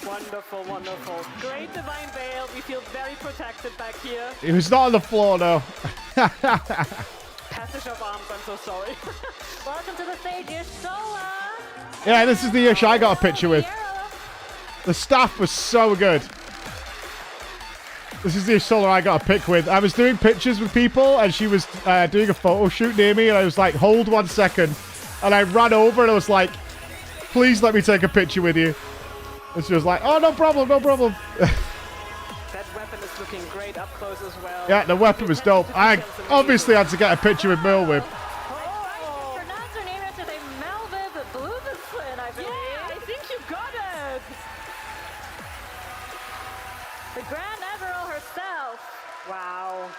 Wonderful, wonderful. Great divine veil. We feel very protected back here. He was not on the floor, though. Passage of arms, I'm so sorry. Welcome to the stage, Yoshi-P. Yeah, this is the Yoshi I got a picture with. The staff was so good. This is the Yoshi I got a pic with. I was doing pictures with people, and she was doing a photo shoot near me, and I was like, hold 1 second. And I ran over, and I was like, please let me take a picture with you. And she was like, oh, no problem, no problem. That weapon is looking great up close as well. Yeah, the weapon was dope. I obviously had to get a picture with Merlwib. Oh, pronounce her name after they Melvin Blumenflin, I believe. Yeah, I think you got it. The Grand Admiral herself. Wow.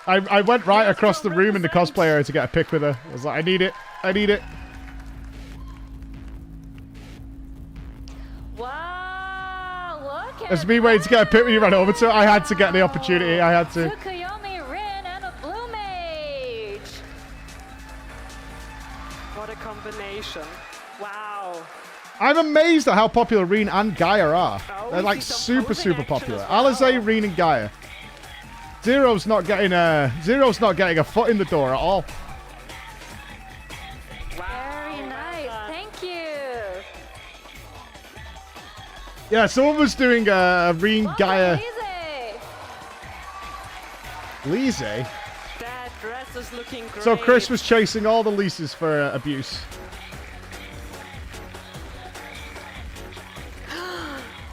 I went right across the room in the cosplay area to get a pic with her. I was like, I need it. I need it. Wow, look at As me waiting to get a pic when you ran over to her, I had to get the opportunity. I had to. Tsukuyomi Rin and a Blue Mage. What a combination. Wow. I'm amazed at how popular Reen and Gaia are. Oh, They're we like see some super, posing super action popular. as well. Alizé, Reen, and Gaia. Zero's not getting a foot in the door at all. Very nice, thank you. Yeah, someone was doing a Reen Welcome, Gaia Lise. Lise. That dress is looking great. So Chris was chasing all the Lises for abuse.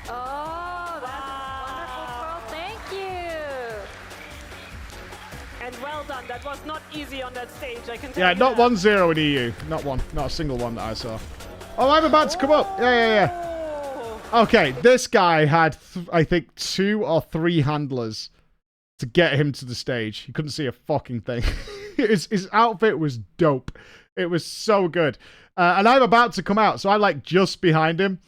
Oh, that's a wonderful throw. Thank you. And well done. That was not easy on that stage, I can tell Yeah, you not that. 1-0 in EU. Not one. Not a single one that I saw. Oh, I'm about to come up. Yeah. Oh. Okay, this guy had, I think, 2 or 3 handlers to get him to the stage. He couldn't see a fucking thing. His outfit was dope. It was so good. And I'm about to come out, so I'm like just behind him.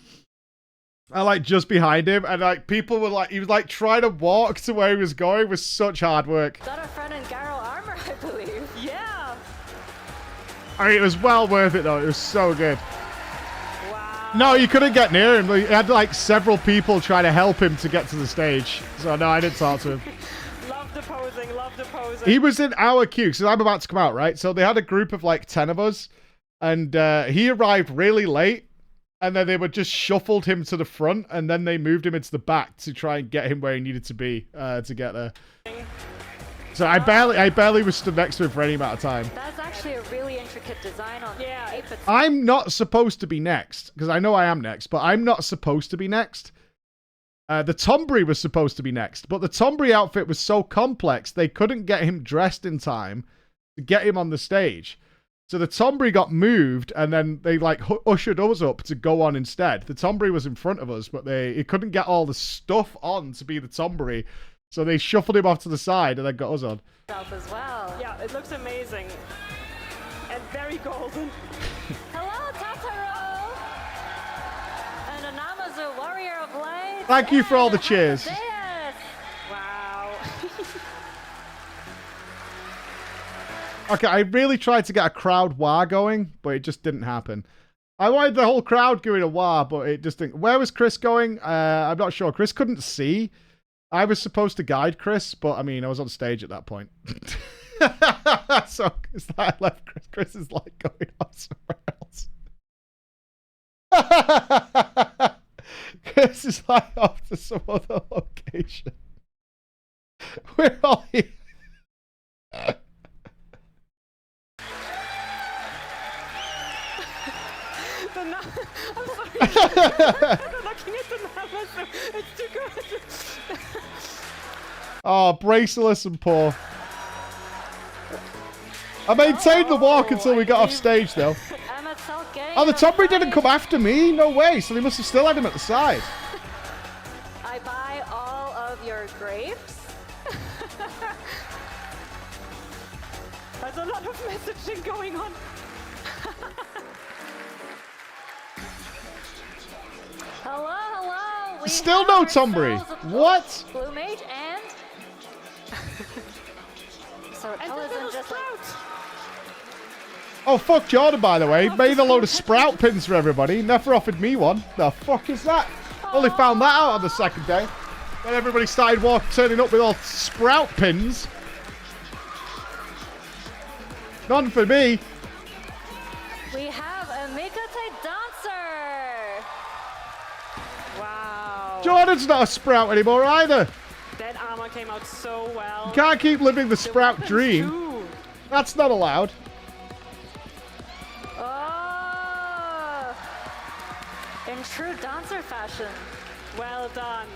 And like people were like, he was like trying to walk to where he was going with such hard work. Is that our friend in Garo armor, I believe? Yeah. I mean, it was well worth it though. It was so good. Wow. No, you couldn't get near him. He had like several people trying to help him to get to the stage. So no, I didn't talk to him. Love the posing. Love the posing. He was in our queue, so I'm about to come out, right? So they had a group of like 10 of us, and he arrived really late, and then they were just shuffled him to the front, and then they moved him into the back to try and get him where he needed to be to get there. So I barely was stood next to him for any amount of time. That's actually a really intricate design on Yeah. the tape. I'm not supposed to be next, because I know I am next, but I'm not supposed to be next. The Tombury was supposed to be next, but the Tombury outfit was so complex, they couldn't get him dressed in time to get him on the stage. So the Tombury got moved, and then they like ushered us up to go on instead. The Tombury was in front of us, but it couldn't get all the stuff on to be the Tombury. So they shuffled him off to the side and then got us on. As well. Yeah, it looks amazing. And very golden. Hello, Totoro! And a Namazu, Warrior of Light. Thank you for all the cheers. Wow. Okay, I really tried to get a crowd wah going, but it just didn't happen. I wanted the whole crowd going a wah, but it just didn't. Where was Chris going? I'm not sure. Chris couldn't see. I was supposed to guide Chris, but I mean, I was on stage at that point. So it's like I left Chris. Chris is like going on somewhere else. Chris is like off to some other location. We're all here. I'm sorry. I'm looking at the Namazu. It's too good. Oh, braceless and poor. I maintained the walk until we got off stage, though. Oh, the Tombury didn't come after me. No way. So they must have still had him at the side. I buy all of your grapes. There's a lot of messaging going on. Hello, hello. We Still have no Tombury. ourselves a What? Blue Mage and... so it isn't just like... Oh, fuck Jordan, by the way. Made a load of sprout pins for everybody. Never offered me one. The fuck is that? Only found that out on the second day. When everybody started turning up with all sprout pins. None for me. We have a Mikate dancer. Wow. Jordan's not a sprout anymore either. That armor came out so well. You can't keep living the sprout weapons dream. too. That's not allowed. Oh, in true dancer fashion. Well done.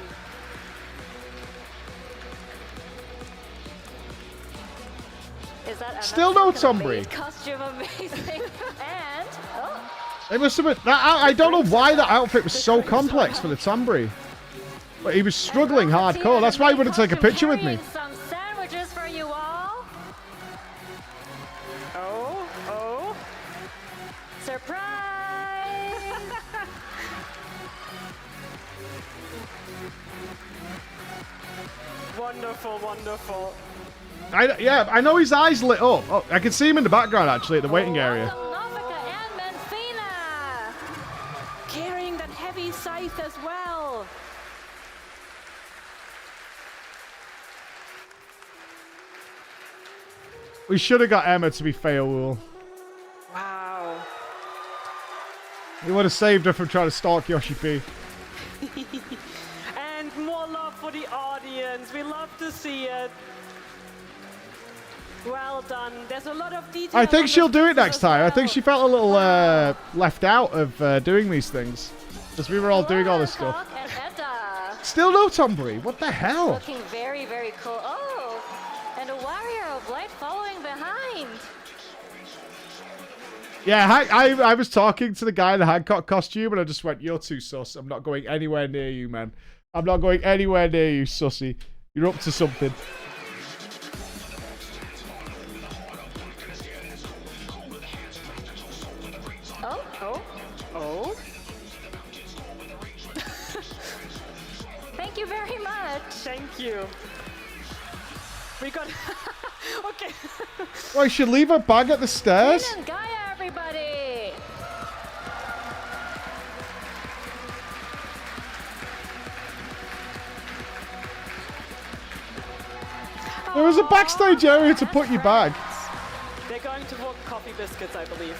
Is that Still no Tombury. Costume amazing. And It must have been. I don't know why that outfit was so complex for the Tombury. But he was struggling hardcore. That's why he wouldn't take a picture with me. Some sandwiches for you all. Oh. Surprise! Wonderful, wonderful. Yeah, I know his eyes lit up. Oh, I can see him in the background, actually, at the waiting area. Nofika and Menfina. Carrying that heavy scythe as well. We should have got Emma to be Feoul. Wow. He would have saved her from trying to stalk Yoshi-P. And more love for the audience. We love to see it. Well done. There's a lot of detail. I think she'll do it next time. well. I think she felt a little left out of doing these things. Because we were all doing all this stuff. Cock and Edda. Still no Tombury. What the hell? Looking very, very cool. Oh, and a warrior of light following behind. Yeah, I was talking to the guy in the Hancock costume, and I just went, "You're too sus. I'm not going anywhere near you, man. I'm not going anywhere near you, sussy. You're up to something." Oh. Thank you very much. Thank you. We got... okay. Well, I should leave her bag at the stairs. Finn and Gaia, everybody. There was a backstage area to put your bag. They're going to walk coffee biscuits, I believe.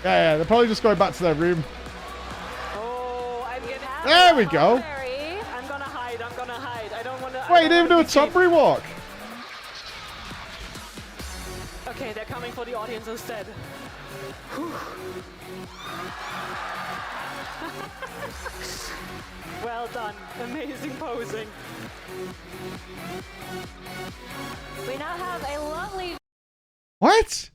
Yeah, they're probably just going back to their room. Oh, There we go. I'm gonna hide. I don't wanna... Wait, you didn't even do a Tombury walk. Okay, they're coming for the audience instead. Whew. Well done. Amazing posing. We now have a lovely... What?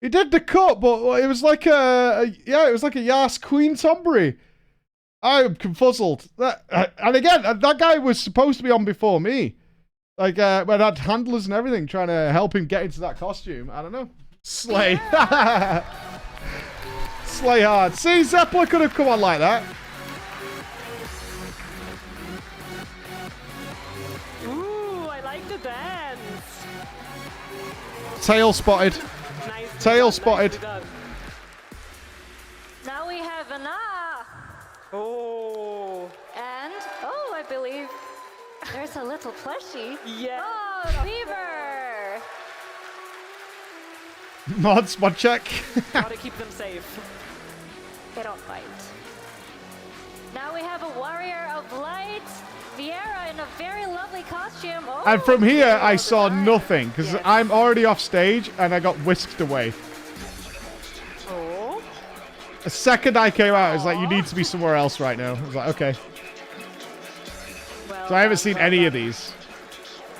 He did the cut, but it was like it was like a Yas Queen Tombury. I'm confuzzled. And again, that guy was supposed to be on before me. Like, when I had handlers and everything trying to help him get into that costume. I don't know. Slay. Yeah. Slay hard. See, Zeppler could have come on like that. Ooh, I like the dance. Tail spotted. Nice. Tail spotted. Now we have Anna. Oh. And, oh, I believe there's a little plushie. Yeah. Oh, Beaver. Mods, mod check. Gotta keep them safe. They don't bite. Now we have a Warrior of Light, Vieira in a very lovely costume. Oh, And from here, very I well saw designed. nothing because Yes. I'm already off stage and I got whisked away. Oh. The second I came out, it was like, you need to be somewhere else right now. I was like, okay. Well So I haven't done, seen well any done. of these.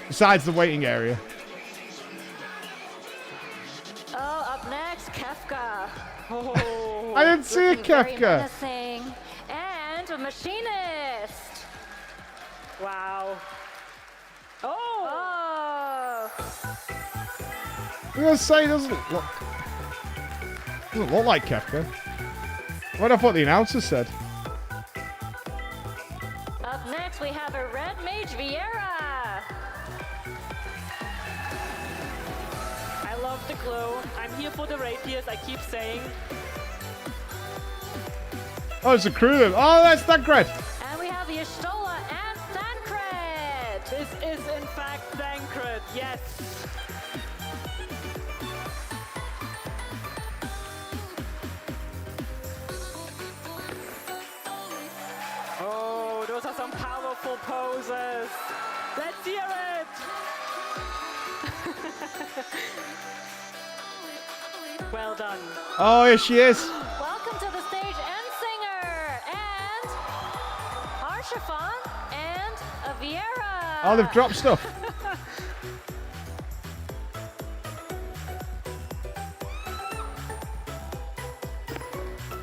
Besides the waiting area. Oh, up next, Kefka. Oh. I didn't see a Looking very Kefka. menacing. And a Machinist. Wow. Oh. Oh. I'm going to say, doesn't look like Kefka. What I thought the announcer said. Up next, we have a Red Mage Vieira. I love the glow. I'm here for the rapiers, I keep saying. Oh, it's a crew then. Oh, that's Thancred. And we have Y'shtola and Thancred. This is in fact Thancred, yes. Oh, those are some powerful poses. Let's hear it. Well done. Oh, here she is. Welcome to the stage, Ensinger and Arshafon and a Vieira. Oh, they've dropped stuff.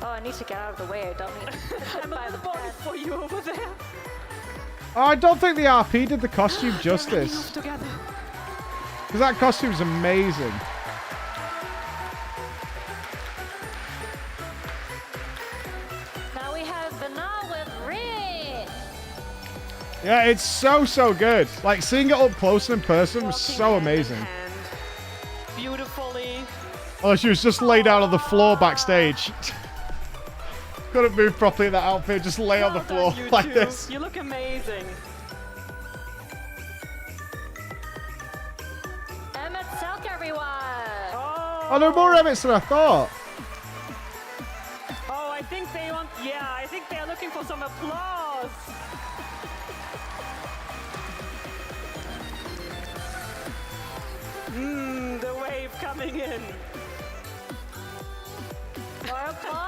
Oh, I need to get out of the way. I don't need I'm a little body for you over there. Oh, I don't think the RP did the costume They're justice. running off together. Because that costume's amazing. Now we have Vana with Rin. Yeah, it's so good. Like, seeing it up close and in person was Walking so hand in amazing. hand. Beautifully. Oh, she was just laid out on the floor backstage. Couldn't move properly in that outfit, just lay on the Well floor done, you like two. this. You look amazing. Emmett Selk, everyone. Oh, there are more Emmets than I thought. Oh, I think they want. Yeah, I think they're looking for some applause. The wave coming in. More applause.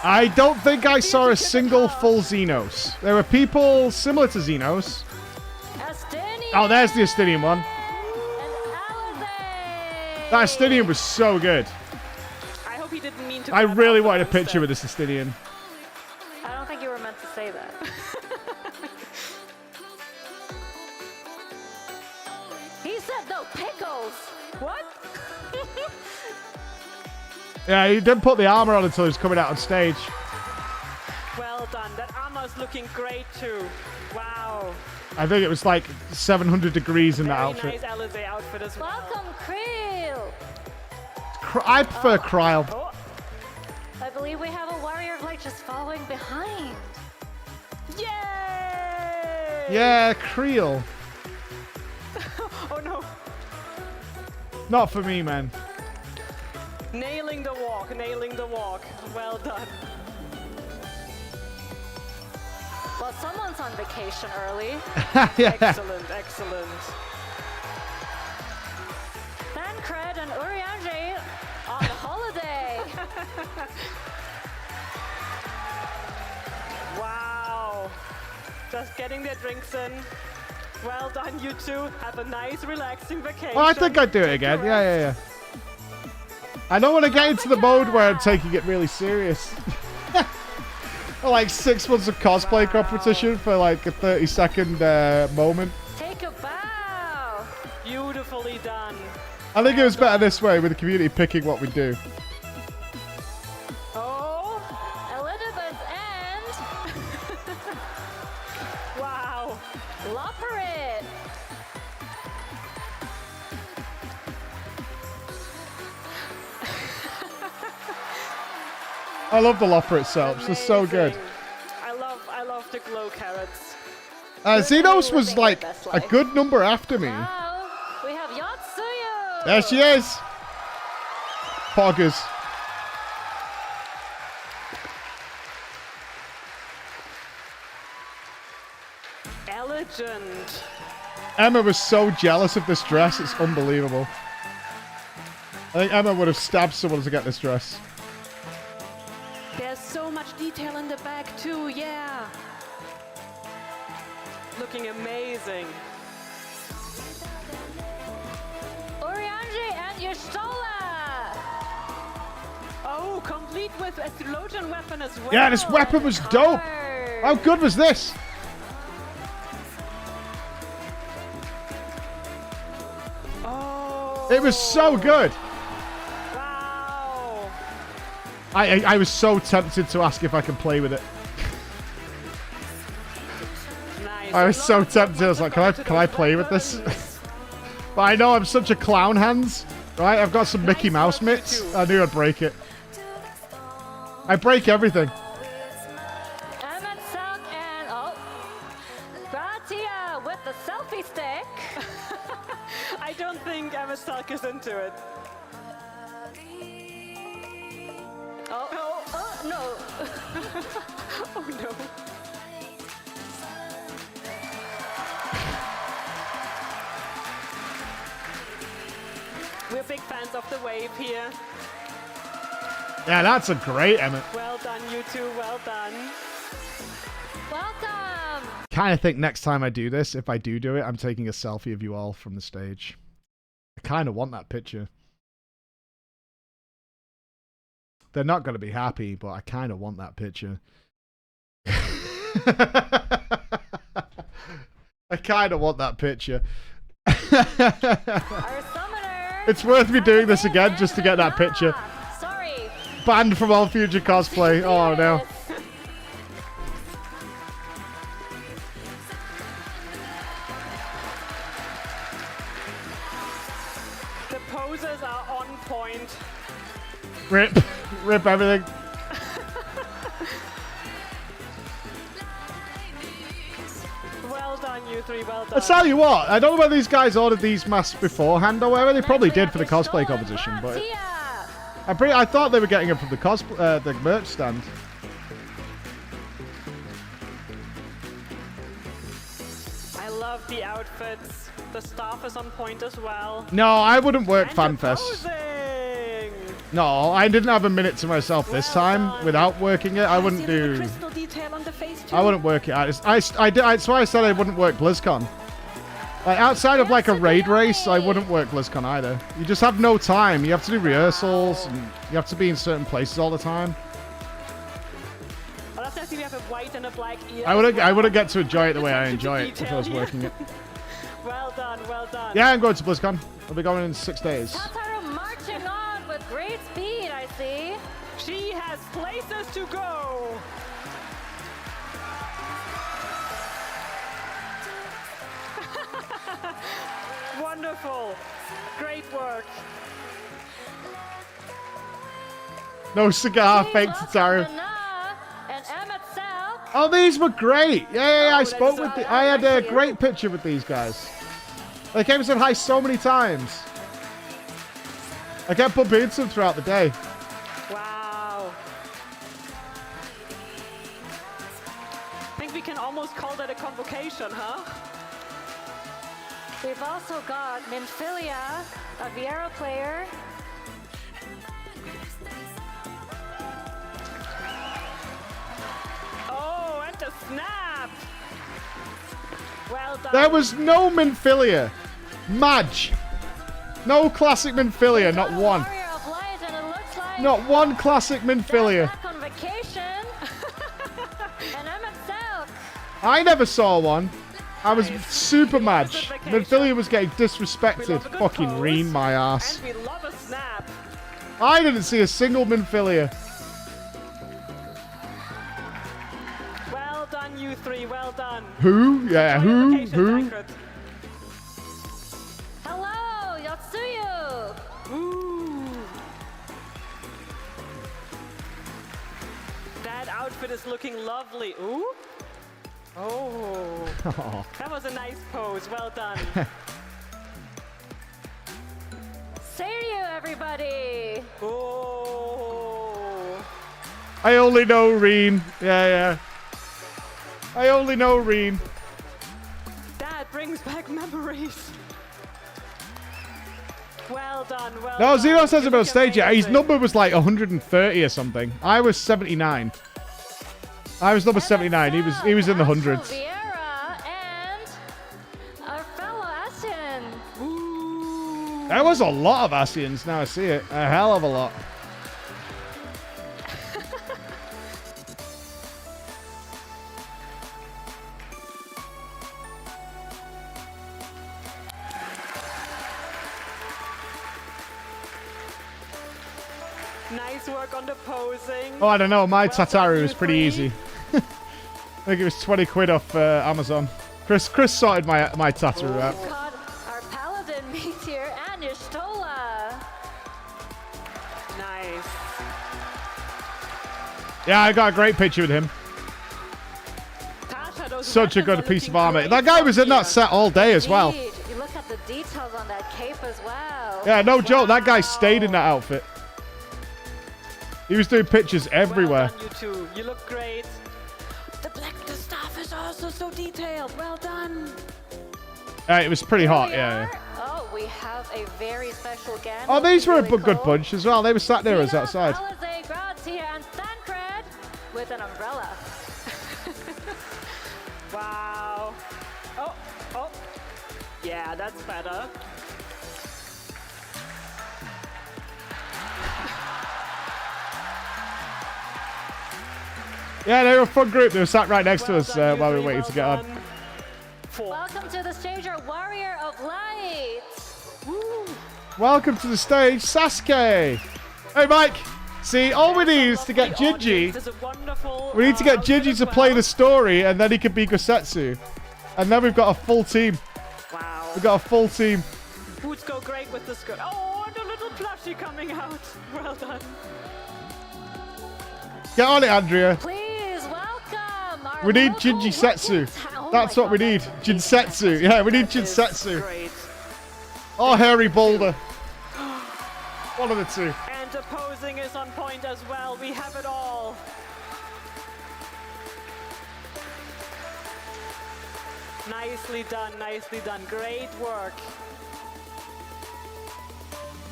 I don't think I saw a single full Xenos. There were people similar to Xenos. Astinian. Oh, there's the Astinian one. And Alizé. That Astinian was so good. I hope he didn't mean to. I grab really out the wanted a monster. picture with this Astinian. I don't think you were meant to say that. He said no pickles. What? Yeah, he didn't put the armor on until he was coming out on stage. Well done. That armor's looking great too. Wow. I think it was like 700 degrees in that Very outfit. nice Alizé outfit as well. Welcome, Creel. I prefer Cryle. Oh, I believe we have a Warrior of Light just following behind. yay! Yeah, Creel. Oh no. Not for me, man. Nailing the walk, nailing the walk. Well done. Well, someone's on vacation early. Yeah. Excellent, excellent. Thancred and Urianger on holiday. Just getting their drinks in. Well done, you two. Have a nice, relaxing vacation. Oh, I think I'd do it again. Yeah. I don't want to get into the mode where I'm taking it really serious. Like 6 months of cosplay competition for like a 30-second moment. Take a bow. Beautifully done. I think it was better this way with the community picking what we do. Oh, Elizabeth and Wow. Lopper it. I love the lopper itself. It's so good. I love the glow carrots. Xenos was like a good number after me. Now we have Yatsuyu. There she is. Poggers. Elegant. Emma was so jealous of this dress. It's unbelievable. I think Emma would have stabbed someone to get this dress. There's so much detail in the back too, yeah. Looking amazing. Orianji and Yushtola. Oh, complete with a theologian weapon as well. Yeah, this weapon was dope. How good was this? Oh. It was so good. Wow. I was so tempted to ask if I could play with it. Nice. I was so tempted. I was like, can I play with this? But I know I'm such a clown hands, right? I've got some Mickey Mouse mitts. I knew I'd break it. I break everything. Emmett Silk and Gratia with the selfie stick. I don't think Emmett Stark is into it. Oh no. Oh no. We're big fans of the wave here. Yeah, that's a great Emmett. Well done, you two. Well done. Welcome. Kind of think next time I do this, if I do it, I'm taking a selfie of you all from the stage. I kind of want that picture. They're not going to be happy, but I kind of want that picture. I kind of want that picture. Our summoner. It's worth me doing this again just to get that picture. Sorry. Banned from all future cosplay. Oh no. The poses are on point. Rip. Rip everything. Well done, you three. Well done. I tell you what, I don't know whether these guys ordered these masks beforehand or whatever. They probably did for the cosplay competition, but I thought they were getting them from the merch stand. I love the outfits. The staff is on point as well. No, I wouldn't work And the FanFest. posing. No, I didn't have a minute to myself this time done. without working it. I wouldn't See the do. crystal detail on the face too. I wouldn't work it out. That's why I said I wouldn't work BlizzCon. Like outside of like a raid race, I wouldn't work BlizzCon either. You just have no time. You have to do rehearsals and you have to be in certain places all the time. Well, that's we have a white and a black ear. I wouldn't get to enjoy it the way I Attention to enjoy it if I was detail, working it. Well done, well done. Yeah, I'm going to BlizzCon. I'll be going in 6 days. Tataru marching on with great speed, I see. She has places to go. Wonderful. Great work. No cigar, fake Welcome Tataru. to Na and Emmett Silk. Oh, these were great. Yeah, I that's, spoke with. I had a actually- great picture with these guys. They came and said hi so many times. I kept bumping into them throughout the day. Wow. I think we can almost call that a convocation, huh? We've also got Nymphilia, a Viera player. Oh, and the snap. Well done. There was no Minfilia. Madge. No classic Minfilia, not one. Warrior of Light, and it looks like Not one classic Minfilia. back on vacation. And I'm at South. I never saw one. I was super Madge. Vacation. Minfilia was getting We love disrespected. a good Fucking pose, ream my ass. And we love a snap. I didn't see a single Minfilia. Well done, you three. Well done. Who? Yeah, Enjoy your who? vacation, Who? Tancred. Hello, Yatsuyu. Ooh. That outfit is looking lovely. Ooh. Oh. Oh. That was a nice pose. Well done. Seiryu, everybody. Oh. I only know Reen. Yeah. I only know Reen. That brings back memories. Well done. Well No, done. Zero says You about look stage yet. His amazing. number was like 130 or something. I was 79. I was number 79. He was in the hundreds. Vieira and our fellow Asian. There was a lot of Asians. Now I see it. A hell of a lot. Nice work on the posing. Oh, I don't know. My Well done, Tataru you was pretty three. easy. I think it was 20 quid off Amazon. Chris sorted my Tataru out. Got our Paladin Meteor and Ishtola. Nice. Yeah, I got a great picture with him. Tasha, those Such a weapons good are piece of looking armor. great That guy from was in that here. set all day as well. Indeed. You look at the details on that cape as well. Yeah, no joke. That guy stayed in that outfit. He was doing pictures everywhere. Well done, you two. You look great. The staff is also so detailed. Well done. It was pretty hot, Here we yeah. are. Oh, we have a very special guest. Oh, these were a Really good cool. bunch as well. They were sat near us Tina, outside. Alize, Gratia, and Thancred with an umbrella. Wow. Oh. Yeah, that's better. Yeah, they were a fun group. They were sat right next to Well us done, you while we three. were waiting Well to get on. done. Four. Welcome to the stage, our Warrior of Light. Woo. Welcome to the stage, Sasuke. Hey, Mike. See, all we need is to get Gingy. There's a wonderful, We need to get outfit Gingy as to play well. the story, and then he can be Gosetsu. And then we've got a full team. Wow. We've got a full team. Boots go great with the skirt. Oh, and a little plushie coming out. Well done. Get on it, Andrea. Please welcome our We need local Jinji Setsu. Wookiee- Oh That's my what we God, need. that's amazing. Jinsetsu. Yeah, we need That is Jinsetsu. Great. Or Hairy Boulder. One of the two. And the posing is on point as well. We have it all. Nicely done, nicely done. Great work.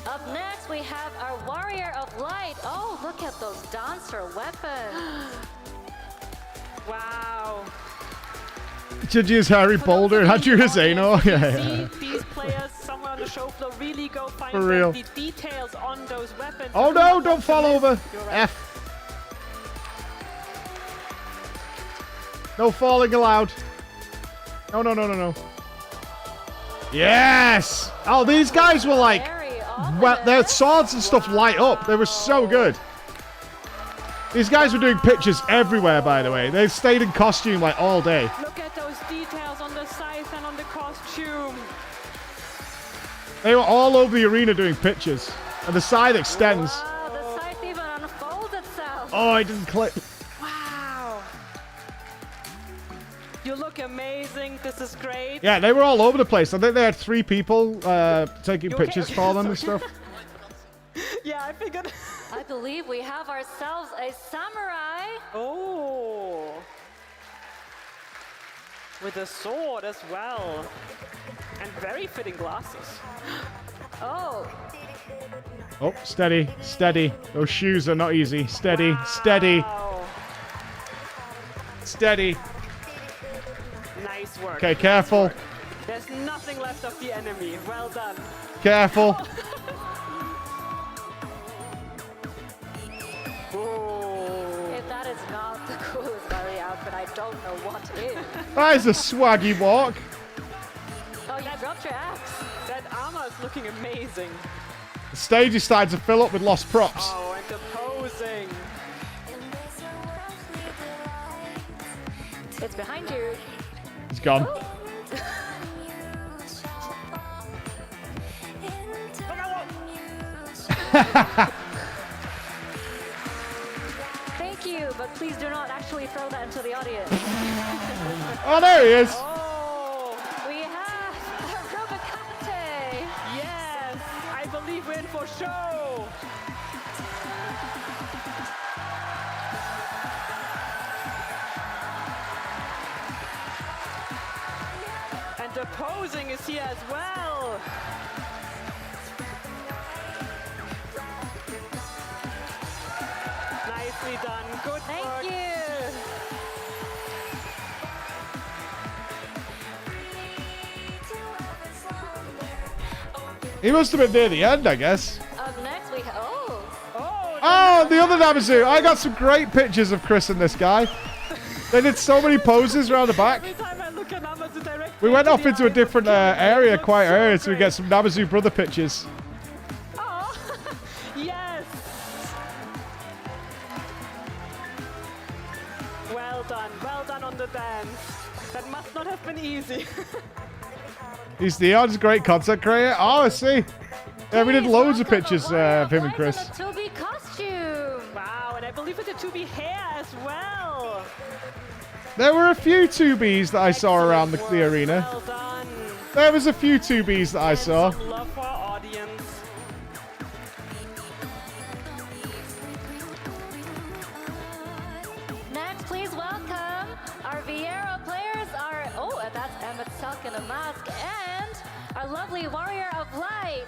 Up next, we have our Warrior of Light. Oh, look at those dancer weapons. Wow. Jinji is Harry Boulder and Andrew is Zeno. Yeah. See these players somewhere on the show floor really go find For real. the details on those weapons. Oh no, don't fall over. You're right. F. No falling allowed. No. Yes! Oh, these guys were like, Very well, their ominous. swords and stuff light up. They were so good. These guys were doing pictures everywhere, by the way. They stayed in costume like all day. Look at those details on the scythe and on the costume. They were all over the arena doing pictures. And the side extends. Wow, the scythe even unfolds itself. Oh, I didn't clip. Wow. You look amazing. This is great. Yeah, they were all over the place. I think they had 3 people taking You okay? pictures for them and stuff. Yeah, I figured. I believe we have ourselves a samurai. Oh. With a sword as well. And very fitting glasses. Oh, Oh, steady, steady. Those shoes are not easy. Steady, steady, Wow. steady. Nice work. Okay, careful. Nice work. There's nothing left of the enemy. Well done. Careful. If that is not the coolest Mario outfit, I don't know what is. That is a swaggy walk. Oh, you dropped your axe. That armor is looking amazing. The stage is starting to fill up with lost props. Oh, and the posing. It's behind you. He's gone. Thank you, but please do not actually throw that into the audience. Oh, there he is. Oh, We have Robocante. yes. I believe we're in for show. And the posing is here as well. Nicely done. Good Thank work. you. He must have been near the end, I guess. Up next we have. Oh. Oh, the other Namazu. I got some great pictures of Chris and this guy. They did so many poses around the back. Every time I look at Namazu directly We went off the into a eyes of different Karen, it area looks quite so early so we great. get some Namazu brother pictures. Oh, yes. Well done on the dance. That must not have been easy. He's Neon's a great content creator. Oh, I see. Yeah, we did Please loads of welcome pictures Mario of him and Flies Chris. in a Toby costume. Wow, and I believe with the 2B hair as well. There were a few 2Bs that I saw around the Excellent work. arena. Well done. There was a few 2Bs that I And saw. some love for our audience. Next, please welcome our Viera players. That's Emmett Tuck in a mask, and our lovely Warrior of Light.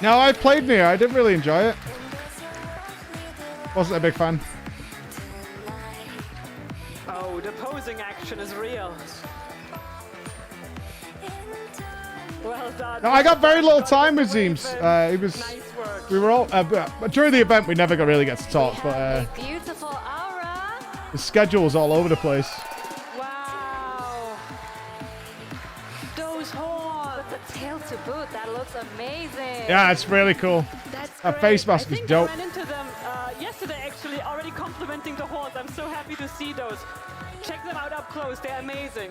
No, I played Nier. I didn't really enjoy it. Wasn't a big fan. Oh, the posing action is real. Well done. No, I got very little time with Zeems. It was. Nice work. We were all. But during the event, we never got really get to talk. But A beautiful aura. the schedule was all over the place. Wow. Those horns. With the tail to boot, that looks amazing. Yeah, it's really cool. That's That great. face mask I is think dope. I ran into them yesterday, actually, already complimenting the horns. I'm so happy to see those. Check them out up close. They're amazing.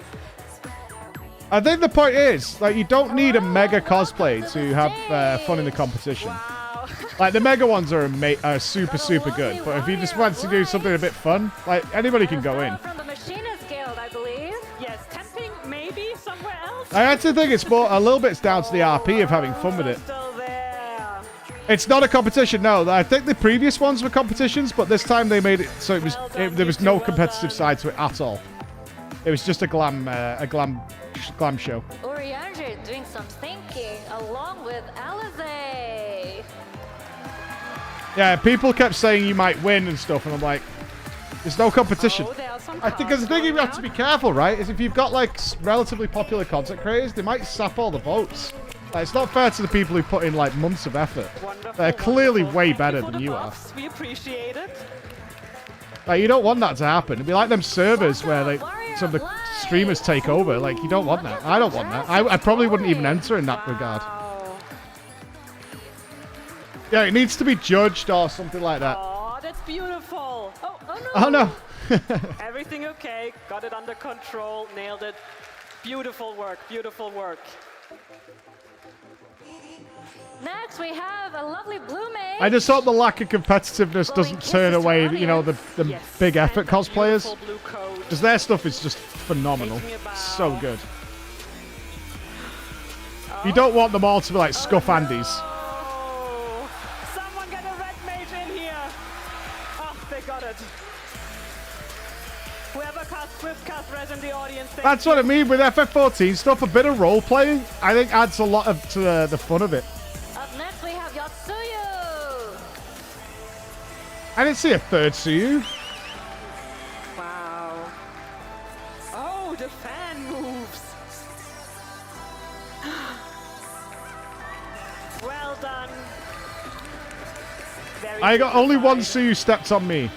I think the point is, like, you don't need a mega cosplay to have fun in the competition. Wow. Like, the mega ones are super, super good. But if you just want to do something a bit fun, like, anybody can go in. From the Machinist Guild, I believe. Yes, tempting maybe somewhere else. I actually think it's more a little bit down to the RP of having fun with it. Still there. It's not a competition, no. I think the previous ones were competitions, but this time they made it so it was there was no competitive side to it at all. It was just a glam show. Urianger doing some thinking along with Alize. Yeah, people kept saying you might win and stuff, and I'm like, there's no competition. Oh, there are some I think cards the thing you going have to out. be careful, right, is if you've got like relatively popular content creators, they might sap all the votes. Like, it's not fair to the people who put in like months of effort. Wonderful, They're clearly wonderful. way Thank better for than the you are. buffs. We appreciate it. Like, you don't want that to happen. It'd be like them servers where like some of the streamers take over. Like, you don't want that. I don't want that. I probably wouldn't even enter in that regard. Wow. Yeah, it needs to be judged or something like that. Oh, that's beautiful. Oh no. Oh no. Everything okay. Got it under control. Nailed it. Beautiful work. Beautiful work. Next, we have a lovely blue mage. I just hope the lack of competitiveness doesn't turn away, you know, the Yes. big effort And the cosplayers. beautiful blue coat. Because their stuff is just phenomenal. Making a bow. So good. You don't want them all to be like Scuff Andes. Oh, someone get a red mage in here. Oh, they got it. Whoever cast Swiftcast Res in the audience. thank That's what I mean with FF14 stuff. A bit of role playing, I think, adds a lot to the fun of it. Up next, we have Yotsuyu. I didn't see a third Suyu. Wow. Oh, the fan moves. Well done. Very I got only one dignified. Suyu stepped on me.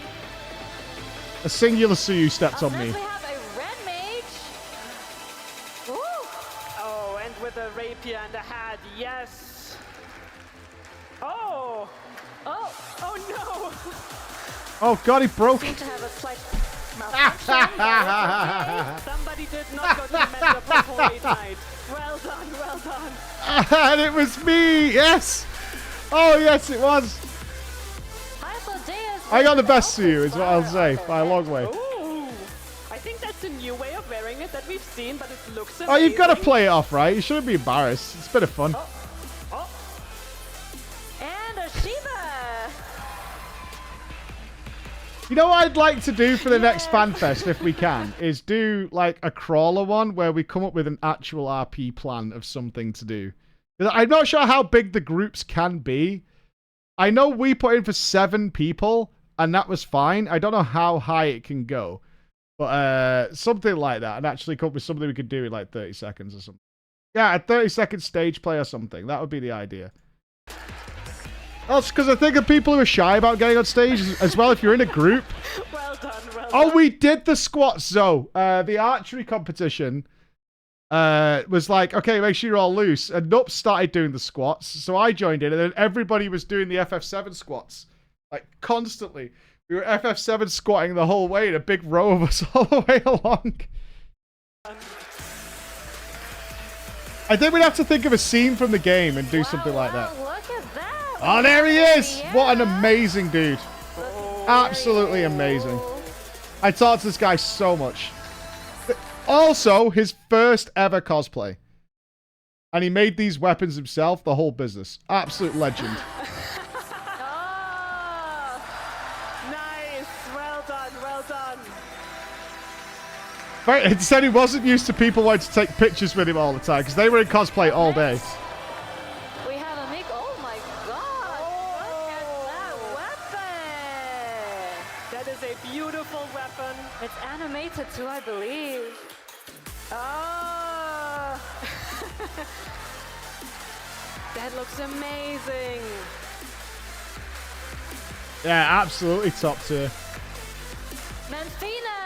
A singular Suyu stepped on Up me. next we have a red mage. Ooh. Oh, and with a rapier and a hat, yes. Oh, Oh, oh no. Oh god, he broke. seem to have a slight malfunction. Somebody did not go to the meetup before late night. Well done, well done. And it was me. Yes. Oh yes, it was. I got the best Suyu, is what I'll say, by a long way. Ooh, I think that's a new way of wearing it that we've seen, but it looks amazing. Oh, you've got to play it off, right? You shouldn't be embarrassed. It's a bit of fun. Oh, And a Shiva. You know what I'd like to do for the next FanFest, if we can, is do like a crawler one where we come up with an actual RP plan of something to do. I'm not sure how big the groups can be. I know we put in for 7 people, and that was fine. I don't know how high it can go. But something like that, and actually come up with something we could do in like 30 seconds or something. Yeah, a 30-second stage play or something. That would be the idea. That's because I think of people who are shy about getting on stage as well if you're in a group. well done, well done. Oh, we did the squats, though. The archery competition was like, okay, make sure you're all loose. And Nupps started doing the squats, so I joined in, and then everybody was doing the FF7 squats. Like, constantly. We were FF7 squatting the whole way in a big row of us all the way along. I think we'd have to think of a scene from the game and do something like that. Look at that. Oh, there he is! Yeah. What an amazing dude. Absolutely amazing. I talked to this guy so much. Also, his first ever cosplay. And he made these weapons himself, the whole business. Absolute legend. Oh, Nice, well done, well done. Right, he said he wasn't used to people wanting to take pictures with him all the time, because they were in cosplay all day. we have a make. Oh my god. Look at that weapon. That is a beautiful weapon. It's animated too, I believe. Oh, that looks amazing. Yeah, absolutely top tier. Manfina.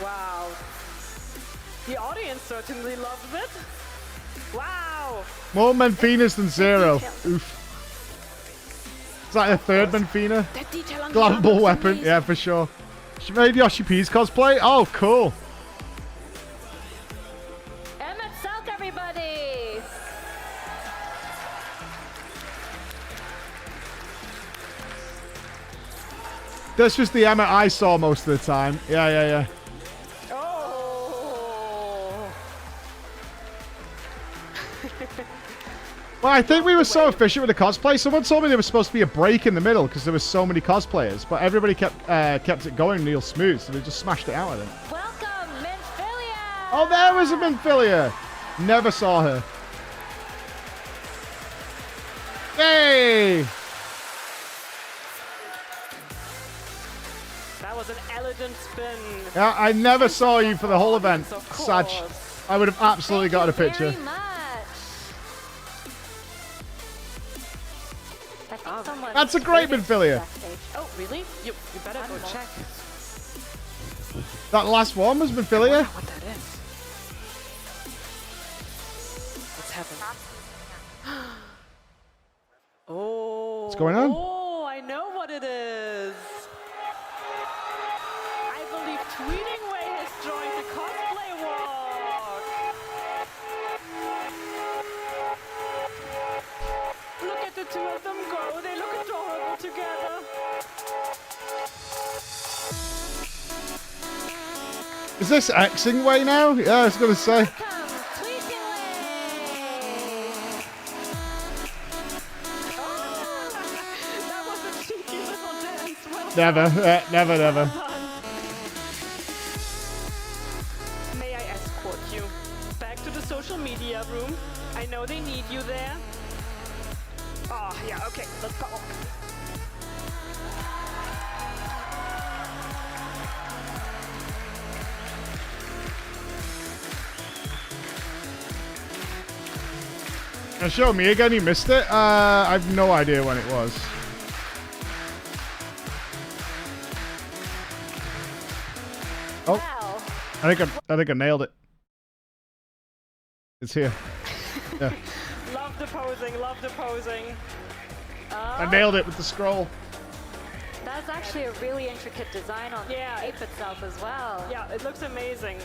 Wow. The audience certainly loves it. Wow. More Menfinas than Zero. Oof. Is that the third Menfina? That detail on the Global armor is weapon, amazing. yeah, for sure. She made Yoshi-P's cosplay? Oh, cool. Emmett South, everybody. This was the Emma I saw most of the time. Yeah. Oh. Well, I think we were so efficient with the cosplay. Someone told me there was supposed to be a break in the middle because there were so many cosplayers, but everybody kept it going real smooth, so they just smashed it out, I think. Welcome, Minfilia. Oh, there was a Minfilia. Never saw her. Yay! That was an elegant spin. Yeah, I never saw you for the whole event, Of Sag. course. I would have absolutely Thank got a you picture. very much. I think someone That's a great waited Minfilia. backstage. Oh, really? You better go Animal. check. That last one was Minfilia? What that is? What's happening? Oh. What's going on? Oh, I know what it is. I believe Tweetingway has joined the cosplay walk. Look at the two of them go. They look adorable together. Is this Xing way now? Yeah, I was going to say. Welcome, Tweetingway. That was a cheeky little dance. Well Never. Never. done. May I escort you back to the social media room? I know they need you there. Oh, yeah, okay, let's go. Show me again, you missed it? I have no idea when it was. Oh, Wow. I think I nailed it. It's here. Yeah. Love the posing, love the posing. I nailed it with the scroll. That's actually a really intricate design on the ape itself as well. Yeah, it looks amazing.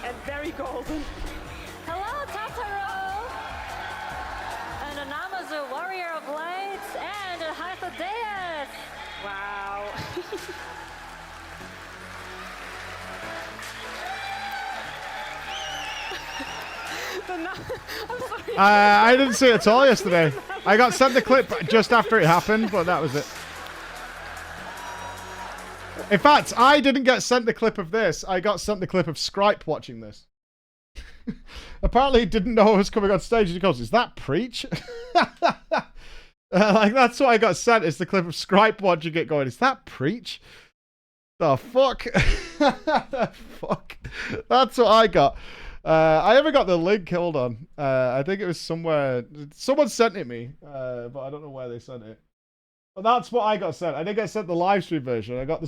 And very golden. Hello, Tataro! And Anamazu, Warrior of Light, and a Hypodeus! Wow. I'm sorry. I didn't see it at all yesterday. I got sent the clip just after it happened, but that was it. In fact, I didn't get sent the clip of this. I got sent the clip of Scripe watching this. Apparently, he didn't know I was coming on stage. He goes, "Is that Preach?" Like, that's what I got sent, is the clip of Scripe watching it going, "Is that Preach?" The fuck? Fuck. That's what I got. I haven't got the link. Hold on. I think it was somewhere. Someone sent it me, but I don't know where they sent it. But that's what I got sent. I didn't get sent the live stream version. I got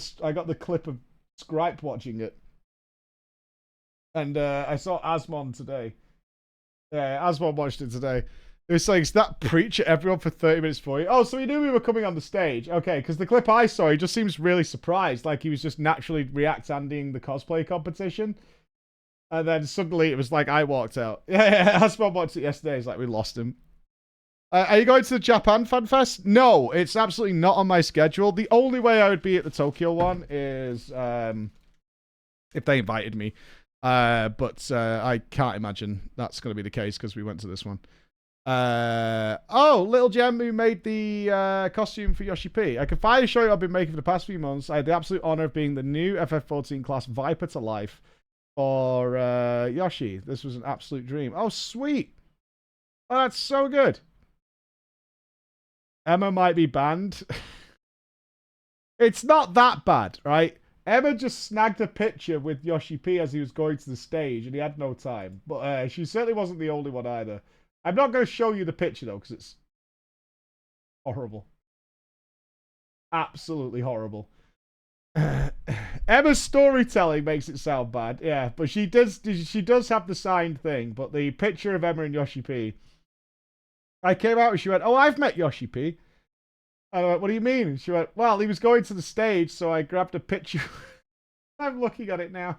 the clip of Scripe watching it. And I saw Asmon today. Yeah, Asmon watched it today. It was saying, "Is that Preach at everyone for 30 minutes for you?" Oh, so he knew we were coming on the stage. Okay, because the clip I saw, he just seems really surprised. Like he was just naturally react-anding the cosplay competition. And then suddenly it was like I walked out. Yeah, Asmon watched it yesterday. He's like, "We lost him." Are you going to the Japan FanFest? No, it's absolutely not on my schedule. The only way I would be at the Tokyo one is if they invited me. But I can't imagine that's going to be the case because we went to this one. Oh, Little Gem who made the costume for Yoshi-P. I can finally show you what I've been making for the past few months. I had the absolute honor of being the new FF14 class Viper to life for Yoshi. This was an absolute dream. Oh, sweet. Oh, that's so good. Emma might be banned. It's not that bad, right? Emma just snagged a picture with Yoshi-P as he was going to the stage, and he had no time. But she certainly wasn't the only one either. I'm not going to show you the picture, though, because it's horrible. Absolutely horrible. Emma's storytelling makes it sound bad, yeah, but she does have the signed thing. But the picture of Emma and Yoshi-P, I came out and she went, "Oh, I've met Yoshi-P." I went, "What do you mean?" And she went, "Well, he was going to the stage, so I grabbed a picture." I'm looking at it now.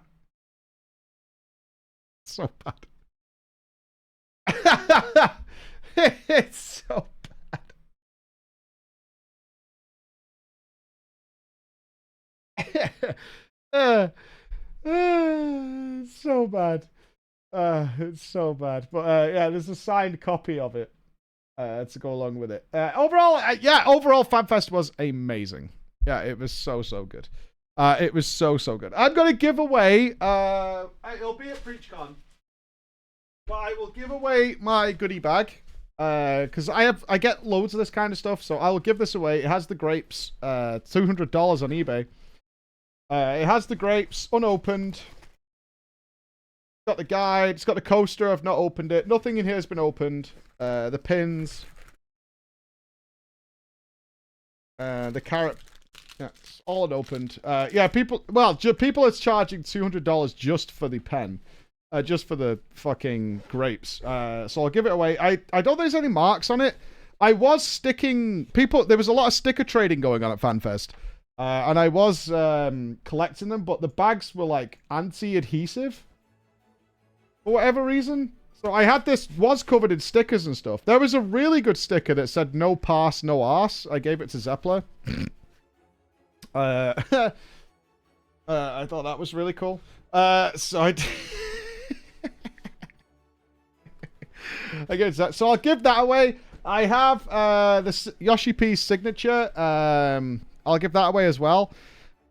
So bad. It's so bad. It's so bad. It's so bad. But yeah, there's a signed copy of it to go along with it. Overall, overall, FanFest was amazing. Yeah, it was so good. It was so good. I'm gonna give away. It'll be at PreachCon, but I will give away my goodie bag because I get loads of this kind of stuff. So I will give this away. It has the grapes. $200 on eBay. It has the grapes unopened. It's got the guide. It's got the coaster. I've not opened it. Nothing in here has been opened. The pins. The carrot. Yeah, it's all unopened. Yeah, people are charging $200 just for the pen. Just for the fucking grapes. So I'll give it away. I don't think there's any marks on it. I was sticking... There was a lot of sticker trading going on at FanFest. And I was collecting them, but the bags were like anti-adhesive. For whatever reason. So I had was covered in stickers and stuff. There was a really good sticker that said "No pass, no arse." I gave it to Zeppler. I thought that was really cool. So I gave that. So I'll give that away. I have the Yoshi-P signature. I'll give that away as well.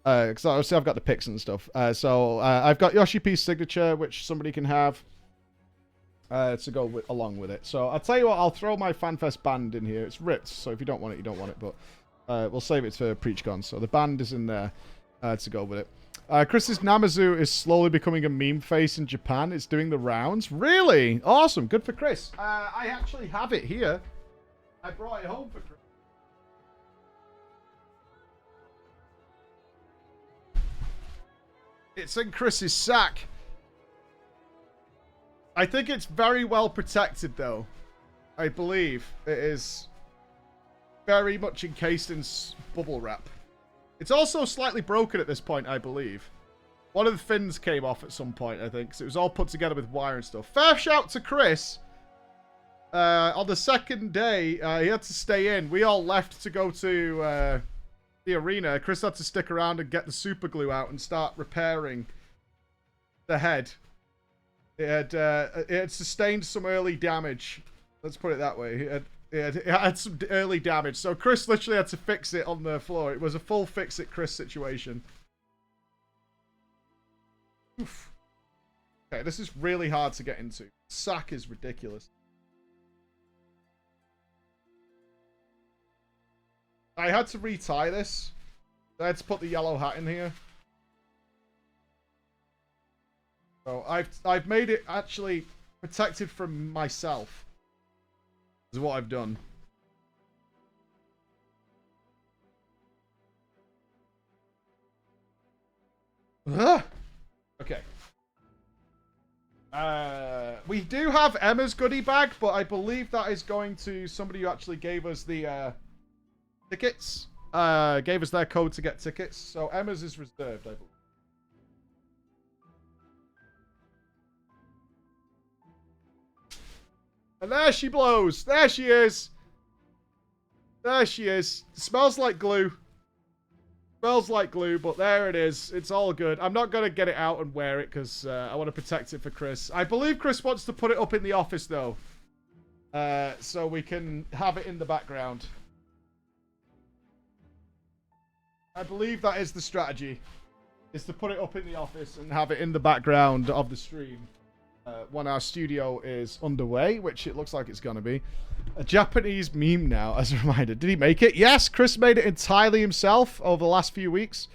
Because obviously I've got the pics and stuff. So I've got Yoshi-P's signature, which somebody can have to go along with it. So I'll tell you what, I'll throw my FanFest band in here. It's ripped, so if you don't want it, you don't want it. But we'll save it for PreachCon. So the band is in there to go with it. Chris's Namazu is slowly becoming a meme face in Japan. It's doing the rounds. Really? Awesome. Good for Chris. I actually have it here. I brought it home for Chris. It's in Chris's sack. I think it's very well protected, though. I believe it is very much encased in bubble wrap. It's also slightly broken at this point, I believe. One of the fins came off at some point, I think, because it was all put together with wire and stuff. Fair shout to Chris. On the second day, he had to stay in. We all left to go to the arena. Chris had to stick around and get the super glue out and start repairing the head. It had sustained some early damage. Let's put it that way. It had some early damage. So Chris literally had to fix it on the floor. It was a full fix-it Chris situation. Oof. Okay, this is really hard to get into. Sack is ridiculous. I had to retie this. I had to put the yellow hat in here. So I've made it actually protected from myself. Is what I've done. Okay. We do have Emma's goodie bag, but I believe that is going to somebody who actually gave us the tickets. Gave us their code to get tickets. So Emma's is reserved, I believe. And there she blows. There she is. There she is. Smells like glue. Smells like glue, but there it is. It's all good. I'm not going to get it out and wear it because I want to protect it for Chris. I believe Chris wants to put it up in the office, though. So we can have it in the background. I believe that is the strategy. Is to put it up in the office and have it in the background of the stream. When our studio is underway, which it looks like it's going to be. A Japanese meme now, as a reminder. Did he make it? Yes, Chris made it entirely himself over the last few weeks.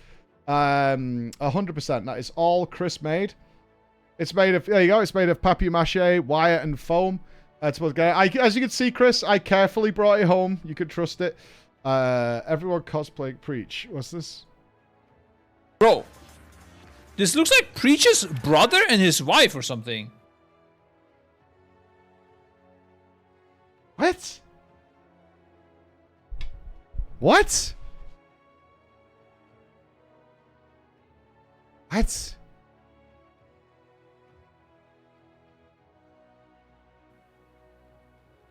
100%. That is all Chris made. It's made of, there you go, it's made of papier-mâché, wire, and foam. As you can see, Chris, I carefully brought it home. You can trust it. Everyone cosplay Preach. What's this? Bro, this looks like Preach's brother and his wife or something. What? What? What?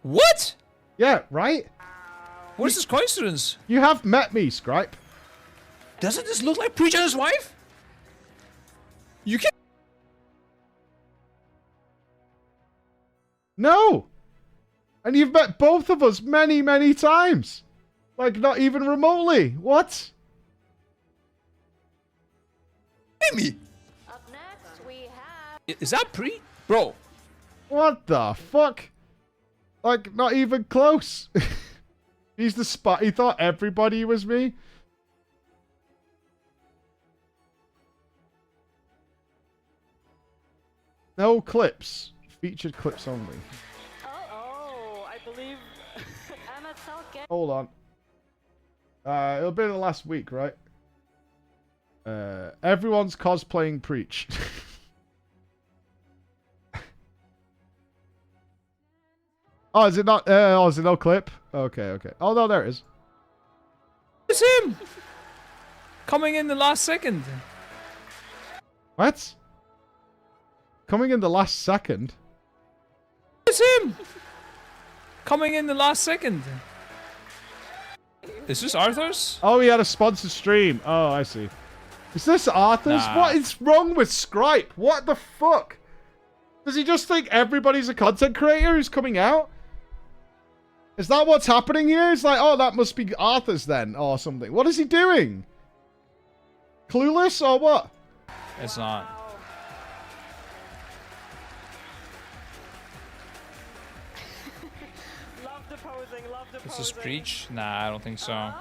What? Yeah, right? What is this coincidence? You have met me, Scripe. Doesn't this look like Preach and his wife? You can't. No! And you've met both of us many, many times. Like, not even remotely. What? Me. Up next, we have... Is that Preach? Bro. What the fuck? Like, not even close. He's the spot. He thought everybody was me. No clips. Featured clips only. Oh, I believe Emma Selke. Hold on. It'll be the last week, right? Everyone's cosplaying Preach. Oh, is it not? Oh, is it no clip? Okay, okay. Oh, no, there it is. It's him! Coming in the last second. What? Coming in the last second? It's him! Coming in the last second. Is this Arthur's? Oh, he had a sponsored stream. Oh, I see. Is this Arthur's? Nah. What is wrong with Scripe? What the fuck? Does he just think everybody's a content creator who's coming out? Is that what's happening here? It's like, oh, that must be Arthur's then, or something. What is he doing? Clueless, or what? It's not. love the posing, love the Is posing. this Preach? Nah, I don't think so.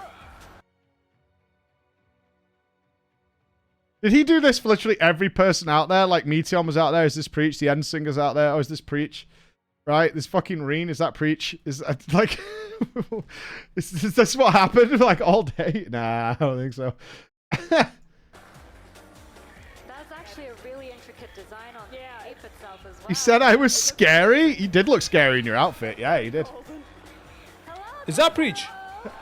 Did he do this for literally every person out there? Like Meteon was out there. Is this Preach? The End Singer's out there. Oh, is this Preach? Right? This fucking Reen. Is that Preach? Is that, like... is this what happened? Like all day? Nah, I don't think so. That's actually a really intricate design on the cape itself as well. You said I was scary? You did look scary in your outfit. Yeah, you did. Is that Preach? And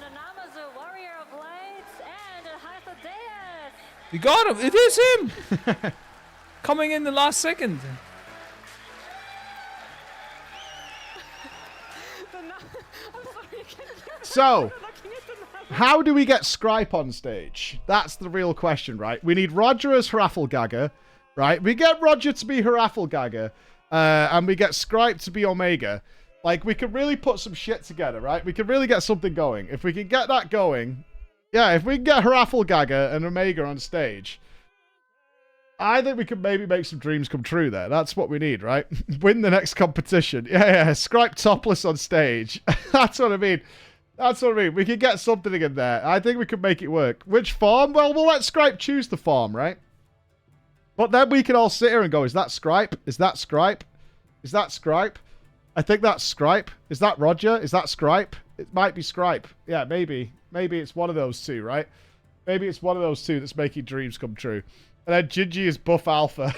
an Amazon warrior of lights and a Hypodeus. We got him. It is him. Coming in the last second. So, how do we get Scripe on stage? That's the real question, right? We need Roger as Hrafflegagger, right? We get Roger to be Hrafflegagger, and we get Scripe to be Omega. Like, we could really put some shit together, right? We could really get something going. If we can get that going, yeah, if we can get Hrafflegagger and Omega on stage, I think we could maybe make some dreams come true there. That's what we need, right? Win the next competition. Yeah, Scripe topless on stage. That's what I mean. That's what I mean. We could get something in there. I think we could make it work. Which farm? Well, we'll let Scripe choose the farm, right? But then we can all sit here and go, is that Scripe? Is that Scripe? Is that Scripe? I think that's Scripe. Is that Roger? Is that Scripe? It might be Scripe. Yeah, maybe. Maybe it's one of those two, right? Maybe it's one of those two that's making dreams come true. And then Gingy is Buff Alpha.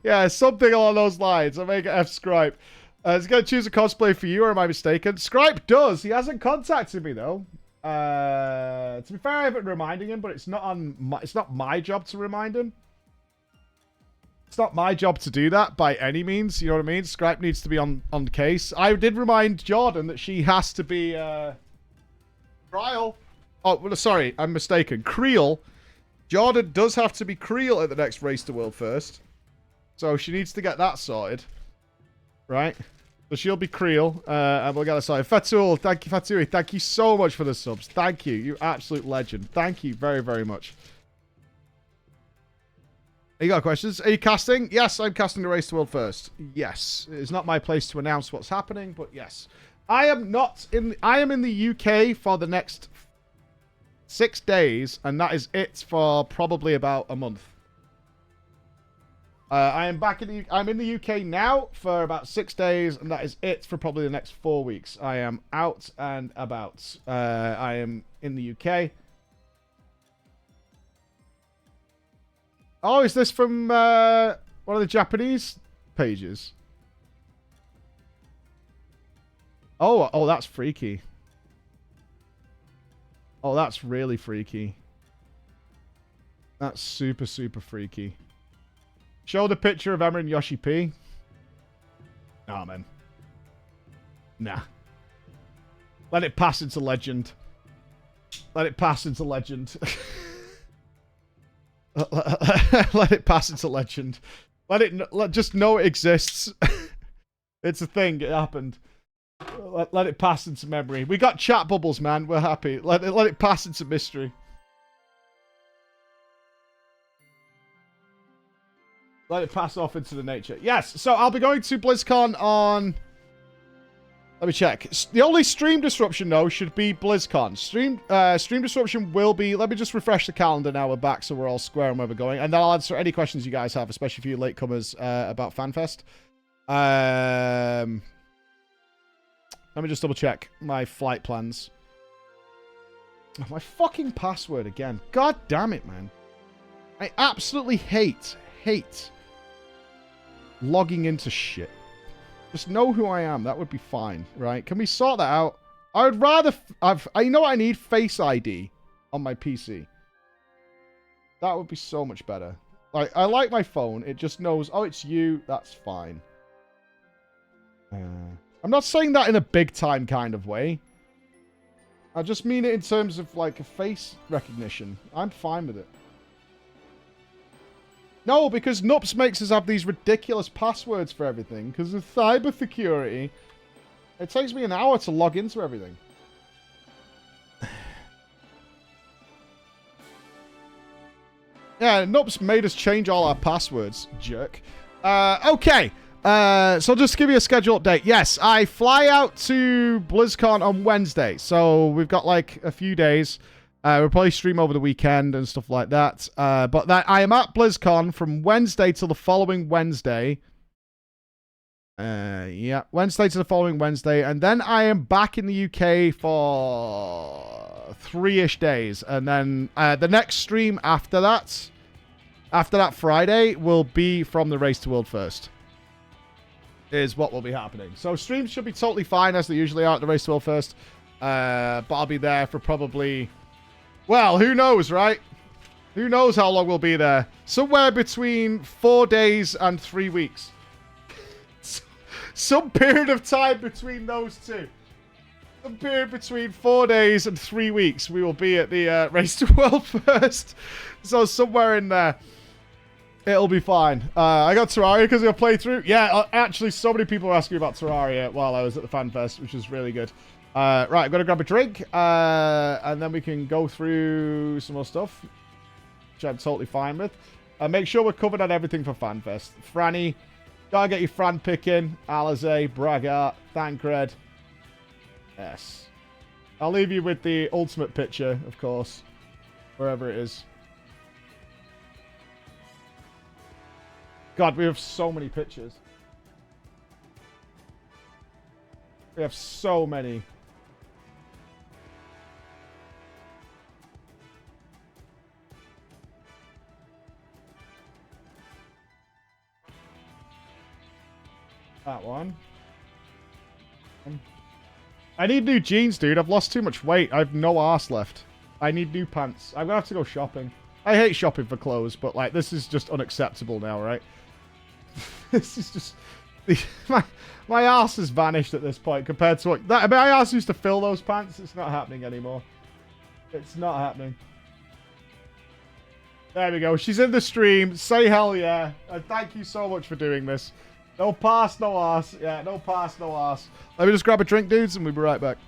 Yeah, something along those lines. Omega F Scripe. Is he going to choose a cosplay for you, or am I mistaken? Scripe does. He hasn't contacted me, though. To be fair, I haven't been reminding him, but it's not my job to remind him. It's not my job to do that by any means. You know what I mean? Scripe needs to be on the case. I did remind Jordan that she has to be trial. Oh, well, sorry, I'm mistaken. Creel. Jordan does have to be Creel at the next Race to World First. So she needs to get that sorted. Right? So she'll be Creel, and we'll get that sorted. Fatul, thank you, Fatui. Thank you so much for the subs. Thank you. You absolute legend. Thank you very, very much. You got questions? Are you casting? Yes, I'm casting the Race to World First. Yes. It's not my place to announce what's happening, but yes. I am in the UK for the next 6 days, and that is it for probably about a month. I'm in the UK now for about 6 days, and that is it for probably the next 4 weeks. I am out and about. I am in the UK. Oh, is this from one of the Japanese pages? Oh, that's freaky. Oh, that's really freaky. That's super, super freaky. Show the picture of Emma and Yoshi-P. Nah, man. Nah. Let it pass into legend. Let it pass into legend. Let it pass into legend. Just know it exists. It's a thing. It happened. Let it pass into memory. We got chat bubbles, man. We're happy. Let it pass into mystery. Let it pass off into the nature. Yes, so I'll be going to BlizzCon on... Let me check. The only stream disruption, though, should be BlizzCon. Stream disruption will be... Let me just refresh the calendar now. We're back, so we're all square on where we're going. And then I'll answer any questions you guys have, especially for you latecomers, about FanFest. Let me just double check my flight plans. Oh, my fucking password again. God damn it, man. I absolutely hate logging into shit. Just know who I am. That would be fine, right? Can we sort that out? I would rather... you know what I need? Face ID on my PC. That would be so much better. Like, I like my phone. It just knows, oh, it's you. That's fine. I'm not saying that in a big-time kind of way. I just mean it in terms of, like, a face recognition. I'm fine with it. No, because Nupps makes us have these ridiculous passwords for everything. Because of cybersecurity, it takes me an hour to log into everything. Yeah, Nupps made us change all our passwords, jerk. Okay. So just to give you a schedule update. Yes, I fly out to BlizzCon on Wednesday. So we've got like a few days. We'll probably stream over the weekend and stuff like that. But that I am at BlizzCon from Wednesday till the following Wednesday. Yeah, Wednesday to the following Wednesday. And then I am back in the UK for 3-ish days. And then the next stream after that Friday, will be from the Race to World First. Is what will be happening. So streams should be totally fine as they usually are at the Race to World First. But I'll be there for probably... Well, who knows, right? Who knows how long we'll be there? Somewhere between 4 days and 3 weeks. Some period of time between those two. Some period between 4 days and 3 weeks we will be at the Race to World First. So somewhere in there. It'll be fine. I got Terraria because of a playthrough. Yeah, actually, so many people were asking about Terraria while I was at the FanFest, which was really good. Right, I'm going to grab a drink, and then we can go through some more stuff, which I'm totally fine with. Make sure we're covered on everything for FanFest. Franny, gotta get your Fran pick in. Alize, Braggart, Thancred. Yes. I'll leave you with the ultimate picture, of course, wherever it is. God, we have so many pictures. We have so many. That one. I need new jeans, dude. I've lost too much weight. I have no arse left. I need new pants. I'm gonna have to go shopping. I hate shopping for clothes, but like this is just unacceptable now, right? This is just my ass has vanished at this point compared to what that. I mean, my ass used to fill those pants. It's not happening anymore. It's not happening. There we go. She's in the stream. Say hell yeah. And thank you so much for doing this. No pass, no ass. Yeah, no pass, no ass. Let me just grab a drink, dudes, and we'll be right back.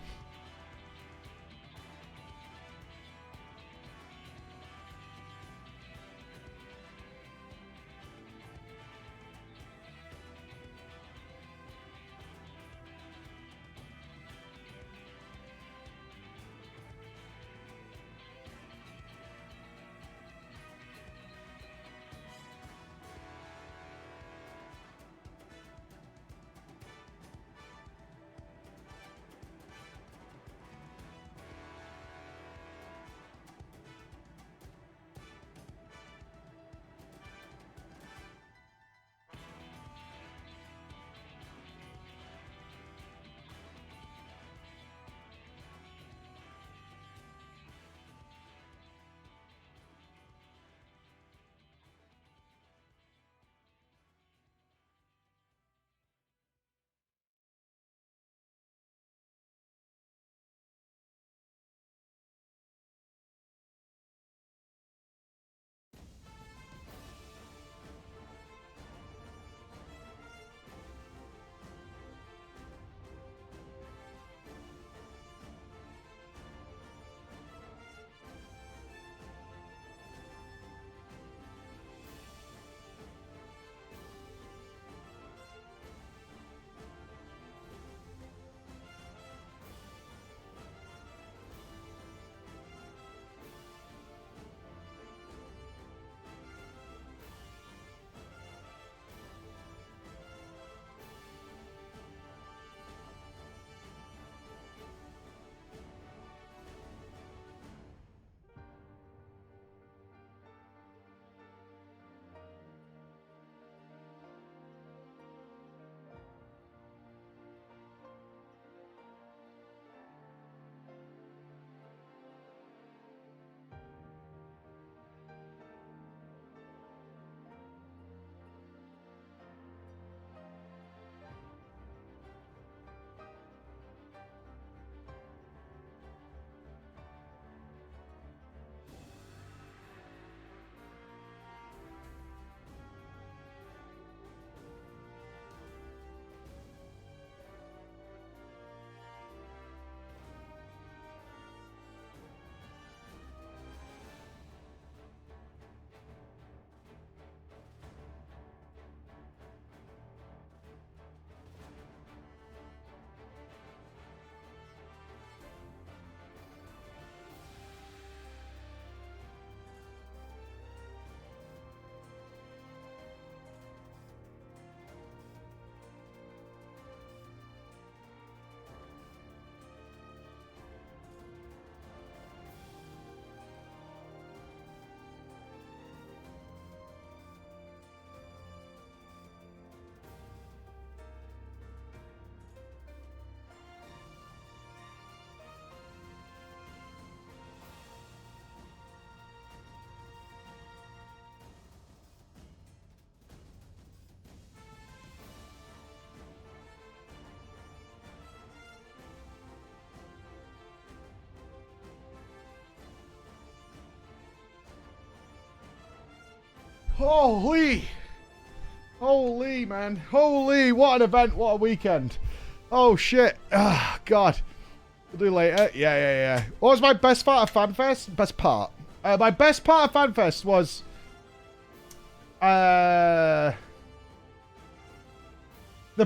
Holy. Holy, man. Holy, what an event. What a weekend. Oh, shit. Ah, God. We'll do later. Yeah. What was my best part of FanFest? Best part. My best part of FanFest was... the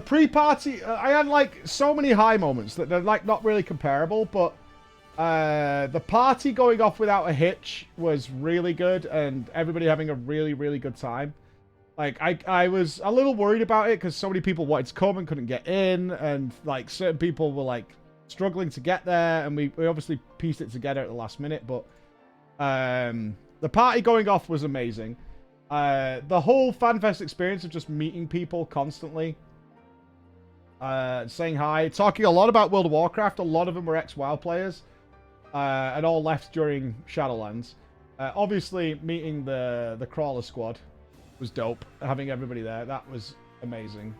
pre-party... I had, like, so many high moments that they're, like, not really comparable, but... the party going off without a hitch was really good, and everybody having a really, really good time. Like, I was a little worried about it, because so many people wanted to come and couldn't get in, and, like, certain people were, like, struggling to get there, and we obviously pieced it together at the last minute, but the party going off was amazing. The whole FanFest experience of just meeting people constantly, saying hi, talking a lot about World of Warcraft. A lot of them were ex-WoW players, and all left during Shadowlands. Obviously, meeting the Crawler Squad was dope. Having everybody there, that was amazing.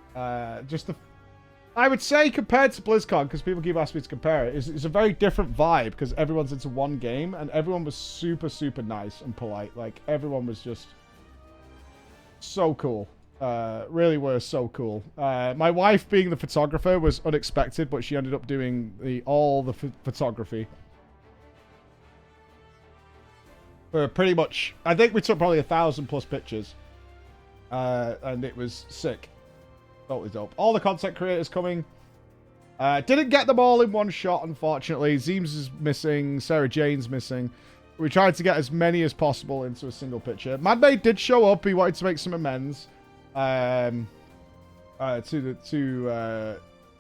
I would say compared to BlizzCon, because people keep asking me to compare it, it's a very different vibe because everyone's into one game, and everyone was super, super nice and polite. Like, everyone was just so cool. Really were so cool. My wife, being the photographer, was unexpected, but she ended up doing all the photography. For pretty much, I think we took probably 1,000+ pictures. And it was sick. Totally dope. All the content creators coming. Didn't get them all in one shot, unfortunately. Zeems is missing. Sarah Jane's missing. We tried to get as many as possible into a single picture. Madmade did show up. He wanted to make some amends. Came to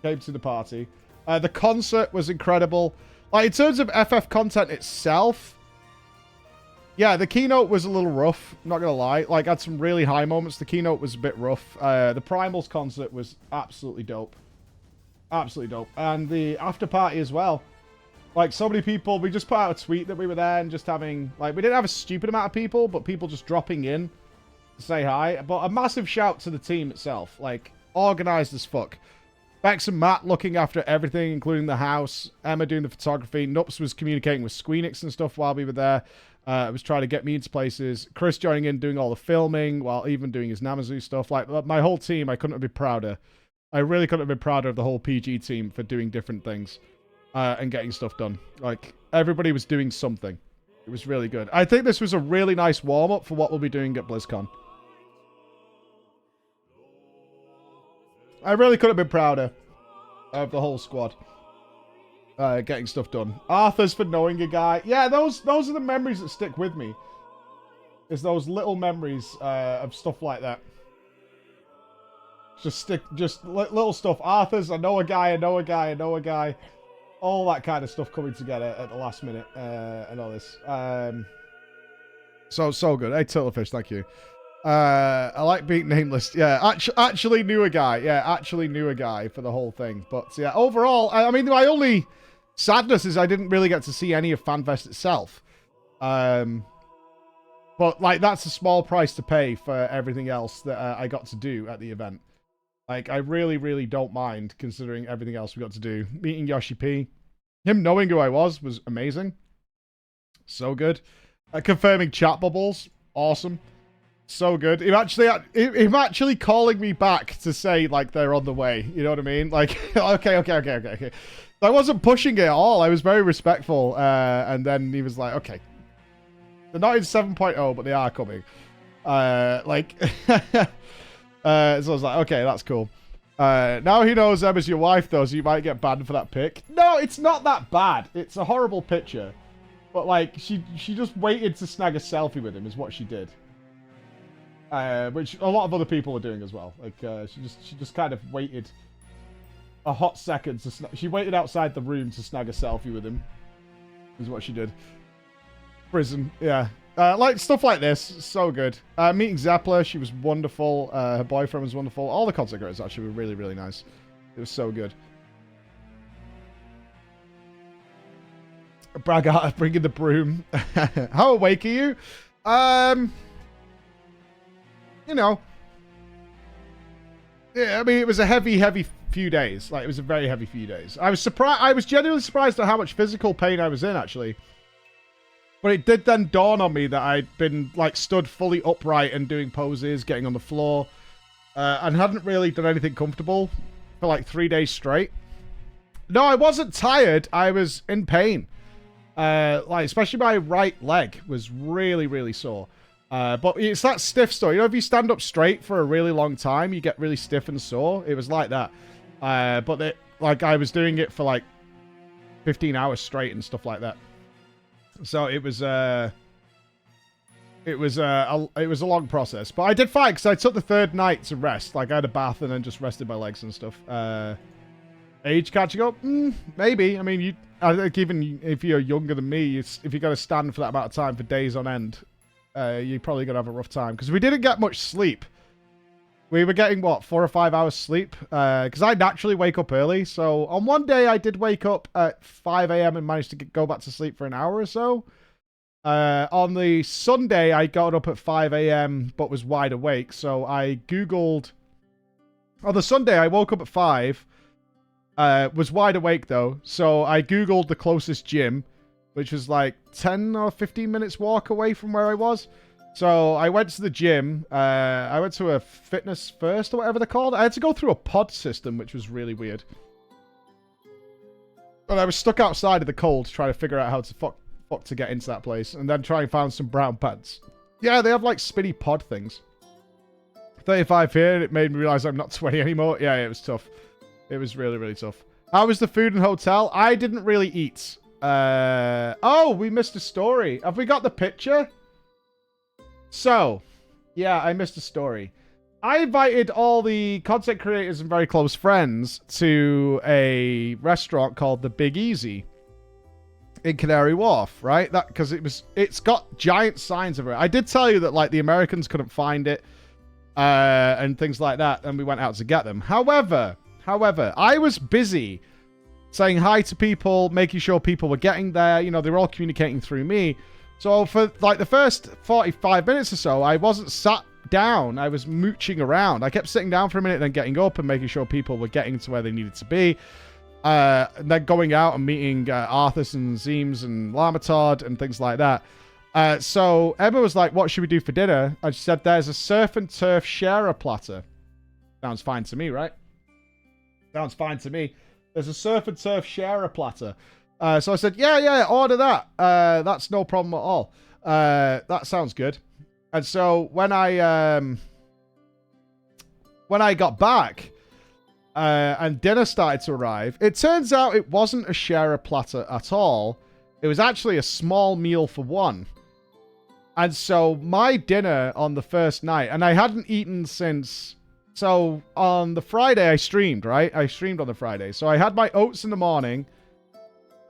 the party. The concert was incredible. Like, in terms of FF content itself, yeah, the keynote was a little rough, not gonna lie. Like, had some really high moments. The keynote was a bit rough. The Primals concert was absolutely dope. Absolutely dope. And the after party as well. Like, so many people, we just put out a tweet that we were there and just having, like, we didn't have a stupid amount of people, but people just dropping in to say hi. But a massive shout to the team itself. Like, organized as fuck. Bex and Matt looking after everything, including the house. Emma doing the photography. Nupps was communicating with Squeenix and stuff while we were there. Was trying to get me into places. Chris joining in, doing all the filming, while even doing his Namazu stuff. Like, my whole team, I couldn't have been prouder. I really couldn't have been prouder of the whole PG team for doing different things and getting stuff done. Like, everybody was doing something. It was really good. I think this was a really nice warm-up for what we'll be doing at BlizzCon. I really couldn't have been prouder of the whole squad. Getting stuff done. Arthur's for knowing a guy. Yeah, those are the memories that stick with me. Is those little memories of stuff like that. Just little stuff. Arthur's, I know a guy. All that kind of stuff coming together at the last minute and all this. So good. Hey, Tillerfish, thank you. I like being nameless. Yeah, actually knew a guy. Yeah, actually knew a guy for the whole thing. But yeah, overall, I mean, my only sadness is I didn't really get to see any of FanFest itself. But, like, that's a small price to pay for everything else that I got to do at the event. Like, I really, really don't mind, considering everything else we got to do. Meeting Yoshi-P. Him knowing who I was amazing. So good. Confirming chat bubbles. Awesome. So good. Him actually calling me back to say, like, they're on the way. You know what I mean? Like, okay. I wasn't pushing it at all. I was very respectful. And then he was like, okay. They're not in 7.0, but they are coming. So I was like, okay, that's cool. Now he knows Emma's your wife, though, so you might get banned for that pic. No, it's not that bad. It's a horrible picture. But, like, she just waited to snag a selfie with him is what she did. Which a lot of other people are doing as well. Like, she just kind of waited a hot second to she waited outside the room to snag a selfie with him. Is what she did. Prison, yeah. Like, stuff like this, so good. Meeting Zeppler, she was wonderful. Her boyfriend was wonderful. All the concert girls actually were really, really nice. It was so good. Braggart bringing the broom. How awake are you? You know. Yeah, I mean, it was a heavy few days. Like, it was a very heavy few days. I was surprised. I was genuinely surprised at how much physical pain I was in, actually. But it did then dawn on me that I'd been like stood fully upright and doing poses, getting on the floor, and hadn't really done anything comfortable for like 3 days straight. No, I wasn't tired. I was in pain. Like especially my right leg was really, really sore. But it's that stiff sore. You know, if you stand up straight for a really long time, you get really stiff and sore. It was like that. But like I was doing it for like 15 hours straight and stuff like that. So it was a long process, but I did fine because I took the third night to rest. Like I had a bath and then just rested my legs and stuff. Age catching up? Maybe. I mean, I think even if you're younger than me, if you got to stand for that amount of time for days on end, you're probably gonna have a rough time because we didn't get much sleep. We were getting, what, 4 or 5 hours sleep? Because I naturally wake up early. So on one day, I did wake up at 5 a.m. and managed to go back to sleep for an hour or so. On the Sunday, I got up at 5 a.m. but was wide awake. So I Googled... On the Sunday, I woke up at 5. Was wide awake, though. So I Googled the closest gym, which was like 10 or 15 minutes walk away from where I was. So I went to the gym. I went to a Fitness First or whatever they're called. I had to go through a pod system, which was really weird. But I was stuck outside of the cold trying to figure out how to fuck to get into that place. And then try and find some brown pants. Yeah, they have like spinny pod things. 35 here, it made me realize I'm not 20 anymore. Yeah, it was tough. It was really, really tough. How was the food in hotel? I didn't really eat. Oh, we missed a story. Have we got the picture? So, yeah, I missed a story. I invited all the content creators and very close friends to a restaurant called the Big Easy in Canary Wharf, right? That because it's got giant signs of it. I did tell you that like the Americans couldn't find it and things like that, and we went out to get them. However, I was busy saying hi to people, making sure people were getting there. You know, they were all communicating through me. So for like the first 45 minutes or so, I wasn't sat down. I was mooching around. I kept sitting down for a minute, then getting up and making sure people were getting to where they needed to be. And then going out and meeting Arthas and Zeems and Lamatod and things like that. So Emma was like, what should we do for dinner? And she said, there's a surf and turf sharer platter. Sounds fine to me, right? Sounds fine to me. There's a surf and turf sharer platter. So I said, yeah, order that. That's no problem at all. That sounds good. And so when I got back and dinner started to arrive, it turns out it wasn't a sharer platter at all. It was actually a small meal for one. And so my dinner on the first night, and I hadn't eaten since... So on the Friday I streamed, right? I streamed on the Friday. So I had my oats in the morning.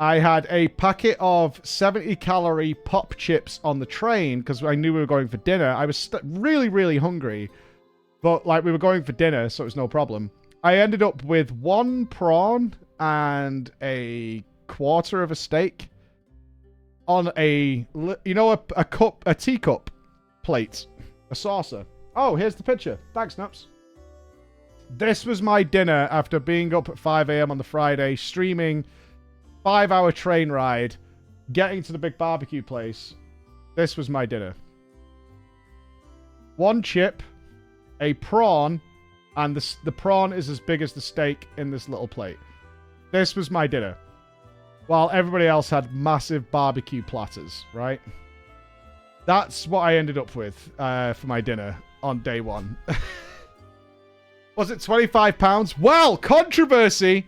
I had a packet of 70-calorie pop chips on the train because I knew we were going for dinner. I was really, really hungry. But, like, we were going for dinner, so it was no problem. I ended up with 1 prawn and a quarter of a steak on a, you know, a teacup plate. A saucer. Oh, here's the picture. Thanks, Nupps. This was my dinner after being up at 5 a.m. on the Friday, streaming... 5-hour train ride, getting to the big barbecue place. This was my dinner. 1 chip, a prawn, and the prawn is as big as the steak in this little plate. This was my dinner. While everybody else had massive barbecue platters, right? That's what I ended up with for my dinner on day 1. Was it £25? Well, controversy!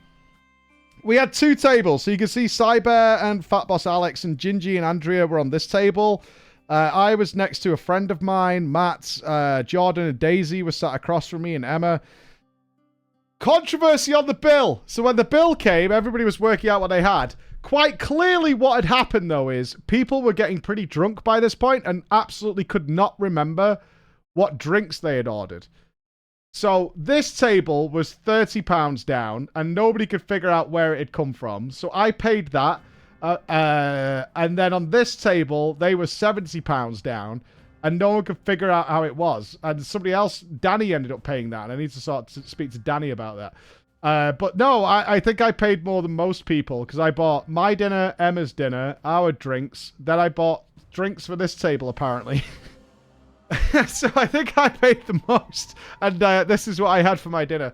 We had 2 tables, so you can see Cyber and Fat Boss Alex and Gingy and Andrea were on this table. I was next to a friend of mine, Matt, Jordan and Daisy were sat across from me and Emma. Controversy on the bill. So when the bill came, everybody was working out what they had. Quite clearly what had happened, though, is people were getting pretty drunk by this point and absolutely could not remember what drinks they had ordered. So this table was £30 down, and nobody could figure out where it had come from. So I paid that. And then on this table, they were £70 down, and no one could figure out how it was. And somebody else, Danny, ended up paying that, and I need to speak to Danny about that. But no, I think I paid more than most people, because I bought my dinner, Emma's dinner, our drinks. Then I bought drinks for this table, apparently. So I think I paid the most. And this is what I had for my dinner.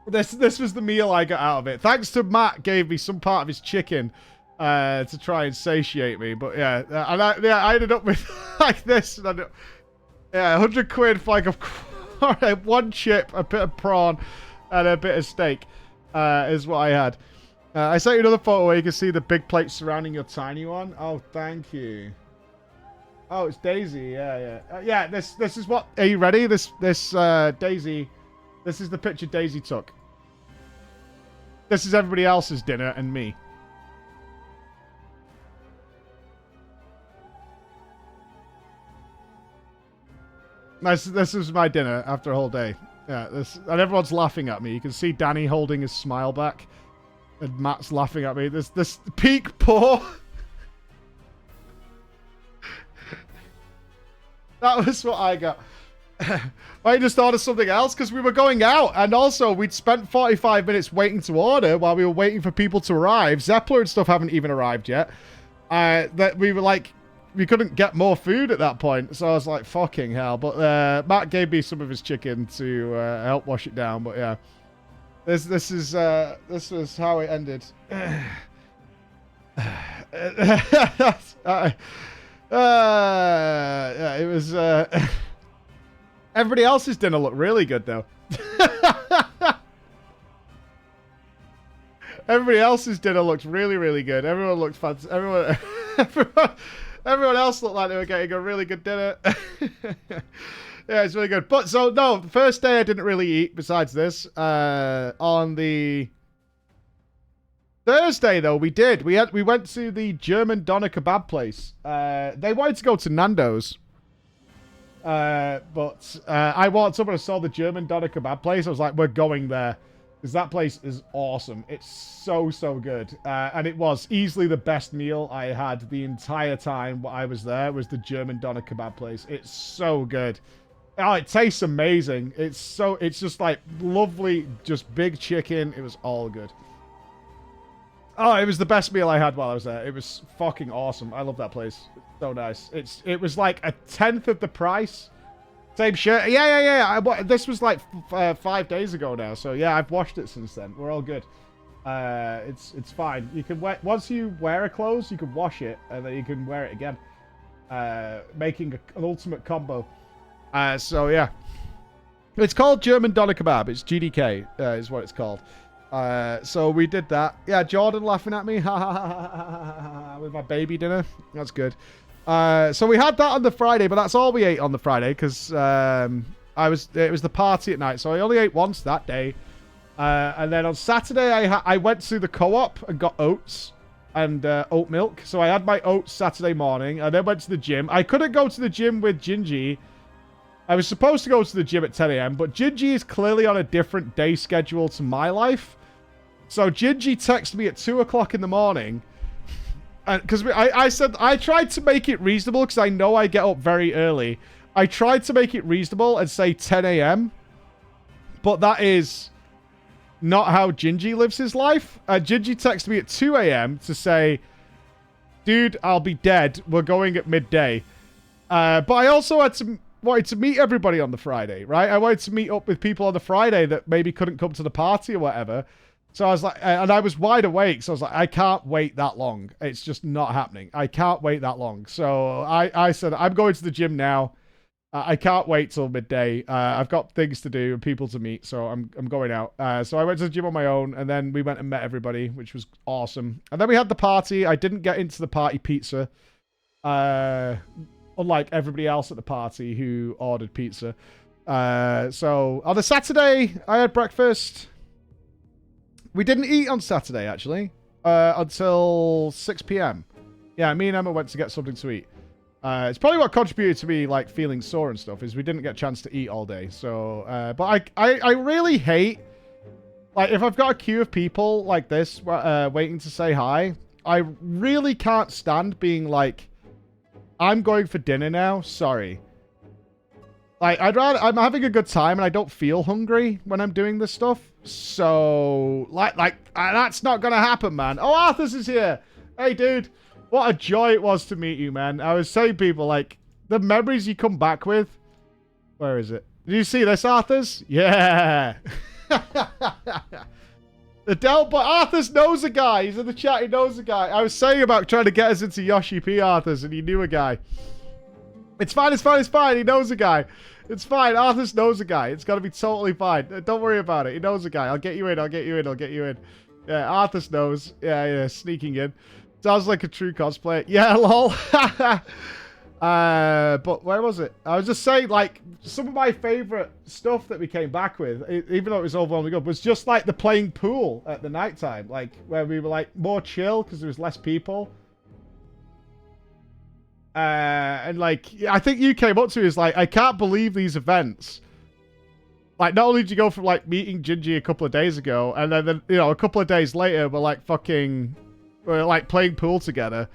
This was the meal I got out of it. Thanks to Matt, gave me some part of his chicken to try and satiate me. But yeah, I ended up with like this. And 100 quid for like one chip, a bit of prawn, and a bit of steak is what I had. I sent you another photo where you can see the big plate surrounding your tiny one. Oh, thank you. Oh, it's Daisy. Yeah. This is what. Are you ready? This Daisy. This is the picture Daisy took. This is everybody else's dinner and me. This is my dinner after a whole day. Yeah, and everyone's laughing at me. You can see Danny holding his smile back, and Matt's laughing at me. This peak pour. That was what I got. I just ordered something else because we were going out, and also we'd spent 45 minutes waiting to order while we were waiting for people to arrive. Zeppler and stuff haven't even arrived yet. That we were like, we couldn't get more food at that point, so I was like, fucking hell. But Matt gave me some of his chicken to help wash it down. But yeah, this was how it ended. Yeah, it was. Everybody else's dinner looked really good, though. Everybody else's dinner looked really, really good. Everyone looked fancy. Everyone else looked like they were getting a really good dinner. Yeah, it's really good. But so no, the first day I didn't really eat. Besides this, on the Thursday though, we did. We went to the German doner kebab place. They wanted to go to Nando's. But I walked up and I saw the German doner kebab place. I was like, we're going there. Because that place is awesome. It's so good. And it was easily the best meal I had the entire time I was there was the German doner kebab place. It's so good. Oh, it tastes amazing. It's just like lovely, just big chicken. It was all good. Oh, it was the best meal I had while I was there. It was fucking awesome. I love that place. So nice. It was like a 10th of the price. Same shirt. Yeah. This was like 5 days ago now. So yeah, I've washed it since then. We're all good. It's fine. You can once you wear a clothes, you can wash it and then you can wear it again. Making an ultimate combo. So yeah, it's called German doner kebab. It's GDK is what it's called. So we did that. Yeah, Jordan laughing at me. With my baby dinner. That's good. So we had that on the Friday, but that's all we ate on the Friday because it was the party at night. So I only ate once that day. And then on Saturday, I went to the co-op and got oats and oat milk. So I had my oats Saturday morning. I then went to the gym. I couldn't go to the gym with Gingy. I was supposed to go to the gym at 10 a.m., but Gingy is clearly on a different day schedule to my life. So Gingy texted me at 2 o'clock in the morning. Because I said, I tried to make it reasonable because I know I get up very early. I tried to make it reasonable and say 10 a.m. But that is not how Gingy lives his life. Gingy texted me at 2 a.m. to say, dude, I'll be dead. We're going at midday. But I also wanted to meet everybody on the Friday, right? I wanted to meet up with people on the Friday that maybe couldn't come to the party or whatever. So I was like, and I was wide awake. So I was like, I can't wait that long. It's just not happening. I can't wait that long. So I said, I'm going to the gym now. I can't wait till midday. I've got things to do and people to meet. So I'm going out. So I went to the gym on my own and then we went and met everybody, which was awesome. And then we had the party. I didn't get into the party pizza. Unlike everybody else at the party who ordered pizza. So on the Saturday, I had breakfast. We didn't eat on Saturday, actually, until 6 p.m. Yeah, me and Emma went to get something to eat. It's probably what contributed to me, like, feeling sore and stuff, is we didn't get a chance to eat all day. So, but I really hate, like, if I've got a queue of people like this waiting to say hi, I really can't stand being like, I'm going for dinner now, sorry. Like, I'm having a good time and I don't feel hungry when I'm doing this stuff. So, like, that's not gonna happen, man. Oh, Arthur's is here. Hey, dude. What a joy it was to meet you, man. I was saying people, like, the memories you come back with. Where is it? Did you see this, Arthur's? Yeah. The Delta Arthur's knows a guy. He's in the chat. He knows a guy. I was saying about trying to get us into Yoshi-P Arthur's, and he knew a guy. It's fine. It's fine. It's fine. He knows a guy. It's fine. Arthur's knows a guy. It's got to be totally fine. Don't worry about it. He knows a guy. I'll get you in. I'll get you in. I'll get you in. Yeah, Arthur's knows. Yeah, sneaking in. Sounds like a true cosplayer. Yeah, lol. But where was it? I was just saying, like, some of my favorite stuff that we came back with, even though it was overwhelming good, was just like the playing pool at the nighttime, like where we were like more chill because there was less people. And like, I think you came up to me as like, I can't believe these events. Like, not only did you go from like meeting Gingy a couple of days ago, and then you know, a couple of days later, we're like playing pool together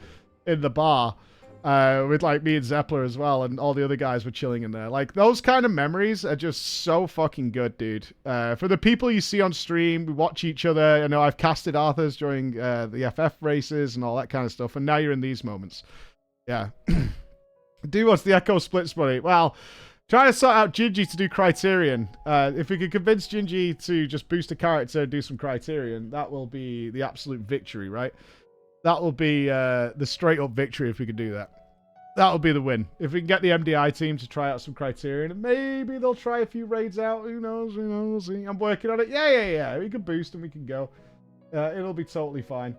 in the bar. With like me and Zeppler as well, and all the other guys were chilling in there. Like, those kind of memories are just so fucking good, dude. For the people you see on stream, we watch each other. You know, I've casted Arthur's during the FF races and all that kind of stuff, and now you're in these moments. Yeah. Do what's the Echo Splits buddy? Well, trying to sort out Gingy to do Criterion. If we could convince Gingy to just boost a character and do some Criterion, that will be the absolute victory, right? That will be the straight-up victory if we could do that. That will be the win. If we can get the MDI team to try out some Criterion, and maybe they'll try a few raids out. Who knows? Who knows? We'll see. I'm working on it. Yeah. We can boost and we can go. It'll be totally fine.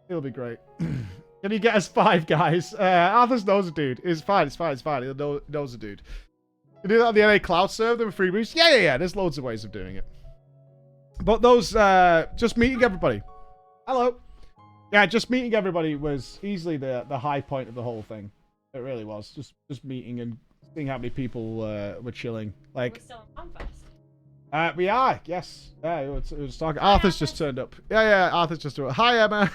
It'll be great. Can you get us 5 guys? Arthur's knows a dude. It's fine. He knows a dude. You do that on the NA Cloud server with free boost? Yeah. There's loads of ways of doing it. But those, just meeting everybody. Hello. Yeah, just meeting everybody was easily the high point of the whole thing. It really was. Just meeting and seeing how many people were chilling. Like, We're still on FanFest. We are, yes. Yeah, it was talking. Arthur's just turned up. Yeah, Arthur's just turned up. Hi, Emma.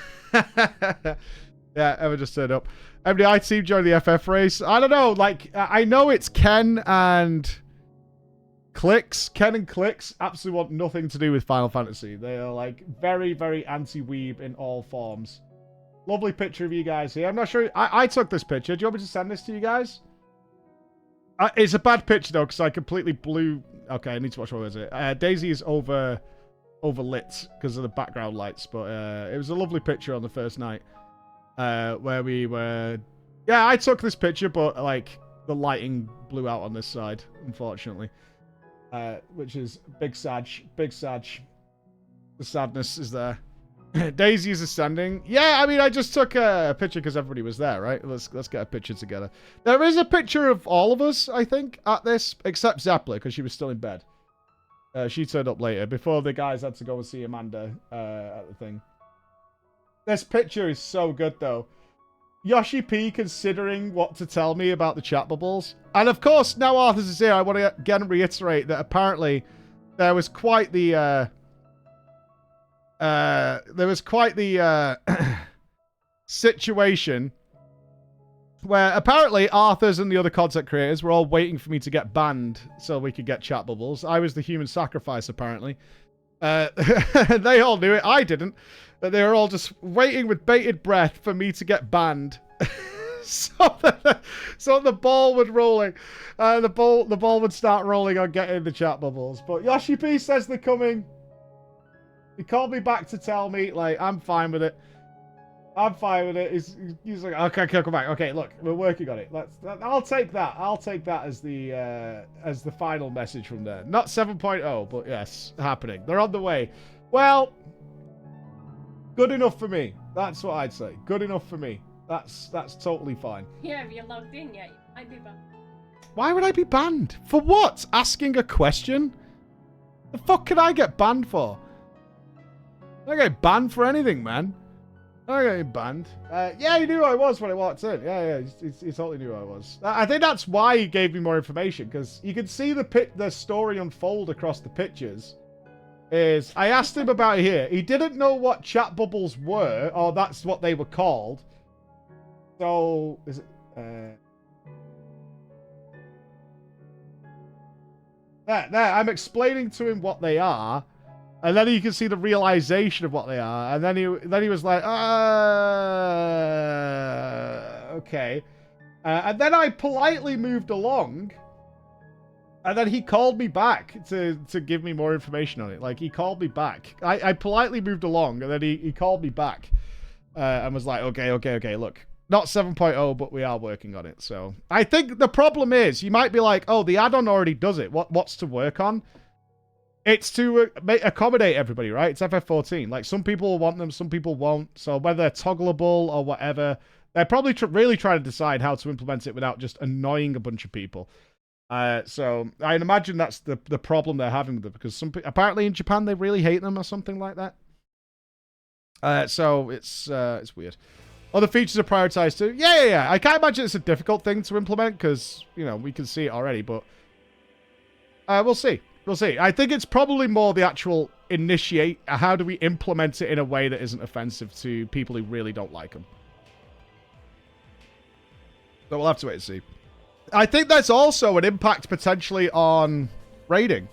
Yeah, Emma just turned up. MDI team joined the FF race. I don't know, like, I know it's Ken and Clicks. Ken and Clicks absolutely want nothing to do with Final Fantasy. They are, like, very, very anti-weeb in all forms. Lovely picture of you guys here. I'm not sure. I took this picture. Do you want me to send this to you guys? It's a bad picture, though, because I completely blew... Okay, I need to watch what is it. Daisy is overlit because of the background lights, but it was a lovely picture on the first night where we were... Yeah, I took this picture, but, like, the lighting blew out on this side, unfortunately. Which is big sad. The sadness is there. Daisy is ascending. Yeah, I mean, I just took a picture because everybody was there, right? Let's get a picture together. There is a picture of all of us, I think, at this, except Zeppler, because she was still in bed. She turned up later, before the guys had to go and see Amanda at the thing. This picture is so good, though. Yoshi-P considering what to tell me about the chat bubbles. And, of course, now Arthur's is here, I want to again reiterate that apparently there was quite the... situation where apparently Arthur's and the other content creators were all waiting for me to get banned so we could get chat bubbles. I was the human sacrifice, apparently. They all knew it. I didn't. But they were all just waiting with bated breath for me to get banned. So the ball would rolling. The ball would start rolling on getting the chat bubbles. But Yoshi-P says they're coming. He called me back to tell me, like, I'm fine with it. I'm fine with it. He's like, okay, come back. Okay, look, we're working on it. I'll take that. I'll take that as the final message from there. Not 7.0, but yes, happening. They're on the way. Well, good enough for me. That's what I'd say. Good enough for me. That's totally fine. Yeah, if you're logged in yet, you might be banned. Why would I be banned? For what? Asking a question? The fuck can I get banned for? I get banned for anything, man. I get banned. Yeah, he knew who I was when I walked in. Yeah, he totally knew who I was. I think that's why he gave me more information, because you can see the story unfold across the pictures. I asked him about it here. He didn't know what chat bubbles were, or that's what they were called. So, is it... There, I'm explaining to him what they are. And then you can see the realization of what they are. And then he was like, okay. And then I politely moved along. And then he called me back to give me more information on it. Like, he called me back. I politely moved along, and then he called me back. And was like, okay, look. Not 7.0, but we are working on it. So, I think the problem is, you might be like, oh, the add-on already does it. What's to work on? It's to accommodate everybody, right? It's FF14. Like, some people will want them, some people won't. So, whether they're toggleable or whatever, they're probably really trying to decide how to implement it without just annoying a bunch of people. So I imagine that's the problem they're having with it, because apparently in Japan they really hate them or something like that. So it's weird. Other features are prioritized too. Yeah. I can't imagine it's a difficult thing to implement, because we can see it already. But we'll see. I think it's probably more the actual how do we implement it in a way that isn't offensive to people who really don't like them. So we'll have to wait and see. I think there's also an impact potentially on raiding,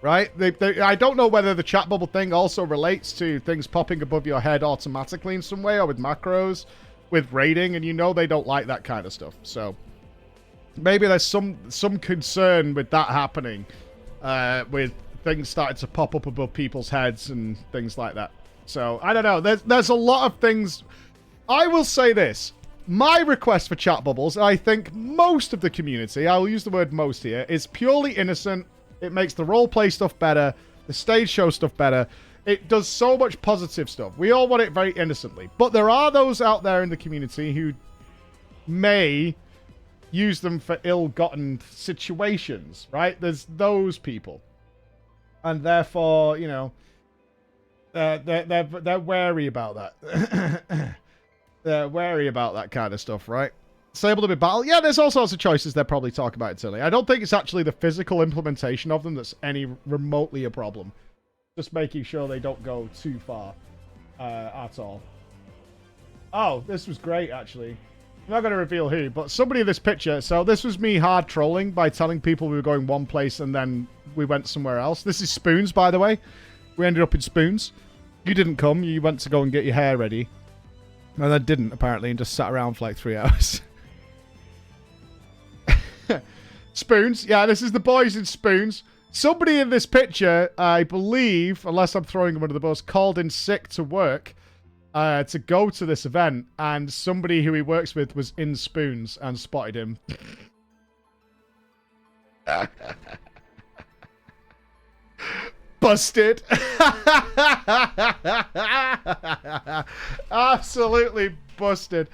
right? I don't know whether the chat bubble thing also relates to things popping above your head automatically in some way, or with macros, with raiding, and they don't like that kind of stuff. So maybe there's some concern with that happening, with things starting to pop up above people's heads and things like that. So I don't know. There's a lot of things. I will say this. My request for chat bubbles, and I think most of the community, I will use the word most here, is purely innocent. It makes the roleplay stuff better, the stage show stuff better. It does so much positive stuff. We all want it very innocently. But there are those out there in the community who may use them for ill-gotten situations, right? There's those people. And therefore, they're wary about that. They're wary about that kind of stuff, right? Disable to be battle. Yeah, there's all sorts of choices they'll probably talk about internally. I don't think it's actually the physical implementation of them that's any remotely a problem. Just making sure they don't go too far at all. Oh, this was great, actually. I'm not going to reveal who, but somebody in this picture. So this was me hard trolling by telling people we were going one place and then we went somewhere else. This is Spoons, by the way. We ended up in Spoons. You didn't come. You went to go and get your hair ready. And then didn't, apparently, and just sat around for like 3 hours. Spoons. Yeah, this is the boys in Spoons. Somebody in this picture, I believe, unless I'm throwing him under the bus, called in sick to work to go to this event, and somebody who he works with was in Spoons and spotted him. Busted. Absolutely busted.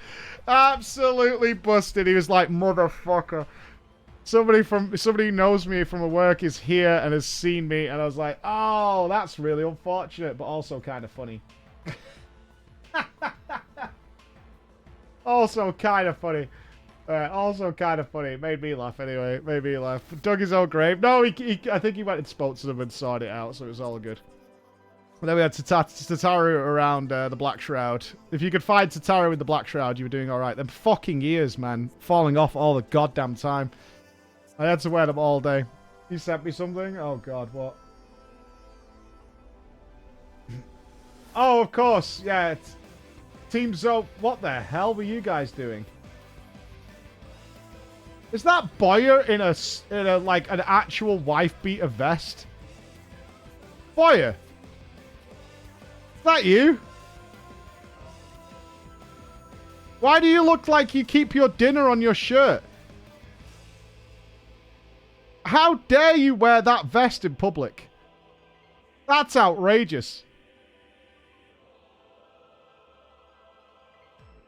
Absolutely busted. He was like, motherfucker. Somebody who knows me from work is here and has seen me, and I was like, oh, that's really unfortunate, but also kind of funny. Also kind of funny. Also kind of funny. It made me laugh anyway. Made me laugh. Dug his own grave. No, I think he went and spoke to them and sorted it out, so it was all good. And then we had Tataru around the Black Shroud. If you could find Tataru with the Black Shroud, you were doing alright. Them fucking ears, man. Falling off all the goddamn time. I had to wear them all day. You sent me something? Oh god, what? Oh, of course. Yeah. Team Zoe. What the hell were you guys doing? Is that Boyer in a like an actual wife beater vest? Boyer, is that you? Why do you look like you keep your dinner on your shirt? How dare you wear that vest in public? That's outrageous.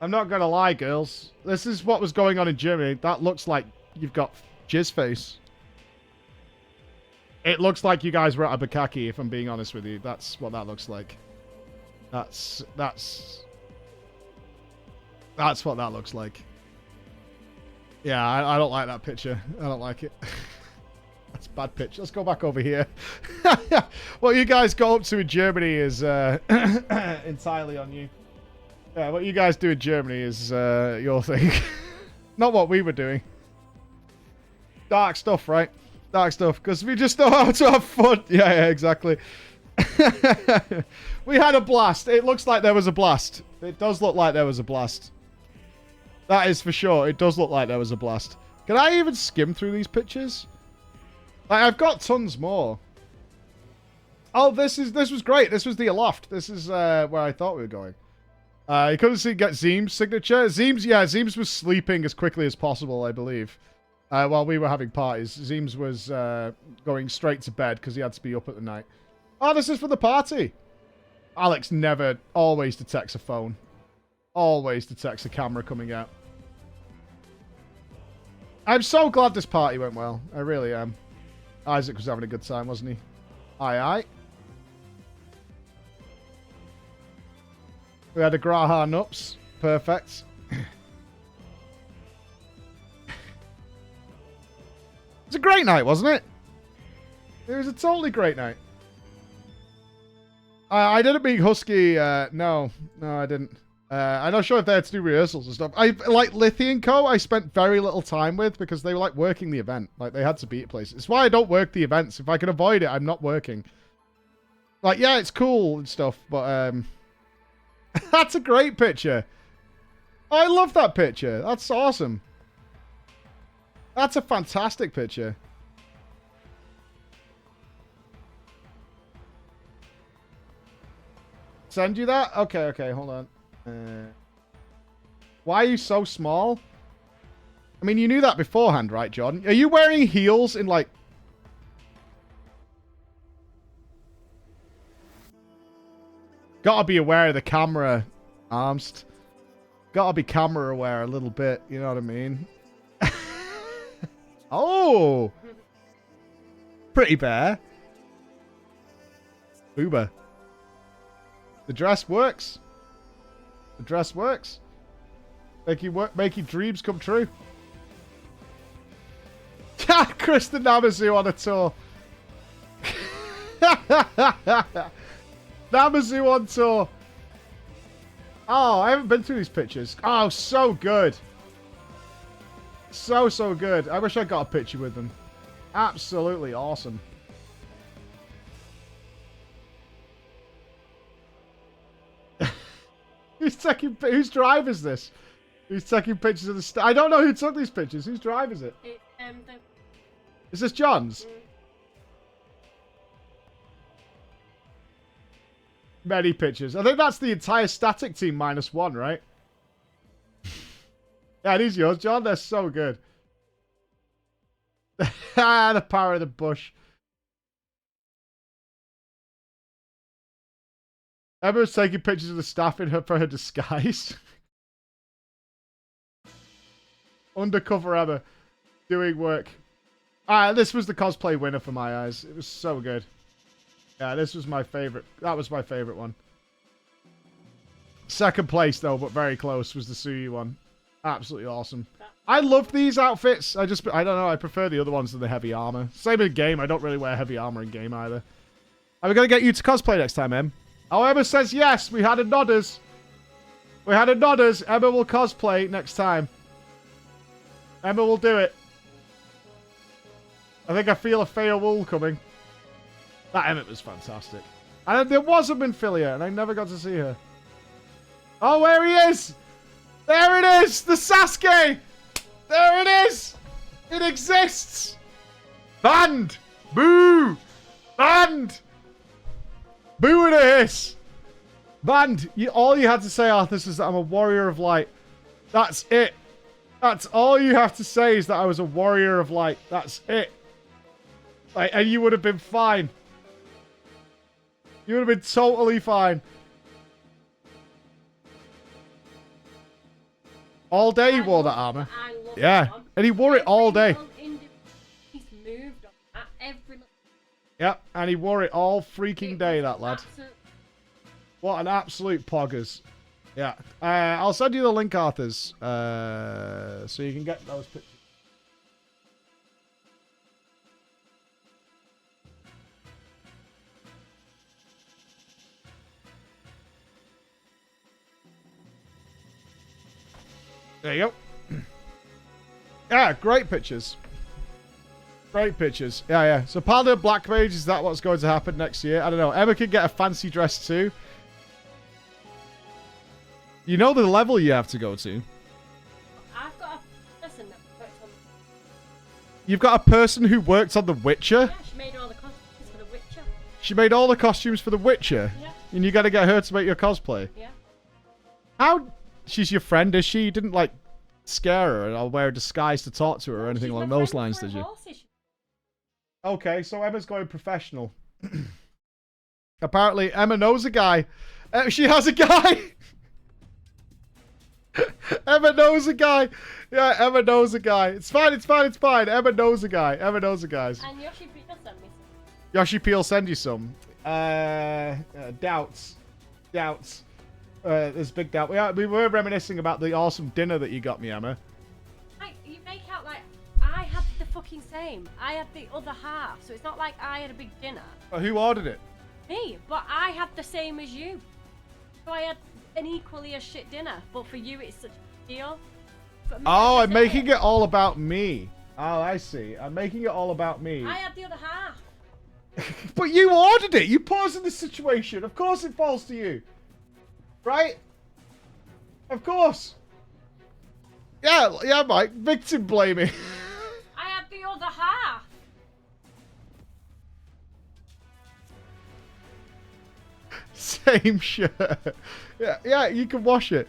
I'm not gonna lie, girls. This is what was going on in Germany. That looks like you've got jizz face. It looks like you guys were at a bukkake, if I'm being honest with you. That's what that looks like. That's what that looks like. Yeah, I don't like that picture. I don't like it. That's a bad pitch. Let's go back over here. What you guys go up to in Germany is entirely on you. Yeah, what you guys do in Germany is your thing. Not what we were doing. Dark stuff, right? Dark stuff. Because we just know how to have fun. Yeah, exactly. We had a blast. It looks like there was a blast. It does look like there was a blast. That is for sure. It does look like there was a blast. Can I even skim through these pictures? Like, I've got tons more. Oh, this was great. This was the Aloft. This is where I thought we were going. You couldn't see get Zeem's signature. Zeem's was sleeping as quickly as possible, I believe. While we were having parties. Zeem's was going straight to bed because he had to be up at the night. Oh, this is for the party. Alex never, always detects a phone. Always detects a camera coming out. I'm so glad this party went well. I really am. Isaac was having a good time, wasn't he? Aye, aye. We had a Graha Nupps. Perfect. It was a great night, wasn't it? It was a totally great night. I didn't meet Husky. No, I didn't. I'm not sure if they had to do rehearsals and stuff. Like Lithium Co. I spent very little time with because they were like working the event. Like they had to be at places. It's why I don't work the events. If I can avoid it, I'm not working. Like, yeah, it's cool and stuff, but that's a great picture. I love that picture. That's awesome. That's a fantastic picture. Send you that? Okay, hold on. Why are you so small? I mean, you knew that beforehand, right, Jordan? Are you wearing heels in, like... Gotta be aware of the camera, Armst. Gotta be camera aware a little bit, you know what I mean? Oh! Pretty bear. Booba. The dress works. The dress works. Make your dreams come true. Chris the Namazu on a tour. Namazu on tour. Oh, I haven't been through these pictures. Oh, so good. So good. I wish I got a picture with them. Absolutely awesome. Whose drive is this? Who's taking pictures of the I don't know who took these pictures. Whose drive is it? Is this John's? Many pictures. I think that's the entire static team -1, right? Yeah, these yours, John. They're so good. The power of the bush. Emma's taking pictures of the staff for her disguise. Undercover Emma. Doing work. This was the cosplay winner for my eyes. It was so good. Yeah, this was my favorite. That was my favorite one. Second place, though, but very close, was the Suyu one. Absolutely awesome. I loved these outfits. I don't know. I prefer the other ones to the heavy armor. Same in game. I don't really wear heavy armor in game either. Are we going to get you to cosplay next time, Em? Oh, Emma says yes. We had a nodders. We had a nodders. Emma will cosplay next time. Emma will do it. I think I feel a Faya Wool coming. That Emmett was fantastic. And there was a Minfilia, and I never got to see her. Oh, there he is! There it is! The Sasuke! There it is! It exists! Banned! Boo! Banned! Boo and a hiss! Banned! All you had to say, Arthur, is that I'm a warrior of light. That's it. That's all you have to say, is that I was a warrior of light. That's it. Like, and you would have been fine. You would have been totally fine. All day he wore that armor. Yeah, and he wore it all day. Yep, and he wore it all freaking day, that lad. What an absolute poggers. Yeah, I'll send you the link, Arthurs, so you can get those pictures. There you go. Yeah, great pictures. Great pictures. Yeah, yeah. So Paladin and Black Mage, is that what's going to happen next year? I don't know. Emma can get a fancy dress too. You know the level you have to go to. I've got a person that worked on. You've got a person who worked on The Witcher? Yeah, she made all the costumes for The Witcher. She made all the costumes for The Witcher? Yeah. And you got to get her to make your cosplay? Yeah. How? She's your friend, is she? You didn't, like, scare her or wear a disguise to talk to her or anything along those lines, did you? Okay, so Emma's going professional. Apparently, Emma knows a guy. She has a guy! Emma knows a guy. Yeah, Emma knows a guy. It's fine, it's fine, it's fine. Emma knows a guy. Emma knows a guy. And Yoshi-P will send me some. Yoshi-P will send you some. Doubts. Doubts. There's big doubt. We were reminiscing about the awesome dinner that you got me, Emma. You make out like I had the fucking same. I had the other half, so it's not like I had a big dinner. But who ordered it? Me, but I had the same as you. So I had an equally as shit dinner, but for you it's such a deal. Oh, I'm making it all about me. Oh, I see. I'm making it all about me. I had the other half. But you ordered it. You put us in this situation. Of course it falls to you. Right? Of course. Yeah, Mike. Victim blaming. I had the other half. Same shirt. Yeah, you can wash it.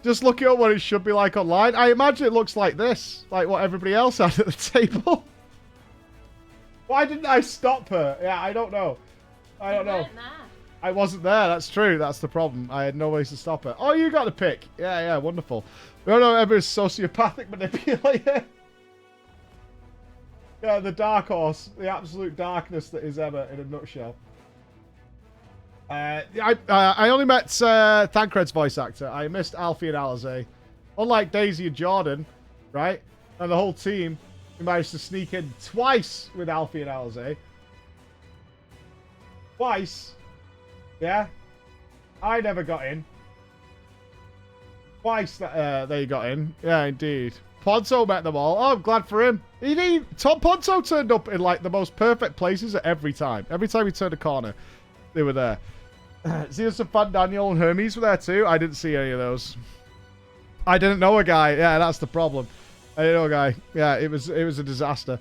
Just look at what it should be like online. I imagine it looks like this. Like what everybody else had at the table. Why didn't I stop her? Yeah, I don't know. I don't know. I wasn't there. That's true. That's the problem. I had no ways to stop her. Oh, you got the pick. Yeah, wonderful. We don't know Emma's sociopathic manipulator. Yeah, the dark horse. The absolute darkness that is Emma in a nutshell. I only met Thancred's voice actor. I missed Alfie and Alize. Unlike Daisy and Jordan, right? And the whole team, we managed to sneak in twice with Alfie and Alize. Twice. Yeah. I never got in. Twice that they got in. Yeah, indeed. Ponto met them all. Oh, I'm glad for him. Tom Ponto turned up in like the most perfect places at every time. Every time he turned a corner, they were there. See, there's some fun. Daniel and Hermes were there too. I didn't see any of those. I didn't know a guy. Yeah, that's the problem. I didn't know a guy. Yeah, it was a disaster.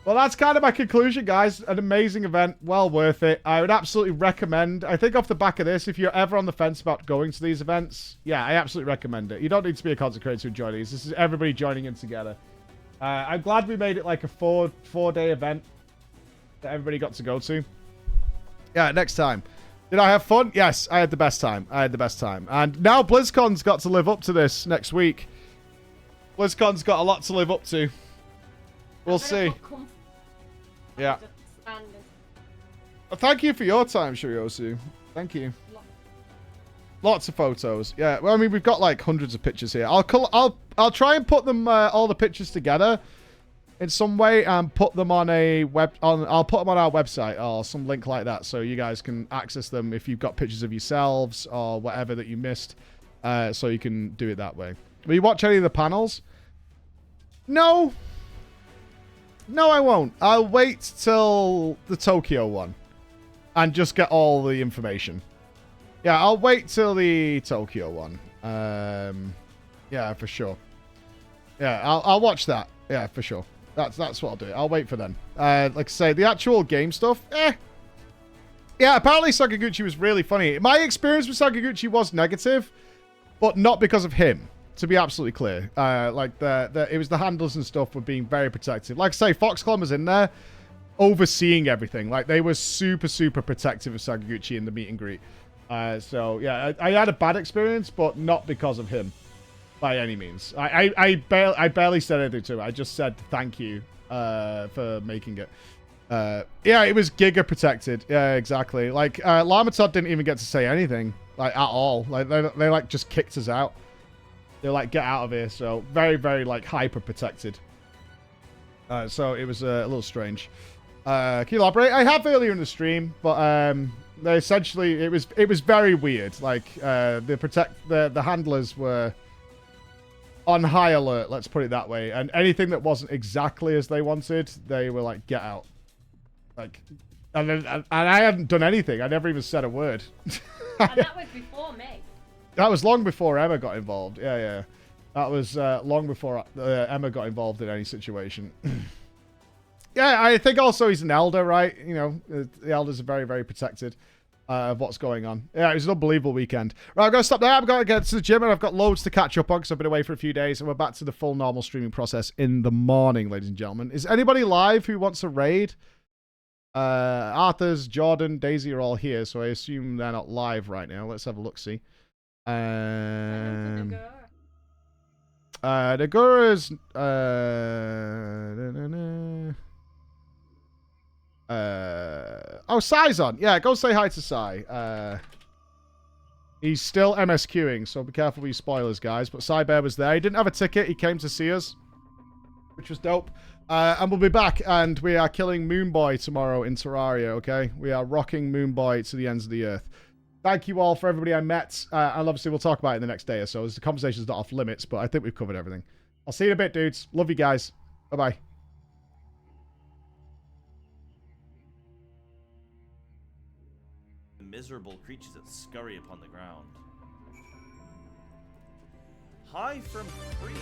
Well, that's kind of my conclusion, guys. An amazing event. Well worth it. I would absolutely recommend. I think off the back of this, if you're ever on the fence about going to these events, yeah, I absolutely recommend it. You don't need to be a content creator to enjoy these. This is everybody joining in together. I'm glad we made it like a four-day event that everybody got to go to. Yeah, next time. Did I have fun? Yes, I had the best time. And now BlizzCon's got to live up to this next week. BlizzCon's got a lot to live up to. We'll see. Yeah. Well, thank you for your time, Shiryosu. Thank you. Lots of photos. Yeah, well, I mean, we've got like hundreds of pictures here. I'll try and put them all the pictures together in some way and put them on I'll put them on our website or some link like that so you guys can access them if you've got pictures of yourselves or whatever that you missed, so you can do it that way. Will you watch any of the panels? No, I won't. I'll wait till the Tokyo one and just get all the information. Yeah, I'll wait till the Tokyo one. Yeah, for sure. Yeah, I'll watch that. Yeah, for sure. That's what I'll do. I'll wait for them. Like I say, the actual game stuff, Yeah, apparently Sakaguchi was really funny. My experience with Sakaguchi was negative, but not because of him, to be absolutely clear. Like, it was the handlers and stuff were being very protective. Like I say, Foxconn was in there overseeing everything. Like, they were super, super protective of Sakaguchi in the meet and greet. So, yeah, I had a bad experience, but not because of him. By any means. I barely said anything to it. I just said thank you for making it. Yeah, it was giga protected. Yeah, exactly. Like, Lamatod didn't even get to say anything, like, at all. Like, they like, just kicked us out. They're like, get out of here. So, very, very, like, hyper protected. So, it was a little strange. Can you elaborate? I have earlier in the stream, but they essentially, it was very weird. Like, the handlers were... on high alert, let's put it that way. And anything that wasn't exactly as they wanted, they were like, get out. Like, and I hadn't done anything. I never even said a word. And that was before me. That was long before Emma got involved. Yeah, yeah. That was long before Emma got involved in any situation. Yeah, I think also he's an elder, right? You know, the elders are very, very protected of what's going on. Yeah, it was an unbelievable weekend. Right, I'm going to stop there. I've got to get to the gym, and I've got loads to catch up on because I've been away for a few days, and we're back to the full normal streaming process in the morning, ladies and gentlemen. Is anybody live who wants a raid? Arthur's, Jordan, Daisy are all here, so I assume they're not live right now. Let's have a look-see. Nagura's oh, Sai's on. Yeah, go say hi to Sai. He's still MSQing, so be careful with your spoilers, guys. But Sai Bear was there. He didn't have a ticket. He came to see us, which was dope. And we'll be back, and we are killing Moonboy tomorrow in Terraria, okay? We are rocking Moonboy to the ends of the earth. Thank you all for everybody I met, and obviously we'll talk about it in the next day or so. The conversation's not off limits, but I think we've covered everything. I'll see you in a bit, dudes. Love you guys. Bye-bye. The miserable creatures that scurry upon the ground. Hi from Preach.